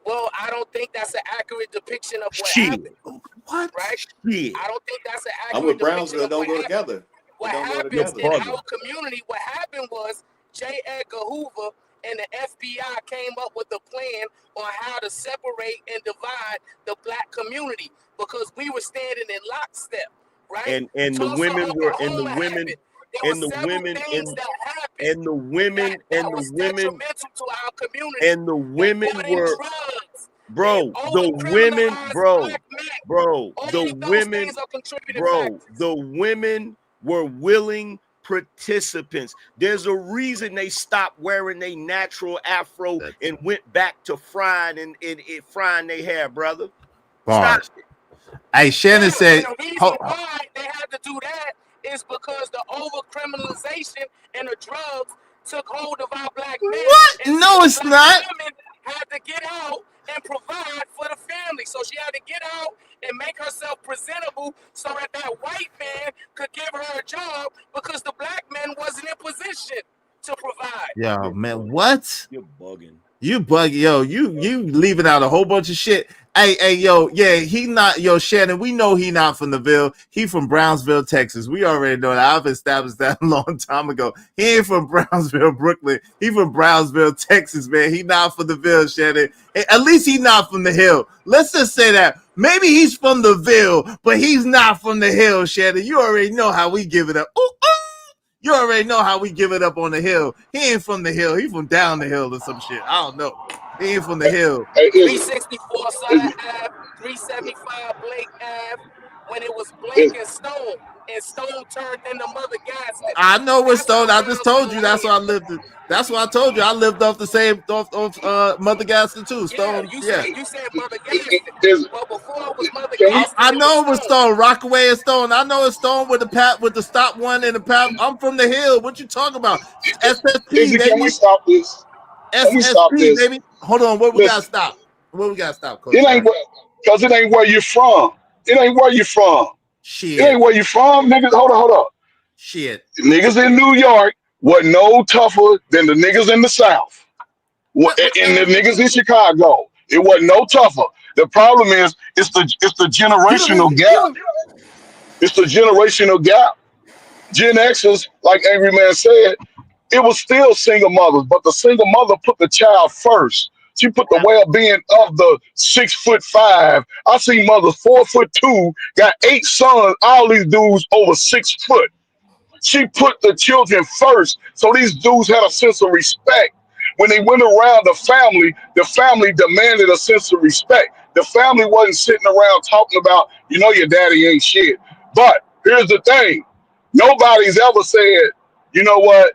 Well, I don't think that's an accurate depiction of what happened. What? Right? Shit. I don't think that's an I'm accurate with depiction Brownsville. of Don't what go happened. together. What happens in our community, what happened was J. Edgar Hoover and the FBI came up with a plan on how to separate and divide the Black community because we were standing in lockstep, right? And the Tulsa, women were Oklahoma happened. There were several things that happened and the women detrimental to our community. and the women were drugs, bro, the women, bro, the women, bro, the women were willing participants. There's a reason they stopped wearing their natural afro and went back to frying and frying their hair, brother. Bars. Hey, Shannon said, and the reason why they had to do that is because the over-criminalization and the drugs took hold of our Black men. What? No, it's not. Women had to get out and provide for the family. So she had to get out and make herself presentable so that white man could give her a job because the Black man wasn't in position to provide. Yo, man, what? You're bugging. You bugging, yo. You leaving out a whole bunch of shit. Hey, yo, yeah, he not, yo, Shannon, we know he not from the Ville. He from Brownsville, Texas. We already know that. I've established that a long time ago. He ain't from Brownsville, Brooklyn. He from Brownsville, Texas, man. He not from the Ville, Shannon. At least he not from the Hill. Let's just say that. Maybe he's from the Ville, but he's not from the Hill, Shannon. You already know how we give it up. Ooh, ooh. You already know how we give it up on the Hill. He ain't from the Hill. He from down the hill or some shit. I don't know. He ain't from the Hill. 364 Sutter Ave, 375 Blake Ave, when it was Blake and Stone Stone turned into Mother Gadsden. I know what Stone. I just told you. That's why I lived. That's why I told you. I lived off the same off Mother Gadsden too. Stone. Yeah, you said Mother Gadsden. Well, before it was Mother Gadsden. I know it was Stone. Rockaway and Stone. I know it's Stone with the stop one and the pap. I'm from the Hill. What you talking about? SSP, baby. Can we stop this? Can we stop this? Baby. Hold on. What we gotta stop? What we gotta stop? It ain't because it ain't where you're from. It ain't where you're from. Shit. It ain't where you from, niggas. Hold on. Shit. Niggas in New York were no tougher than the niggas in the South. And the niggas in Chicago. It wasn't no tougher. The problem is it's the generational gap. It's the generational gap. Gen Xers, like Angry Man said, it was still single mothers, but the single mother put the child first. She put the well-being of the 6'5". I see mothers 4'2", got 8 sons, all these dudes over 6 foot. She put the children first, so these dudes had a sense of respect. When they went around the family demanded a sense of respect. The family wasn't sitting around talking about, your daddy ain't shit. But here's the thing. Nobody's ever said, you know what?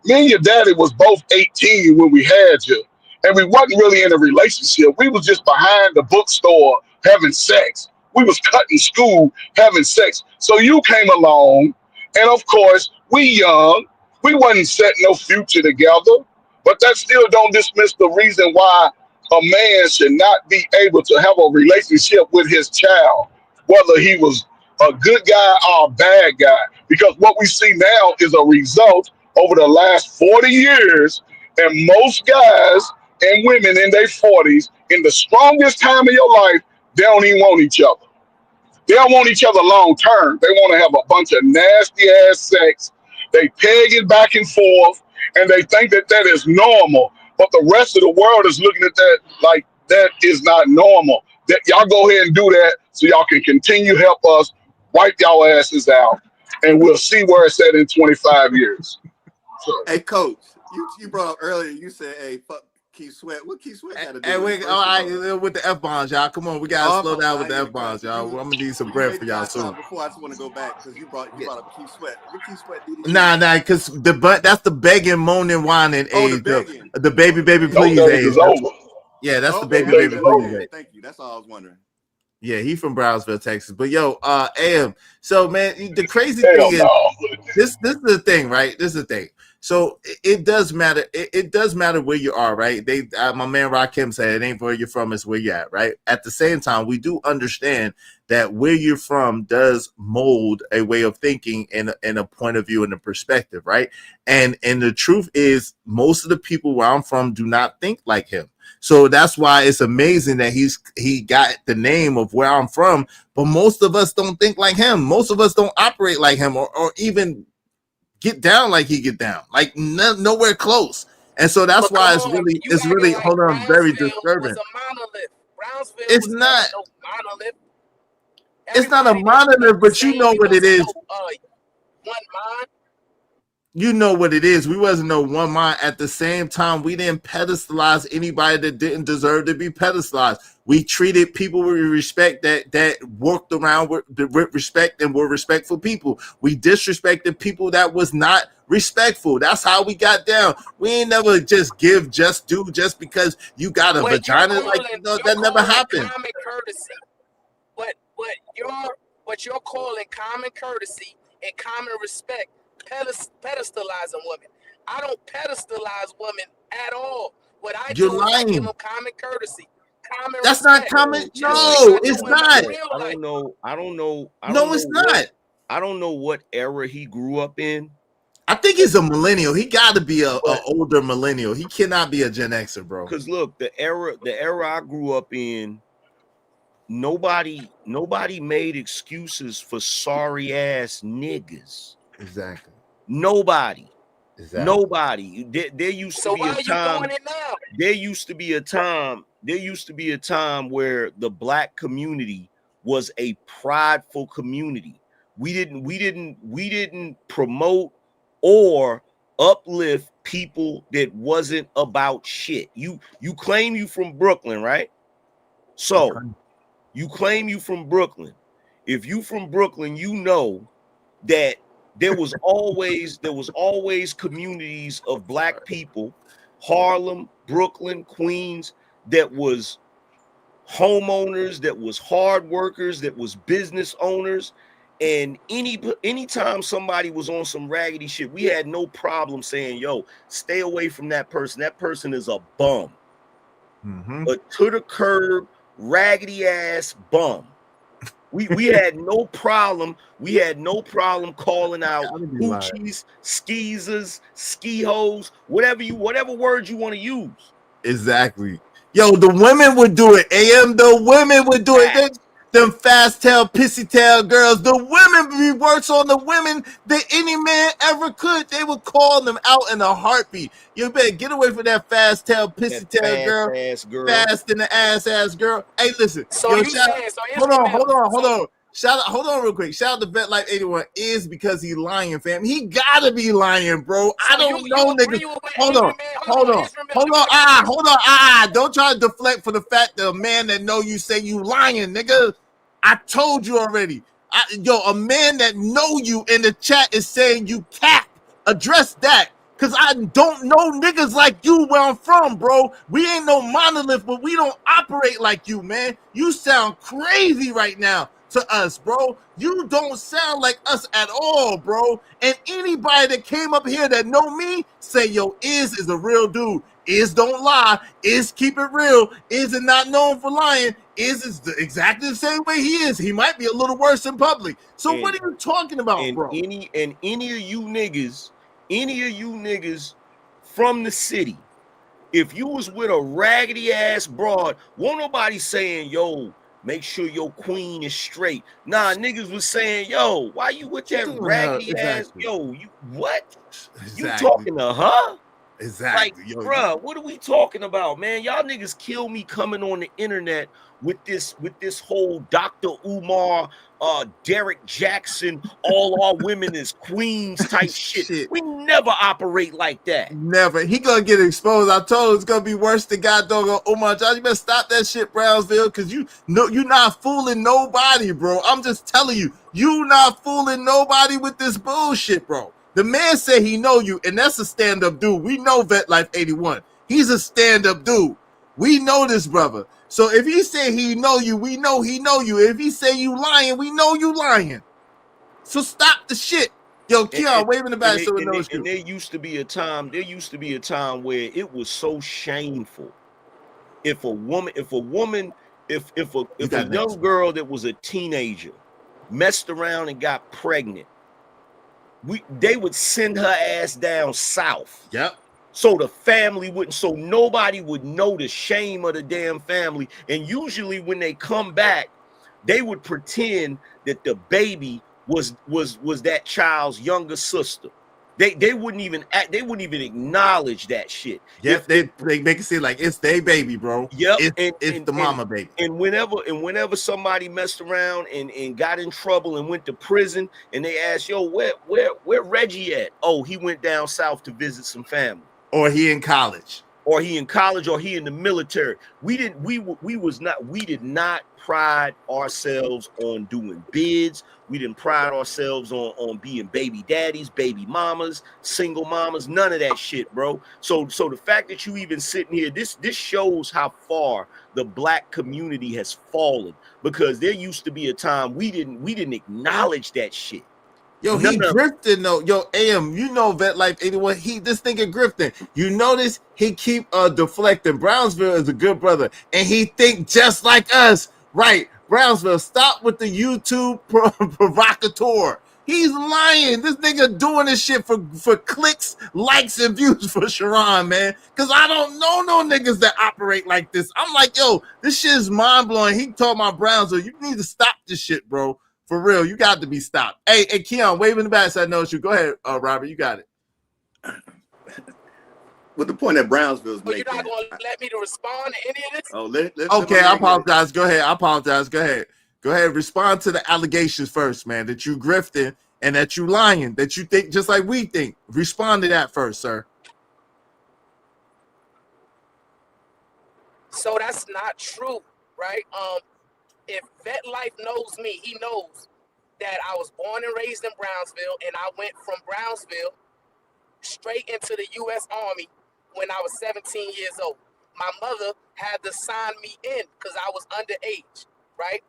Me and your daddy was both 18 when we had you. And we wasn't really in a relationship. We was just behind the bookstore having sex. We was cutting school having sex. So you came along, and of course, we young. We wasn't setting no future together. But that still don't dismiss the reason why a man should not be able to have a relationship with his child, whether he was a good guy or a bad guy. Because what we see now is a result over the last 40 years, and most guys and women in their 40s, in the strongest time of your life, they don't even want each other. They don't want each other long term. They want to have a bunch of nasty ass sex. They pegging back and forth, and they think that that is normal. But the rest of the world is looking at that like that is not normal. That y'all go ahead and do that so y'all can continue help us wipe y'all asses out, and we'll see where it's at in 25 years. So, Hey, Coach, you brought up earlier. You said, "Hey, fuck Keith Sweat." What Keith Sweat got to do Hey, with it? all right, with the F-bombs, y'all. Come on, we gotta slow down with the F-bombs, y'all. I'm gonna need some bread for y'all soon. Before I just want to go back because you brought up Keith Sweat. What Keith Sweat do to you? Nah, because that's the begging, moaning, whining age. The baby, those please days age. is over. Yeah, that's the Those baby, days is please over. age. Thank you. That's all I was wondering. Yeah, he from Brownsville, Texas. But yo, AM. So man, the crazy Hell thing is no. this is the thing, right? This is the thing. So it does matter. It does matter where you are, right? My man Rakim said it ain't where you're from, it's where you're at, right? At the same time, we do understand that where you're from does mold a way of thinking and a point of view and a perspective, right? And the truth is, most of the people where I'm from do not think like him. So that's why it's amazing that he got the name of where I'm from, but most of us don't think like him. Most of us don't operate like him or even get down like he get down, like nowhere close. And so that's why it's really hold on, very disturbing. It's not. It's not a monolith, but you know what it is. You know what it is. We wasn't no one mind. At the same time, we didn't pedestalize anybody that didn't deserve to be pedestalized. We treated people with respect that worked around with respect and were respectful people. We disrespected people that was not respectful. That's how we got down. We ain't never just give just do just because you got a vagina. That never happened. Common courtesy. What you're calling common courtesy and common respect. Pedestalizing women. I don't pedestalize women at all. What I do is I give them common courtesy. That's not common. No, it's not. I don't know. No, it's not. I don't know what era he grew up in. I think he's a millennial. He got to be a older millennial. He cannot be a Gen Xer, bro. Because look, the era I grew up in, nobody made excuses for sorry ass niggas. Exactly. Nobody. Exactly. Nobody. There used to be a time. There used to be a time. There used to be a time where the black community was a prideful community. We didn't promote or uplift people that wasn't about shit. You claim you from Brooklyn, right? So you claim you from Brooklyn. If you from Brooklyn, you know that there was always communities of black people, Harlem, Brooklyn, Queens, that was homeowners, that was hard workers, that was business owners. And anytime somebody was on some raggedy shit, we had no problem saying, yo, stay away from that person. That person is a bum. A to the curb, raggedy ass bum. We had no problem. We had no problem calling out hoochies, skeezers, ski hoes, whatever word you want to use. Exactly. Yo, the women would do it. AM, the women would do it. Them fast tail, pissy tail girls. The women be worse on the women than any man ever could. They would call them out in a heartbeat. You better get away from that fast tail, pissy tail girl. Fast in the ass girl. Hey, listen. Hold on. Hold on real quick. Shout out to Vet Life 81 is because he lying, fam. He gotta be lying, bro. I don't know, niggas. Hold on. Don't try to deflect for the fact that a man that know you say you lying, nigga. I told you already. A man that know you in the chat is saying you cap. Address that. Cause I don't know niggas like you where I'm from, bro. We ain't no monolith, but we don't operate like you, man. You sound crazy right now to us, bro. You don't sound like us at all, bro. And anybody that came up here that know me, say, yo, is a real dude. Is don't lie. Is keep it real. Is not known for lying. Is exactly the same way he is. He might be a little worse in public. So what are you talking about, bro? Any of you niggas from the city, if you was with a raggedy ass broad, won't nobody saying, yo, Make sure your queen is straight. Nah, niggas was saying, yo, why you with that raggedy ass? Yo, you what? You talking to her? Exactly. Like, Yo, bruh, what are we talking about, man? Y'all niggas kill me coming on the internet with this whole Dr. Umar, Derek Jackson, all our women is queens type shit. We never operate like that. Never. He gonna get exposed. I told him it's gonna be worse than goddamn Omar Johnson. You better stop that shit, Brownsville, because you know you're not fooling nobody, bro. I'm just telling you, you not fooling nobody with this bullshit, bro. The man said he know you, and that's a stand-up dude. We know Vet Life 81. He's a stand-up dude. We know this brother. So if he say he know you, we know he know you. If he say you lying, we know you lying. So stop the shit. Yo, Keon, wave in the back so it knows you. And there used to be a time where it was so shameful. If a young girl that was a teenager messed around and got pregnant, they would send her ass down south. Yep. So the family wouldn't, so nobody would know the shame of the damn family. And usually when they come back, they would pretend that the baby was that child's younger sister. They wouldn't even acknowledge that shit. Yep, they make it seem like it's their baby, bro. Yep, it's the mama baby. And whenever somebody messed around and got in trouble and went to prison, and they asked, yo, where Reggie at? Oh, he went down south to visit some family. Or he in college. Or he in the military. We did not pride ourselves on doing bids. We didn't pride ourselves on being baby daddies, baby mamas, single mamas, none of that shit, bro. So the fact that you even sitting here, this shows how far the black community has fallen, because there used to be a time we didn't acknowledge that shit. Yo, he grifting though. Yo, AM, you know Vet Life 81. This nigga grifting. You notice he keep deflecting. Brownsville is a good brother, and he think just like us. Right, Brownsville, stop with the YouTube provocateur. He's lying. This nigga doing this shit for clicks, likes, and views for Sharon, man. Because I don't know no niggas that operate like this. I'm like, yo, this shit is mind-blowing. He told my Brownsville, you need to stop this shit, bro. For real, you got to be stopped. Hey, Keon, wave in the back so I know you. Go ahead, Robert, you got it. With the point that Brownsville's making. You're not going to let me to respond to any of this? Oh, okay, I apologize. Go ahead. I apologize. Go ahead. Go ahead. Respond to the allegations first, man, that you grifting and that you lying, that you think just like we think. Respond to that first, sir. So that's not true, right? If Vet Life knows me, he knows that I was born and raised in Brownsville, and I went from Brownsville straight into the U.S. Army when I was 17 years old. My mother had to sign me in because I was underage, right?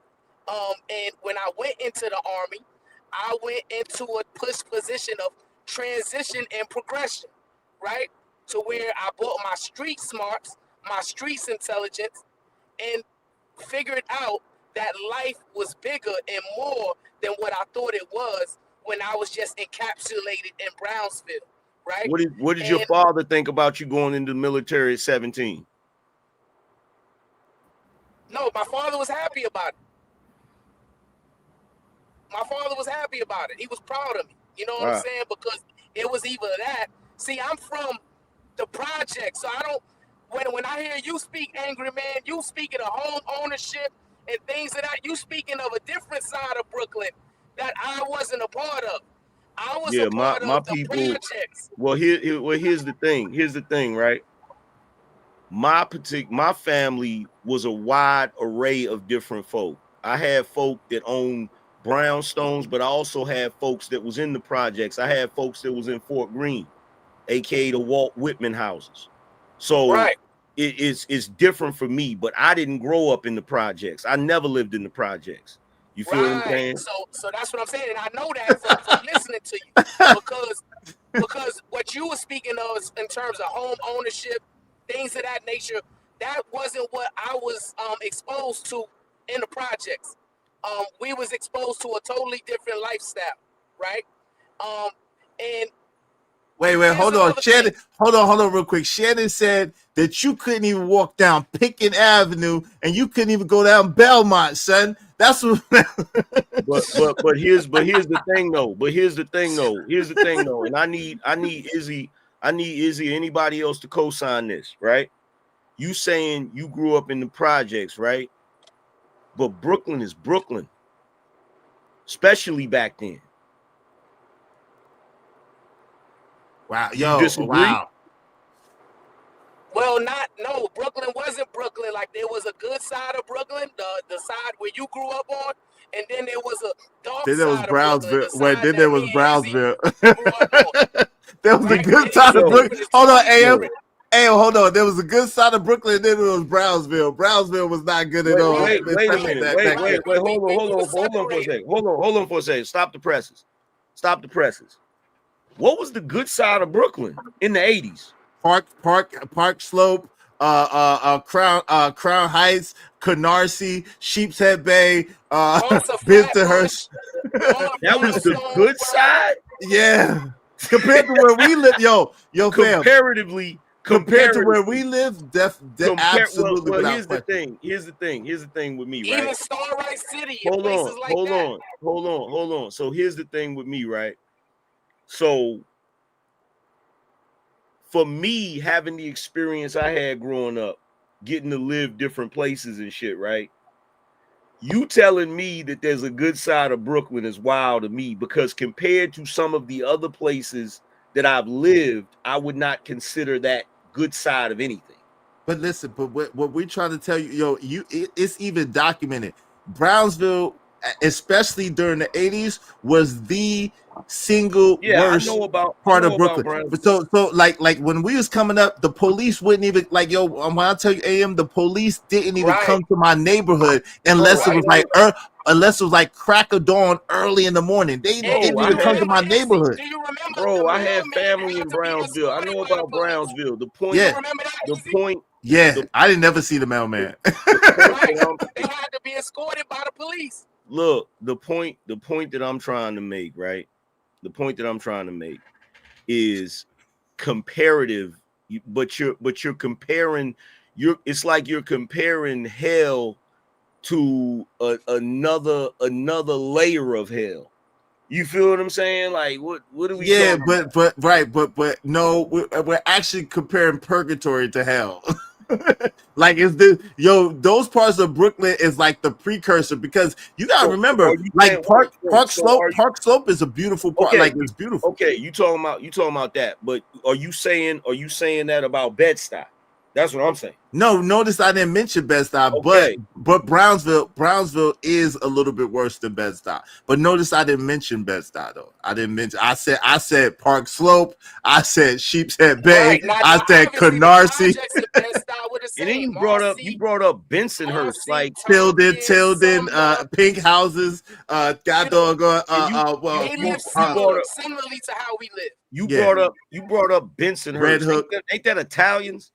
And when I went into the Army, I went into a push position of transition and progression, right? To where I bought my street smarts, my streets intelligence, and figured out that life was bigger and more than what I thought it was when I was just encapsulated in Brownsville, right? What did your father think about you going into the military at 17? No, my father was happy about it. My father was happy about it. He was proud of me. You know what I'm saying? Because it was either that. See, I'm from the project, so I don't. When I hear you speak, Angry Man, you speaking of home ownership and things of that. You speaking of a different side of Brooklyn that I wasn't a part of. I was a part of the projects. Well, here's the thing. Here's the thing, right? My family was a wide array of different folk. I had folk that owned brownstones, but I also had folks that was in the projects. I had folks that was in Fort Greene, aka the Walt Whitman houses. So it's different for me, but I didn't grow up in the projects. I never lived in the projects. You feel what I'm saying? So that's what I'm saying, and I know that from listening to you, because what you were speaking of in terms of home ownership, things of that nature, that wasn't what I was exposed to in the projects. We was exposed to a totally different lifestyle, right? And Wait, hold on. Shannon, hold on real quick. Shannon said that you couldn't even walk down Pickett Avenue and you couldn't even go down Belmont, son. That's what but here's the thing though. Here's the thing though. And I need Izzy, anybody else to co-sign this, right? You saying you grew up in the projects, right? But Brooklyn is Brooklyn, especially back then. Wow, you disagree? Well, Brooklyn wasn't Brooklyn. Like, there was a good side of Brooklyn, the side where you grew up on, and then there was a dark then there was side of Brooklyn. Brownsville. Wait, then there was Brownsville. There was a Right? good side of Brooklyn. Hold on, AM. Hey, hold on. There was a good side of Brooklyn, and then there was Brownsville. Brownsville was not good at all. Wait a minute. Wait. Hold on for a second. Stop the presses. What was the good side of Brooklyn in the 80s? Park Slope, Crown Heights, Canarsie, Sheepshead Bay, Bensonhurst. That was the good side? Yeah. Compared to where we live, yo, fam. Compared to where we live, absolutely. Well, here's the thing with me, right? Even Starlight City. Hold on. So here's the thing with me, right? So for me, having the experience I had growing up, getting to live different places and shit, right? You telling me that there's a good side of Brooklyn is wild to me, because compared to some of the other places that I've lived, I would not consider that good side of anything. But listen, what we're trying to tell you, it's even documented. Brownsville, especially during the 80s, was the single worst part of Brooklyn. So like when we was coming up, the police wouldn't even when I tell you, AM, the police didn't even come to my neighborhood unless it was like crack of dawn early in the morning. They didn't even come to my neighborhood. Bro, I had family in Brownsville. I know about Brownsville. The point. Yeah, I didn't never see the mailman. They had to be escorted by the police. Look, the point that I'm trying to make, right? The point that I'm trying to make is comparative, but you're comparing. It's like you're comparing hell to another layer of hell. You feel what I'm saying? Like what are we? Yeah, but no, we're actually comparing purgatory to hell. Like those parts of Brooklyn is like the precursor, because you gotta remember, like Park Slope is a beautiful part. Okay, like it's beautiful. Okay, you talking about that, but are you saying that about Bed-Stuy? That's what I'm saying. No, notice I didn't mention Bed-Stuy, okay. but Brownsville is a little bit worse than Bed-Stuy. But notice I didn't mention Bed-Stuy though. I said Park Slope. I said Sheepshead Bay. Right, I said Canarsie. And then you brought up Bensonhurst, like Tilden, pink houses. Similarly to how we live. You brought up Bensonhurst. Red Hook. Ain't that Italians?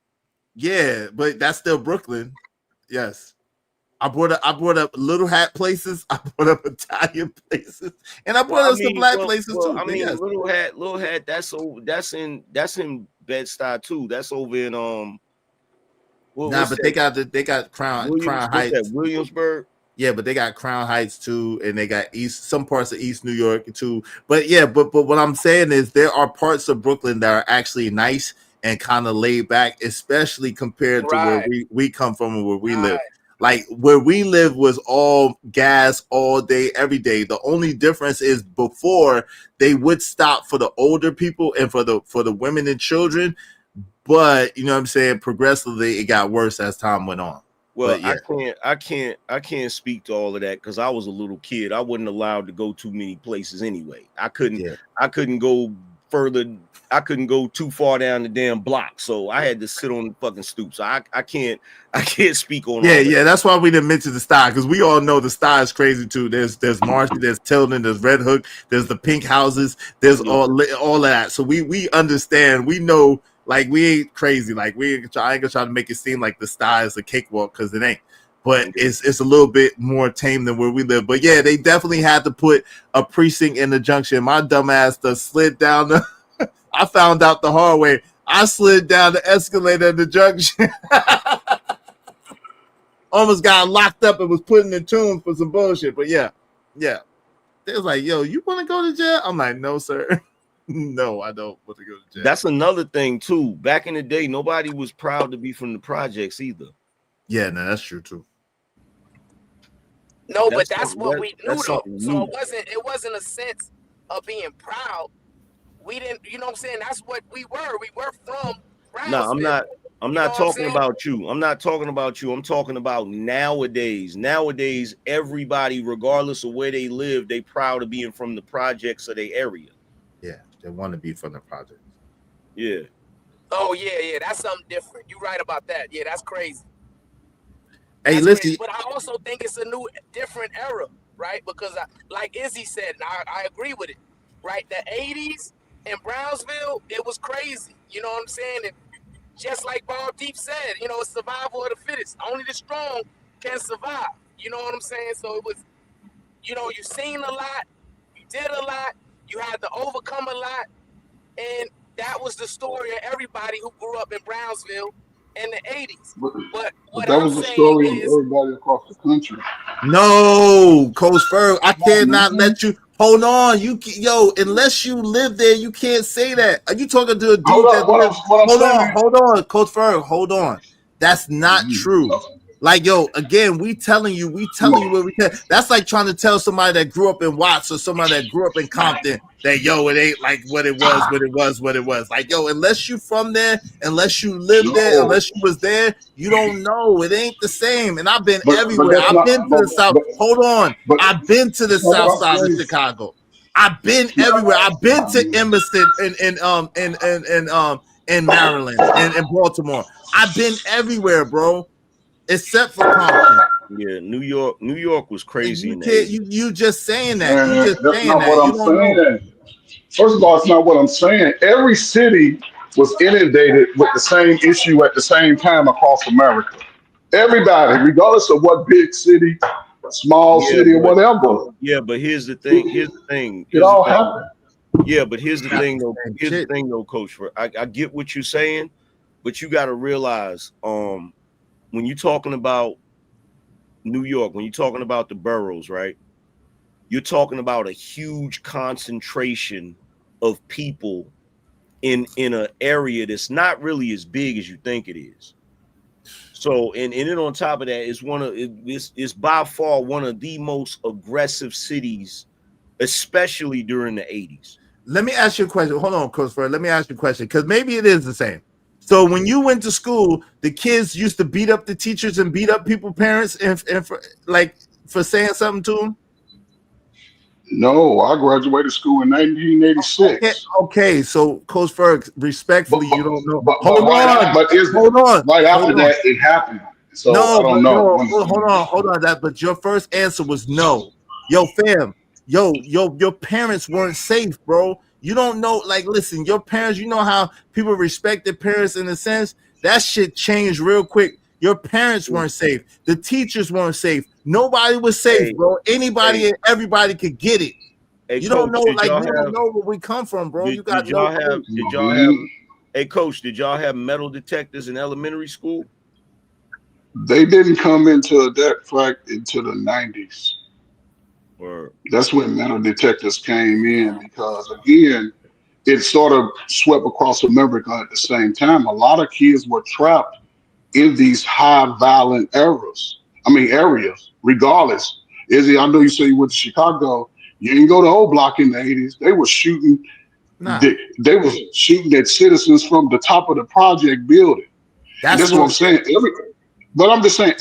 Yeah, but that's still Brooklyn. Yes. I brought up Little Hat places. I brought up Italian places, and I brought up some black places too. I mean, yes. Little Hat. That's in Bed-Stuy too. That's over in they got Crown Heights. Williamsburg. Yeah, but they got Crown Heights too, and they got some parts of East New York too. But yeah, but what I'm saying is there are parts of Brooklyn that are actually nice and kind of laid back, especially compared to where we come from and where we live. Like where we live was all gas all day, every day. The only difference is before they would stop for the older people and for the women and children. But you know what I'm saying? Progressively, it got worse as time went on. Well, yeah. I can't speak to all of that because I was a little kid. I wasn't allowed to go too many places anyway. I couldn't go further. I couldn't go too far down the damn block, so I had to sit on the fucking stoop. So I can't speak on. Yeah. That's why we didn't mention the style, because we all know the style is crazy too. There's Marcy, there's Tilden, there's Red Hook, there's the pink houses, there's all of that. So we understand. We know. Like we ain't crazy. Like I ain't gonna try to make it seem like the style is a cakewalk, because it ain't. But it's a little bit more tame than where we live. But yeah, they definitely had to put a precinct in the junction. My dumb ass slid down the I found out the hard way. I slid down the escalator at the junction. Almost got locked up and was put in the tomb for some bullshit. But yeah. They was like, yo, you want to go to jail? I'm like, no, sir. No, I don't want to go to jail. That's another thing too. Back in the day, nobody was proud to be from the projects either. Yeah, no, that's true too. No, but that's what we knew though. So it wasn't a sense of being proud. We didn't, you know what I'm saying? That's what we were. We were from Brownsville. No, I'm not talking about you. I'm not talking about you. I'm talking about nowadays. Nowadays, everybody, regardless of where they live, they proud of being from the projects of their area. Yeah, they want to be from the projects. Yeah. Oh yeah, that's something different. You're right about that. Yeah, that's crazy. Hey, listen. But I also think it's a new, different era, right? Because like Izzy said, and I agree with it, right? The 80s in Brownsville, it was crazy. You know what I'm saying? And just like Bob Deep said, you know, it's survival of the fittest. Only the strong can survive. You know what I'm saying? So it was, you know, you seen a lot, you did a lot, you had to overcome a lot, and that was the story of everybody who grew up in Brownsville in the 80s. But what that was the story of everybody across the country. No, Coach Ferg, I cannot let you. Hold on, unless you live there, you can't say that. Are you talking to a dude that lives? Hold on, Coach Ferg, hold on. That's not true. Like, again, we telling you what we can. That's like trying to tell somebody that grew up in Watts or somebody that grew up in Compton that, it ain't like what it was. Like, unless you from there, unless you live there, unless you was there, you don't know. It ain't the same. And I've been everywhere. I've been to the South. Hold on. I've been to the South side of Chicago. I've been everywhere. I've been to Emerson in Maryland and in Baltimore. I've been everywhere, bro. Except for Compton. Yeah, New York was crazy. You just saying that. Man, you just that's saying not that. what I'm saying. First of all, it's not what I'm saying. Every city was inundated with the same issue at the same time across America. Everybody, regardless of what big city, small city, or whatever. Yeah, but here's the thing. It all happened. Yeah, but here's the thing, though. Coach. I get what you're saying, but you got to realize, when you're talking about New York, when you're talking about the boroughs, right? You're talking about a huge concentration of people in an area that's not really as big as you think it is. So, and then on top of that, it's by far one of the most aggressive cities, especially during the 80s. Let me ask you a question. Hold on, Coach Fred. Let me ask you a question, because maybe it is the same. So when you went to school, the kids used to beat up the teachers and beat up people's parents and for saying something to them? No, I graduated school in 1986. Okay, so Coach Ferg, respectfully, you don't know. Hold on. Right after that, it happened. So I don't know. Hold on. But your first answer was no. Yo, fam. Your parents weren't safe, bro. You don't know, like, listen, your parents, you know how people respect their parents in a sense? That shit changed real quick. Your parents weren't safe. The teachers weren't safe. Nobody was safe, bro. Anybody and everybody could get it. You don't know, like, we don't know where we come from, bro. You got no clue. Hey, Coach, did y'all have metal detectors in elementary school? They didn't come into that fact into the 90s. That's when metal detectors came in, because again, it sort of swept across America at the same time. A lot of kids were trapped in these high violent areas, regardless. Izzy, I know you say you went to Chicago. You didn't go to O Block in the 80s. They were shooting. They were shooting at citizens from the top of the project building. That's what I'm saying. But I'm just saying,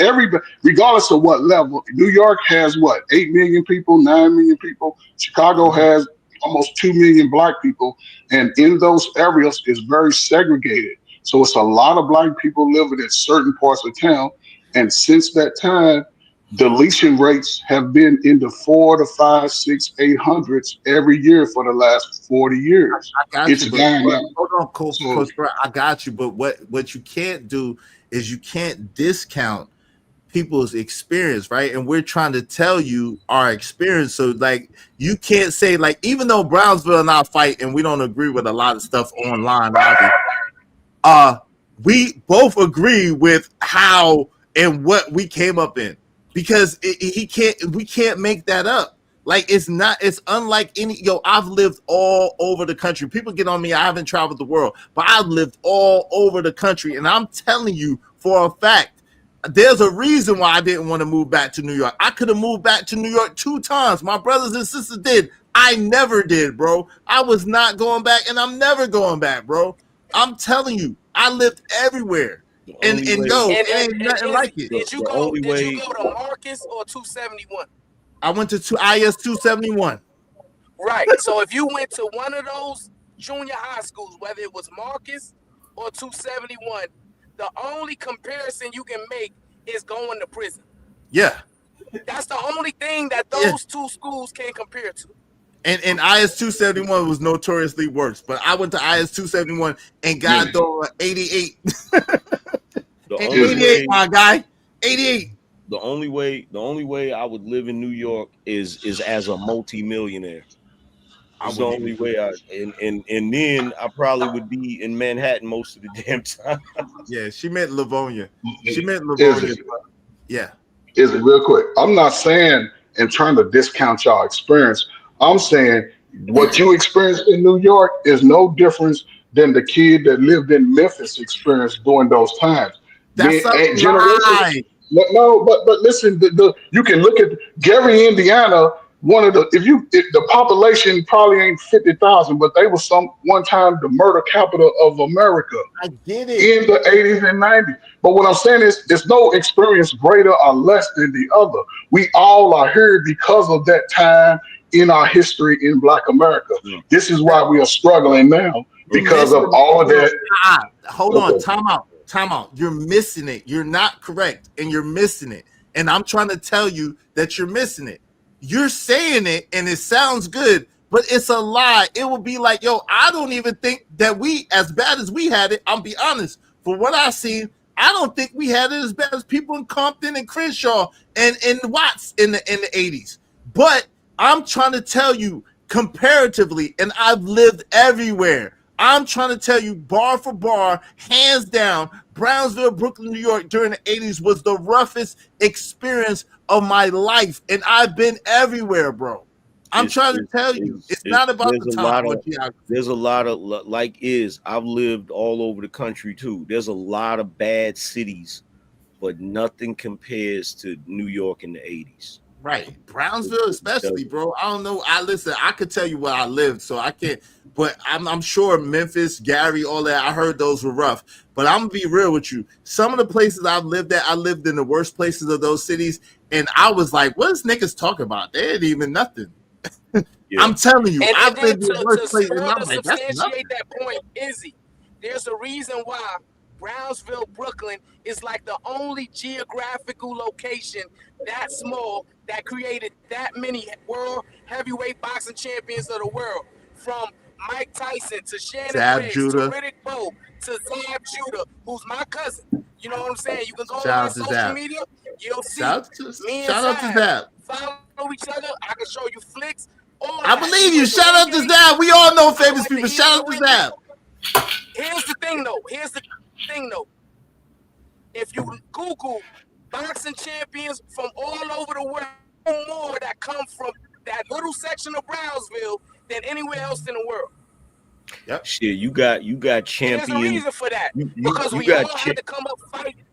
regardless of what level, New York has 8 million people, 9 million people. Chicago has almost 2 million black people. And in those areas, it's very segregated. So it's a lot of black people living in certain parts of town. And since that time, deletion rates have been in the 4 to 5, 6, 800s every year for the last 40 years. I got you. Hold on, Coach Brown. I got you. But what you can't do is you can't discount people's experience, right? And we're trying to tell you our experience. So like you can't say like, even though Brownsville and I fight and we don't agree with a lot of stuff online, obviously, we both agree with how and what we came up in, because we can't make that up. Like it's unlike any, I've lived all over the country. People get on me, I haven't traveled the world, but I've lived all over the country. And I'm telling you for a fact, there's a reason why I didn't want to move back to New York. I could have moved back to New York 2 times. My brothers and sisters did. I never did, bro. I was not going back, and I'm never going back, bro. I'm telling you, I lived everywhere. And it ain't nothing like it. Did you go to Marcus or 271? I went to IS 271. Right. So if you went to one of those junior high schools, whether it was Marcus or 271, the only comparison you can make is going to prison. Yeah. That's the only thing that those two schools can compare to. And IS 271 was notoriously worse, but I went to IS 271 and got 88. 88, my guy. 88. The only way I would live in New York is as a multi-millionaire. That's the only way and then I probably would be in Manhattan most of the damn time. Yeah, she meant Livonia. She meant Livonia. Yeah. Is it real quick? I'm not saying and trying to discount y'all experience. I'm saying what you experienced in New York is no difference than the kid that lived in Memphis experienced during those times. That's a lie. No, but listen, you can look at Gary, Indiana. If the population probably ain't 50,000, but they was one time the murder capital of America. I get it. In the 80s and 90s. But what I'm saying is, there's no experience greater or less than the other. We all are here because of that time in our history in Black America. This is why we are struggling now because of all of that. Hold on, time out. You're missing it. You're not correct, and you're missing it. And I'm trying to tell you that you're missing it. You're saying it, and it sounds good, but it's a lie. It will be like, I don't even think that we, as bad as we had it, I'll be honest, for what I've seen, I don't think we had it as bad as people in Compton and Crenshaw and Watts in the 80s. But I'm trying to tell you comparatively, and I've lived everywhere. I'm trying to tell you, bar for bar, hands down, Brownsville, Brooklyn, New York during the 80s was the roughest experience of my life. And I've been everywhere, bro. I'm trying to tell you, it's not about the time. There's a lot of, I've lived all over the country too. There's a lot of bad cities, but nothing compares to New York in the 80s. Right. Brownsville, especially, bro. I don't know. I could tell you where I lived, so I can't, but I'm sure Memphis, Gary, all that, I heard those were rough. But I'm gonna be real with you. Some of the places I've lived at, I lived in the worst places of those cities, and I was like, what is niggas talking about? They ain't even nothing. Yeah. I'm telling you, I've lived in the worst places. To further substantiate that point, Izzy, there's a reason why Brownsville, Brooklyn is like the only geographical location that small that created that many world heavyweight boxing champions of the world, from Mike Tyson to Shannon Riggs to Riddick Bowe to Zab Judah, who's my cousin. You know what I'm saying? You can go on social media, you'll see me and Zab follow each other. I can show you flicks. I believe you. Shout out to Zab. We all know famous people. Shout out to Zab. Here's the thing, though. If you Google boxing champions from all over the world, more that come from that little section of Brownsville than anywhere else in the world. Yep. Shit, you got champions. There's a reason for that. Because we all had to come up fighting.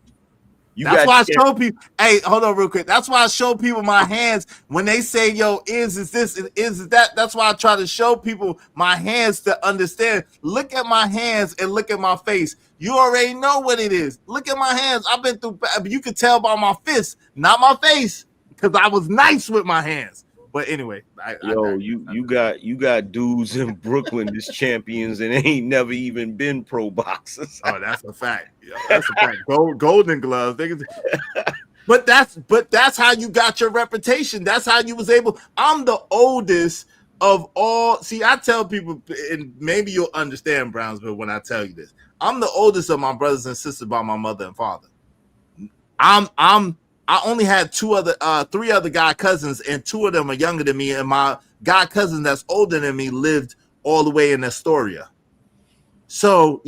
That's why I show people. Hey, hold on real quick. That's why I show people my hands when they say, is this, is that? That's why I try to show people my hands to understand. Look at my hands and look at my face. You already know what it is. Look at my hands. I've been through, you can tell by my fists, not my face, because I was nice with my hands. But anyway, you got dudes in Brooklyn that's champions and ain't never even been pro boxers. Oh, that's a fact. Yeah, that's a fact. Golden gloves. But that's how you got your reputation. That's how you was able. I'm the oldest of all. See, I tell people, and maybe you'll understand Brownsville when I tell you this. I'm the oldest of my brothers and sisters by my mother and father. I'm I only had three other guy cousins, and two of them are younger than me, and my guy cousin that's older than me lived all the way in Astoria. So,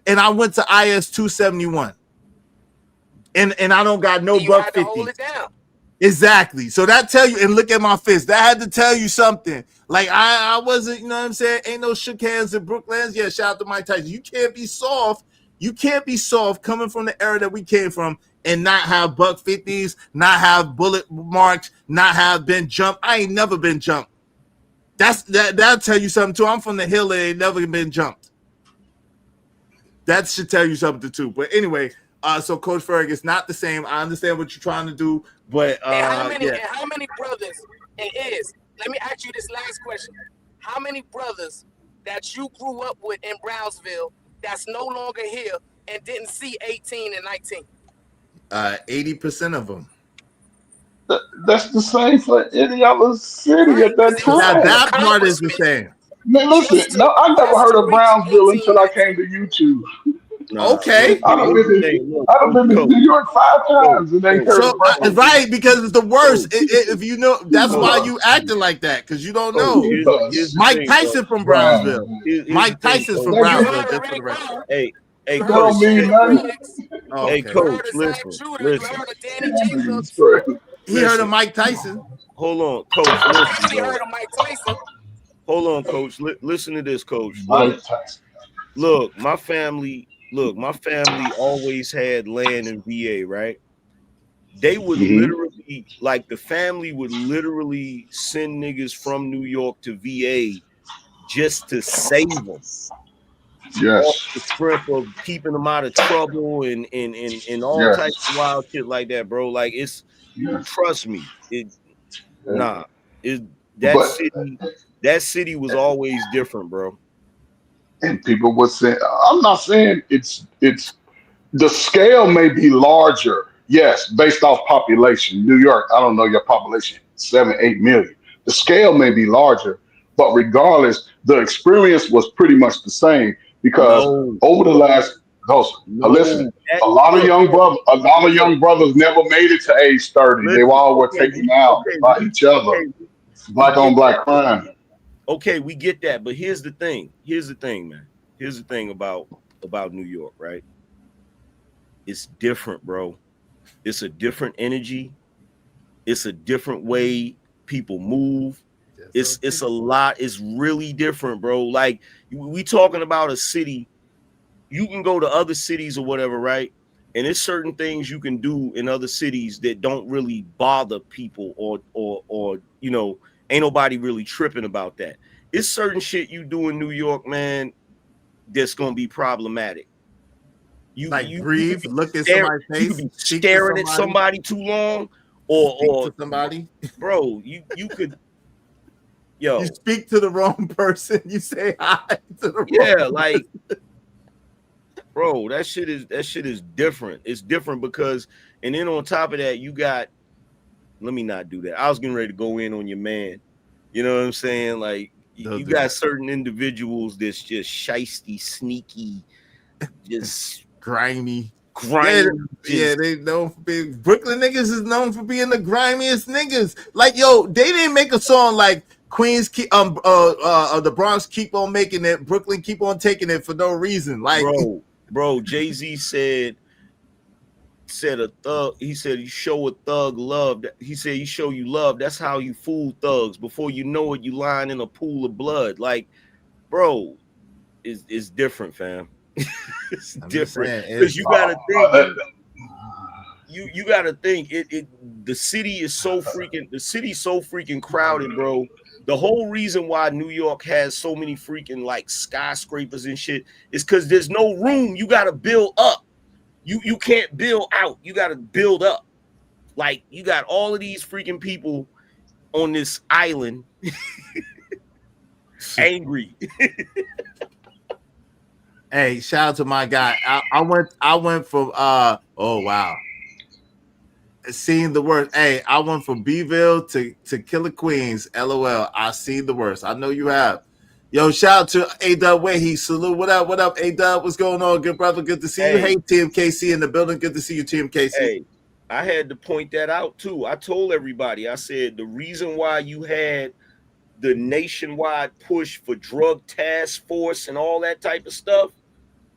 and I went to IS 271. And I don't got no buck 50. Hold it down. Exactly. So that tell you, and look at my fist. That had to tell you something. Like I wasn't, you know what I'm saying? Ain't no shook hands in Brooklands. Yeah, shout out to Mike Tyson. You can't be soft. You can't be soft coming from the era that we came from and not have buck 50s, not have bullet marks, not have been jumped. I ain't never been jumped. That'll tell you something too. I'm from the hill and ain't never been jumped. That should tell you something too. But anyway, so Coach Ferg, it's not the same. I understand what you're trying to do, but how many brothers it is? Let me ask you this last question. How many brothers that you grew up with in Brownsville that's no longer here and didn't see 18 and 19? 80% of them. That's the same for any other city at that time. Now that part is the same. Man, listen, no, I never heard of Brownsville until I came to YouTube. Okay. I've been to New York 5 times and they heard of Brownsville. Right, because it's the worst. If you know, that's why you acting like that, because you don't know. Mike Tyson from Brownsville. Mike Tyson's from Brownsville. That's for the record. Hey, that don't mean nothing. Hey, Coach, listen. He heard of Mike Tyson. Hold on, Coach. Listen, he heard of Mike Tyson. Hold on, Coach. Listen to this, Coach. Look, my family always had land in VA, right? They would literally, like, the family would literally send niggas from New York to VA just to save them. Yes. Off the strength of keeping them out of trouble and all types of wild shit like that, bro. Like, it's trust me, that city was always different, bro. And people would say, I'm not saying it's the scale may be larger, yes, based off population. New York, I don't know your population, 7-8 million. The scale may be larger, but regardless, the experience was pretty much the same because over the last listen, a lot of young brothers never made it to age 30. They all were taken out by each other. Black on black crime. Okay, we get that, but here's the thing, man. Here's the thing about New York, right? It's different, bro. It's a different energy. It's a different way people move. It's a lot. It's really different, bro. Like, we talking about a city. You can go to other cities or whatever, right? And there's certain things you can do in other cities that don't really bother people or you know, ain't nobody really tripping about that. It's certain shit you do in New York, man, that's gonna be problematic. You breathe, look at somebody's face, you could be staring at somebody too long, or somebody, bro. You could, yo, you speak to the wrong person. You say hi to the wrong person. Like, bro, that shit is different. It's different because, and then on top of that, you got. Let me not do that. I was getting ready to go in on your man. You know what I'm saying? Like, you got certain individuals that's just shiesty, sneaky, just grimy. Yeah, they known for being Brooklyn niggas is known for being the grimiest niggas. Like, yo, they didn't make a song like Queens keep the Bronx keep on making it, Brooklyn keep on taking it for no reason. Like, bro, Jay-Z said a thug, he said you show a thug love. He said you show you love. That's how you fool thugs. Before you know it, you lying in a pool of blood. Like, bro, it's different, fam. It's different because you gotta think. You gotta think. The city is so freaking crowded, bro. The whole reason why New York has so many freaking like skyscrapers and shit is because there's no room. You gotta build up. You can't build out. You got to build up. Like, you got all of these freaking people on this island angry. Hey, shout out to my guy. I went from oh wow. Seeing the worst. Hey, I went from Beeville to Killer Queens. LOL. I seen the worst. I know you have. Yo, shout out to A-Dub Way. Salute. What up, A-Dub? What's going on, good brother? Good to see you. Hey, Team KC in the building. Good to see you, Team KC. I had to point that out too. I told everybody, I said the reason why you had the nationwide push for drug task force and all that type of stuff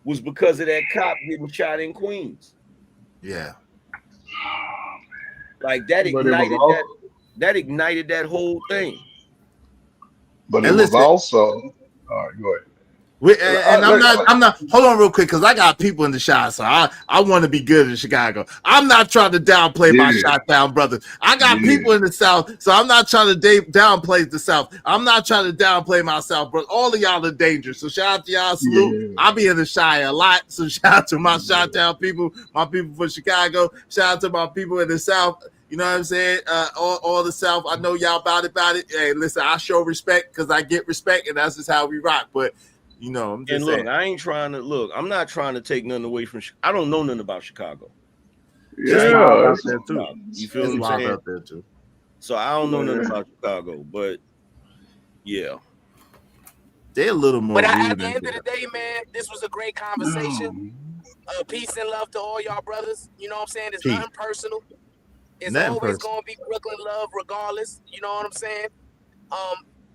was because of that cop getting shot in Queens. Yeah. Like that But it was ignited that whole thing. But it And was listen, also all right, go ahead. And I'm not. Hold on, real quick, because I got people in the shot, so I want to be good in Chicago. I'm not trying to downplay my shot down brothers. I got people in the South, so I'm not trying to downplay the South. I'm not trying to downplay myself, but all of y'all are dangerous. So shout out to y'all. Salute. I'll be in the Shy a lot, so shout out to my shot down people, my people from Chicago. Shout out to my people in the South. You know what I'm saying? All the South. I know y'all about it. Hey, listen, I show respect because I get respect, and that's just how we rock. But you know, I'm just and look, saying. I ain't trying to look. I'm not trying to take nothing away from. I don't know nothing about Chicago. Yeah, out there too. You feel what I'm saying? Out there too. So I don't know nothing about Chicago, but yeah, they're a little more. But at the end of the day, man, this was a great conversation. Peace and love to all y'all brothers. You know what I'm saying? It's nothing personal. It's always gonna be Brooklyn love, regardless. You know what I'm saying?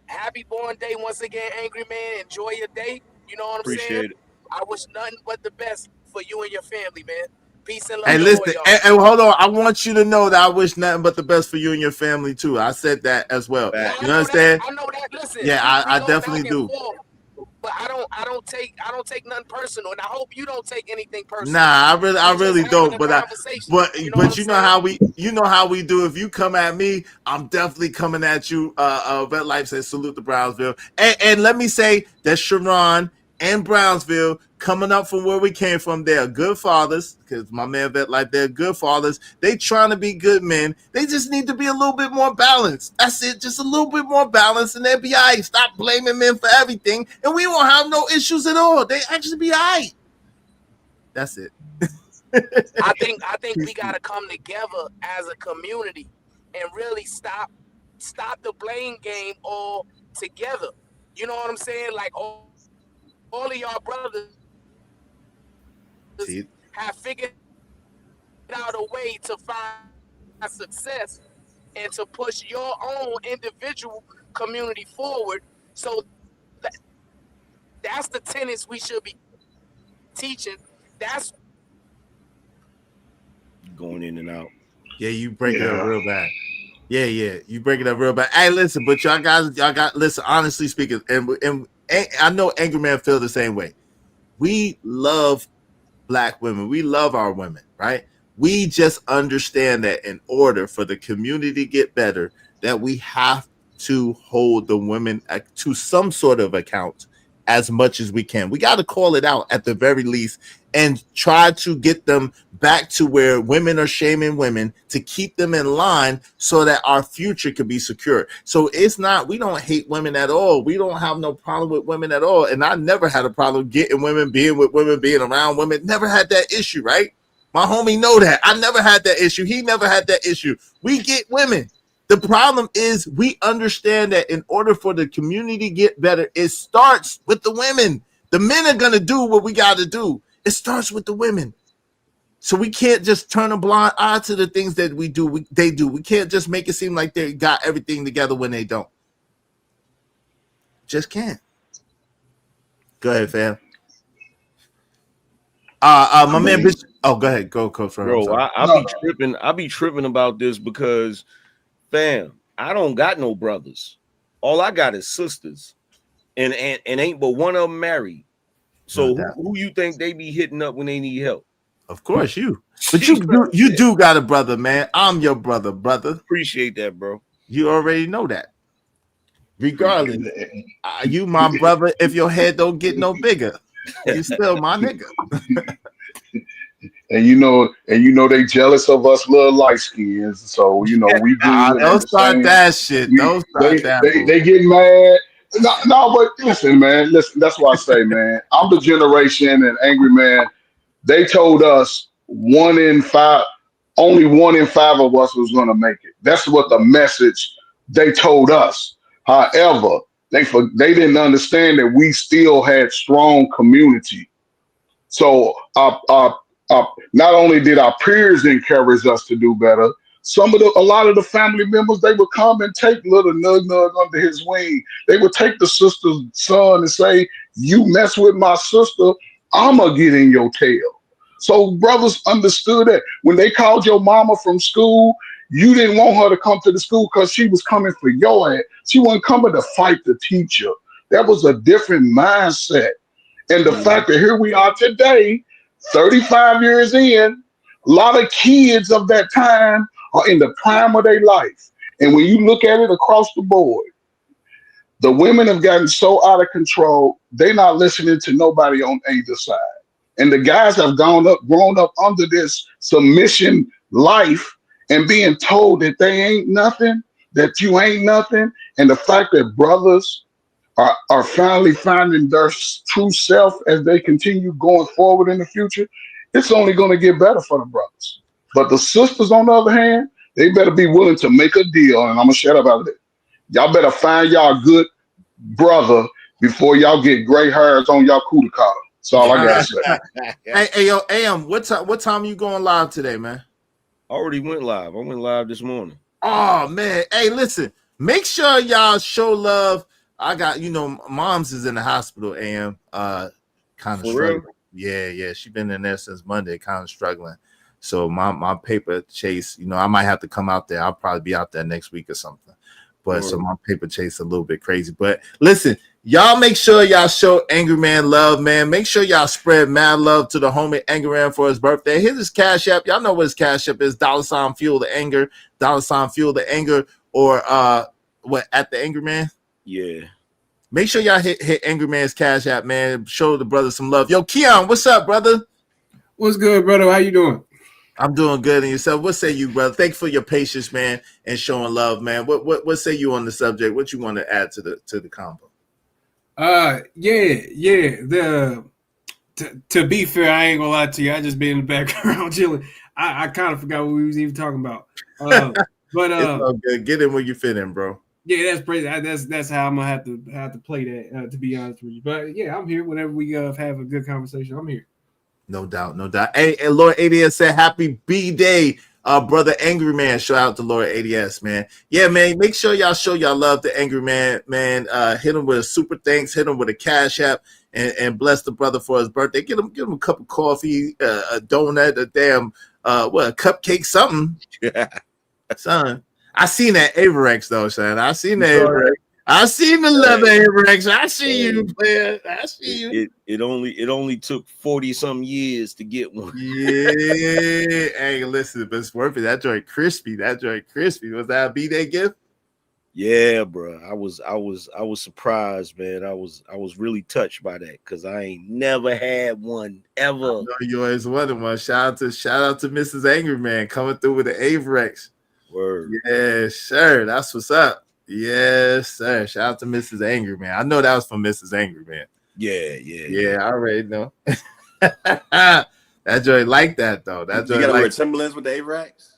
Happy born day once again, Angry Man. Enjoy your day. You know what I'm saying? Appreciate it. I wish nothing but the best for you and your family, man. Peace and love Hey, to listen, all y'all. and hold on. I want you to know that I wish nothing but the best for you and your family too. I said that as well. You understand? I know that. Listen, yeah, we I go definitely back and do. forth, but I don't take nothing personal, and I hope you don't take anything personal. Nah, I really don't. But you know but you know how we do. If you come at me, I'm definitely coming at you. Vet Life says salute to Brownsville, and let me say that Sharon and Brownsville coming up from where we came from. They are good fathers because my man Vet Life, they're good fathers. They trying to be good men. They just need to be a little bit more balanced. That's it. Just a little bit more balanced, and they'll be all right. Stop blaming men for everything, and we won't have no issues at all. They actually be all right. That's it. I think we gotta come together as a community and really stop the blame game all together. You know what I'm saying? Like all of y'all brothers have figured out a way to find success and to push your own individual community forward. So that's the tenets we should be teaching. That's going in and out. Yeah, you break it up real bad. Yeah, you break it up real bad. Hey, listen, but y'all got listen. Honestly speaking, and I know Angry Man feel the same way. We love Black women. We love our women, right? We just understand that in order for the community to get better, that we have to hold the women to some sort of account as much as we can. We got to call it out at the very least and try to get them back to where women are shaming women, to keep them in line so that our future can be secure. So it's not, we don't hate women at all. We don't have no problem with women at all. And I never had a problem getting women, being with women, being around women. Never had that issue, right? My homie know that. I never had that issue. He never had that issue. We get women. The problem is we understand that in order for the community to get better, it starts with the women. The men are going to do what we got to do. It starts with the women. So we can't just turn a blind eye to the things that we do. They do. We can't just make it seem like they got everything together when they don't. Just can't. Go ahead, fam. My man. Oh, go ahead. Go, Coach. Bro, I'll be tripping about this because, fam, I don't got no brothers. All I got is sisters, and ain't but one of them married. So who you think they be hitting up when they need help? Of course you. But you do got a brother, man. I'm your brother. Appreciate that, bro. You already know that. Regardless, you my brother. If your head don't get no bigger, you still my nigga. And you know they jealous of us little light skins. So we do. Don't start that shit. Don't start that. They get mad. No, but listen, man. Listen, that's why I say, man. I'm the generation and Angry Man. They told us 1 in 5, only 1 in 5 of us was going to make it. That's what the message they told us. However, they didn't understand that we still had strong community. So Not only did our peers encourage us to do better, a lot of the family members, they would come and take little Nug under his wing. They would take the sister's son and say, "You mess with my sister, I'ma get in your tail." So brothers understood that when they called your mama from school, you didn't want her to come to the school because she was coming for your ass. She wasn't coming to fight the teacher. That was a different mindset. And the fact that here we are today, 35 years in, a lot of kids of that time are in the prime of their life. And when you look at it across the board, the women have gotten so out of control, they're not listening to nobody on either side. And the guys have grown up under this submission life and being told that they ain't nothing, that you ain't nothing. And the fact that brothers are finally finding their true self as they continue going forward in the future, it's only going to get better for the brothers. But the sisters, on the other hand, they better be willing to make a deal. And I'm going to shut up out of it. Y'all better find y'all good brother before y'all get gray hairs on y'all cootie collar. That's all I got to say. Hey, yo, AM, what time you going live today, man? I already went live. I went live this morning. Oh, man. Hey, listen, make sure y'all show love. I got, Mom's is in the hospital, AM, kind of struggling. Yeah, she been in there since Monday, kind of struggling. So my paper chase, I might have to come out there. I'll probably be out there next week or something. But so my paper chase a little bit crazy. But listen, y'all make sure y'all show Angry Man love, man. Make sure y'all spread mad love to the homie Angry Man for his birthday. Here's his Cash App. Y'all know what his Cash App is. $ fuel the anger, $ fuel the anger, or at the Angry Man. Yeah. Make sure y'all hit Angry Man's Cash App, man. Show the brother some love. Yo, Keon, what's up, brother? What's good, brother? How you doing? I'm doing good. And yourself? What say you, brother? Thank you for your patience, man, and showing love, man. What say you on the subject? What you want to add to the combo? Yeah. To be fair, I ain't gonna lie to you. I just been in the background chilling. I kind of forgot what we was even talking about. But it's all good. Get in where you fit in, bro. Yeah, that's crazy. That's how I'm gonna have to play that. To be honest with you, but yeah, I'm here whenever we have a good conversation. I'm here. No doubt. Hey, and Lord ADS said happy B-Day, brother Angry Man. Shout out to Lord ADS, man. Yeah, man. Make sure y'all show y'all love to Angry Man, man. Hit him with a super thanks. Hit him with a Cash App, and bless the brother for his birthday. Give him a cup of coffee, a donut, a damn a cupcake, something. Son. I seen that Averex though, son. I seen the Averex. I seen the leather Averex. I see you, player. I see you. It only took 40-some years to get one. Yeah. Hey, listen, but it's worth it. That joint crispy. Was that a B-Day gift? Yeah, bro. I was surprised, man. I was really touched by that because I ain't never had one ever. I know you always wanted one. Shout out to Mrs. Angry Man coming through with the Averex. Word. Yes, sir. That's what's up. Yes, sir. Shout out to Mrs. Angry Man. I know that was from Mrs. Angry Man. Yeah. I already know. That joint like that though. That you gotta wear Timberlands with the Averex?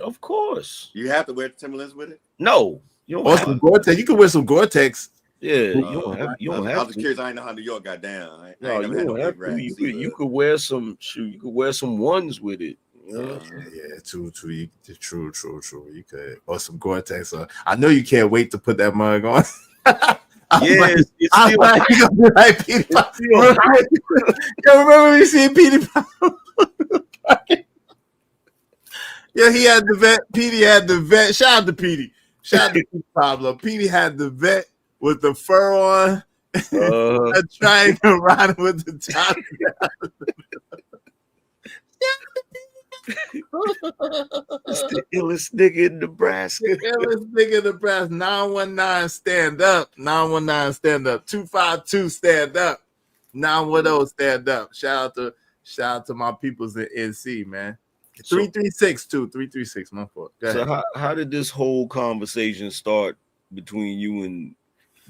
Of course. You have to wear Timberlands with it? No. You don't some Gore-Tex. You can wear some Gore-Tex. Yeah, you don't have. I was curious. I didn't know how New York got down. No, you don't have to. You could wear some. You could wear some ones with it. Yeah, true. You could, or some Gore-Tex. I know you can't wait to put that mug on. It's still like Petey Pop. Yo, remember we seen Petey Pop? Yeah, he had the vet. Petey had the vet. Shout out to Petey. Shout out to Petey Pablo. Petey had the vet with the fur on, trying to ride with the top. It's the illest nigga in Nebraska. 919 stand up. 919 stand up. 252 stand up. 910 stand up. Shout out to my peoples in NC, man. 336 too. 336. My fault. So how did this whole conversation start between you and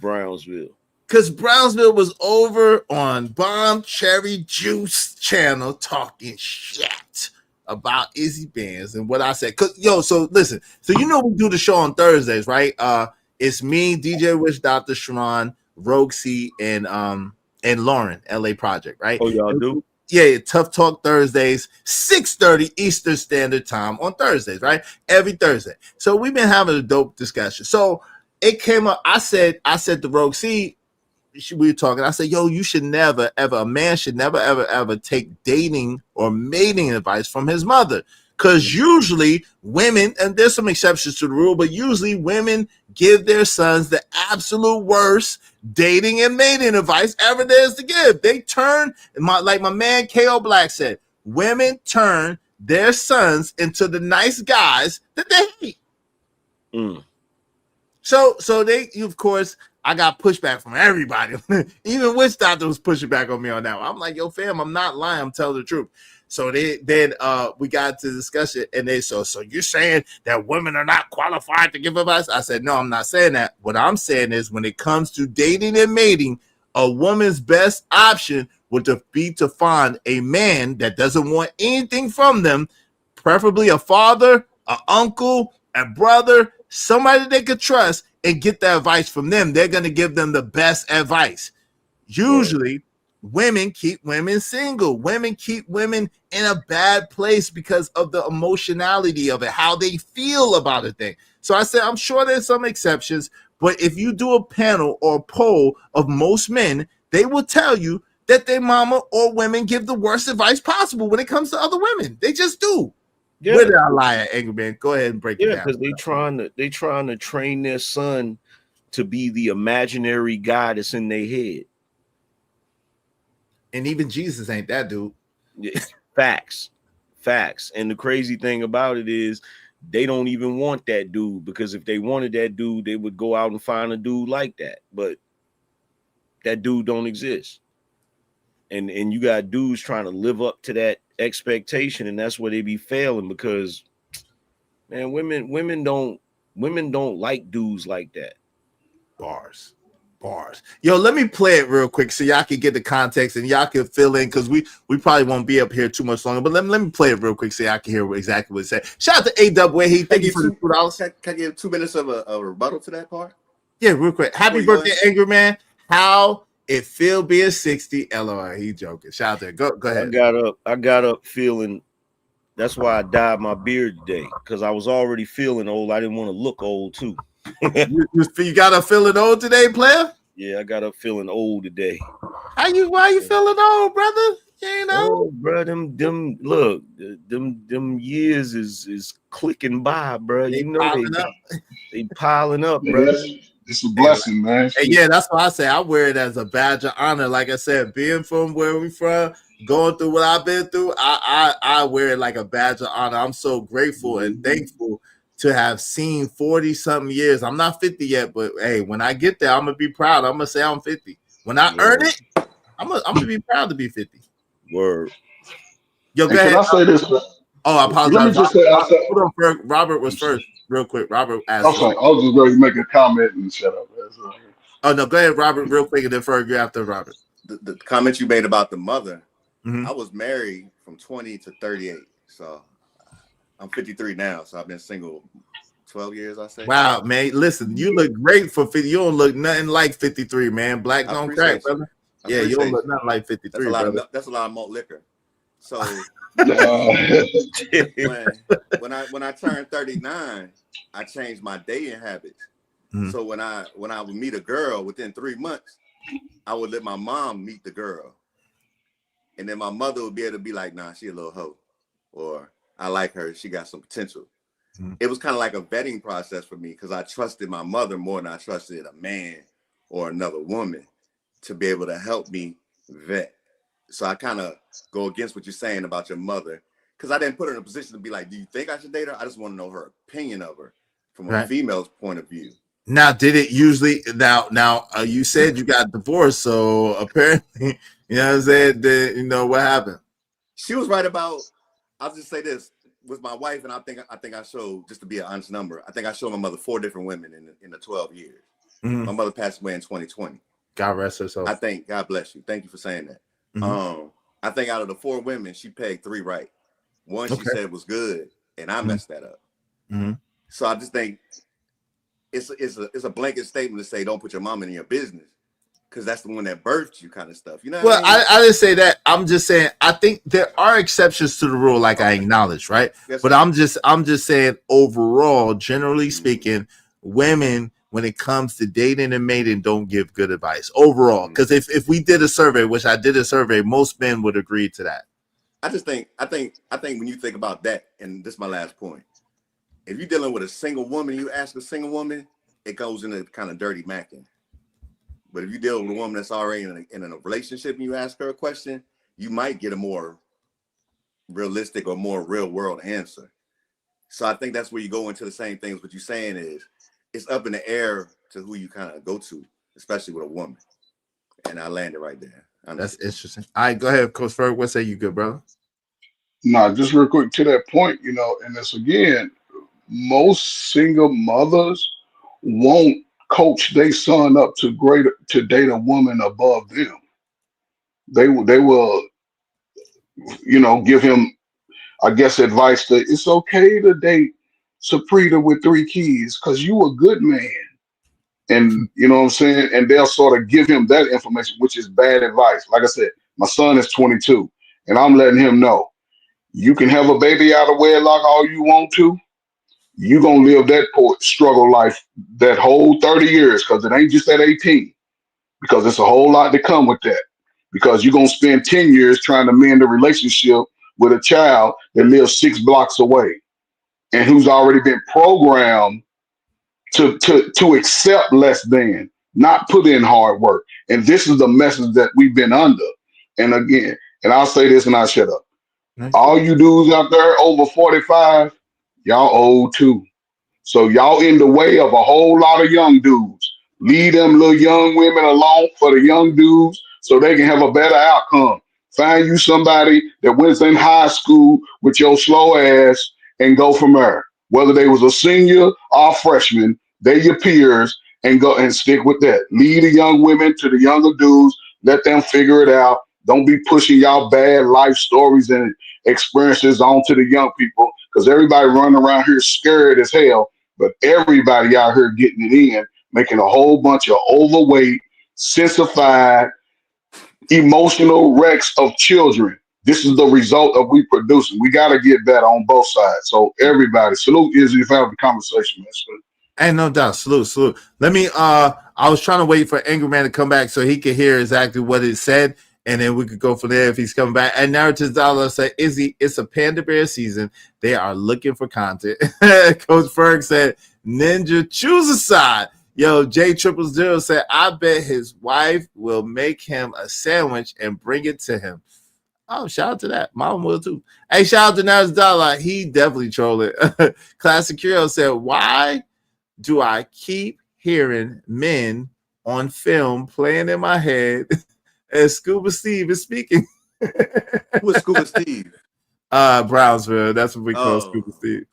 Brownsville? Because Brownsville was over on Bomb Cherry Juice channel talking shit about Izzy Benz and what I said. So listen. So we do the show on Thursdays, right? It's me, DJ Wish, Dr. Sharon, Rogue C, and Lauren, LA Project, right? Oh, y'all do? Yeah, Tough Talk Thursdays, 6:30 Eastern Standard Time on Thursdays, right? Every Thursday. So we've been having a dope discussion. So it came up. I said to Rogue, see, we were talking. I said, yo, you should never, ever, a man should never, ever, ever take dating or mating advice from his mother. Because usually women, and there's some exceptions to the rule, but usually women give their sons the absolute worst dating and mating advice ever there is to give. They turn, like my man K.O. Black said, women turn their sons into the nice guys that they hate. So they, of course, I got pushback from everybody. Even Witch Doctor was pushing back on me on that one. I'm like, yo, fam, I'm not lying. I'm telling the truth. So then we got to discuss it, and they so you're saying that women are not qualified to give advice? I said, no, I'm not saying that. What I'm saying is when it comes to dating and mating, a woman's best option would be to find a man that doesn't want anything from them, preferably a father, an uncle, a brother, somebody they could trust, and get that advice from them. They're going to give them the best advice. Usually, women keep women single. Women keep women in a bad place because of the emotionality of it, how they feel about a thing. So I said, I'm sure there's some exceptions, but if you do a panel or a poll of most men, they will tell you that their mama or women give the worst advice possible when it comes to other women. They just do. Yeah. Where did I lie at, Angry Man? Go ahead and break it down. Because they trying to train their son to be the imaginary guy that's in their head. And even Jesus ain't that dude. Facts. And the crazy thing about it is they don't even want that dude, because if they wanted that dude, they would go out and find a dude like that. But that dude don't exist. And you got dudes trying to live up to that expectation, and that's where they be failing, because man, women don't like dudes like that. Bars. Yo, let me play it real quick so y'all can get the context and y'all can fill in, because we probably won't be up here too much longer. But let me play it real quick so y'all can hear exactly what it said. Shout out to A-Dub Way. Thank you for the $2. Can I give 2 minutes of a rebuttal to that part? Yeah, real quick. Happy birthday, Angry Man. How it feel being 60? LOL, he joking. Shout out there. Go ahead. I got up feeling. That's why I dyed my beard today, because I was already feeling old. I didn't want to look old too. You got up feeling old today, player? Yeah, I got up feeling old today. Why you feeling old, brother? You know, oh, bro, them years is clicking by, bro. They you know piling up. They piling up, bro. It's a blessing, man. And yeah, that's why I say I wear it as a badge of honor. Like I said, being from where we from, going through what I've been through, I wear it like a badge of honor. I'm so grateful and thankful to have seen 40-something years. I'm not 50 yet, but hey, when I get there, I'm gonna be proud. I'm gonna say I'm 50. When I earn it, I'm gonna be proud to be 50. Word. Yo, go ahead. Can I say this? Oh, I apologize. Let me just say, hold on, Robert was first, real quick. Robert asked. I'm sorry, I was just ready to make a comment and shut up. Oh no, go ahead, Robert, real quick, and then Fergie after Robert. The comment you made about the mother, I was married from 20 to 38, so I'm 53 now, so I've been single 12 years, I say. Wow, man. Listen, you look great for 50. You don't look nothing like 53, man. Black don't crack, brother. Yeah, you don't look nothing like 53. That's a lot of malt liquor. So when I turned 39, I changed my dating habits. So when I would meet a girl, within 3 months, I would let my mom meet the girl. And then my mother would be able to be like, nah, she a little hoe. Or I like her, she got some potential. It was kind of like a vetting process for me, because I trusted my mother more than I trusted a man or another woman to be able to help me vet. So I kind of go against what you're saying about your mother, because I didn't put her in a position to be like, do you think I should date her? I just want to know her opinion of her from a female's point of view. Now, did it usually now you said you got divorced, so apparently, you know what I'm saying, what happened? She was right about, I'll just say this, with my wife, and I think I showed, just to be an honest number, I think I showed my mother 4 different women in the 12 years. My mother passed away in 2020. God rest her soul. I think, God bless you. Thank you for saying that. I think out of the 4 women, she pegged 3 right. One she said was good, and I messed that up. So I just think it's a blanket statement to say don't put your mom in your business, because that's the one that birthed you, kind of stuff. You know Well, what I mean? I didn't say that. I'm just saying I think there are exceptions to the rule, like I acknowledge, right? Yes, but sir. I'm just saying overall, generally speaking, women when it comes to dating and mating don't give good advice overall. Because if we did a survey, which I did a survey, most men would agree to that. I think when you think about that, and this is my last point. If you're dealing with a single woman, you ask a single woman, it goes into kind of dirty macking. But if you deal with a woman that's already in a relationship and you ask her a question, you might get a more realistic or more real world answer. So I think that's where you go into the same things. What you're saying is it's up in the air to who you kind of go to, especially with a woman. And I landed right there. That's interesting. All right, go ahead, Coach Ferg. What say you, good brother? No, just real quick to that point, you know, and it's again, most single mothers won't coach their son up to date a woman above them. They will, you know, give him, I guess, advice that it's okay to date Saprita with 3 kids because you a good man. And you know what I'm saying? And they'll sort of give him that information, which is bad advice. Like I said, my son is 22, and I'm letting him know you can have a baby out of wedlock all you want to. You gonna live that struggle life that whole 30 years because it ain't just at 18. Because it's a whole lot to come with that. Because you're gonna spend 10 years trying to mend a relationship with a child that lives 6 blocks away and who's already been programmed to accept less than, not put in hard work. And this is the message that we've been under. And again, and I'll say this and I'll shut up. All you dudes out there over 45, y'all old too. So y'all in the way of a whole lot of young dudes. Leave them little young women alone for the young dudes so they can have a better outcome. Find you somebody that went in high school with your slow ass and go from there. Whether they was a senior or a freshman, they your peers and go and stick with that. Lead the young women to the younger dudes. Let them figure it out. Don't be pushing y'all bad life stories and experiences onto the young people because everybody running around here scared as hell. But everybody out here getting it in, making a whole bunch of overweight, sissified, emotional wrecks of children. This is the result of we producing. We got to get better on both sides. So everybody, salute Izzy if I have the conversation, man. And no doubt, salute. Let me. I was trying to wait for Angry Man to come back so he could hear exactly what it said, and then we could go from there if he's coming back. And Narrative Dollar said, "Izzy, it's a Panda Bear season. They are looking for content." Coach Ferg said, "Ninja, choose a side." Yo, J000 said, "I bet his wife will make him a sandwich and bring it to him." Oh, shout out to that. Mom will too. Hey, shout out to Narrative Dollar. He definitely trolled it. Classic Creole said, "Why do I keep hearing men on film playing in my head as Scuba Steve is speaking?" Who is Scuba Steve? Brownsville. That's what we call Scuba Steve.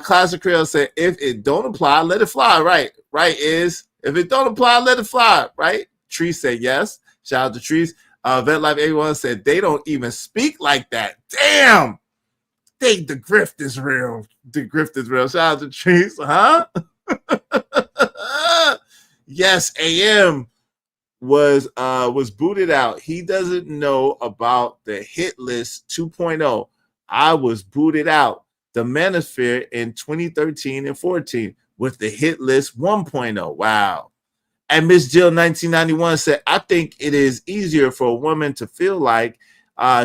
Classic Creole said, "If it don't apply, let it fly." Right is if it don't apply, let it fly. Right. Tree said yes. Shout out to Trees. Vet Life 81 said they don't even speak like that. Damn. The grift is real. The grift is real. Shout out to Trees, huh? Yes, AM was booted out. He doesn't know about the hit list 2.0. I was booted out the Manosphere in 2013 and 14 with the hit list 1.0. Wow. And Miss Jill 1991 said, "I think it is easier for a woman to feel like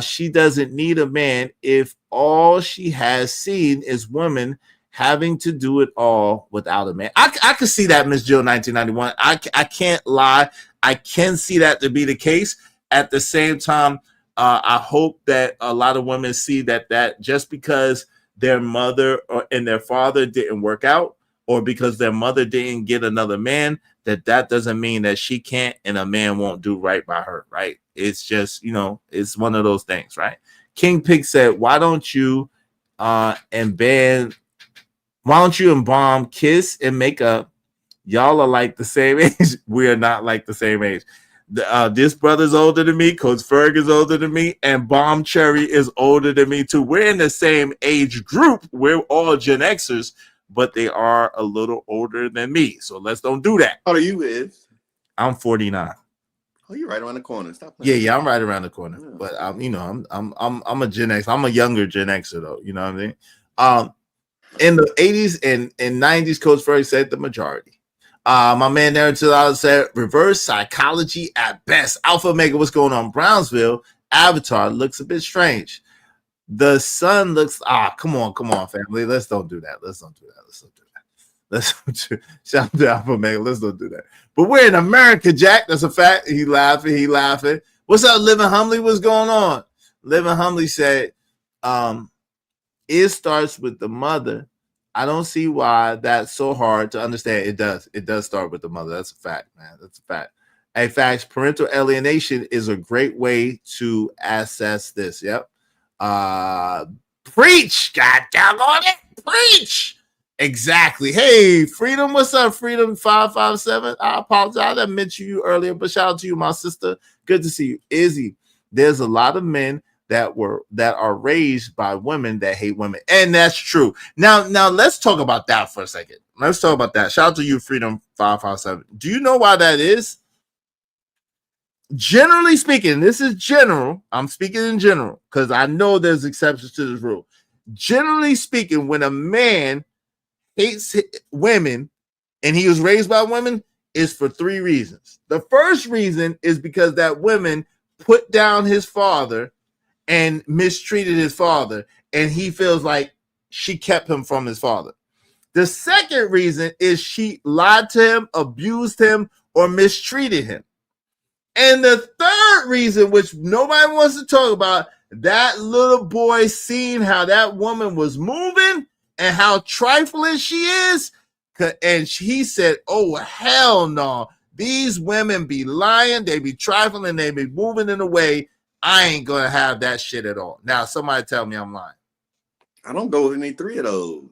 she doesn't need a man if all she has seen is women having to do it all without a man." I can see that, Miss Jill 1991. I can't lie. I can see that to be the case. At the same time, I hope that a lot of women see that just because their mother and their father didn't work out, or because their mother didn't get another man, that doesn't mean that she can't and a man won't do right by her, right? It's just, it's one of those things, right? King Pig said, why don't you embalm, kiss, and make up? Y'all are like the same age. We are not like the same age. This brother's older than me. Coach Ferg is older than me. And Bomb Cherry is older than me too. We're in the same age group. We're all Gen Xers, but they are a little older than me. So let's don't do that. How old are you, Iz? I'm 49. Oh, you're right around the corner. Stop playing. Yeah, I'm right around the corner. Yeah. But I'm a Gen X. I'm a younger Gen Xer though. You know what I mean? In the 80s and 90s, Coach Ferry said the majority. My man Narrative said reverse psychology at best. Alpha Omega, what's going on? Brownsville Avatar looks a bit strange. The sun looks come on, family. Let's don't do that. Shout out to Alpha Omega. Let's don't do that. But we're in America, Jack. That's a fact. He laughing. What's up, Living Humbly? What's going on? Living Humbly said, it starts with the mother. I don't see why that's so hard to understand. It does start with the mother. That's a fact, man. That's a fact. In fact, parental alienation is a great way to assess this. Yep. Preach, God doggone it. Preach. Exactly. Hey, Freedom, what's up? Freedom 557. I apologize. I mentioned you earlier, but shout out to you, my sister. Good to see you. Izzy, there's a lot of men that are raised by women that hate women, and that's true. Now let's talk about that for a second. Let's talk about that. Shout out to you, Freedom 557. Do you know why that is? Generally speaking, this is general. I'm speaking in general because I know there's exceptions to this rule. Generally speaking, when a man hates women and he was raised by women, is for 3 reasons. The first reason is because that woman put down his father and mistreated his father, and he feels like she kept him from his father. The second reason is she lied to him, abused him, or mistreated him. And the third reason, which nobody wants to talk about, that little boy seen how that woman was moving and how trifling she is, and he said, oh, hell no. These women be lying, they be trifling, they be moving in a way I ain't going to have that shit at all. Now, somebody tell me I'm lying. I don't go with any 3 of those,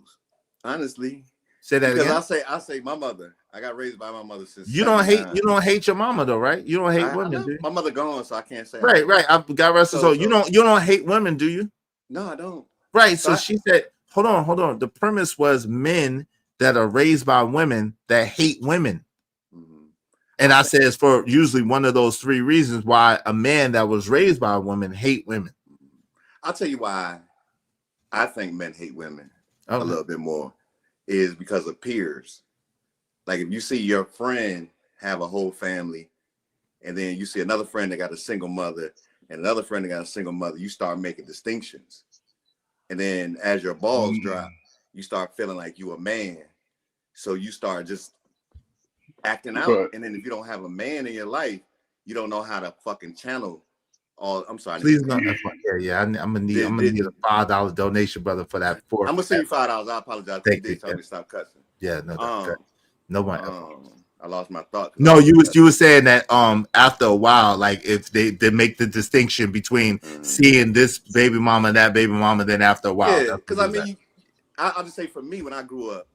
honestly. Say that because again? I say my mother. I got raised by my mother since you don't hate your mama though, right? You don't hate women, do you? My mother gone, so I can't say. Right. I got rest so you don't hate women, do you? No, I don't. Right. So she said, hold on. The premise was men that are raised by women that hate women. And I said it's for usually one of those 3 reasons why a man that was raised by a woman hate women. I'll tell you why I think men hate women a little bit more is because of peers. Like if you see your friend have a whole family and then you see another friend that got a single mother and another friend that got a single mother, you start making distinctions. And then as your balls drop, you start feeling like you a man. So you start just acting out, and then if you don't have a man in your life, you don't know how to fucking channel all. I'm sorry. Please not. I'm gonna need a $5 donation, brother, for that. I'm gonna send you $5. I apologize. Thank you. Tell me to stop cussing. Yeah, no one. I lost my thought. No, you were saying that after a while, like if they make the distinction between seeing this baby mama and that baby mama, then after a while, yeah, because I mean, I'll just say for me when I grew up.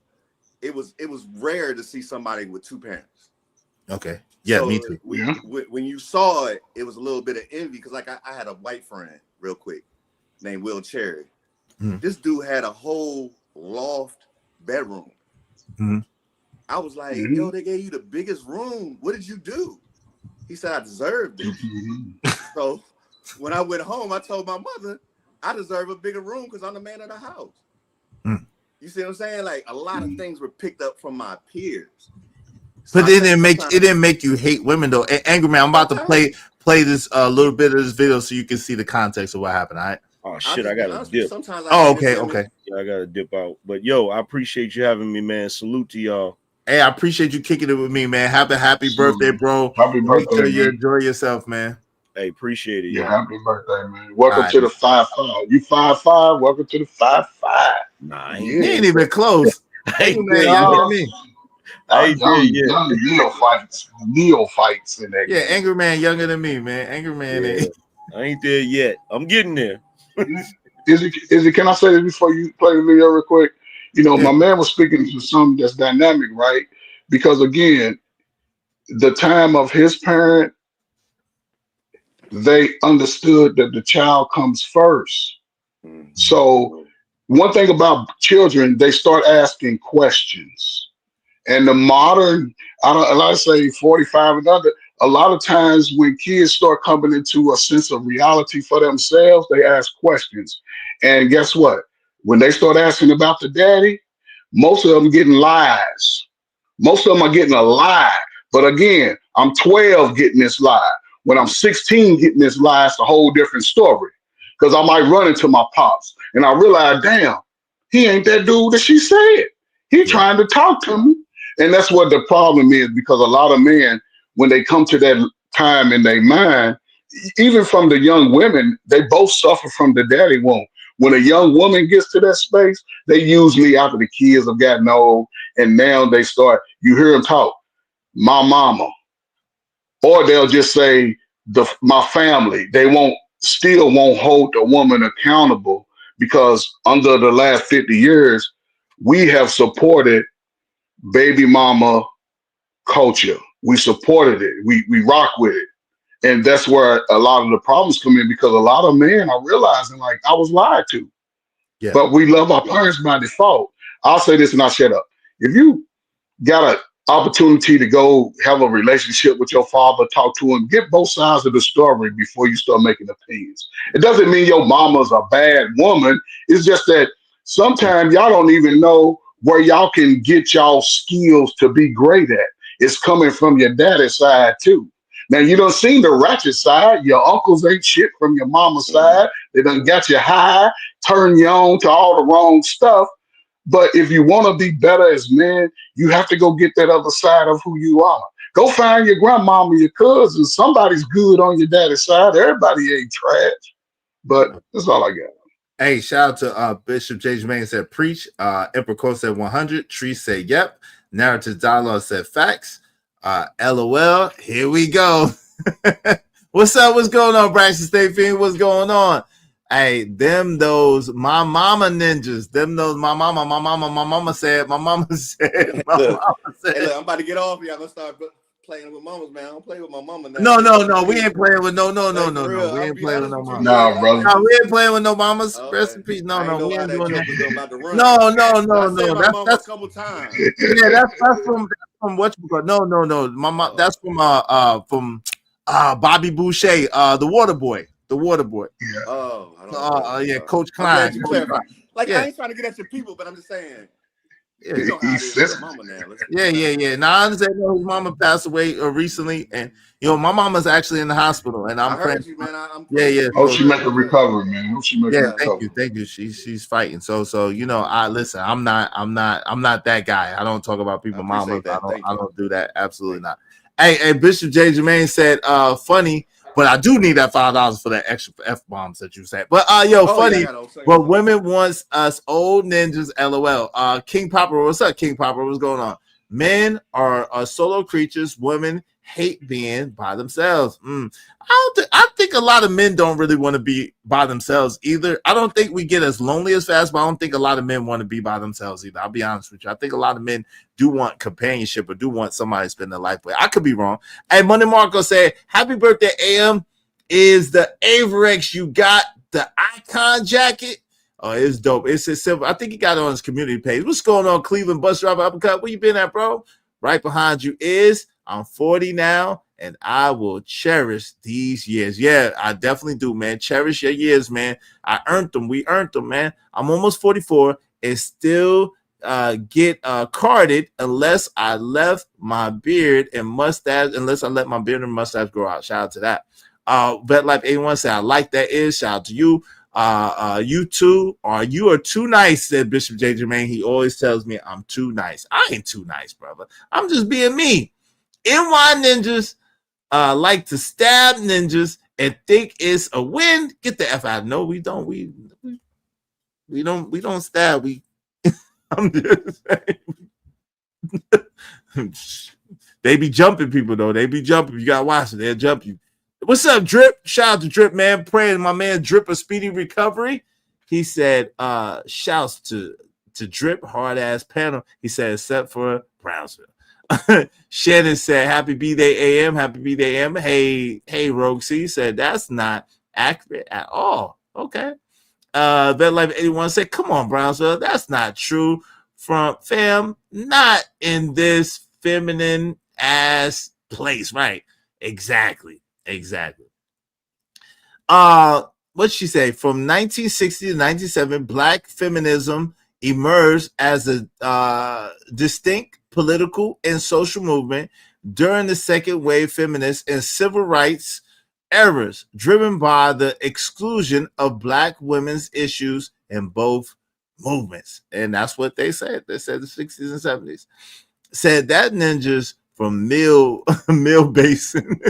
It was rare to see somebody with 2 parents. Okay. Yeah, so me too. When you saw it, it was a little bit of envy because like I had a white friend real quick named Will Cherry. This dude had a whole loft bedroom. I was like, yo, they gave you the biggest room. What did you do? He said, I deserved it. So when I went home, I told my mother, I deserve a bigger room because I'm the man of the house. You see what I'm saying? Like a lot of things were picked up from my peers. So but it didn't make you hate women though. Angry Man, I'm about to play this little bit of this video so you can see the context of what happened. All right. Oh shit, I gotta dip. Okay. Yeah, I gotta dip out. But yo, I appreciate you having me, man. Salute to y'all. Hey, I appreciate you kicking it with me, man. Happy birthday, bro. Happy birthday. Make sure you enjoy yourself, man. Hey, appreciate it. Yeah, happy birthday, man. Welcome to the 5-5. You 5-5. Welcome to the 5-5. Nah, he ain't even close. Hey, man, neophytes in there. Yeah, Angry Man younger than me, man. Angry Man ain't. I ain't there yet. I'm getting there. Is it? Can I say this before you play the video real quick? You know, my man was speaking to something that's dynamic, right? Because again, the time of his parent, they understood that the child comes first. So one thing about children, they start asking questions. And the modern, I say 45 and under, a lot of times when kids start coming into a sense of reality for themselves, they ask questions. And guess what? When they start asking about the daddy, most of them getting lies. Most of them are getting a lie. But again, I'm 12 getting this lie. When I'm 16 getting this lie, it's a whole different story. Because I might run into my pops and I realize, damn, he ain't that dude that she said. He trying to talk to me. And that's what the problem is, because a lot of men, when they come to that time in their mind, even from the young women, they both suffer from the daddy wound. When a young woman gets to that space, they usually, after the kids have gotten old, and now they start, you hear them talk, my mama, or they'll just say my family. They still won't hold a woman accountable, because under the last 50 years, we have supported baby mama culture. We supported it. We rock with it. And that's where a lot of the problems come in, because a lot of men are realizing, like, I was lied to. Yeah. But we love our parents by default. I'll say this and I'll shut up. If you got an opportunity to go have a relationship with your father, talk to him, get both sides of the story before you start making opinions. It doesn't mean your mama's a bad woman. It's just that sometimes y'all don't even know where y'all can get y'all skills to be great at. It's coming from your daddy's side too. Now, you done seen the ratchet side. Your uncles ain't shit from your mama's side. They done got you high, turn you on to all the wrong stuff. But if you want to be better as men, you have to go get that other side of who you are. Go find your grandmama, your cousin. Somebody's good on your daddy's side. Everybody ain't trash. But that's all I got. Hey, shout out to Bishop J. Jermaine said preach. Emperor Cole said 100. Tree said yep. Narrative Dialogue said facts. LOL. Here we go. What's up? What's going on, Braxton State Fiend? What's going on? Hey, those my mama ninjas. My mama said. Hey, look, I'm about to get off. Y'all gonna start playing with mamas, man. I don't play with my mama now. No. We ain't playing with no. We ain't playing with no mamas. Nah, brother. No, we ain't playing with no mamas. Okay. Rest in peace. No, we ain't doing that. No. That's a couple times. Yeah, that's from what you call. No. Mama, that's from Bobby Boucher, the water boy. Yeah. Oh, I don't know. Coach Klein. I ain't trying to get at your people, but I'm just saying. Yeah, you know how it is with mama now. Yeah. Now I understand his mama passed away recently, and my mama's actually in the hospital, and I heard you, man. Yeah. Hope she make a recovery, man. Hope she make a recovery. Thank you. She's fighting. So I listen. I'm not that guy. I don't talk about people's mamas. I don't do that. Absolutely not. Hey, Bishop J. Jermaine said, funny. But I do need that $5 for that extra F-bombs that you said. But funny. But women wants us old ninjas, LOL. King Popper, what's up, King Popper? What's going on? Men are solo creatures. Women hate being by themselves. I think a lot of men don't really want to be by themselves either. I don't think we get as lonely as fast, but I don't think a lot of men want to be by themselves either. I'll be honest with you. I think a lot of men do want companionship or do want somebody to spend their life with. I could be wrong. Hey, Money Marco said, happy birthday, AM. Is the Averex you got the icon jacket? Oh, it's dope. It's simple. I think he got it on his community page. What's going on, Cleveland Bus Driver Uppercut? Where you been at, bro? Right behind you is I'm 40 now, and I will cherish these years. Yeah, I definitely do, man. Cherish your years, man. I earned them. We earned them, man. I'm almost 44 and still get carded unless I left my beard and mustache, unless I let my beard and mustache grow out. Shout out to that. Bet Life 81 said, I like that is. Shout out to you. You too, or you are too nice, said Bishop J. Jermaine. He always tells me I'm too nice. I ain't too nice, brother. I'm just being me. NY ninjas like to stab ninjas and think it's a win. Get the F out. No, we don't. We don't stab. I'm just saying. They be jumping people though. They be jumping. You gotta watch it. They'll jump you. What's up, Drip? Shout out to Drip, man. Praying my man Drip a speedy recovery. He said, shouts to Drip, hard ass panel. He said, except for Brownsville. Shannon said, happy B-Day AM, happy B-Day AM. Hey, Rogue C said, that's not accurate at all. Okay. Bet Life 81 said, come on, Brownsville. That's not true. from fam, not in this feminine ass place, right? Exactly. What'd she say? From 1960 to 1997, Black feminism emerged as a distinct political and social movement during the second wave feminist and civil rights eras, driven by the exclusion of Black women's issues in both movements. And that's what they said. They said the 60s and 70s. Said that ninjas from Mill Basin.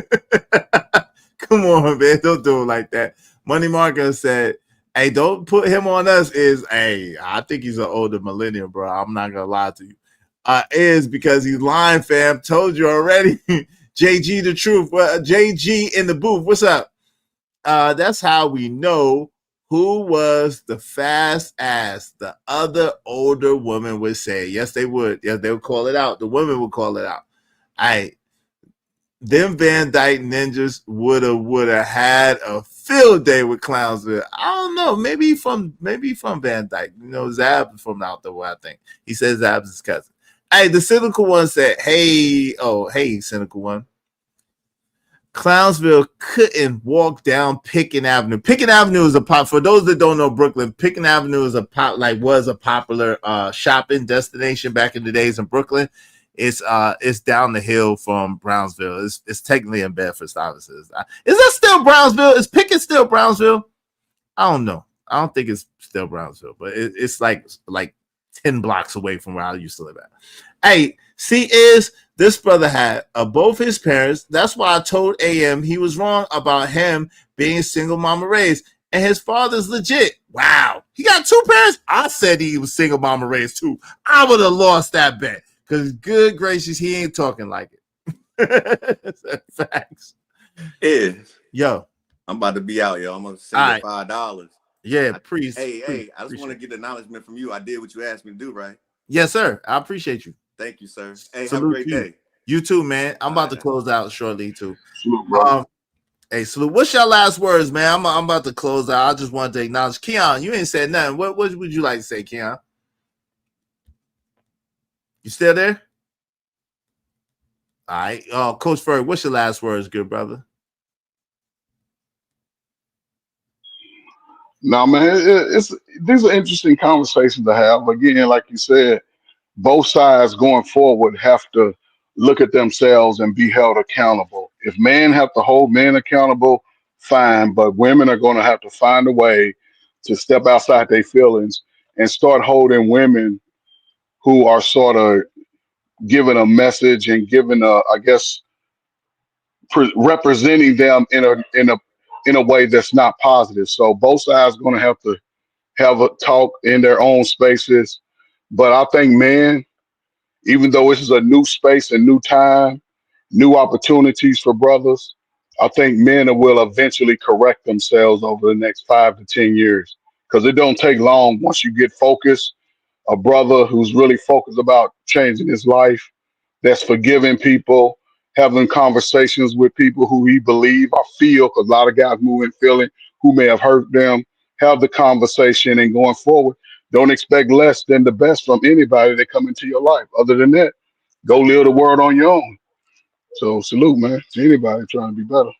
Come on, man. Don't do it like that. Money Marker said, hey, don't put him on us. I think he's an older millennial, bro. I'm not going to lie to you. Is because he's lying, fam. Told you already. JG the truth. JG in the booth. What's up? That's how we know who was the fast ass. The other older woman would say. Yes, they would. Yes, they would call it out. The women would call it out. Them Van Dyke ninjas would have had a field day with Clownsville. I don't know. Maybe from Van Dyke. You know, Zab from out there, I think. He says Zab's his cousin. Hey, the cynical one said, hey, cynical one. Clownsville couldn't walk down Pickens Avenue. Pickens Avenue is for those that don't know Brooklyn, Pickens Avenue is was a popular shopping destination back in the days in Brooklyn. It's down the hill from Brownsville. It's technically in Bedford, obviously. Is that still Brownsville? Is Pickens still Brownsville? I don't know. I don't think it's still Brownsville, but it's like 10 blocks away from where I used to live at. Hey, this brother had both his parents. That's why I told AM he was wrong about him being single mama raised. And his father's legit. Wow. He got two parents? I said he was single mama raised too. I would have lost that bet. Because good gracious, he ain't talking like it. Facts. Yo. I'm about to be out, yo. I'm going to send you $5. Yeah, please. Hey, I just want to get acknowledgement from you. I did what you asked me to do, right? Yes, sir. I appreciate you. Thank you, sir. Hey, Salute have a great you. day. You too, man. I'm about to close out shortly, too. Hey, salute. What's your last words, man? I'm about to close out. I just wanted to acknowledge. Keon, you ain't said nothing. What would you like to say, Keon? You still there? All right. Coach Ferg, what's your last words, good brother? No, man, these are interesting conversations to have. Again, like you said, both sides going forward have to look at themselves and be held accountable. If men have to hold men accountable, fine, but women are going to have to find a way to step outside their feelings and start holding women who are sort of giving a message and giving representing them in a way that's not positive. So both sides are going to have a talk in their own spaces. But I think, man, even though this is a new space, a new time, new opportunities for brothers, I think men will eventually correct themselves over the next 5 to 10 years. Because it don't take long once you get focused. A brother who's really focused about changing his life, that's forgiving people, having conversations with people who he believe or feel, because a lot of guys move in feeling who may have hurt them, have the conversation, and going forward, don't expect less than the best from anybody that come into your life. Other than that, go live the world on your own. So salute, man, to anybody trying to be better.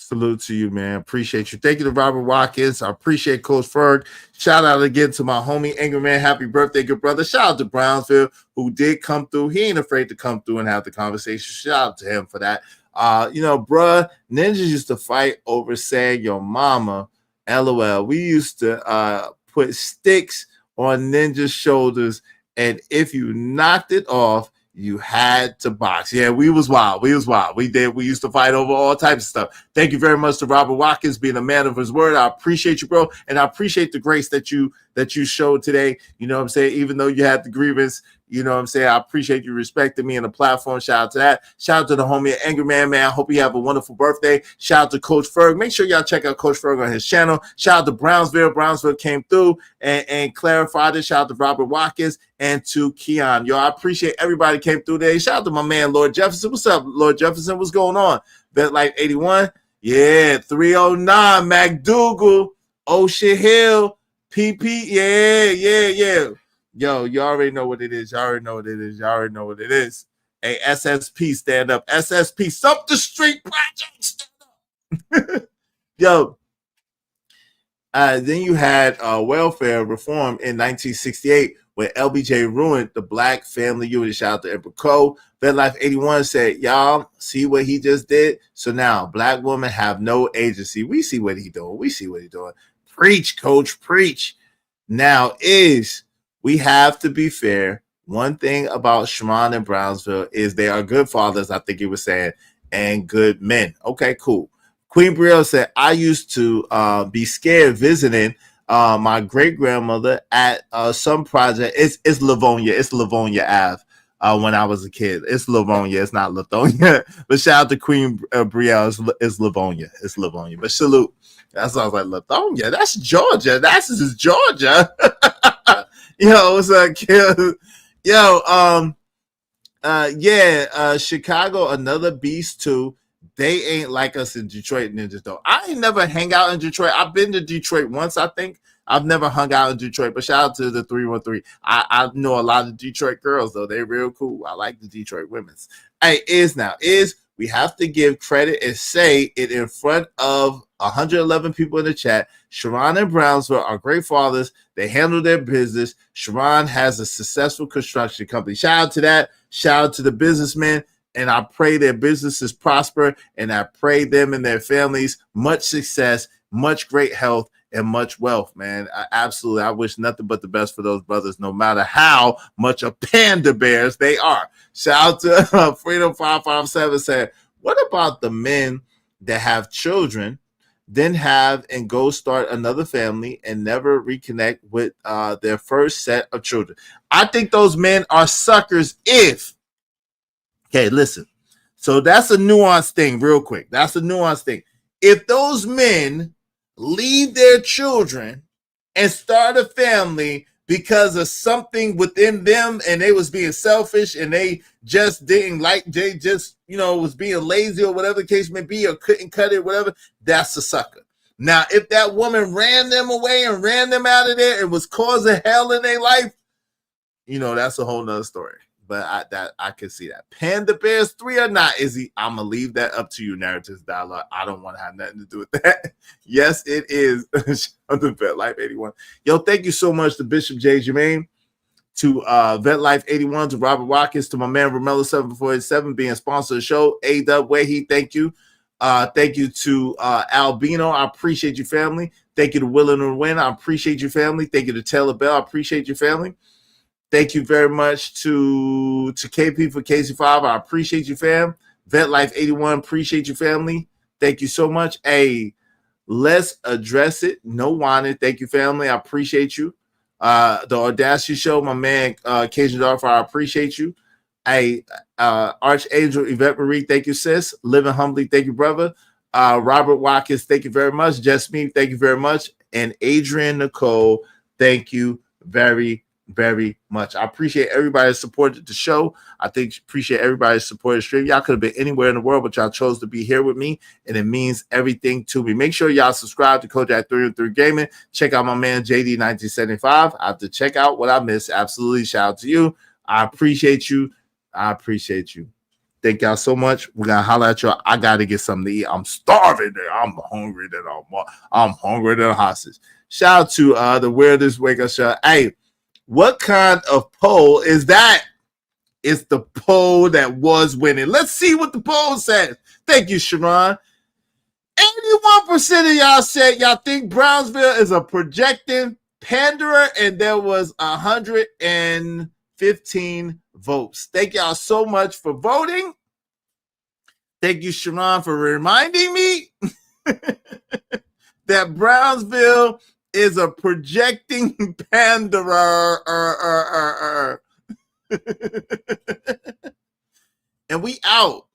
Salute to you, man. Appreciate you. Thank you to Robert Watkins. I appreciate Coach Ferg. Shout out again to my homie Anger Man. Happy birthday, good brother. Shout out to Brownsville, who did come through. He ain't afraid to come through and have the conversation. Shout out to him for that. Bruh, ninjas used to fight over saying your mama. LOL. We used to put sticks on ninjas' shoulders, and if you knocked it off, you had to box. Yeah, we was wild. We used to fight over all types of stuff. Thank you very much to Robert Watkins being a man of his word. I appreciate you, bro. And I appreciate the grace that you showed today. You know what I'm saying? Even though you had the grievance, you know what I'm saying? I appreciate you respecting me on the platform. Shout out to that. Shout out to the homie Angry Man. I hope you have a wonderful birthday. Shout out to Coach Ferg. Make sure y'all check out Coach Ferg on his channel. Shout out to Brownsville. Brownsville came through and clarified it. Shout out to Robert Watkins and to Keon. Yo, I appreciate everybody came through today. Shout out to my man, Lord Jefferson. What's up, Lord Jefferson? What's going on? Bet Life 81. Yeah, 309. MacDougal. Ocean Hill. PP. Yeah. Yo, you already know what it is. Y'all already know what it is. Y'all already know what it is. Hey, SSP, stand up. SSP, Sump the Street Project, stand up. Yo, then you had welfare reform in 1968 when LBJ ruined the black family unit. Shout out to Edward Cole. VetLife 81 said, y'all see what he just did? So now black women have no agency. We see what he doing. We see what he doing. Preach, coach, preach. Now we have to be fair. One thing about Sharon and Brownsville is they are good fathers, I think he was saying, and good men. Okay, cool. Queen Brielle said, I used to be scared visiting my great-grandmother at some project. It's Livonia. It's Livonia Ave when I was a kid. It's Livonia. It's not Lithonia. But shout out to Queen Brielle. It's Livonia. It's Livonia. But salute. That sounds like Lithonia. That's Georgia. That's Georgia. Yo, what's up, kid? Yo, Chicago, another beast too. They ain't like us in Detroit Ninjas though. I ain't never hang out in Detroit. I've been to Detroit once, I think. I've never hung out in Detroit, but shout out to the 313. I know a lot of Detroit girls though. They're real cool. I like the Detroit women's. Hey, we have to give credit and say it in front of 111 people in the chat. Sharon and Brownsville are great fathers. They handle their business. Sharon has a successful construction company. Shout out to that. Shout out to the businessmen. And I pray their businesses prosper. And I pray them and their families much success, much great health, and much wealth, man. Absolutely. I wish nothing but the best for those brothers, no matter how much of panda bears they are. Shout out to Freedom 557 said, what about the men that have children, then have and go start another family and never reconnect with their first set of children? I think those men are suckers if. Okay, listen. So that's a nuanced thing, real quick. That's a nuanced thing. If those men leave their children and start a family because of something within them and they was being selfish and they just didn't like, they just, was being lazy or whatever the case may be, or couldn't cut it, whatever, that's a sucker. Now, if that woman ran them away and ran them out of there and was causing hell in their life, that's a whole nother story. But I can see that. Panda Bears 3 or not, Izzy? I'm going to leave that up to you, Narratives Dialogue. I don't want to have nothing to do with that. Yes, it is. The VetLife 81. Yo, thank you so much to Bishop J. Jermaine, to VetLife 81, to Robert Watkins, to my man Romello 7487 being sponsor of the show. A-Dub Wayhe, thank you. Thank you to Albino. I appreciate your family. Thank you to Willing to Win. I appreciate your family. Thank you to Taylor Bell. I appreciate your family. Thank you very much to KP for KC5. I appreciate you, fam. VetLife 81, appreciate you, family. Thank you so much. Hey, let's address it. No whining. Thank you, family. I appreciate you. The Audacity Show, my man, Cajun Darfar, I appreciate you. Hey, Archangel Yvette Marie, thank you, sis. Living Humbly, thank you, brother. Robert Watkins, thank you very much. Just Me, thank you very much. And Adrian Nicole, thank you very much. I appreciate everybody that supported the show. I appreciate everybody that supported the stream. Y'all could have been anywhere in the world, but y'all chose to be here with me, and it means everything to me. Make sure y'all subscribe to Kojak 303 Gaming. Check out my man JD1975. I have to check out what I missed. Absolutely. Shout out to you. I appreciate you. Thank y'all so much. We're gonna holler at y'all. I gotta get something to eat. I'm starving there. I'm hungry than a hostage. Shout out to the Weirdest Wake Up Show. Hey, what kind of poll is that? It's the poll that was winning. Let's see what the poll says. Thank you, Sharon. 81% of y'all said y'all think Brownsville is a projecting panderer, and there was 115 votes. Thank y'all so much for voting. Thank you, Sharon, for reminding me that Brownsville is a projecting panderer. And we out.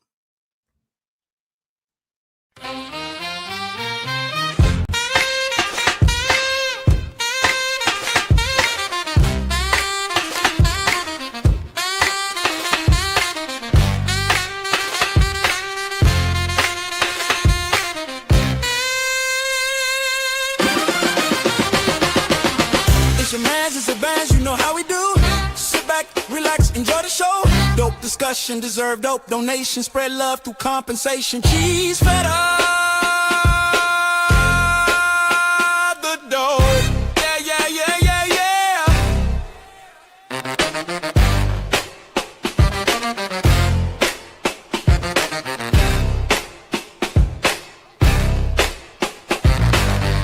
It's your man, it's a band, you know how we do. show. Dope discussion, deserve dope donation. Spread love through compensation. Cheese fed up the dope. Yeah, yeah, yeah, yeah,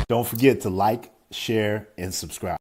Don't forget to like, share, and subscribe.